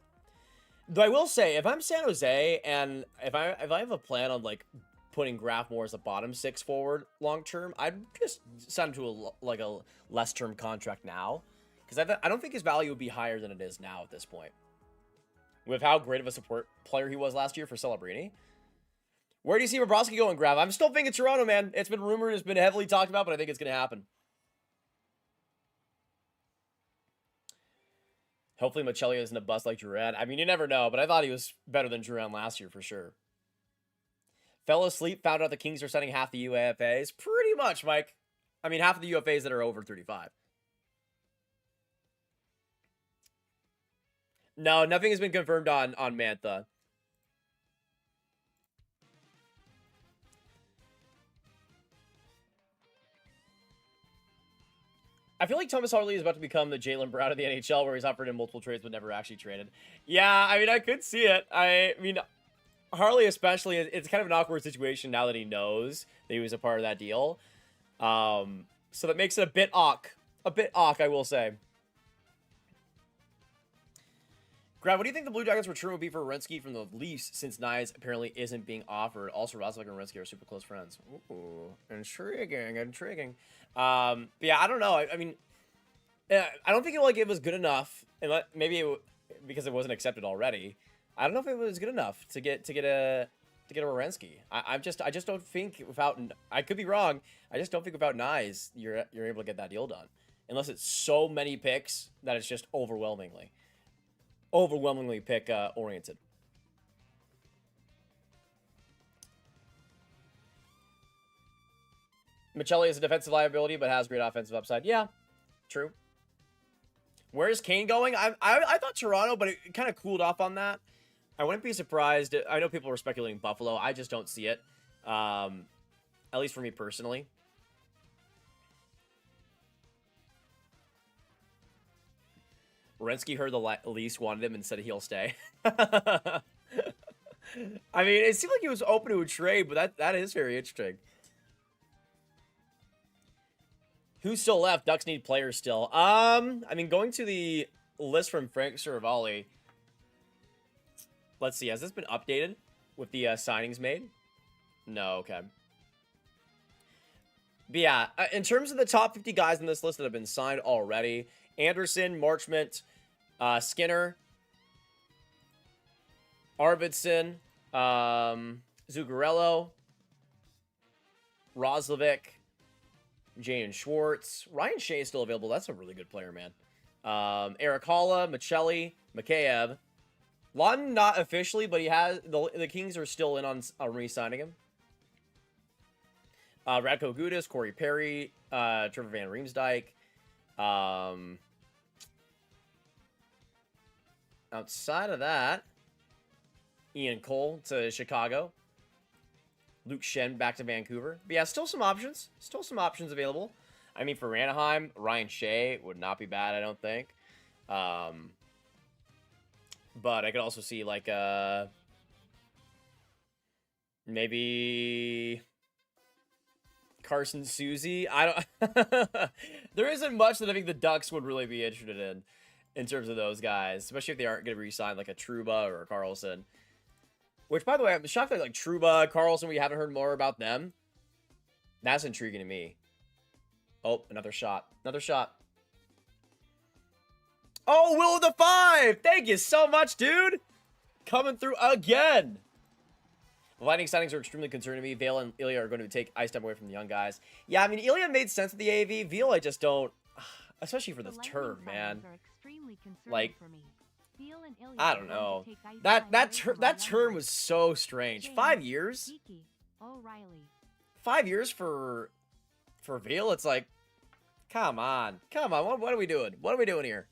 Though I will say, if I'm San Jose and if I have a plan on like putting Graf more as a bottom 6 forward long term, I'd just sign him to a less term contract now. Because I don't think his value would be higher than it is now at this point. With how great of a support player he was last year for Celebrini. Where do you see Bobrovsky going, Grav? I'm still thinking Toronto, man. It's been rumored, it's been heavily talked about, but I think it's going to happen. Hopefully Machellia isn't a bust like Duran. I mean, you never know, but I thought he was better than Duran last year for sure. Fell asleep, found out the Kings are sending half the UFAs. Pretty much, Mike. I mean, half of the UFAs that are over 35. No, nothing has been confirmed on Mantha. I feel like Thomas Harley is about to become the Jaylen Brown of the NHL, where he's offered in multiple trades but never actually traded. Yeah, I mean, I could see it. I mean, Harley especially, it's kind of an awkward situation now that he knows that he was a part of that deal. So that makes it a bit awk, I will say. Grav, what do you think the Blue Jackets' return would be for Werenski from the Leafs, since Nyes apparently isn't being offered? Also, Roslovic and Werenski are super close friends. Ooh, intriguing. But yeah, I don't know. I mean, I don't think it was good enough, and maybe because it wasn't accepted already. I don't know if it was good enough to get a Werenski. I just don't think without. I could be wrong. I just don't think without Nyes you're able to get that deal done, unless it's so many picks that it's just overwhelmingly pick oriented. Machelli is a defensive liability but has great offensive upside. Yeah, true. Where's Kane going? I thought Toronto, but it kind of cooled off on that. I wouldn't be surprised. I know people were speculating Buffalo. I just don't see it. At least for me personally. Werenski heard the Leafs wanted him and said he'll stay. I mean, it seemed like he was open to a trade, but that is very interesting. Who's still left? Ducks need players still. I mean, going to the list from Frank Saravalli. Let's see. Has this been updated with the signings made? No, okay. But yeah, in terms of the top 50 guys in this list that have been signed already, Anderson, Marchment, Skinner, Arvidsson, Zuccarello, Roslovic, Jaden Schwartz. Ryan Shea is still available. That's a really good player, man. Eric Holla, Machelli, Mikheyev. Lawton not officially, but he has the Kings are still in on re-signing him. Radko Gudas, Corey Perry, Trevor Van Riemsdyk. Outside of that, Ian Cole to Chicago. Luke Shen back to Vancouver. But yeah, still some options. Still some options available. I mean, for Anaheim, Ryan Shea would not be bad, I don't think. But I could also see, like, maybe Carson Suzy. I don't... There isn't much that I think the Ducks would really be interested in terms of those guys, especially if they aren't going to re-sign, like, a Trouba or a Carlson. Which, by the way, I'm shocked that, like, Trouba, Carlson, we haven't heard more about them. That's intriguing to me. Oh, another shot. Another shot. Oh, Will of the Five! Thank you so much, dude! Coming through again! The Lightning signings are extremely concerning to me. Vale and Ilya are going to take ice time away from the young guys. Yeah, I mean, Ilya made sense at the AV. Veal, I just don't... Especially for this term, man. Like... I don't know. That term was so strange. 5 years? 5 years for Veal? It's like, come on. Come on. What are we doing? What are we doing here?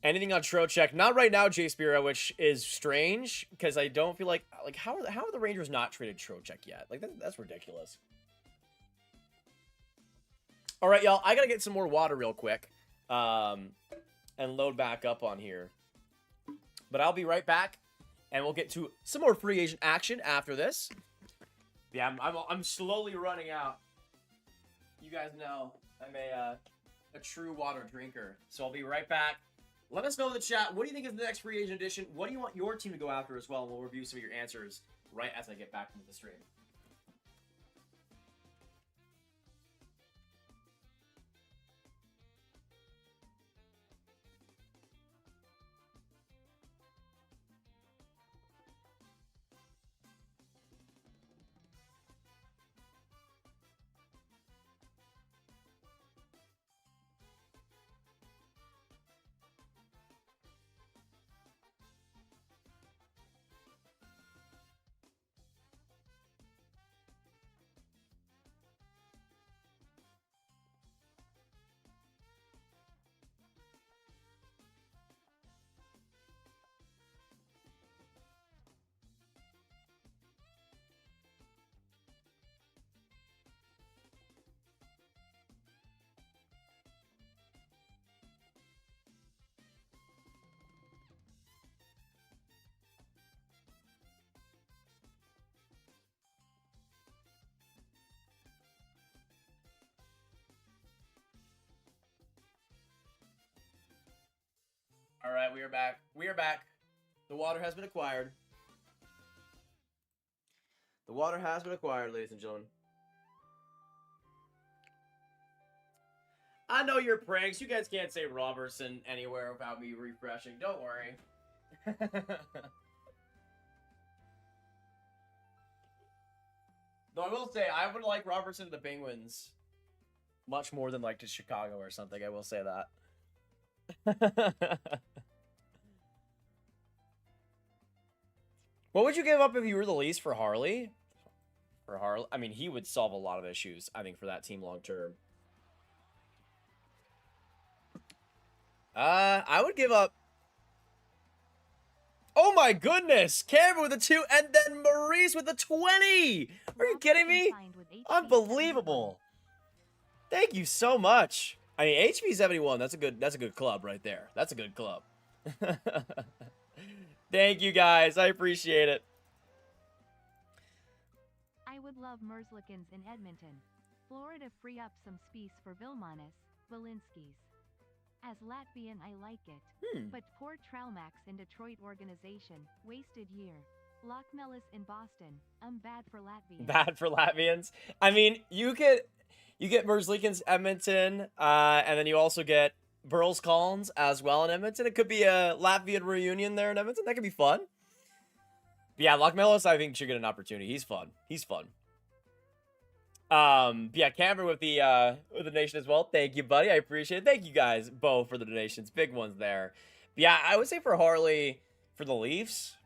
Anything on Trocheck? Not right now, Jay Spira, which is strange because I don't feel like how are the Rangers not traded Trocheck yet? Like that's ridiculous. All right, y'all. I gotta get some more water real quick. And load back up on here. But I'll be right back, and we'll get to some more free agent action after this. Yeah, I'm slowly running out. You guys know I'm a true water drinker, so I'll be right back. Let us know in the chat, what do you think is the next free agent edition? What do you want your team to go after as well? And we'll review some of your answers right as I get back into the stream. All right, we are back. We are back. The water has been acquired. The water has been acquired, ladies and gentlemen. I know your pranks. You guys can't say Robertson anywhere without me refreshing. Don't worry. Though I will say, I would like Robertson to the Penguins much more than like to Chicago or something. I will say that. What would you give up if you were the Leafs for Harley? For Harley, I mean, he would solve a lot of issues, I think, for that team long term. I would give up. Oh my goodness! Cameron with a 2, and then Maurice with a 20. Are you kidding me? Unbelievable! Thank you so much. I mean, HP 71. That's a good club right there. That's a good club. Thank you guys. I appreciate it. I would love Merzlikins in Edmonton. Florida free up some space for Vilmanis, Valinskis. As Latvian, I like it. But poor Traumax in Detroit organization. Wasted year. Lockmellis in Boston. Bad for Latvians. Bad for Latvians. I mean, you get Merzlikins Edmonton, and then you also get Burles Collins as well in Edmonton. It could be a Latvian reunion there in Edmonton. That could be fun. But yeah, Lockmellis, I think, should get an opportunity. He's fun. He's fun. Yeah, Cameron with the donation as well. Thank you, buddy. I appreciate it. Thank you guys both for the donations. Big ones there. But yeah, I would say for Harley, for the Leafs,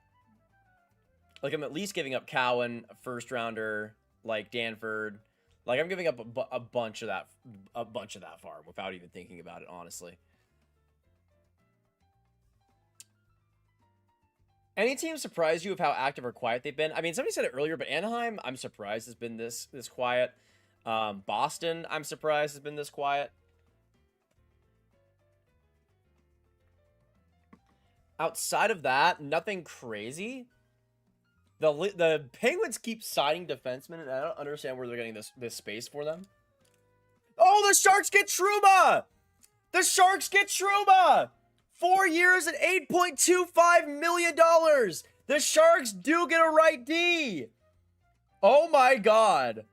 Like, I'm at least giving up Cowan, a first rounder, like Danford. Like, I'm giving up a bunch of that farm without even thinking about it, honestly. Any team surprise you with how active or quiet they've been? I mean, somebody said it earlier, but Anaheim, I'm surprised has been this quiet. Boston, I'm surprised has been this quiet. Outside of that, nothing crazy. The Penguins keep signing defensemen, and I don't understand where they're getting this space for them. Oh, the Sharks get Trouba! The Sharks get Trouba! 4 years at $8.25 million. The Sharks do get a right D. Oh my god.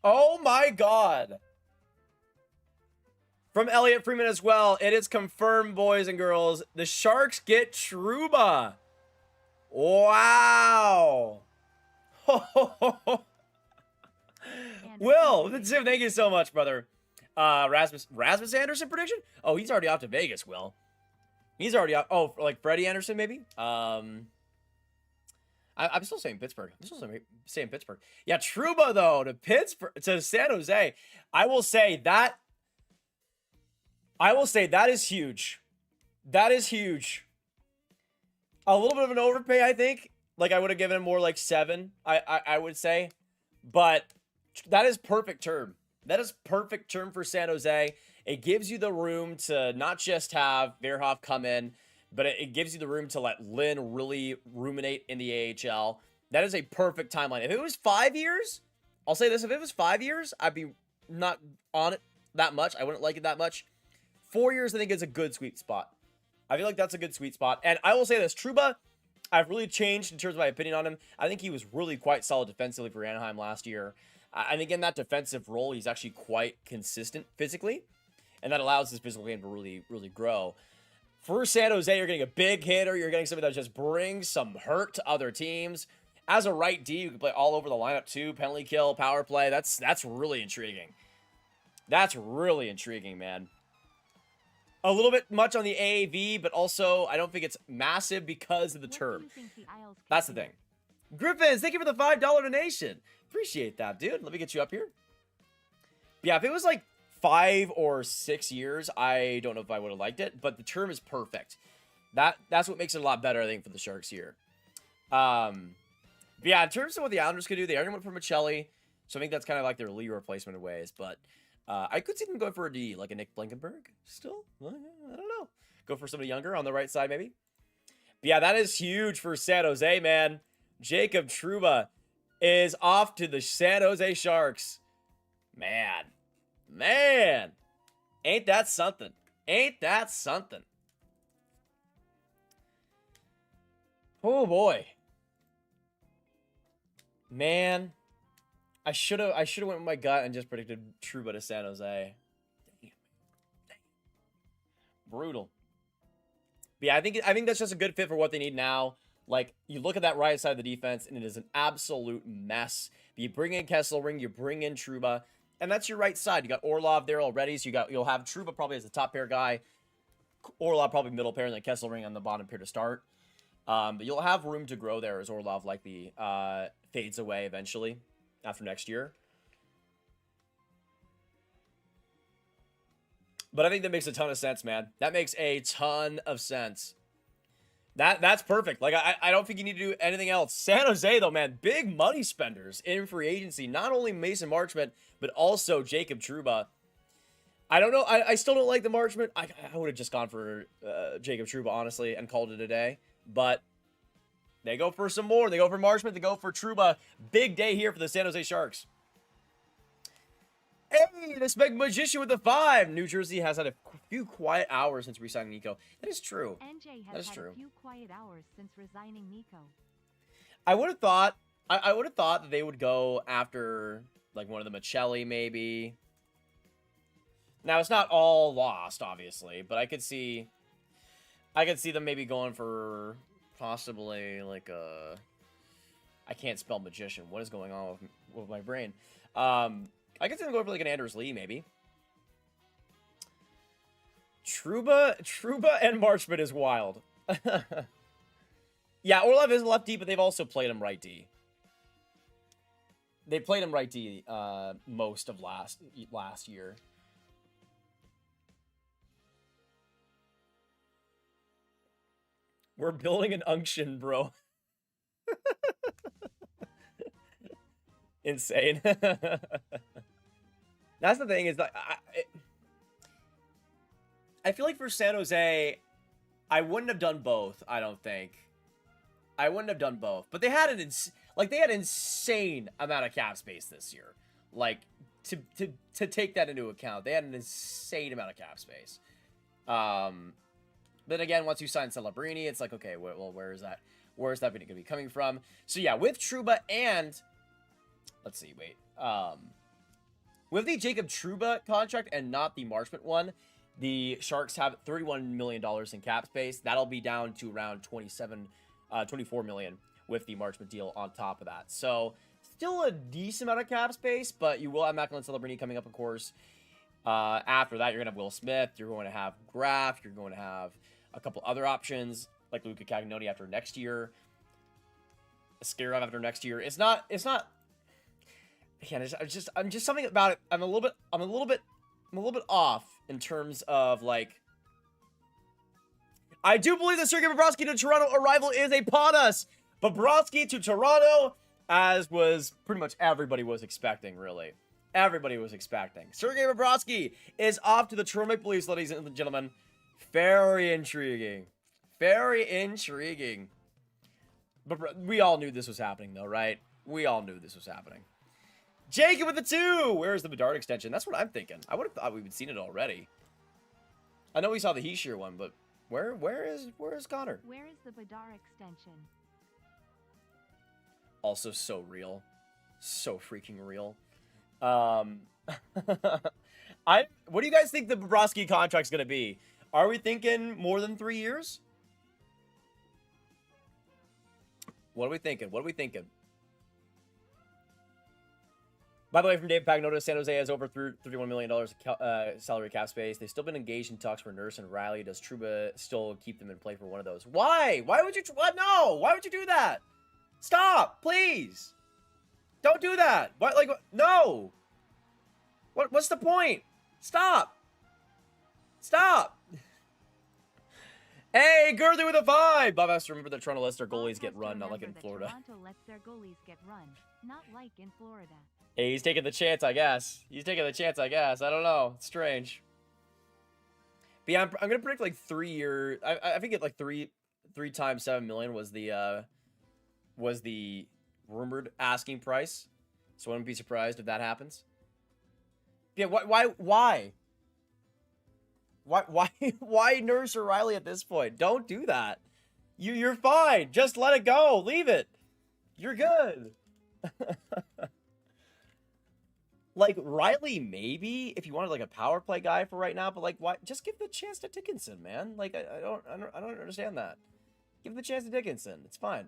Oh my god. From Elliot Freeman as well. It is confirmed, boys and girls. The Sharks get Trouba. Wow. Will, thank you so much, brother. Rasmus Anderson prediction? Oh, he's already off to Vegas, Will. He's already off. Oh, like Freddie Anderson, maybe? I'm still saying Pittsburgh. I'm still saying Pittsburgh. Yeah, Trouba, though, to San Jose. I will say that is huge. That is huge. A little bit of an overpay, I think. Like, I would have given him more like 7, I would say. But that is perfect term. That is perfect term for San Jose. It gives you the room to not just have Verhoff come in, but it gives you the room to let Lynn really ruminate in the AHL. That is a perfect timeline. If it was 5 years, I'll say this. If it was 5 years, I'd be not on it that much. I wouldn't like it that much. 4 years, I think, is a good sweet spot. I feel like that's a good sweet spot. And I will say this. Trouba, I've really changed in terms of my opinion on him. I think he was really quite solid defensively for Anaheim last year. I think in that defensive role, he's actually quite consistent physically. And that allows his physical game to really, really grow. For San Jose, you're getting a big hitter. You're getting somebody that just brings some hurt to other teams. As a right D, you can play all over the lineup too. Penalty kill, power play. That's really intriguing. That's really intriguing, man. A little bit much on the AAV, but also I don't think it's massive because of the term. That's the thing. Griffins, thank you for the $5 donation. Appreciate that, dude. Let me get you up here. Yeah, if it was like 5 or 6 years, I don't know if I would have liked it, but the term is perfect. That's what makes it a lot better, I think, for the Sharks here. But yeah, in terms of what the Islanders could do, they already went for Michelli, so I think that's kind of like their Lee replacement in ways, but I could see them going for a D, like a Nick Blankenberg still. I don't know. Go for somebody younger on the right side, maybe. But yeah, that is huge for San Jose, man. Jacob Trouba is off to the San Jose Sharks. Man. Ain't that something? Ain't that something? Oh, boy. Man. I should have went with my gut and just predicted Trouba to San Jose. Damn. Brutal. But yeah, I think that's just a good fit for what they need now. Like, you look at that right side of the defense, and it is an absolute mess. But you bring in Kesselring, you bring in Trouba, and that's your right side. You got Orlov there already, so you'll have Trouba probably as the top pair guy, Orlov probably middle pair, and then Kesselring on the bottom pair to start. But you'll have room to grow there as Orlov likely fades away eventually after next year. But I think that makes a ton of sense, man. That makes a ton of sense. That's perfect. Like, I don't think you need to do anything else. San Jose, though, man, big money spenders in free agency. Not only Mason Marchment, but also Jacob Trouba. I don't know. I still don't like the Marchment. I would have just gone for Jacob Trouba, honestly, and called it a day. But they go for some more. They go for Marchment. They go for Trouba. Big day here for the San Jose Sharks. Hey, this big magician with the 5. New Jersey has had a few quiet hours since resigning Nico. That is true. NJ has had a few quiet hours since resigning Nico. I would have thought. I would have thought that they would go after like one of the Michelli, maybe. Now it's not all lost, obviously, but I could see them maybe going for possibly like a. I can't spell magician. What is going on with my brain? I could see them going for like an Anders Lee, maybe. Trouba and Marchment is wild. Yeah, Orlov is left D, but they've also played him right D. They played him right D most of last year. We're building an unction, bro. Insane. That's the thing, is that I feel like for San Jose, I wouldn't have done both, I don't think. I wouldn't have done both. But they had an insane amount of cap space this year. Like, to take that into account, they had an insane amount of cap space. But again, once you sign Celebrini, it's like, okay, well, where is that going to be coming from? So yeah, with Trouba and, let's see, wait. With the Jacob Trouba contract and not the Marchment one, the Sharks have $31 million in cap space. That'll be down to around 24 million with the Marchment deal on top of that. So still a decent amount of cap space, but you will have Macklin Celebrini coming up, of course. After that, you're going to have Will Smith. You're going to have Graf. You're going to have a couple other options like Luca Castagnoni after next year. Skarov after next year. It's not. Again, I'm just something about it. I'm a little bit off in terms of, like, I do believe that Sergei Bobrovsky to Toronto arrival is upon us. Bobrovsky to Toronto, as was pretty much everybody was expecting, really. Everybody was expecting. Sergei Bobrovsky is off to the Toronto Maple Leafs, ladies and gentlemen. Very intriguing. Very intriguing. But we all knew this was happening, though, right? We all knew this was happening. Jacob with the 2! Where's the Bedard extension? That's what I'm thinking. I would have thought we would seen it already. I know we saw the Heishier one, but where is Connor? Where is the Bedard extension? Also so real. So freaking real. What do you guys think the Bobrovsky contract's gonna be? Are we thinking more than 3 years? What are we thinking? What are we thinking? By the way, from Dave Pagnotta, San Jose has over $31 million salary cap space. They've still been engaged in talks for Nurse and Riley. Does Trouba still keep them in play for one of those? Why? Why would you? What? No! Why would you do that? Stop, please. Don't do that. What? Like, no. What's the point? Stop. Stop. Hey, Girthy with a 5. Bob has to remember that Toronto lets their goalies get run, not like in Florida. Toronto lets their goalies get run, not like in Florida. Hey, he's taking the chance, I guess. He's taking the chance, I guess. I don't know. It's strange. But yeah, I'm gonna predict like 3 year. I think it like three times $7 million was the rumored asking price. So I wouldn't be surprised if that happens. Yeah, why? Why Nurse or Riley at this point? Don't do that. You're fine. Just let it go. Leave it. You're good. Like, Riley, maybe, if you wanted, like, a power play guy for right now, but, like, why? Just give the chance to Dickinson, man. Like, I don't understand that. Give the chance to Dickinson. It's fine.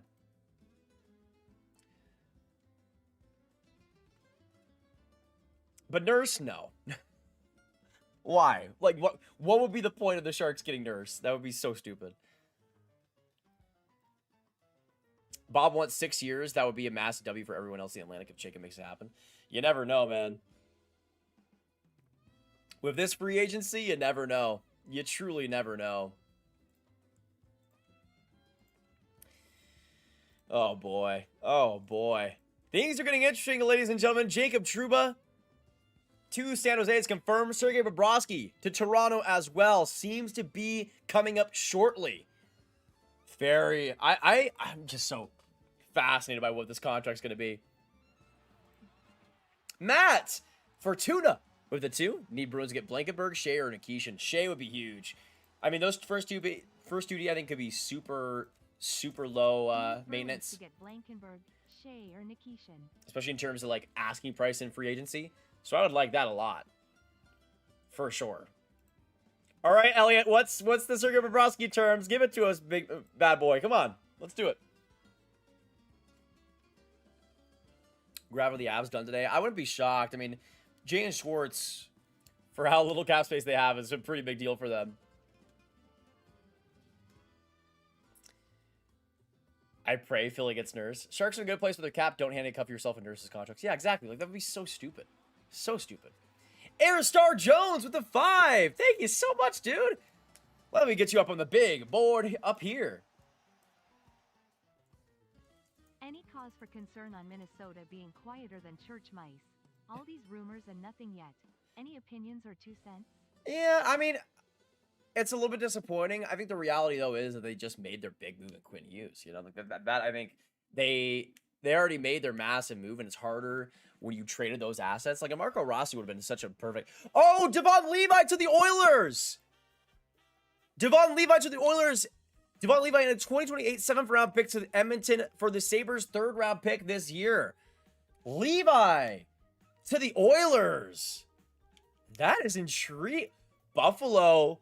But Nurse, no. Why? Like, what would be the point of the Sharks getting Nurse? That would be so stupid. Bob wants 6 years. That would be a massive W for everyone else in the Atlantic if Jacob makes it happen. You never know, man. With this free agency, you never know. You truly never know. Oh, boy. Oh, boy. Things are getting interesting, ladies and gentlemen. Jacob Trouba to San Jose is confirmed. Sergei Bobrovsky to Toronto as well. Seems to be coming up shortly. I'm just so fascinated by what this contract's going to be. Matt Fortuna with the 2. Need Bruins to get Blankenberg, Shea, or Nikishin. Shea would be huge. I mean, those first two D I think could be super low maintenance. To get Blankenberg, Shea, or Nikishin. Especially in terms of like asking price in free agency. So I would like that a lot. For sure. All right, Elliot, what's the Sergei Bobrovsky terms? Give it to us, big bad boy. Come on. Let's do it. Grav, are the Avs done today? I wouldn't be shocked. I mean, Jay and Schwartz, for how little cap space they have, is a pretty big deal for them. I pray Philly gets Nurse. Sharks are in a good place with their cap. Don't handcuff yourself in Nurse's contracts. Yeah, exactly. Like, that would be so stupid. So stupid. Aerostar Jones with the 5. Thank you so much, dude. Let me get you up on the big board up here. Any cause for concern on Minnesota being quieter than church mice? All these rumors and nothing yet. Any opinions or 2 cents? Yeah, I mean, it's a little bit disappointing. I think the reality, though, is that they just made their big move at Quinn Hughes. You know, like that I think they already made their massive move, and it's harder when you traded those assets. Like, a Marco Rossi would have been such a perfect... Oh, Devon Levi to the Oilers! Devon Levi to the Oilers. Devon Levi in a 2028 7th round pick to Edmonton for the Sabres' 3rd round pick this year. Levi to the Oilers. That is intriguing. Buffalo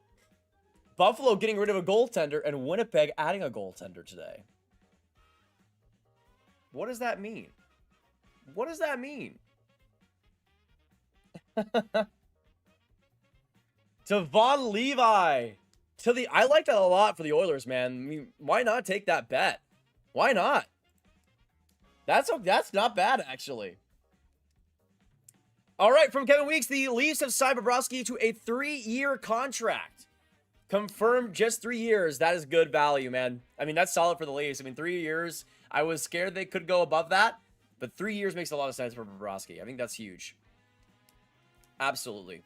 getting rid of a goaltender and Winnipeg adding a goaltender today. What does that mean? What does that mean? Devon Levi to the... I like that a lot for the Oilers, man. I mean, why not take that bet? Why not? That's not bad, actually. All right, from Kevin Weeks, the Leafs have signed Bobrovsky to a 3-year contract. Confirmed just 3 years. That is good value, man. I mean, that's solid for the Leafs. I mean, 3 years. I was scared they could go above that, but 3 years makes a lot of sense for Bobrovsky. I think that's huge. Absolutely.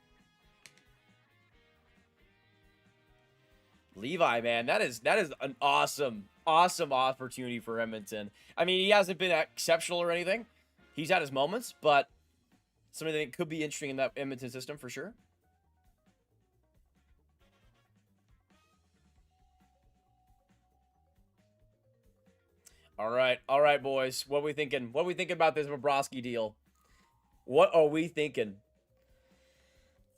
Levi, man, that is an awesome opportunity for Edmonton. I mean, he hasn't been exceptional or anything. He's had his moments, but something that could be interesting in that Edmonton system for sure. All right, boys. What are we thinking? What are we thinking about this Bobrovsky deal? What are we thinking?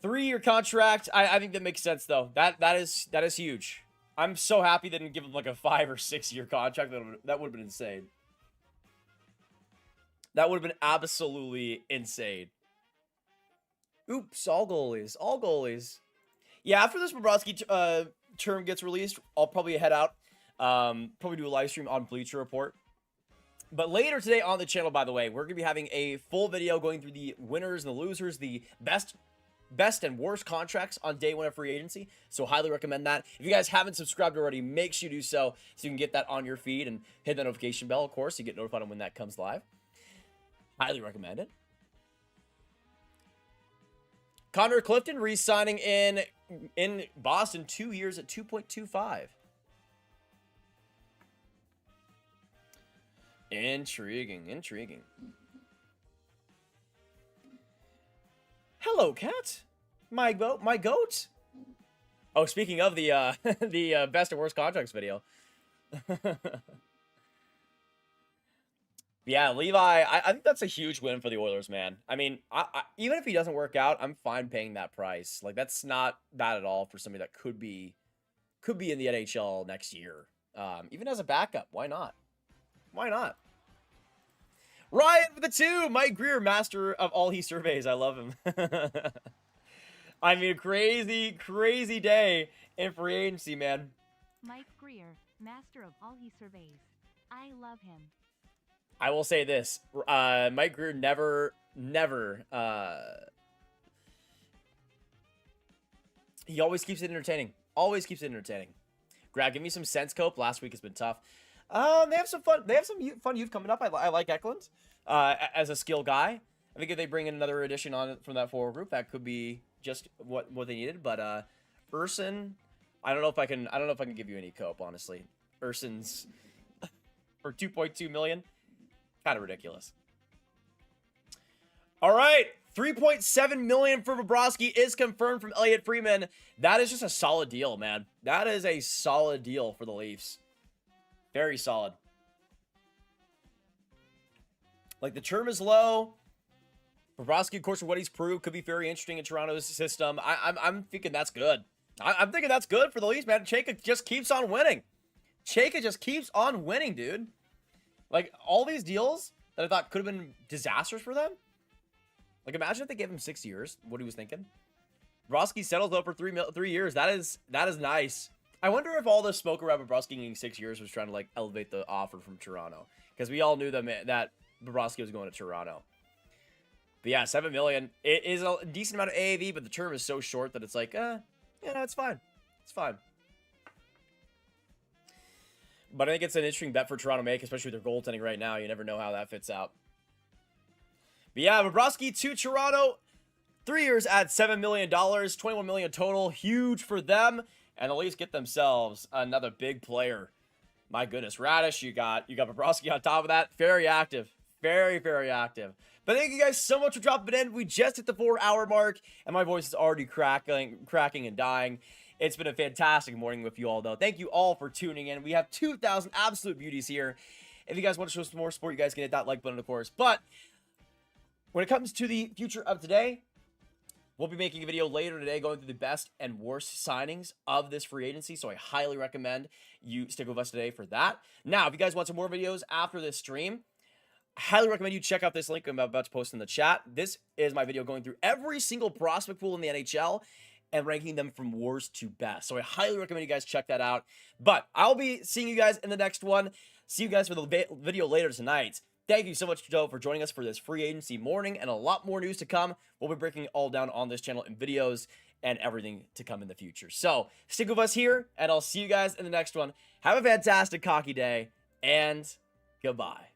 3-year contract. I think that makes sense though. That is huge. I'm so happy they didn't give him like a 5 or 6 year contract. That would have been insane. That would have been absolutely insane. Oops, all goalies. All goalies. Yeah, after this Bobrovsky term gets released, I'll probably head out. Probably do a live stream on Bleacher Report. But later today on the channel, by the way, we're going to be having a full video going through the winners and the losers, the best and worst contracts on day 1 of free agency. So highly recommend that. If you guys haven't subscribed already, make sure you do so you can get that on your feed and hit the notification bell, of course, so you get notified on when that comes live. Highly recommend it. Connor Clifton re-signing in Boston, 2 years at 2.25. Intriguing. Hello, cat. My goat. Oh, speaking of the the best and worst contracts video. Yeah, Levi, I think that's a huge win for the Oilers, man. I mean, even if he doesn't work out, I'm fine paying that price. Like, that's not bad at all for somebody that could be in the NHL next year. Even as a backup, why not? Why not? Ryan with the 2, Mike Greer, master of all he surveys. I love him. I mean, crazy day in free agency, man. Mike Greer, master of all he surveys. I love him. I will say this, Mike Greer never, he always keeps it entertaining. Always keeps it entertaining. Grav, give me some sense cope. Last week has been tough. They have some fun. They have some fun youth coming up. I like Eklund as a skill guy. I think if they bring in another addition on from that forward group, that could be just what they needed. But Urson, I don't know if I can give you any cope, honestly. Urson's for 2.2 million. Kind of ridiculous. All right, 3.7 million for Bobrovsky is confirmed from Elliot Freeman. That is just a solid deal, man. That is a solid deal for the Leafs. Very solid. Like, the term is low. Bobrovsky, of course, for what he's proved, could be very interesting in Toronto's system. I'm thinking that's good. I'm thinking that's good for the Leafs, man. Chayka just keeps on winning. Chayka just keeps on winning, dude. Like, all these deals that I thought could have been disasters for them. Like, imagine if they gave him 6 years, what he was thinking. Bobrovsky settles up for 3 years. That is nice. I wonder if all the smoke around Bobrovsky getting 6 years was trying to like elevate the offer from Toronto, because we all knew that Bobrovsky was going to Toronto. But yeah, $7 million. It is a decent amount of AAV, but the term is so short that it's like, yeah, no, it's fine. It's fine. But I think it's an interesting bet for Toronto to make, especially with their goaltending right now. You never know how that fits out. But yeah, Bobrovsky to Toronto. 3 years at $7 million, $21 million total. Huge for them. And at least get themselves another big player. My goodness, Radish, you got Bobrovsky on top of that. Very active. Very, very active. But thank you guys so much for dropping in. We just hit the 4-hour mark, and my voice is already cracking and dying. It's been a fantastic morning with you all, though. Thank you all for tuning in. We have 2,000 absolute beauties here. If you guys want to show some more support, you guys can hit that like button, of course. But when it comes to the future of today, we'll be making a video later today going through the best and worst signings of this free agency, so I highly recommend you stick with us today for that. Now, if you guys want some more videos after this stream, I highly recommend you check out this link I'm about to post in the chat. This is my video going through every single prospect pool in the NHL and ranking them from worst to best. So I highly recommend you guys check that out. But I'll be seeing you guys in the next one. See you guys for the video later tonight. Thank you so much, Joe, for joining us for this free agency morning, and a lot more news to come. We'll be breaking it all down on this channel in videos and everything to come in the future. So stick with us here, and I'll see you guys in the next one. Have a fantastic hockey day, and goodbye.